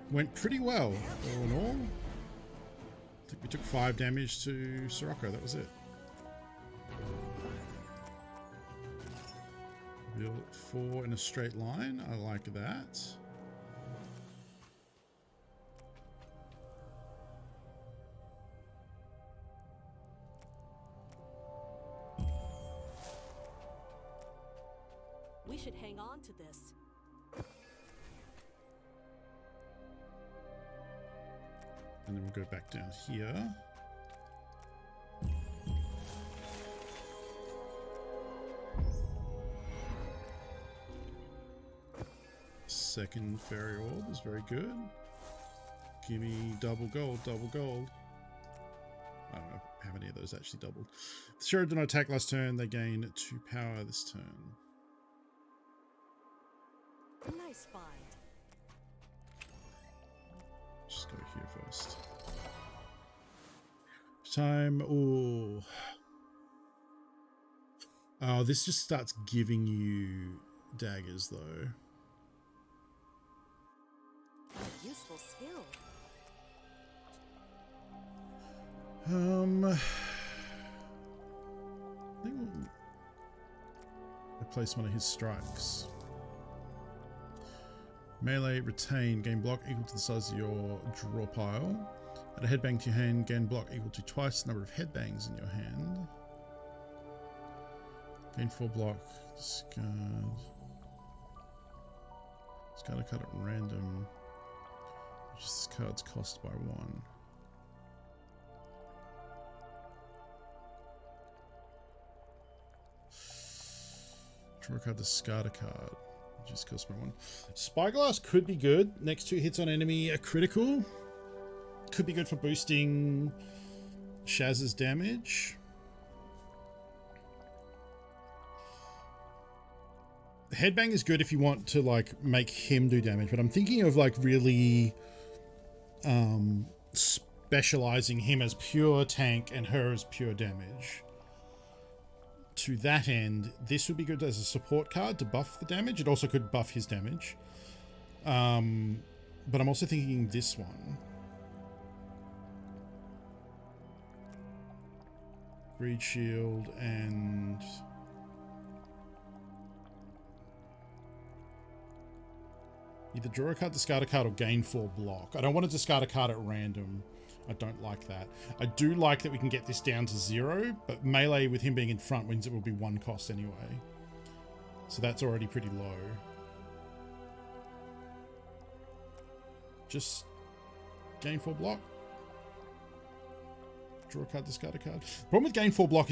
went pretty well, all in all. I think we took 5 damage to Sirocco, that was it. Built 4 in a straight line, I like that. We should hang on to this. And then we'll go back down here. Second fairy orb is very good. Give me double gold, double gold. I don't know how many of those actually doubled. The Sheriff did not attack last turn. They gain 2 power this turn. Nice find. Just go here first. Time. Oh, this just starts giving you daggers though. Useful skill. I think we'll replace one of his strikes. Melee, retain, gain block equal to the size of your draw pile. Add a headbang to your hand, gain block equal to twice the number of headbangs in your hand. Gain 4 block, discard. Discard a card at random. Reduce this card's cost by 1. Draw a card, discard a card. Just cost me 1. Spyglass could be good. Next 2 hits on enemy are critical. Could be good for boosting Shaz's damage. Headbang is good if you want to like make him do damage, but I'm thinking of like really specializing him as pure tank and her as pure damage. To that end, this would be good as a support card to buff the damage. It also could buff his damage. But I'm also thinking this one. Greed Shield and... either draw a card, discard a card, or gain 4 block. I don't want to discard a card at random. I don't like that. I do like that we can get this down to 0, but melee with him being in front means it will be 1 cost anyway. So that's already pretty low. Just gain 4 block. Draw a card, discard a card. Problem with gain 4 block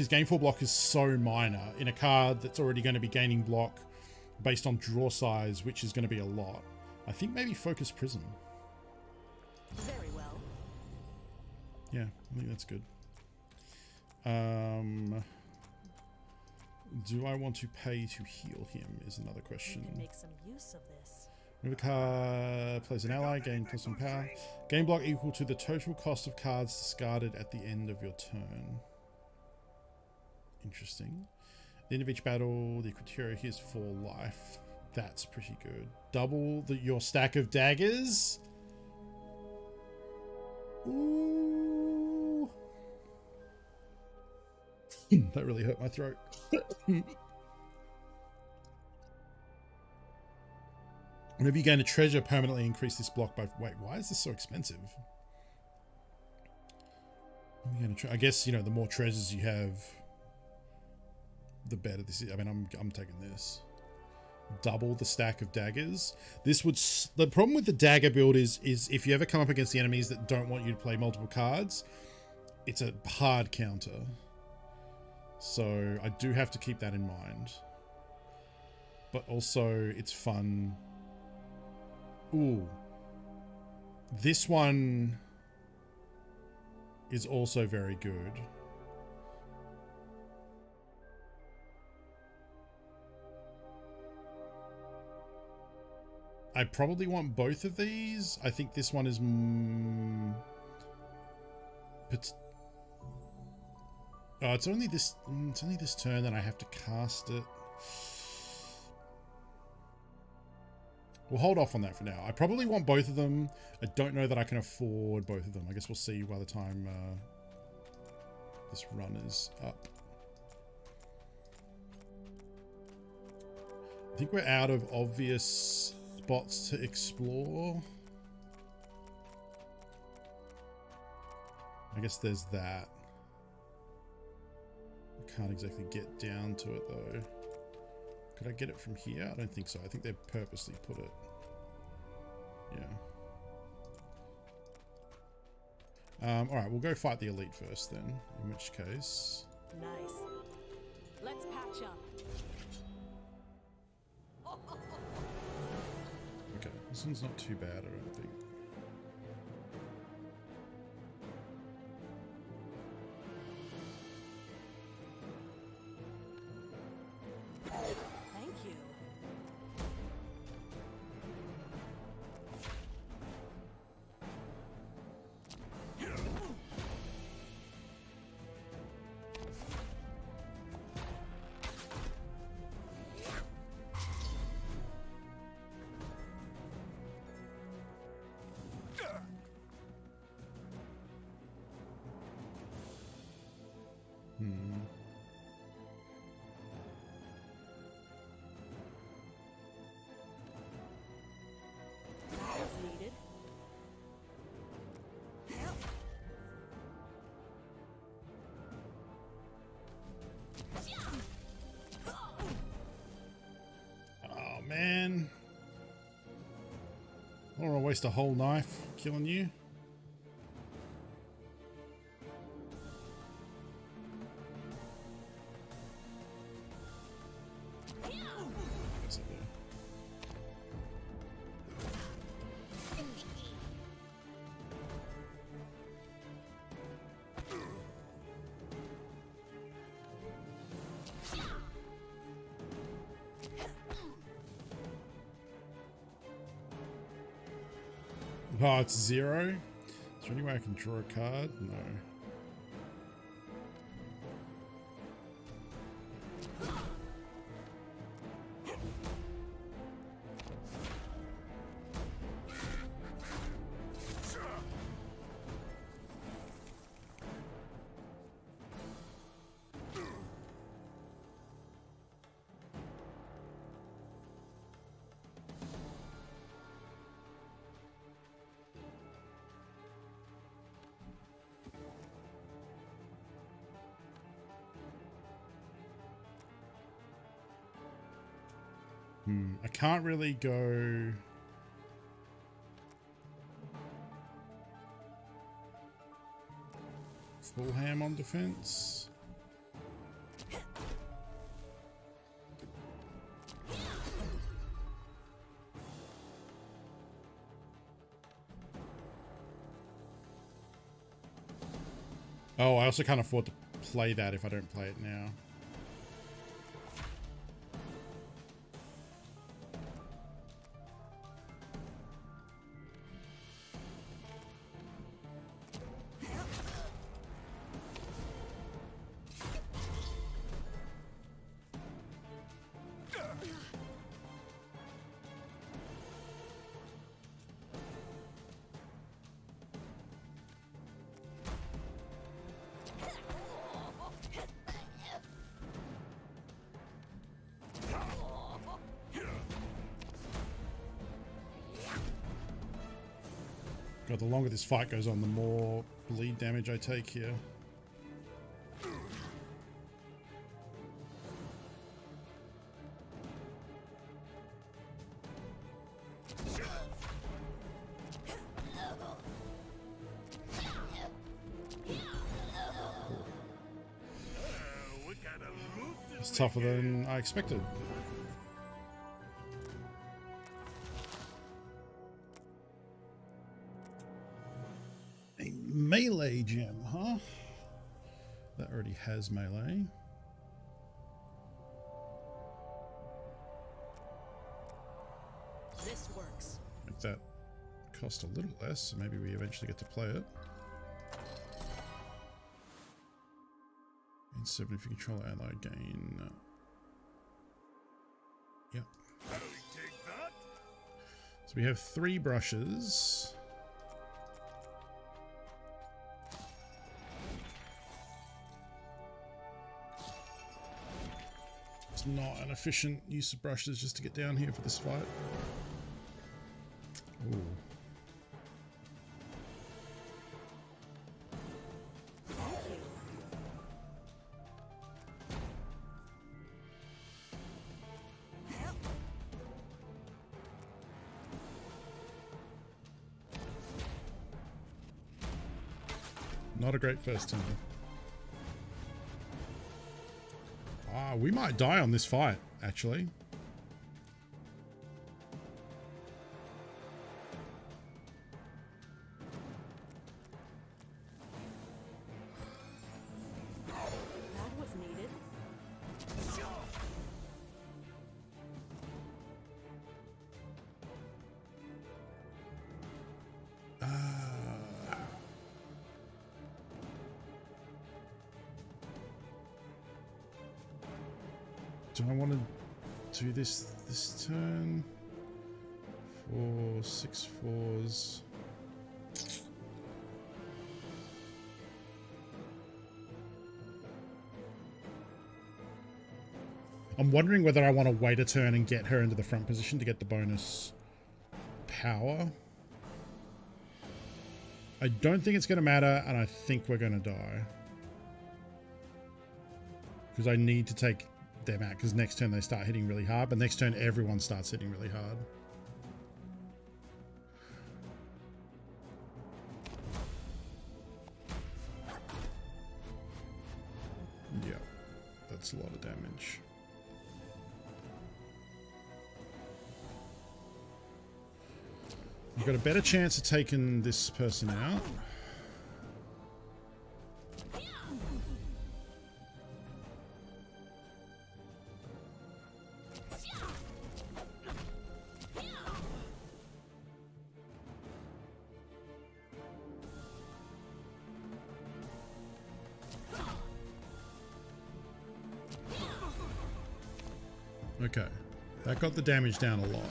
is so minor in a card that's already going to be gaining block based on draw size, which is going to be a lot. I think maybe Focus Prism. Very well. Yeah, I think that's good. Do I want to pay to heal him is another We question. can make some use of this. Move a card, plays an ally, gain +1 power. Gain block equal to the total cost of cards discarded at the end of your turn. Interesting. At the end of each battle, the Equatorial heals 4 life. That's pretty good. Double your stack of daggers. Ooh. That really hurt my throat. Whenever you gain a treasure, permanently increase this block by... Wait, why is this so expensive? I guess, you know, the more treasures you have, the better this is. I mean, I'm taking this. Double the stack of daggers. This would... The problem with the dagger build is if you ever come up against the enemies that don't want you to play multiple cards, it's a hard counter. So I do have to keep that in mind. But also, it's fun... Ooh. This one is also very good. I probably want both of these. I think this one is... it's only this turn that I have to cast it. We'll hold off on that for now. I probably want both of them. I don't know that I can afford both of them. I guess we'll see by the time this run is up. I think we're out of obvious spots to explore. I guess there's that. I can't exactly get down to it though. Could I get it from here? I don't think so. I think they purposely put it. Yeah. Alright, we'll go fight the elite first then, in which case... Nice. Let's patch up. Okay, this one's not too bad, I don't think. Thank you. Needed. Oh man. I don't want to waste a whole knife killing you. What's up there? Oh, it's 0? Is there any way I can draw a card? No. I can't really go... full ham on defense. Oh, I also can't afford to play that if I don't play it now. God, the longer this fight goes on, the more bleed damage I take here. It's tougher than I expected. A melee gem, huh? That already has melee. This works. Make that cost a little less, so maybe we eventually get to play it. And 7 if you control ally gain. Yep. So we have 3 brushes. It's not an efficient use of brushes just to get down here for this fight. Ooh. Not a great first turn. Ah, we might die on this fight, actually. That was needed. Do I want to do this turn? 4, 6 4s. I'm wondering whether I want to wait a turn and get her into the front position to get the bonus power. I don't think it's going to matter, and I think we're going to die. Because I need to take them out, because next turn they start hitting really hard, but next turn everyone starts hitting really hard. Yeah, that's a lot of damage. You've got a better chance of taking this person out. Okay, that got the damage down a lot.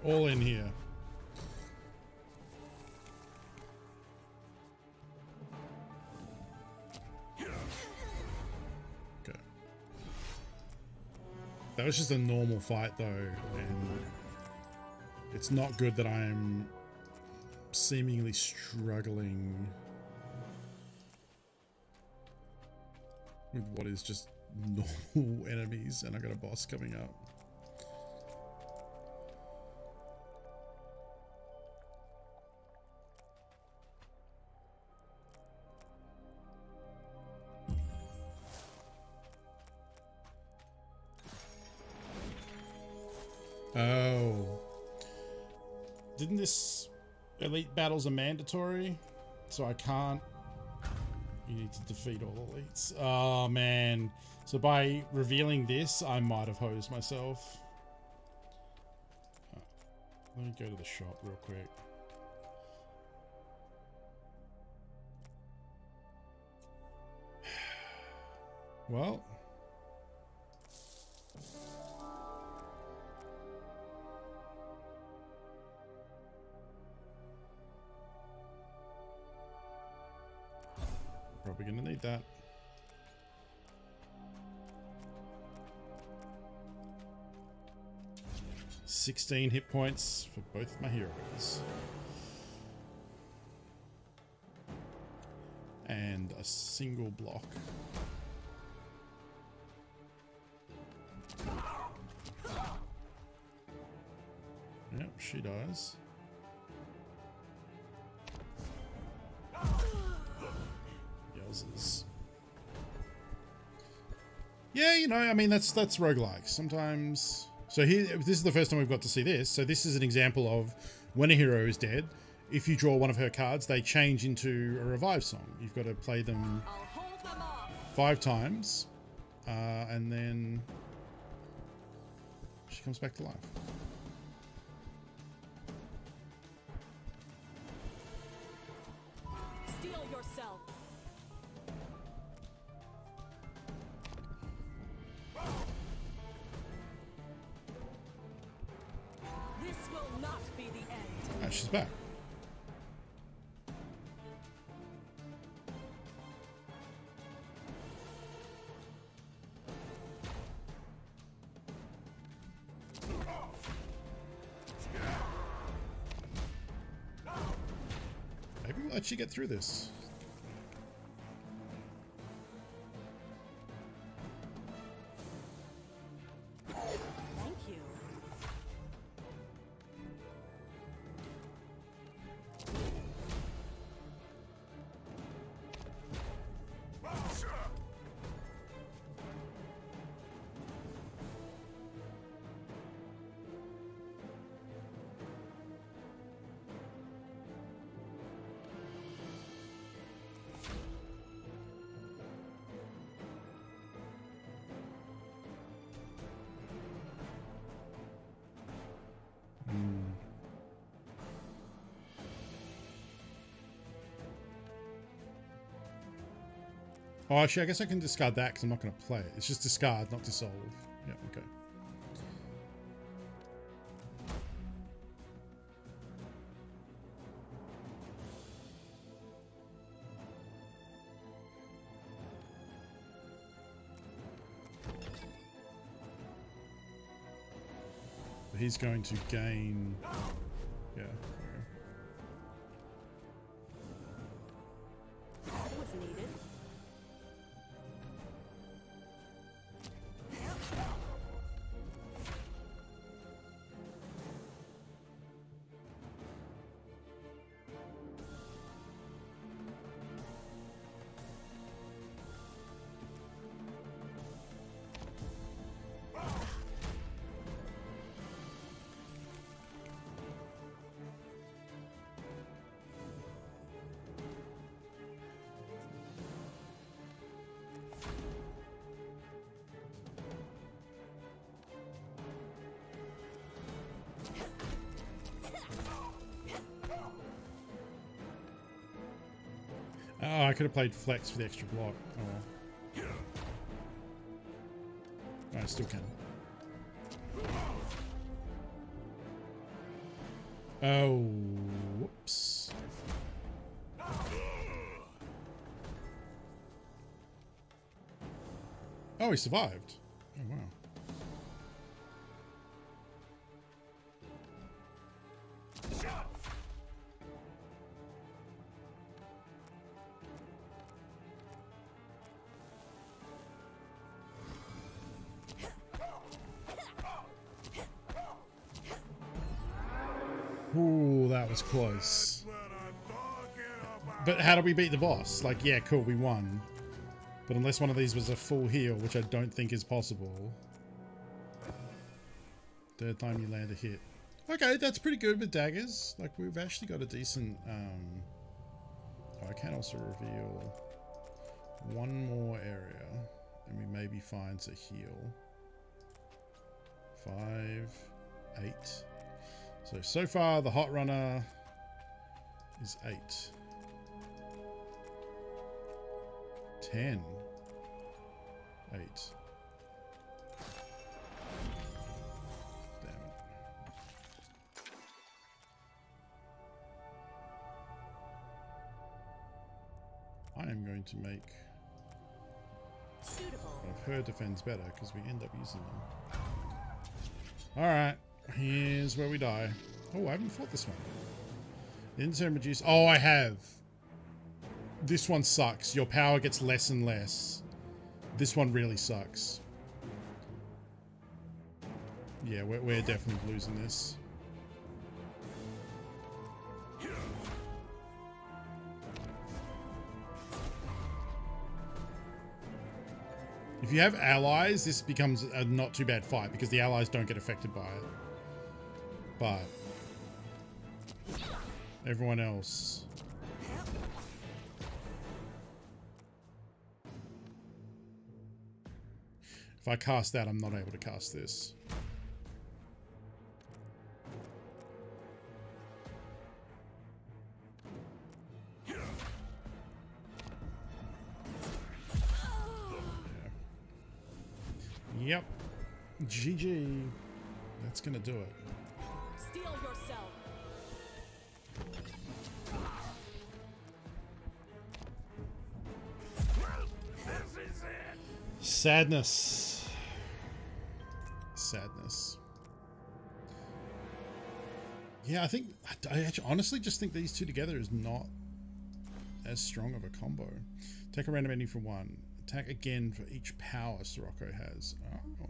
all in here. Okay. That was just a normal fight though, and it's not good that I'm seemingly struggling with what is just normal enemies, and I got a boss coming up. Oh. Didn't this elite battles are mandatory? So I can't. You need to defeat all elites. Oh man. So by revealing this, I might have hosed myself. Let me go to the shop real quick. Well. Probably gonna need that. $16 hit points for both my heroes. And a single block. Yep, she dies. Yowzers. Yeah, you know, I mean, that's roguelikes. Sometimes... So here, this is the first time we've got to see this. So this is an example of when a hero is dead, if you draw one of her cards, they change into a revive song. You've got to play them 5 times, and then she comes back to life. Steel yourself. This will not be the end. Ah, she's back. Maybe we'll let you get through this. Thank you. Oh, actually, I guess I can discard that because I'm not going to play it. It's just discard, not dissolve. Yeah, okay. He's going to gain... Yeah. That was needed. Oh, I could have played flex for the extra block. Oh well. I still can. Oh, whoops. Oh, he survived. Oh, wow. Ooh, that was close. But how do we beat the boss? Like, yeah, cool, we won. But unless one of these was a full heal, which I don't think is possible. Third time you land a hit. Okay, that's pretty good with daggers. Like, we've actually got a decent... Oh, I can also reveal one more area. And we maybe finds a heal. 5, 8... So far, the hot runner is 8. 10. 8. Damn it. I am going to make her defends better because we end up using them. Alright. Here's where we die. Oh, I haven't fought this one. Intern reduce. Oh, I have. This one sucks. Your power gets less and less. This one really sucks. Yeah, we're definitely losing this. If you have allies, this becomes a not too bad fight because the allies don't get affected by it. But everyone else. If I cast that, I'm not able to cast this. Yeah. Yep. GG. That's gonna do it. Steel yourself. Sadness. Sadness. Yeah, I actually honestly just think these two together is not as strong of a combo. Take a random ending for one. Attack again for each power Sirocco has. Oh.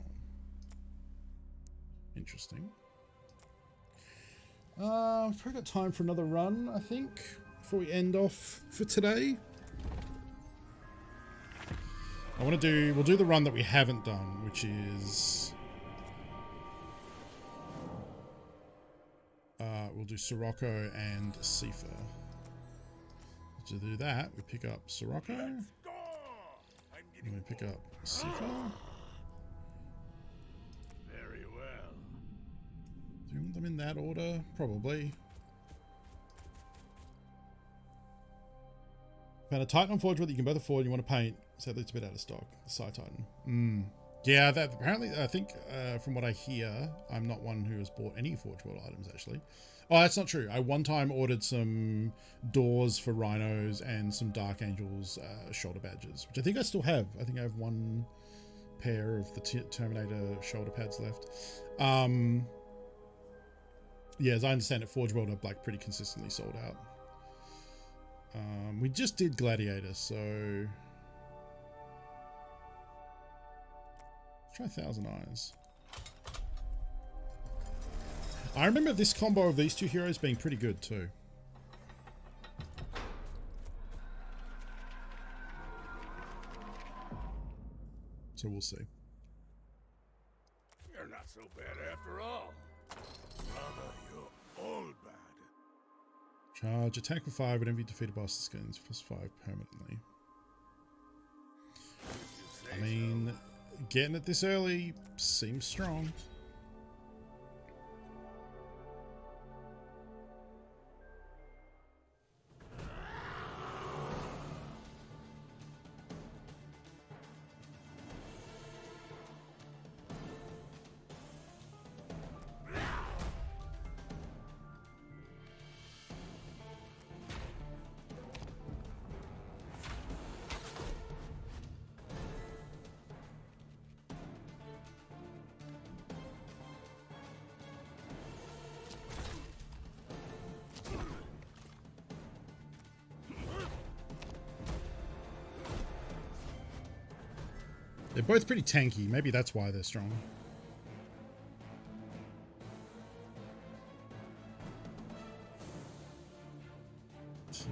Interesting. I've probably got time for another run, I think, before we end off for today. We'll do the run that we haven't done, which is... we'll do Sirocco and Sifa. To do that, we pick up Sirocco. And we pick up Sifa. Very well. Do you want them in that order? Probably. Found a Titan on Forge that you can both afford and you want to paint. Sadly, it's a bit out of stock. The Psy Titan. Yeah, that apparently, I think from what I hear, I'm not one who has bought any Forge World items, actually. Oh, that's not true. I one time ordered some doors for rhinos and some Dark Angels shoulder badges, which I think I still have. I think I have one pair of the Terminator shoulder pads left. Yeah, as I understand it, Forge World are like pretty consistently sold out. We just did Gladiator, so... Let's try Thousand Eyes. I remember this combo of these two heroes being pretty good too. So we'll see. You're not so bad after all. Brother, you're all bad. Charge, attack for 5 whenever you defeat a boss, this gains +5 permanently. I mean, getting it this early seems strong. They're both pretty tanky. Maybe that's why they're strong. Two.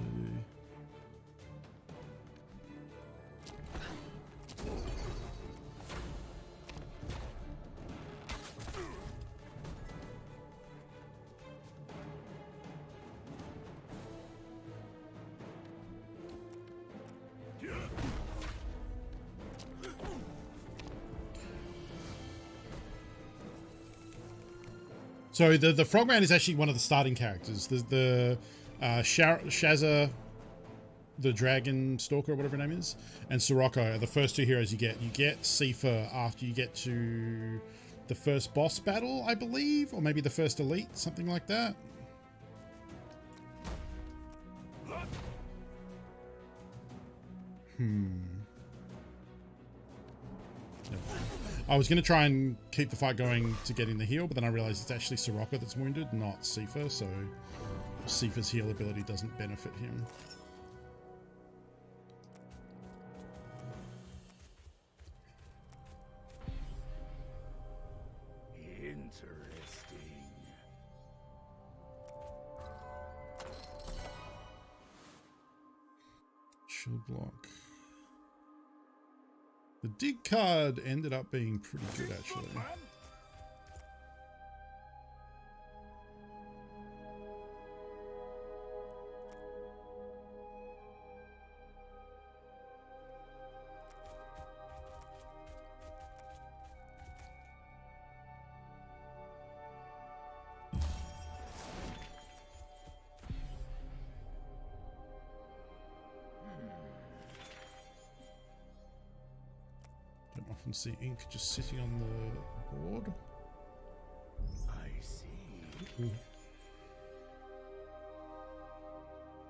So the Frogman is actually one of the starting characters. The Shazza, the Dragon Stalker, or whatever her name is, and Sirocco are the first two heroes you get. You get Sifa after you get to the first boss battle, I believe, or maybe the first elite, something like that. I was going to try and keep the fight going to get in the heal, but then I realized it's actually Sirocco that's wounded, not Sifa, so Sifa's heal ability doesn't benefit him. Interesting. Shield block. The dig card ended up being pretty good, actually. Don't often see ink just sitting on the board. I see.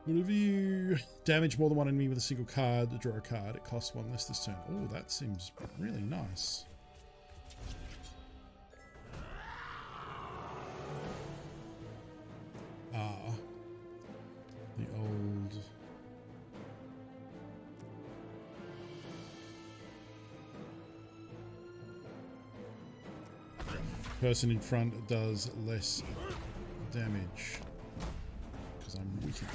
Whenever you damage more than one enemy with a single card, draw a card. It costs one less this turn. Oh, that seems really nice. Ah, the old. Person in front does less damage because I'm weakened.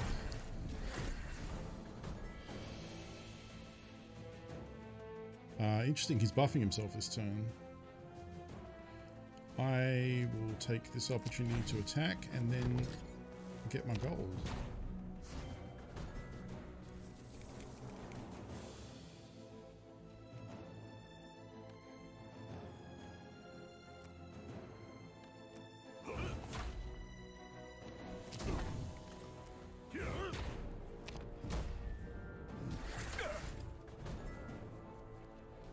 Interesting, he's buffing himself this turn. I will take this opportunity to attack and then get my gold.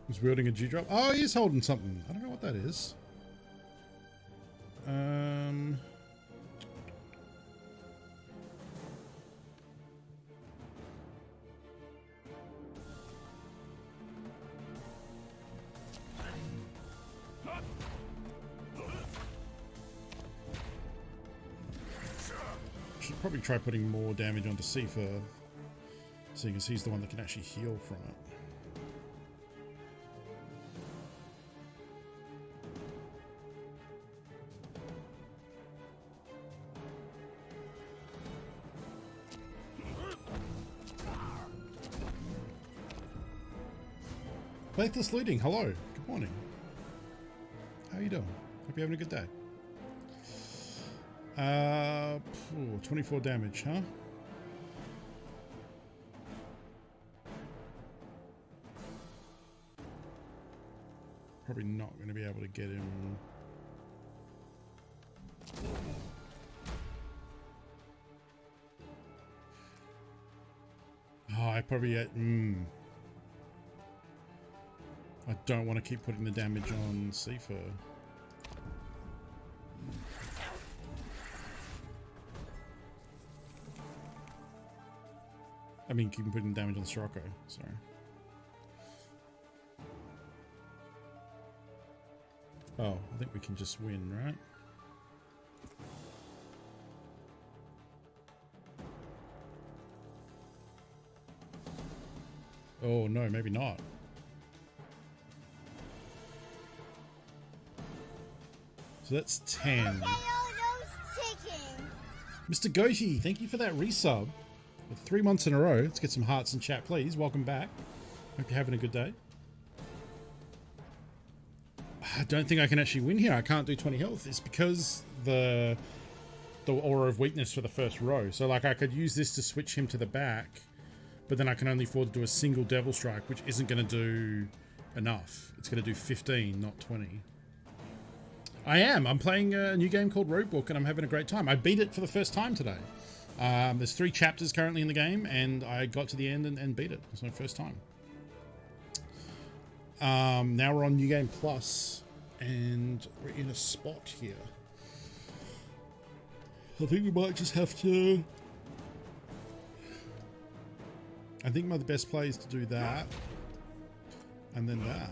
He's wielding a G-drop. Oh, he's holding something. I don't know what that is. Should probably try putting more damage onto Sifa, seeing as he's the one that can actually heal from it. Faithless Looting, hello. Good morning. How you doing? Hope you're having a good day. 24 damage, huh? Probably not going to be able to get him. Oh, I probably I don't want to keep putting the damage on Sifa. I mean, keep putting damage on Sirocco, sorry. Oh, I think we can just win, right? Oh no, maybe not. So that's 10. KO those chickens. Mr. Goshi, thank you for that resub. For 3 months in a row. Let's get some hearts in chat, please. Welcome back. Hope you're having a good day. I don't think I can actually win here. I can't do 20 health. It's because the aura of weakness for the first row. So like I could use this to switch him to the back, but then I can only afford to do a single devil strike, which isn't going to do enough. It's going to do 15, not 20. I'm playing a new game called Roguebook, and I'm having a great time. I beat it for the first time today. There's 3 chapters currently in the game, and I got to the end and beat it. It's my first time. Now we're on New Game Plus, and we're in a spot here. I think we might just have to... I think the best play is to do that, and then that.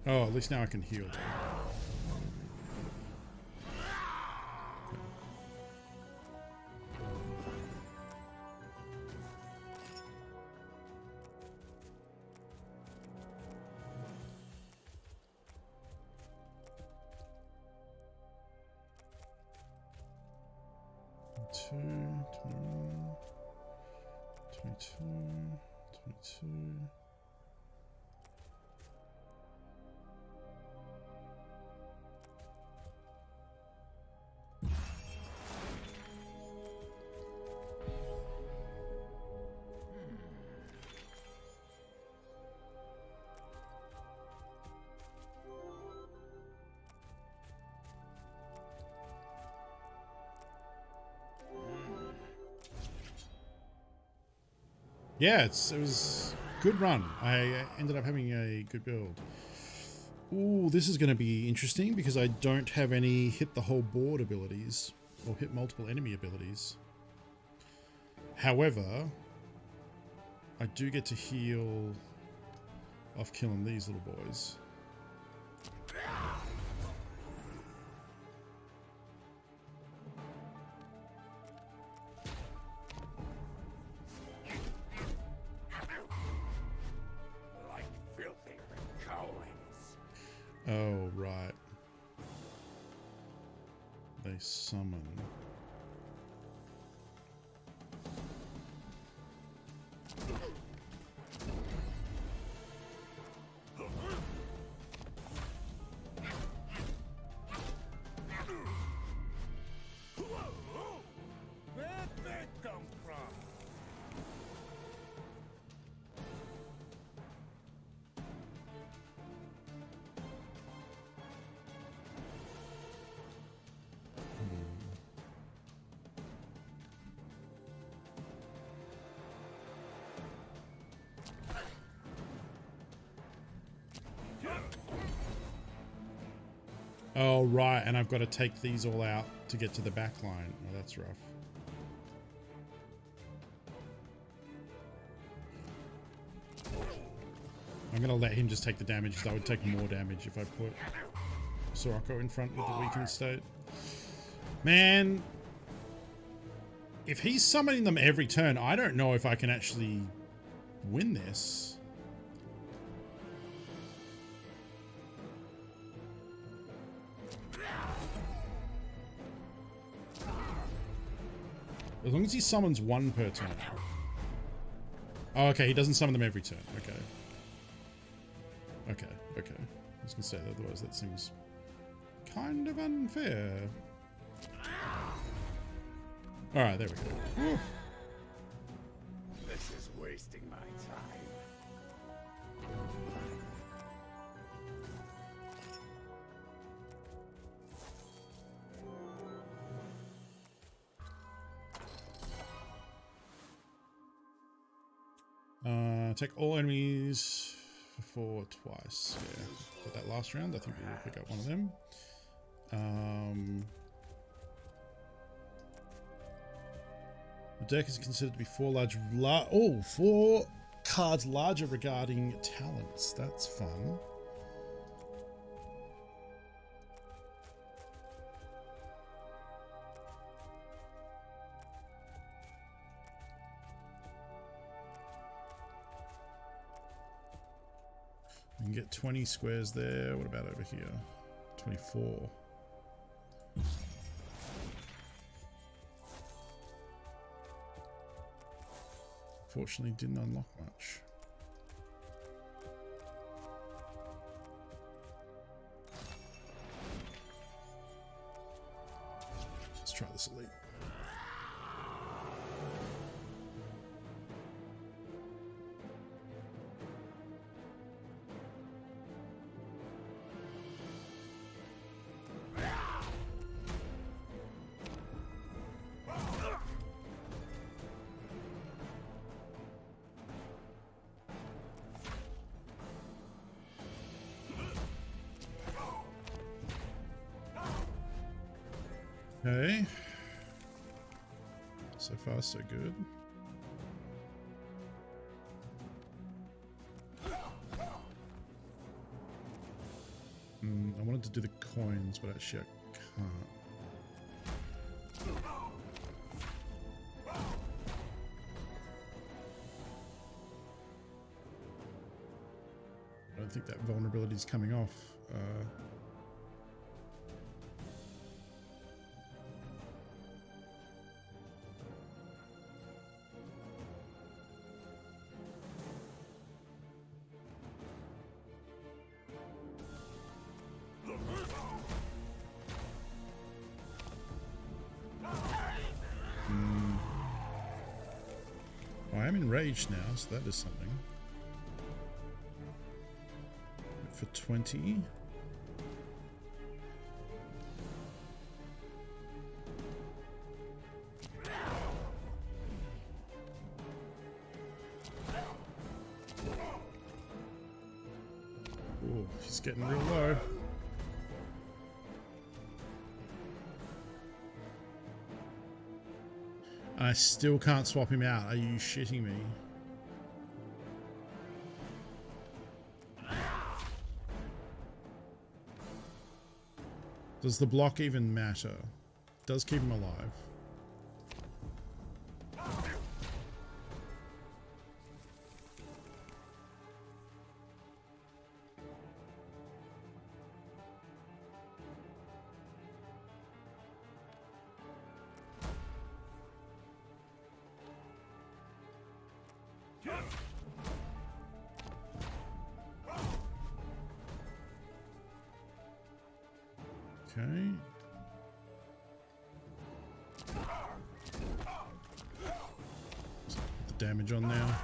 Oh, at least now I can heal. Two, 21, 22, 22. Yeah, it was a good run. I ended up having a good build. Ooh, this is going to be interesting because I don't have any hit the whole board abilities or hit multiple enemy abilities. However, I do get to heal off killing these little boys. Oh, right. They summon. Where'd they come from? Oh, right, and I've got to take these all out to get to the back line. Oh, that's rough. I'm going to let him just take the damage, because I would take more damage if I put Sirocco in front with the weakened state. Man, if he's summoning them every turn, I don't know if I can actually win this. As long as he summons one per turn. Oh, okay, he doesn't summon them every turn. Okay. Okay. I was going to say that, otherwise that seems kind of unfair. Alright, there we go. This is wasting my time. Take all enemies for 4 twice. Yeah, for that last round, I think we'll pick up one of them. The deck is considered to be 4 cards larger regarding talents. That's fun. 20 squares there. What about over here? 24. Fortunately, didn't unlock much. Let's try this elite. Okay. So far, so good. I wanted to do the coins, but actually I can't. I don't think that vulnerability is coming off. I am enraged now, so that is something. For 20. Oh, he's getting real low. I still can't swap him out. Are you shitting me? Does the block even matter? It does keep him alive. Okay. Put the damage on now.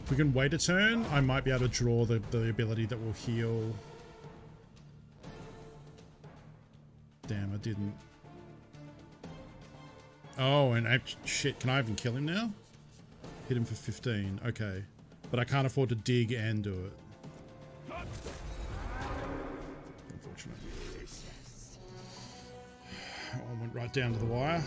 If we can wait a turn, I might be able to draw the ability that will heal. Damn, I didn't. Oh, and shit, can I even kill him now? Hit him for 15. Okay. But I can't afford to dig and do it. Unfortunate. I went right down to the wire.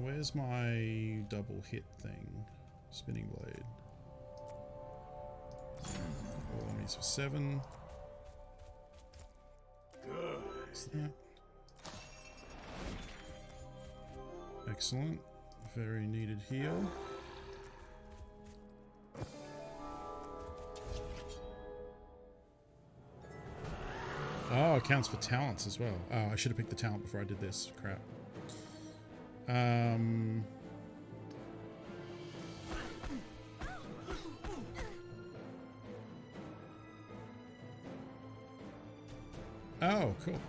Where's my double hit thing? Spinning blade. All enemies for 7. What's that? Excellent. Very needed heal. Oh, it counts for talents as well. Oh, I should have picked the talent before I did this. Crap. Oh, cool.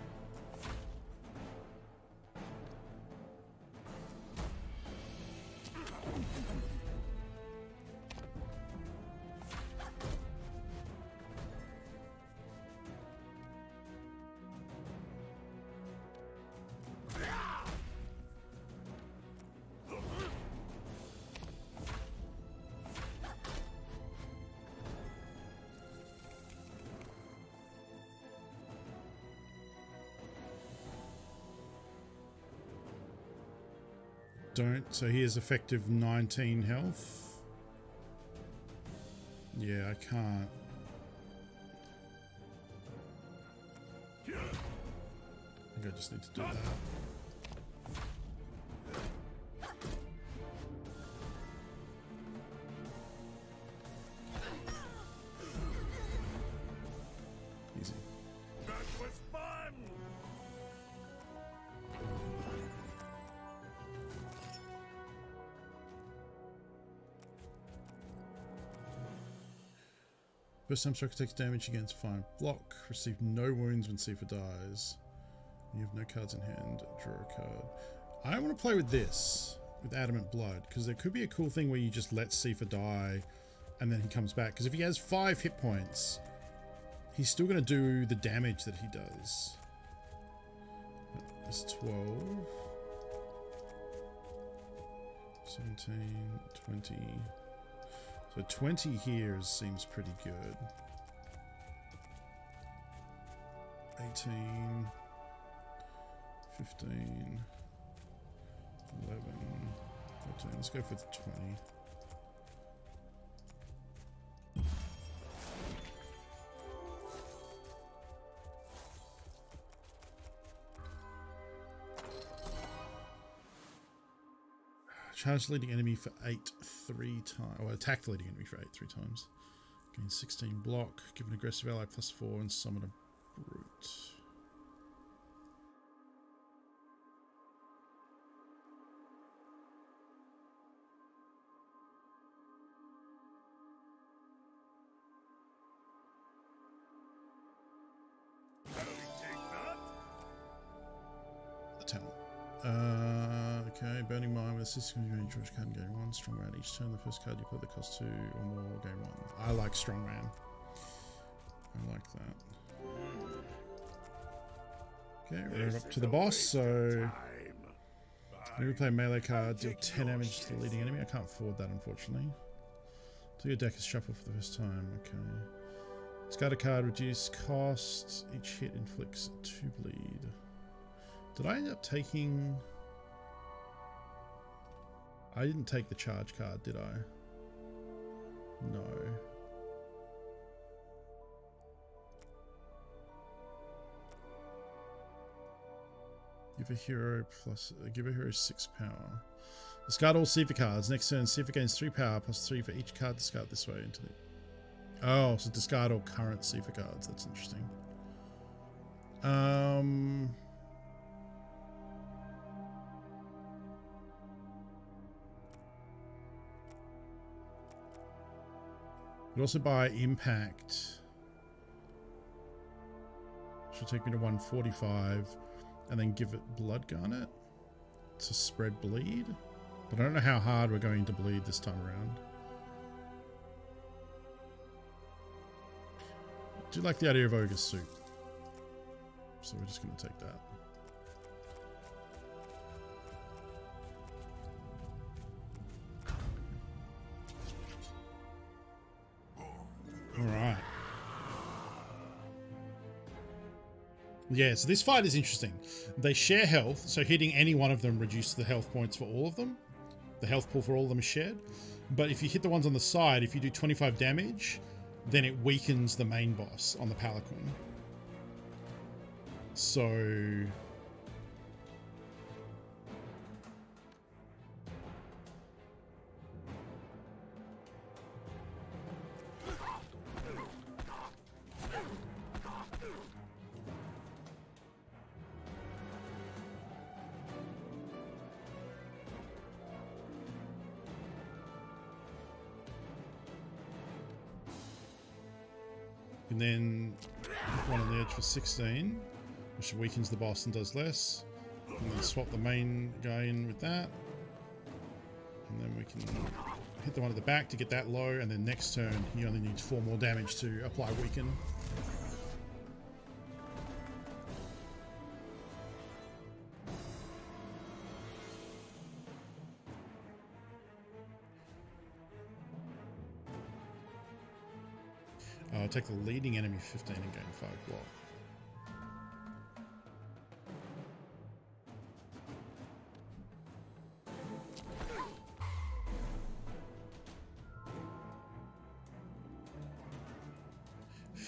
don't. So he has effective 19 health. Yeah, I can't. I think I just need to do that. Easy. That was fun! First time striker takes damage against fine block. Receive no wounds when Sifa dies. You have no cards in hand. Draw a card. I want to play with this, with Adamant Blood, because there could be a cool thing where you just let Sifa die and then he comes back. Because if he has 5 hit points, he's still going to do the damage that he does. It's 12, 17, 20. So 20 here seems pretty good. 18, 15, 11, 14. Let's go for the 20. Charge the leading enemy for 8 3 times. Or attack the leading enemy for 8 3 times. Gain 16 block. Give an aggressive ally +4 and summon a brute. The talent. Okay, Burning Mind with assist range draws card and gain 1. Strong Man. Each turn, the first card you play that costs 2 or more, gain 1. I like Strong Man. I like that. Okay, we're up to the boss, so we play melee card, deal 10 damage to the leading enemy. I can't afford that, unfortunately. So your deck is shuffled for the first time. Okay. Discard a card, reduce cost. Each hit inflicts 2 bleed. Did I end up taking... I didn't take the charge card, did I? No. Give a hero give a hero 6 power. Discard all Sifa cards. Next turn, Sifa gains 3 power +3 for each card discard this way into the... Oh, so discard all current Sifa cards. That's interesting. Could also buy Impact. Should take me to 145 and then give it Blood Garnet to spread bleed. But I don't know how hard we're going to bleed this time around. I do like the idea of Ogre's Suit. So we're just going to take that. Alright. Yeah, so this fight is interesting. They share health, so hitting any one of them reduces the health points for all of them. The health pool for all of them is shared. But if you hit the ones on the side, if you do 25 damage, then it weakens the main boss on the Palanquin. So... And then one on the edge for 16, which weakens the boss and does less. And then swap the main guy in with that. And then we can hit the one at the back to get that low, and then next turn he only needs 4 more damage to apply weaken. Take the leading enemy 15 and gain 5 block.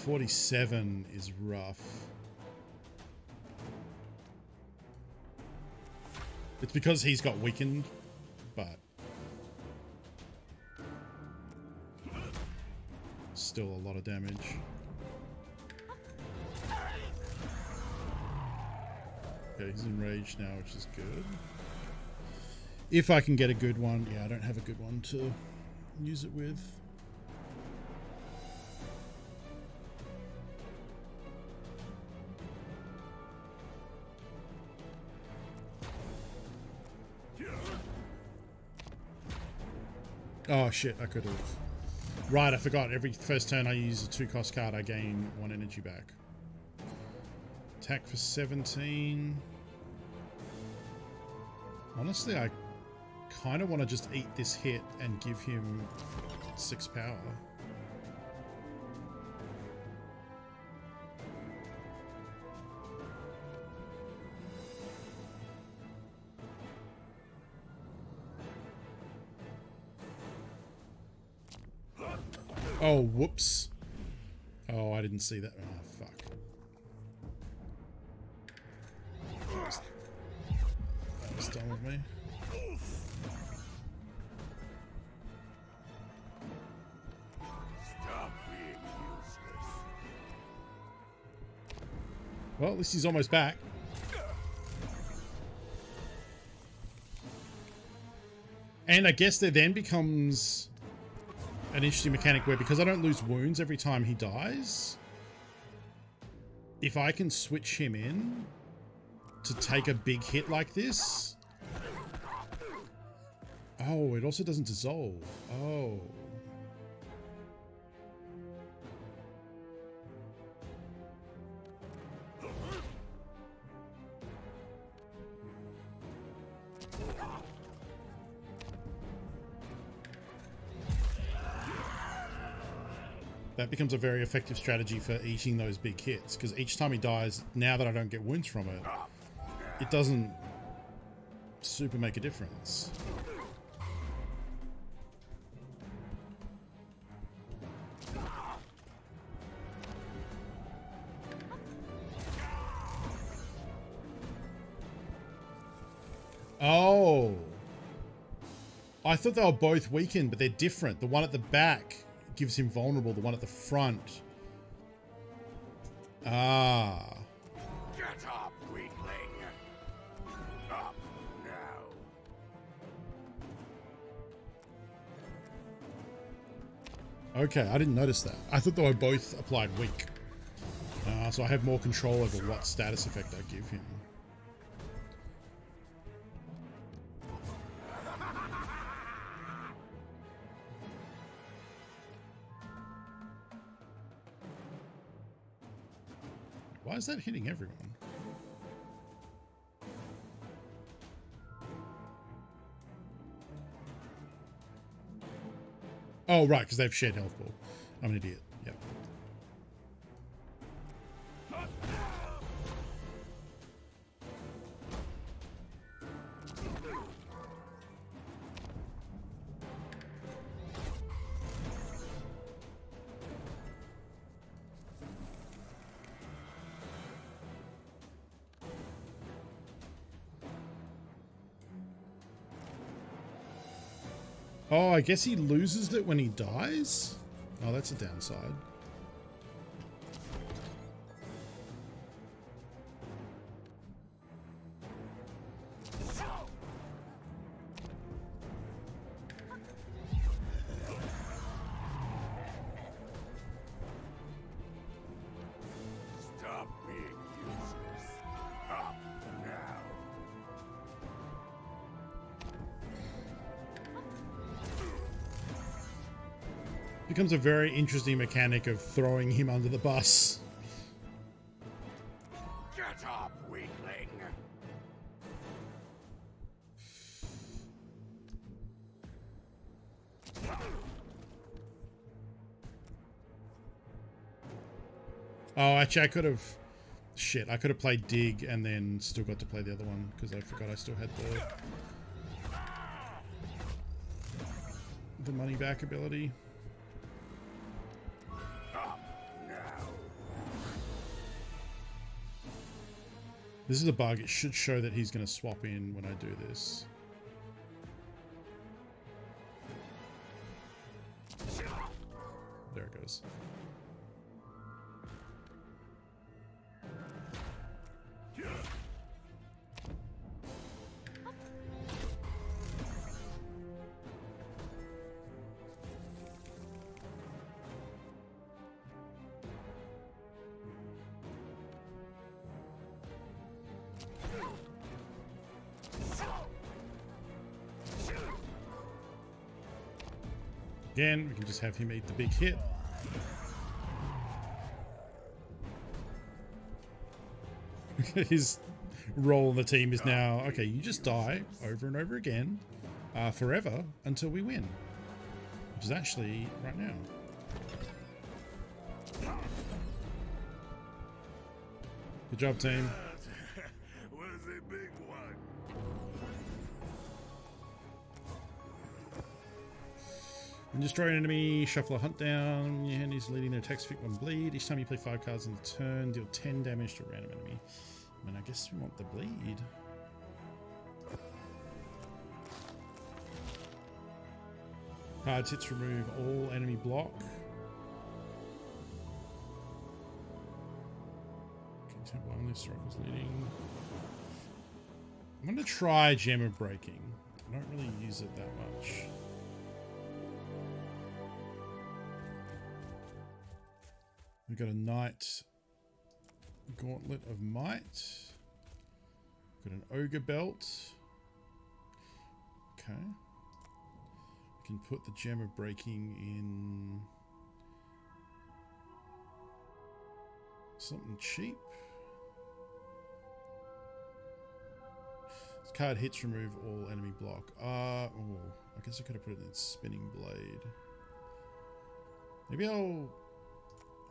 47 is rough. It's because he's got weakened, but still a lot of damage. Okay, he's enraged now, which is good. If I can get a good one. Yeah, I don't have a good one to use it with. Oh shit, I could have. Right, I forgot. Every first turn I use a 2-cost card, I gain 1 energy back. Attack for 17. Honestly, I kind of want to just eat this hit and give him 6 power. Oh, whoops. Oh, I didn't see that. Oh, fuck. That was done with me. Stop being useless. Well, at least he's almost back. And I guess there then becomes an interesting mechanic where, because I don't lose wounds every time he dies, if I can switch him in to take a big hit like this. Oh, it also doesn't dissolve. Oh. That becomes a very effective strategy for eating those big hits, because each time he dies, now that I don't get wounds from it, it doesn't super make a difference. Oh. I thought they were both weakened, but they're different. The one at the back gives him vulnerable, the one at the front. Ah. Get up, weakling. Up now. Okay, I didn't notice that. I thought they were both applied weak. So I have more control over what status effect I give him. Why is that hitting everyone? Oh, right, because they've shared health pool. I'm an idiot. Yep. Oh, I guess he loses it when he dies? Oh, that's a downside. Stop being useless. Up now. Becomes a very interesting mechanic of throwing him under the bus. Get up, weakling. Oh, actually, I could have... Shit, I could have played Dig and then still got to play the other one, because I forgot I still had the money back ability. Up now. This is a bug. It should show that he's going to swap in when I do this. There it goes. Again, we can just have him eat the big hit. His role in the team is now, okay, you just die over and over again, forever, until we win. Which is actually right now. Good job, team. Was a big one. When you destroy an enemy, shuffle a hunt down. Your hand is leading their attacks, fit one bleed. Each time you play 5 cards in the turn, deal 10 damage to a random enemy. I mean, I guess we want the bleed. Cards hits remove all enemy block. Tempo only strike was leading. I'm going to try Gem of Breaking. I don't really use it that much. We've got a Knight Gauntlet of Might. Got an Ogre Belt. Okay. We can put the Gem of Breaking in something cheap. This card hits remove all enemy block. I guess I could have put it in Spinning Blade. Maybe I'll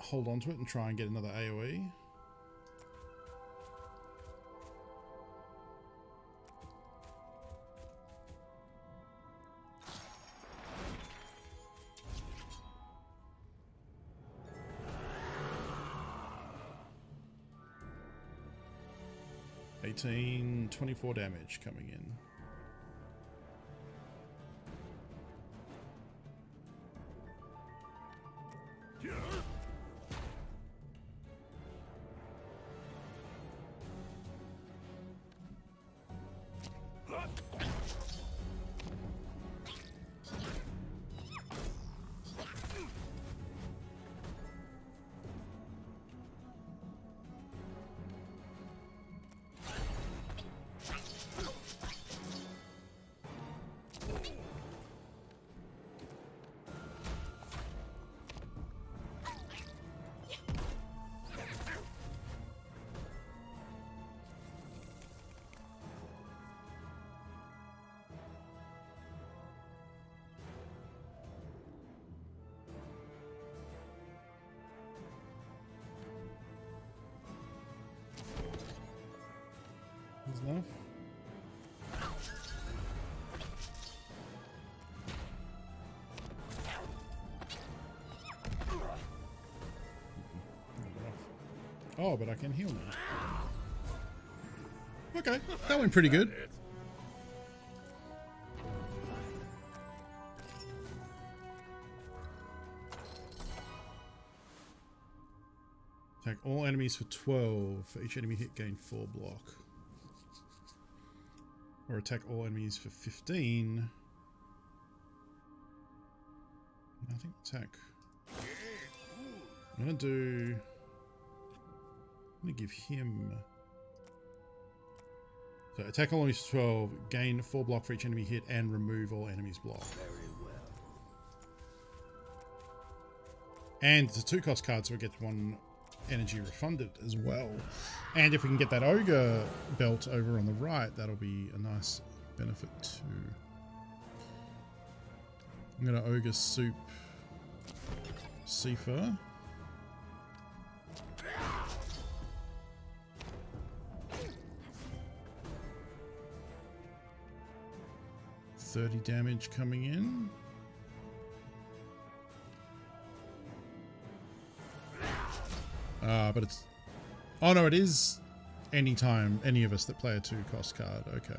hold on to it and try and get another AoE. $18, 24 damage coming in. Enough. Oh, but I can heal now. Okay, that went pretty good. Attack all enemies for 12. For each enemy hit, gain 4 block. Or attack all enemies for 15. I think attack. I'm gonna give him. So attack all enemies for 12, gain 4 block for each enemy hit, and remove all enemies block. Very well. And it's a 2-cost card, so it gets 1 energy refunded as well. And if we can get that ogre belt over on the right, that'll be a nice benefit too. I'm gonna ogre soup Sifa. $30 damage coming in. But it's... Oh no, it is anytime any of us that play a 2-cost card. Okay.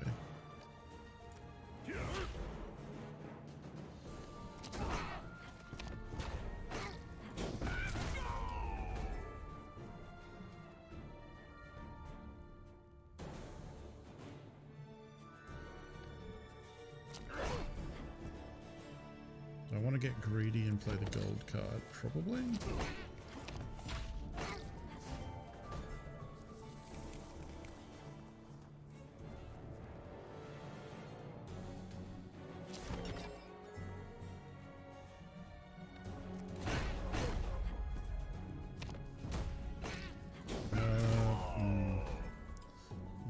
Do I want to get greedy and play the gold card? Probably.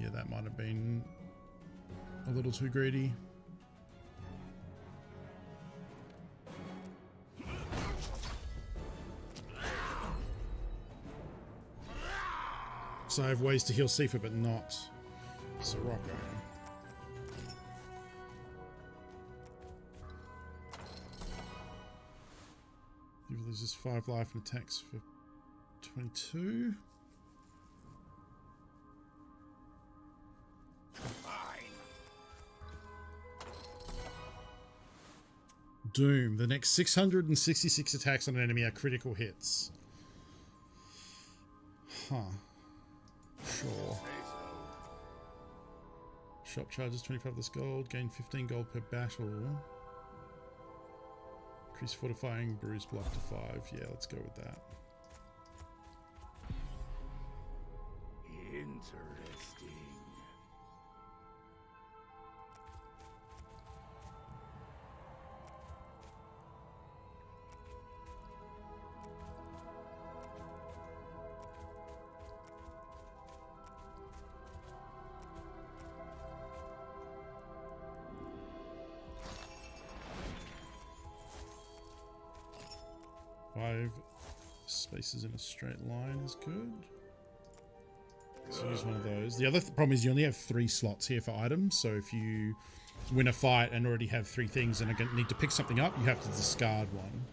Yeah, that might have been a little too greedy. So I have ways to heal Sifa, but not Sirocco. He loses 5 life and attacks for 22. Doom. The next 666 attacks on an enemy are critical hits. Huh. Sure. Shop charges 25 less gold. Gain 15 gold per battle. Increase fortifying bruise block to 5. Yeah, let's go with that. Interesting. 5 spaces in a straight line is good. So use one of those. The other problem is you only have 3 slots here for items, so if you win a fight and already have 3 things and need to pick something up, you have to discard one.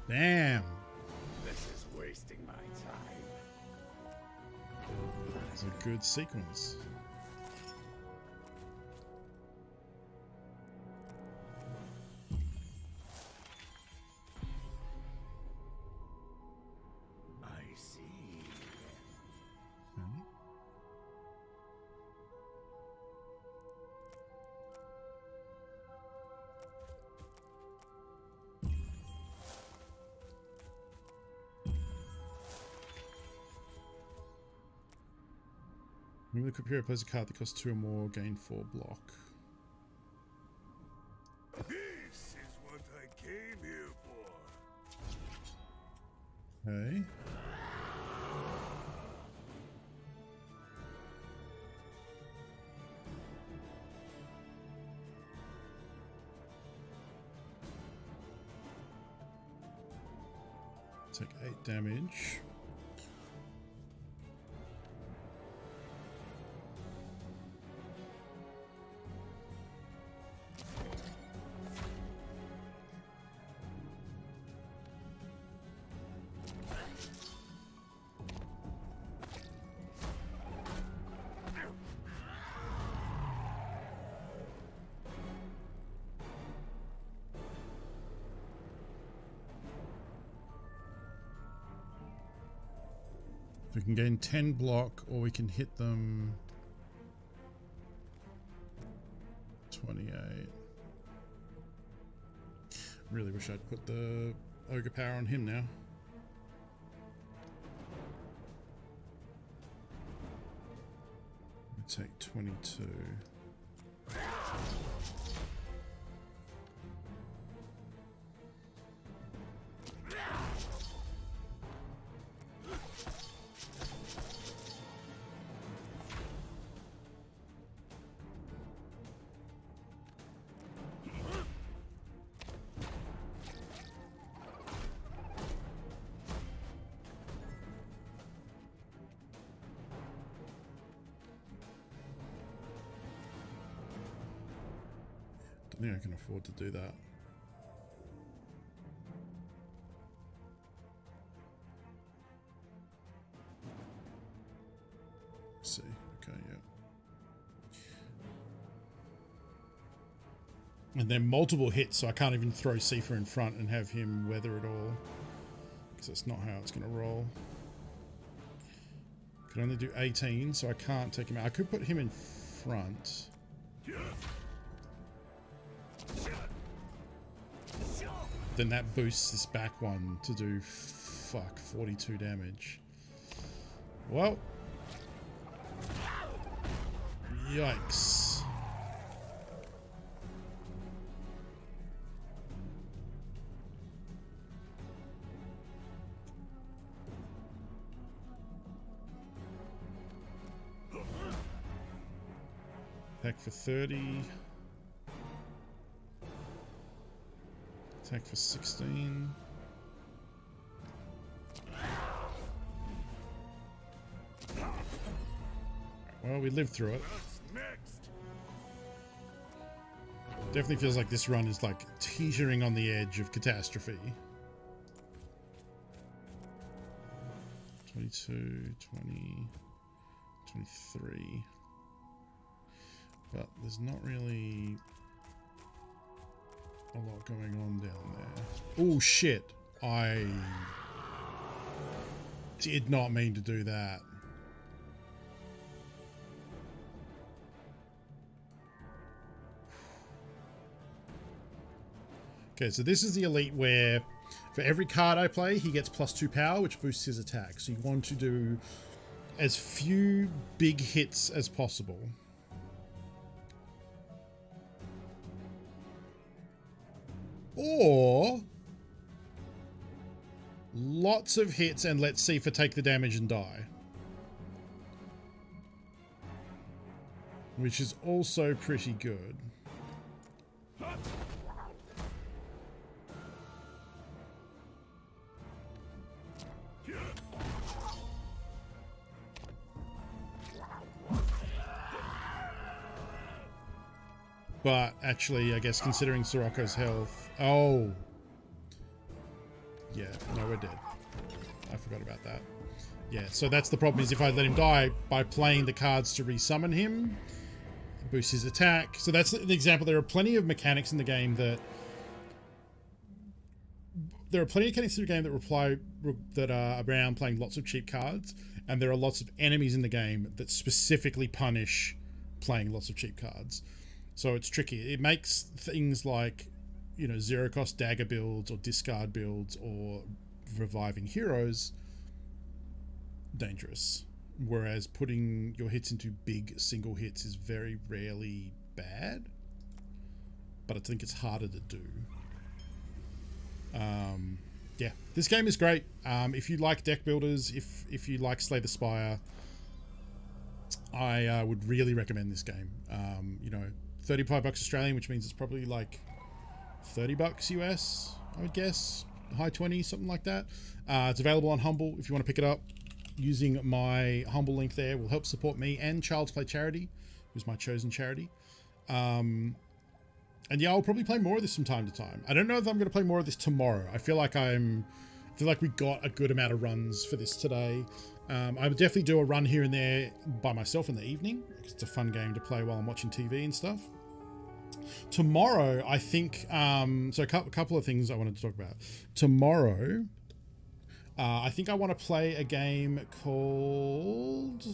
Damn. This is wasting my time. It's a good sequence. I see. Okay. Remember the Copyright plays a card that costs 2 or more, gain 4 block. This is what I came here for. Okay. Take 8 damage. We can gain 10 block, or we can hit them 28. Really wish I'd put the ogre power on him now. Take 22. I think I can afford to do that. Let's see. Okay, yeah. And then multiple hits, so I can't even throw Sifa in front and have him weather it all. Because that's not how it's going to roll. Can only do 18, so I can't take him out. I could put him in front. Then that boosts this back one to do, 42 damage. Well. Yikes. Attack for 30. Attack for 16. Well, we lived through it. Definitely feels like this run is like teetering on the edge of catastrophe. 22, 20, 23. But there's not really a lot going on down there. Oh shit. I did not mean to do that. Okay, so this is the elite where for every card I play, he gets +2 power, which boosts his attack. So you want to do as few big hits as possible. Or lots of hits and let Sifa take the damage and die. Which is also pretty good. But actually, I guess considering Sirocco's health... Oh. Yeah, no, we're dead. I forgot about that. Yeah, so that's the problem, is if I let him die by playing the cards to resummon him, it boosts his attack. So that's the example. There are plenty of mechanics in the game that... There are plenty of mechanics in the game that are around playing lots of cheap cards, and there are lots of enemies in the game that specifically punish playing lots of cheap cards. So it's tricky. It makes things like, you know, zero cost dagger builds or discard builds or reviving heroes dangerous. Whereas putting your hits into big single hits is very rarely bad. But I think it's harder to do. Yeah, this game is great. If you like deck builders, if you like Slay the Spire, I would really recommend this game. You know, $35 Australian, which means it's probably like $30 US, I would guess. High 20s, something like that. It's available on Humble if you want to pick it up. Using my Humble link there will help support me and Child's Play Charity, who's my chosen charity. And yeah, I'll probably play more of this from time to time. I don't know if I'm going to play more of this tomorrow. I feel like we got a good amount of runs for this today. I would definitely do a run here and there by myself in the evening, because it's a fun game to play while I'm watching TV and stuff. Tomorrow, I think, so a couple of things I wanted to talk about. Tomorrow, I think I want to play a game called...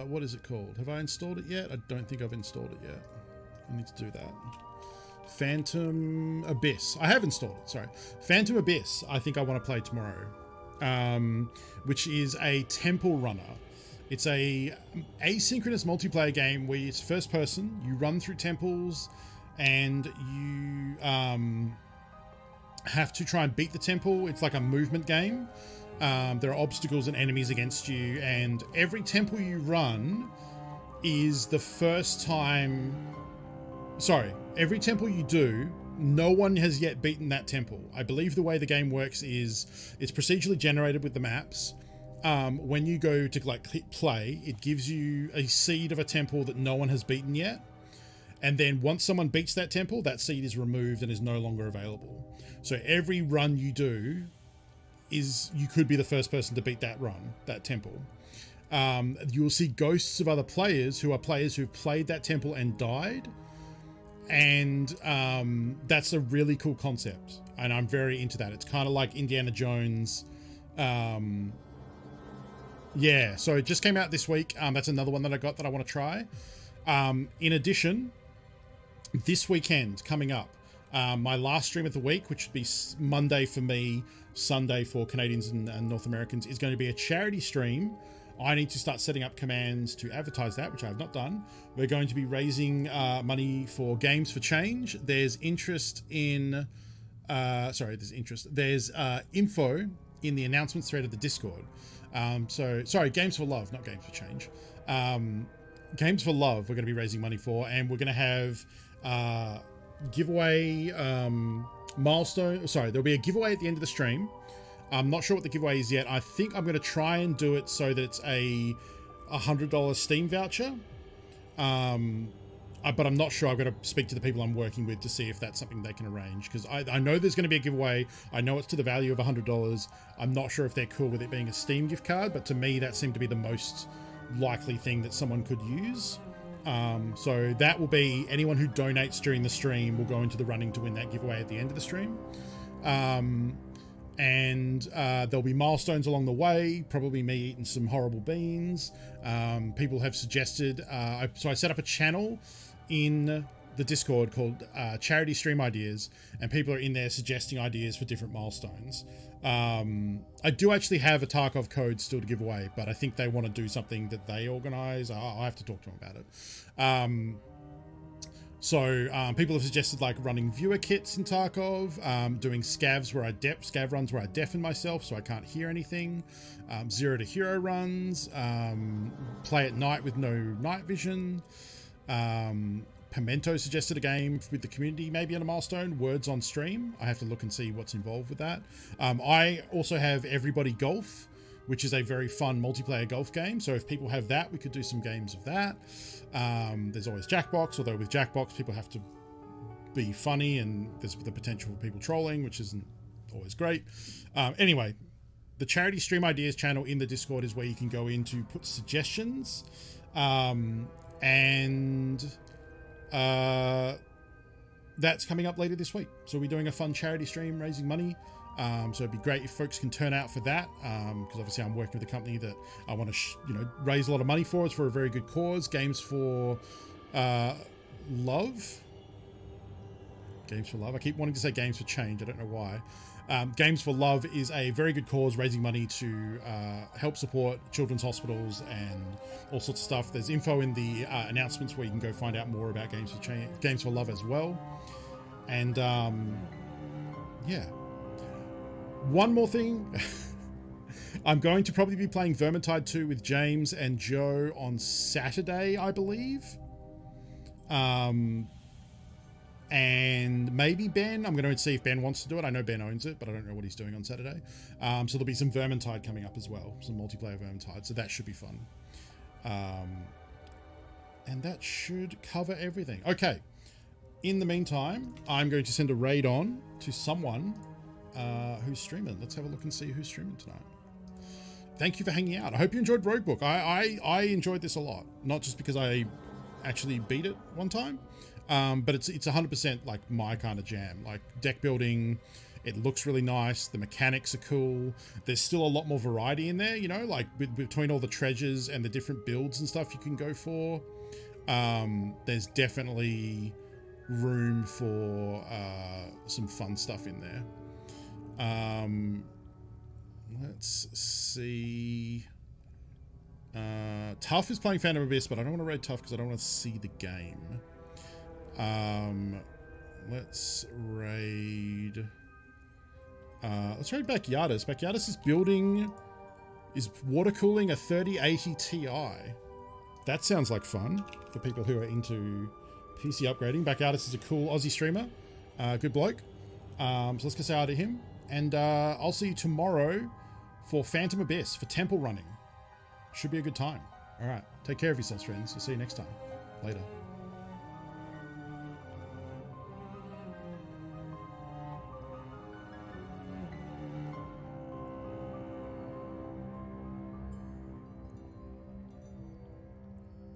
what is it called? Have I installed it yet? I don't think I've installed it yet. I need to do that. Phantom Abyss. I have installed it, sorry. Phantom Abyss, I think I want to play tomorrow. Which is a temple runner. It's a asynchronous multiplayer game where it's first person, you run through temples, and you have to try and beat the temple. It's like a movement game. There are obstacles and enemies against you, and every temple you run is the first time... Sorry, every temple you do, no one has yet beaten that temple. I believe the way the game works is it's procedurally generated with the maps. when you go to like click play, it gives you a seed of a temple that no one has beaten yet. And then once someone beats that temple, that seed is removed and is no longer available. So every run you do you could be the first person to beat that run, that temple. You'll see ghosts of other players who are players who've played that temple and died. And that's a really cool concept. And I'm very into that. It's kind of like Indiana Jones. Yeah, so it just came out this week. That's another one that I got that I want to try. In addition, this weekend coming up, my last stream of the week, which would be Monday for me, Sunday for Canadians and North Americans, is going to be a charity stream. I need to start setting up commands to advertise that, which I have not done. We're going to be raising money for Games for Change. There's interest in... There's info in the announcements thread of the Discord. Games for Love, not Games for Change. Games for Love we're going to be raising money for, and we're going to have giveaway milestone. Sorry, there'll be a giveaway at the end of the stream. I'm not sure what the giveaway is yet. I think I'm going to try and do it so that it's a $100 Steam voucher. But I'm not sure. I've got to speak to the people I'm working with to see if that's something they can arrange, because I know there's going to be a giveaway. I know it's to the value of $100. I'm not sure if they're cool with it being a Steam gift card, but to me that seemed to be the most likely thing that someone could use. So that will be anyone who donates during the stream will go into the running to win that giveaway at the end of the stream. There'll be milestones along the way, probably me eating some horrible beans. People have suggested, so I set up a channel in the Discord called Charity Stream Ideas, and people are in there suggesting ideas for different milestones. I do actually have a Tarkov code still to give away, but I think they want to do something that they organize. I'll have to talk to them about it. People have suggested like running viewer kits in Tarkov, doing scavs scav runs where I deafen myself so I can't hear anything, 0 to hero runs, play at night with no night vision. Pimento suggested a game with the community, maybe on a milestone, words on stream. I have to look and see what's involved with that. I also have Everybody Golf, which is a very fun multiplayer golf game. So if people have that, we could do some games of that. There's always Jackbox, although with Jackbox, people have to be funny and there's the potential for people trolling, which isn't always great. Anyway, the Charity Stream Ideas channel in the Discord is where you can go in to put suggestions. That's coming up later this week. So we're doing a fun charity stream raising money. So it'd be great if folks can turn out for that, because obviously I'm working with a company that I want to, raise a lot of money for. It's for a very good cause. Games for Love. Games for Love. I keep wanting to say Games for Change. I don't know why. Games for Love is a very good cause, raising money to help support children's hospitals and all sorts of stuff. There's info in the announcements where you can go find out more about Games for Love as well. And yeah. One more thing. I'm going to probably be playing Vermintide 2 with James and Joe on Saturday, I believe. And maybe Ben. I'm going to see if Ben wants to do it. I know Ben owns it, but I don't know what he's doing on Saturday. So there'll be some Vermintide coming up as well. Some multiplayer Vermintide. So that should be fun. And that should cover everything. Okay. In the meantime, I'm going to send a raid on to someone who's streaming. Let's have a look and see who's streaming tonight. Thank you for hanging out. I hope you enjoyed Roguebook. I enjoyed this a lot. Not just because I actually beat it one time, but it's 100% like my kind of jam. Like deck building, it looks really nice. The mechanics are cool. There's still a lot more variety in there, like between all the treasures and the different builds and stuff you can go for. There's definitely room for some fun stuff in there. Let's see. Tough is playing Phantom Abyss, but I don't want to raid Tough because I don't want to see the game. Let's raid Backyardist. Backyardist is water cooling a 3080 Ti. That sounds like fun for people who are into PC upgrading. Backyardist is a cool Aussie streamer. Good bloke. So let's go say hi to him. And I'll see you tomorrow for Phantom Abyss, for temple running. Should be a good time. All right. Take care of yourselves, friends. I'll see you next time. Later.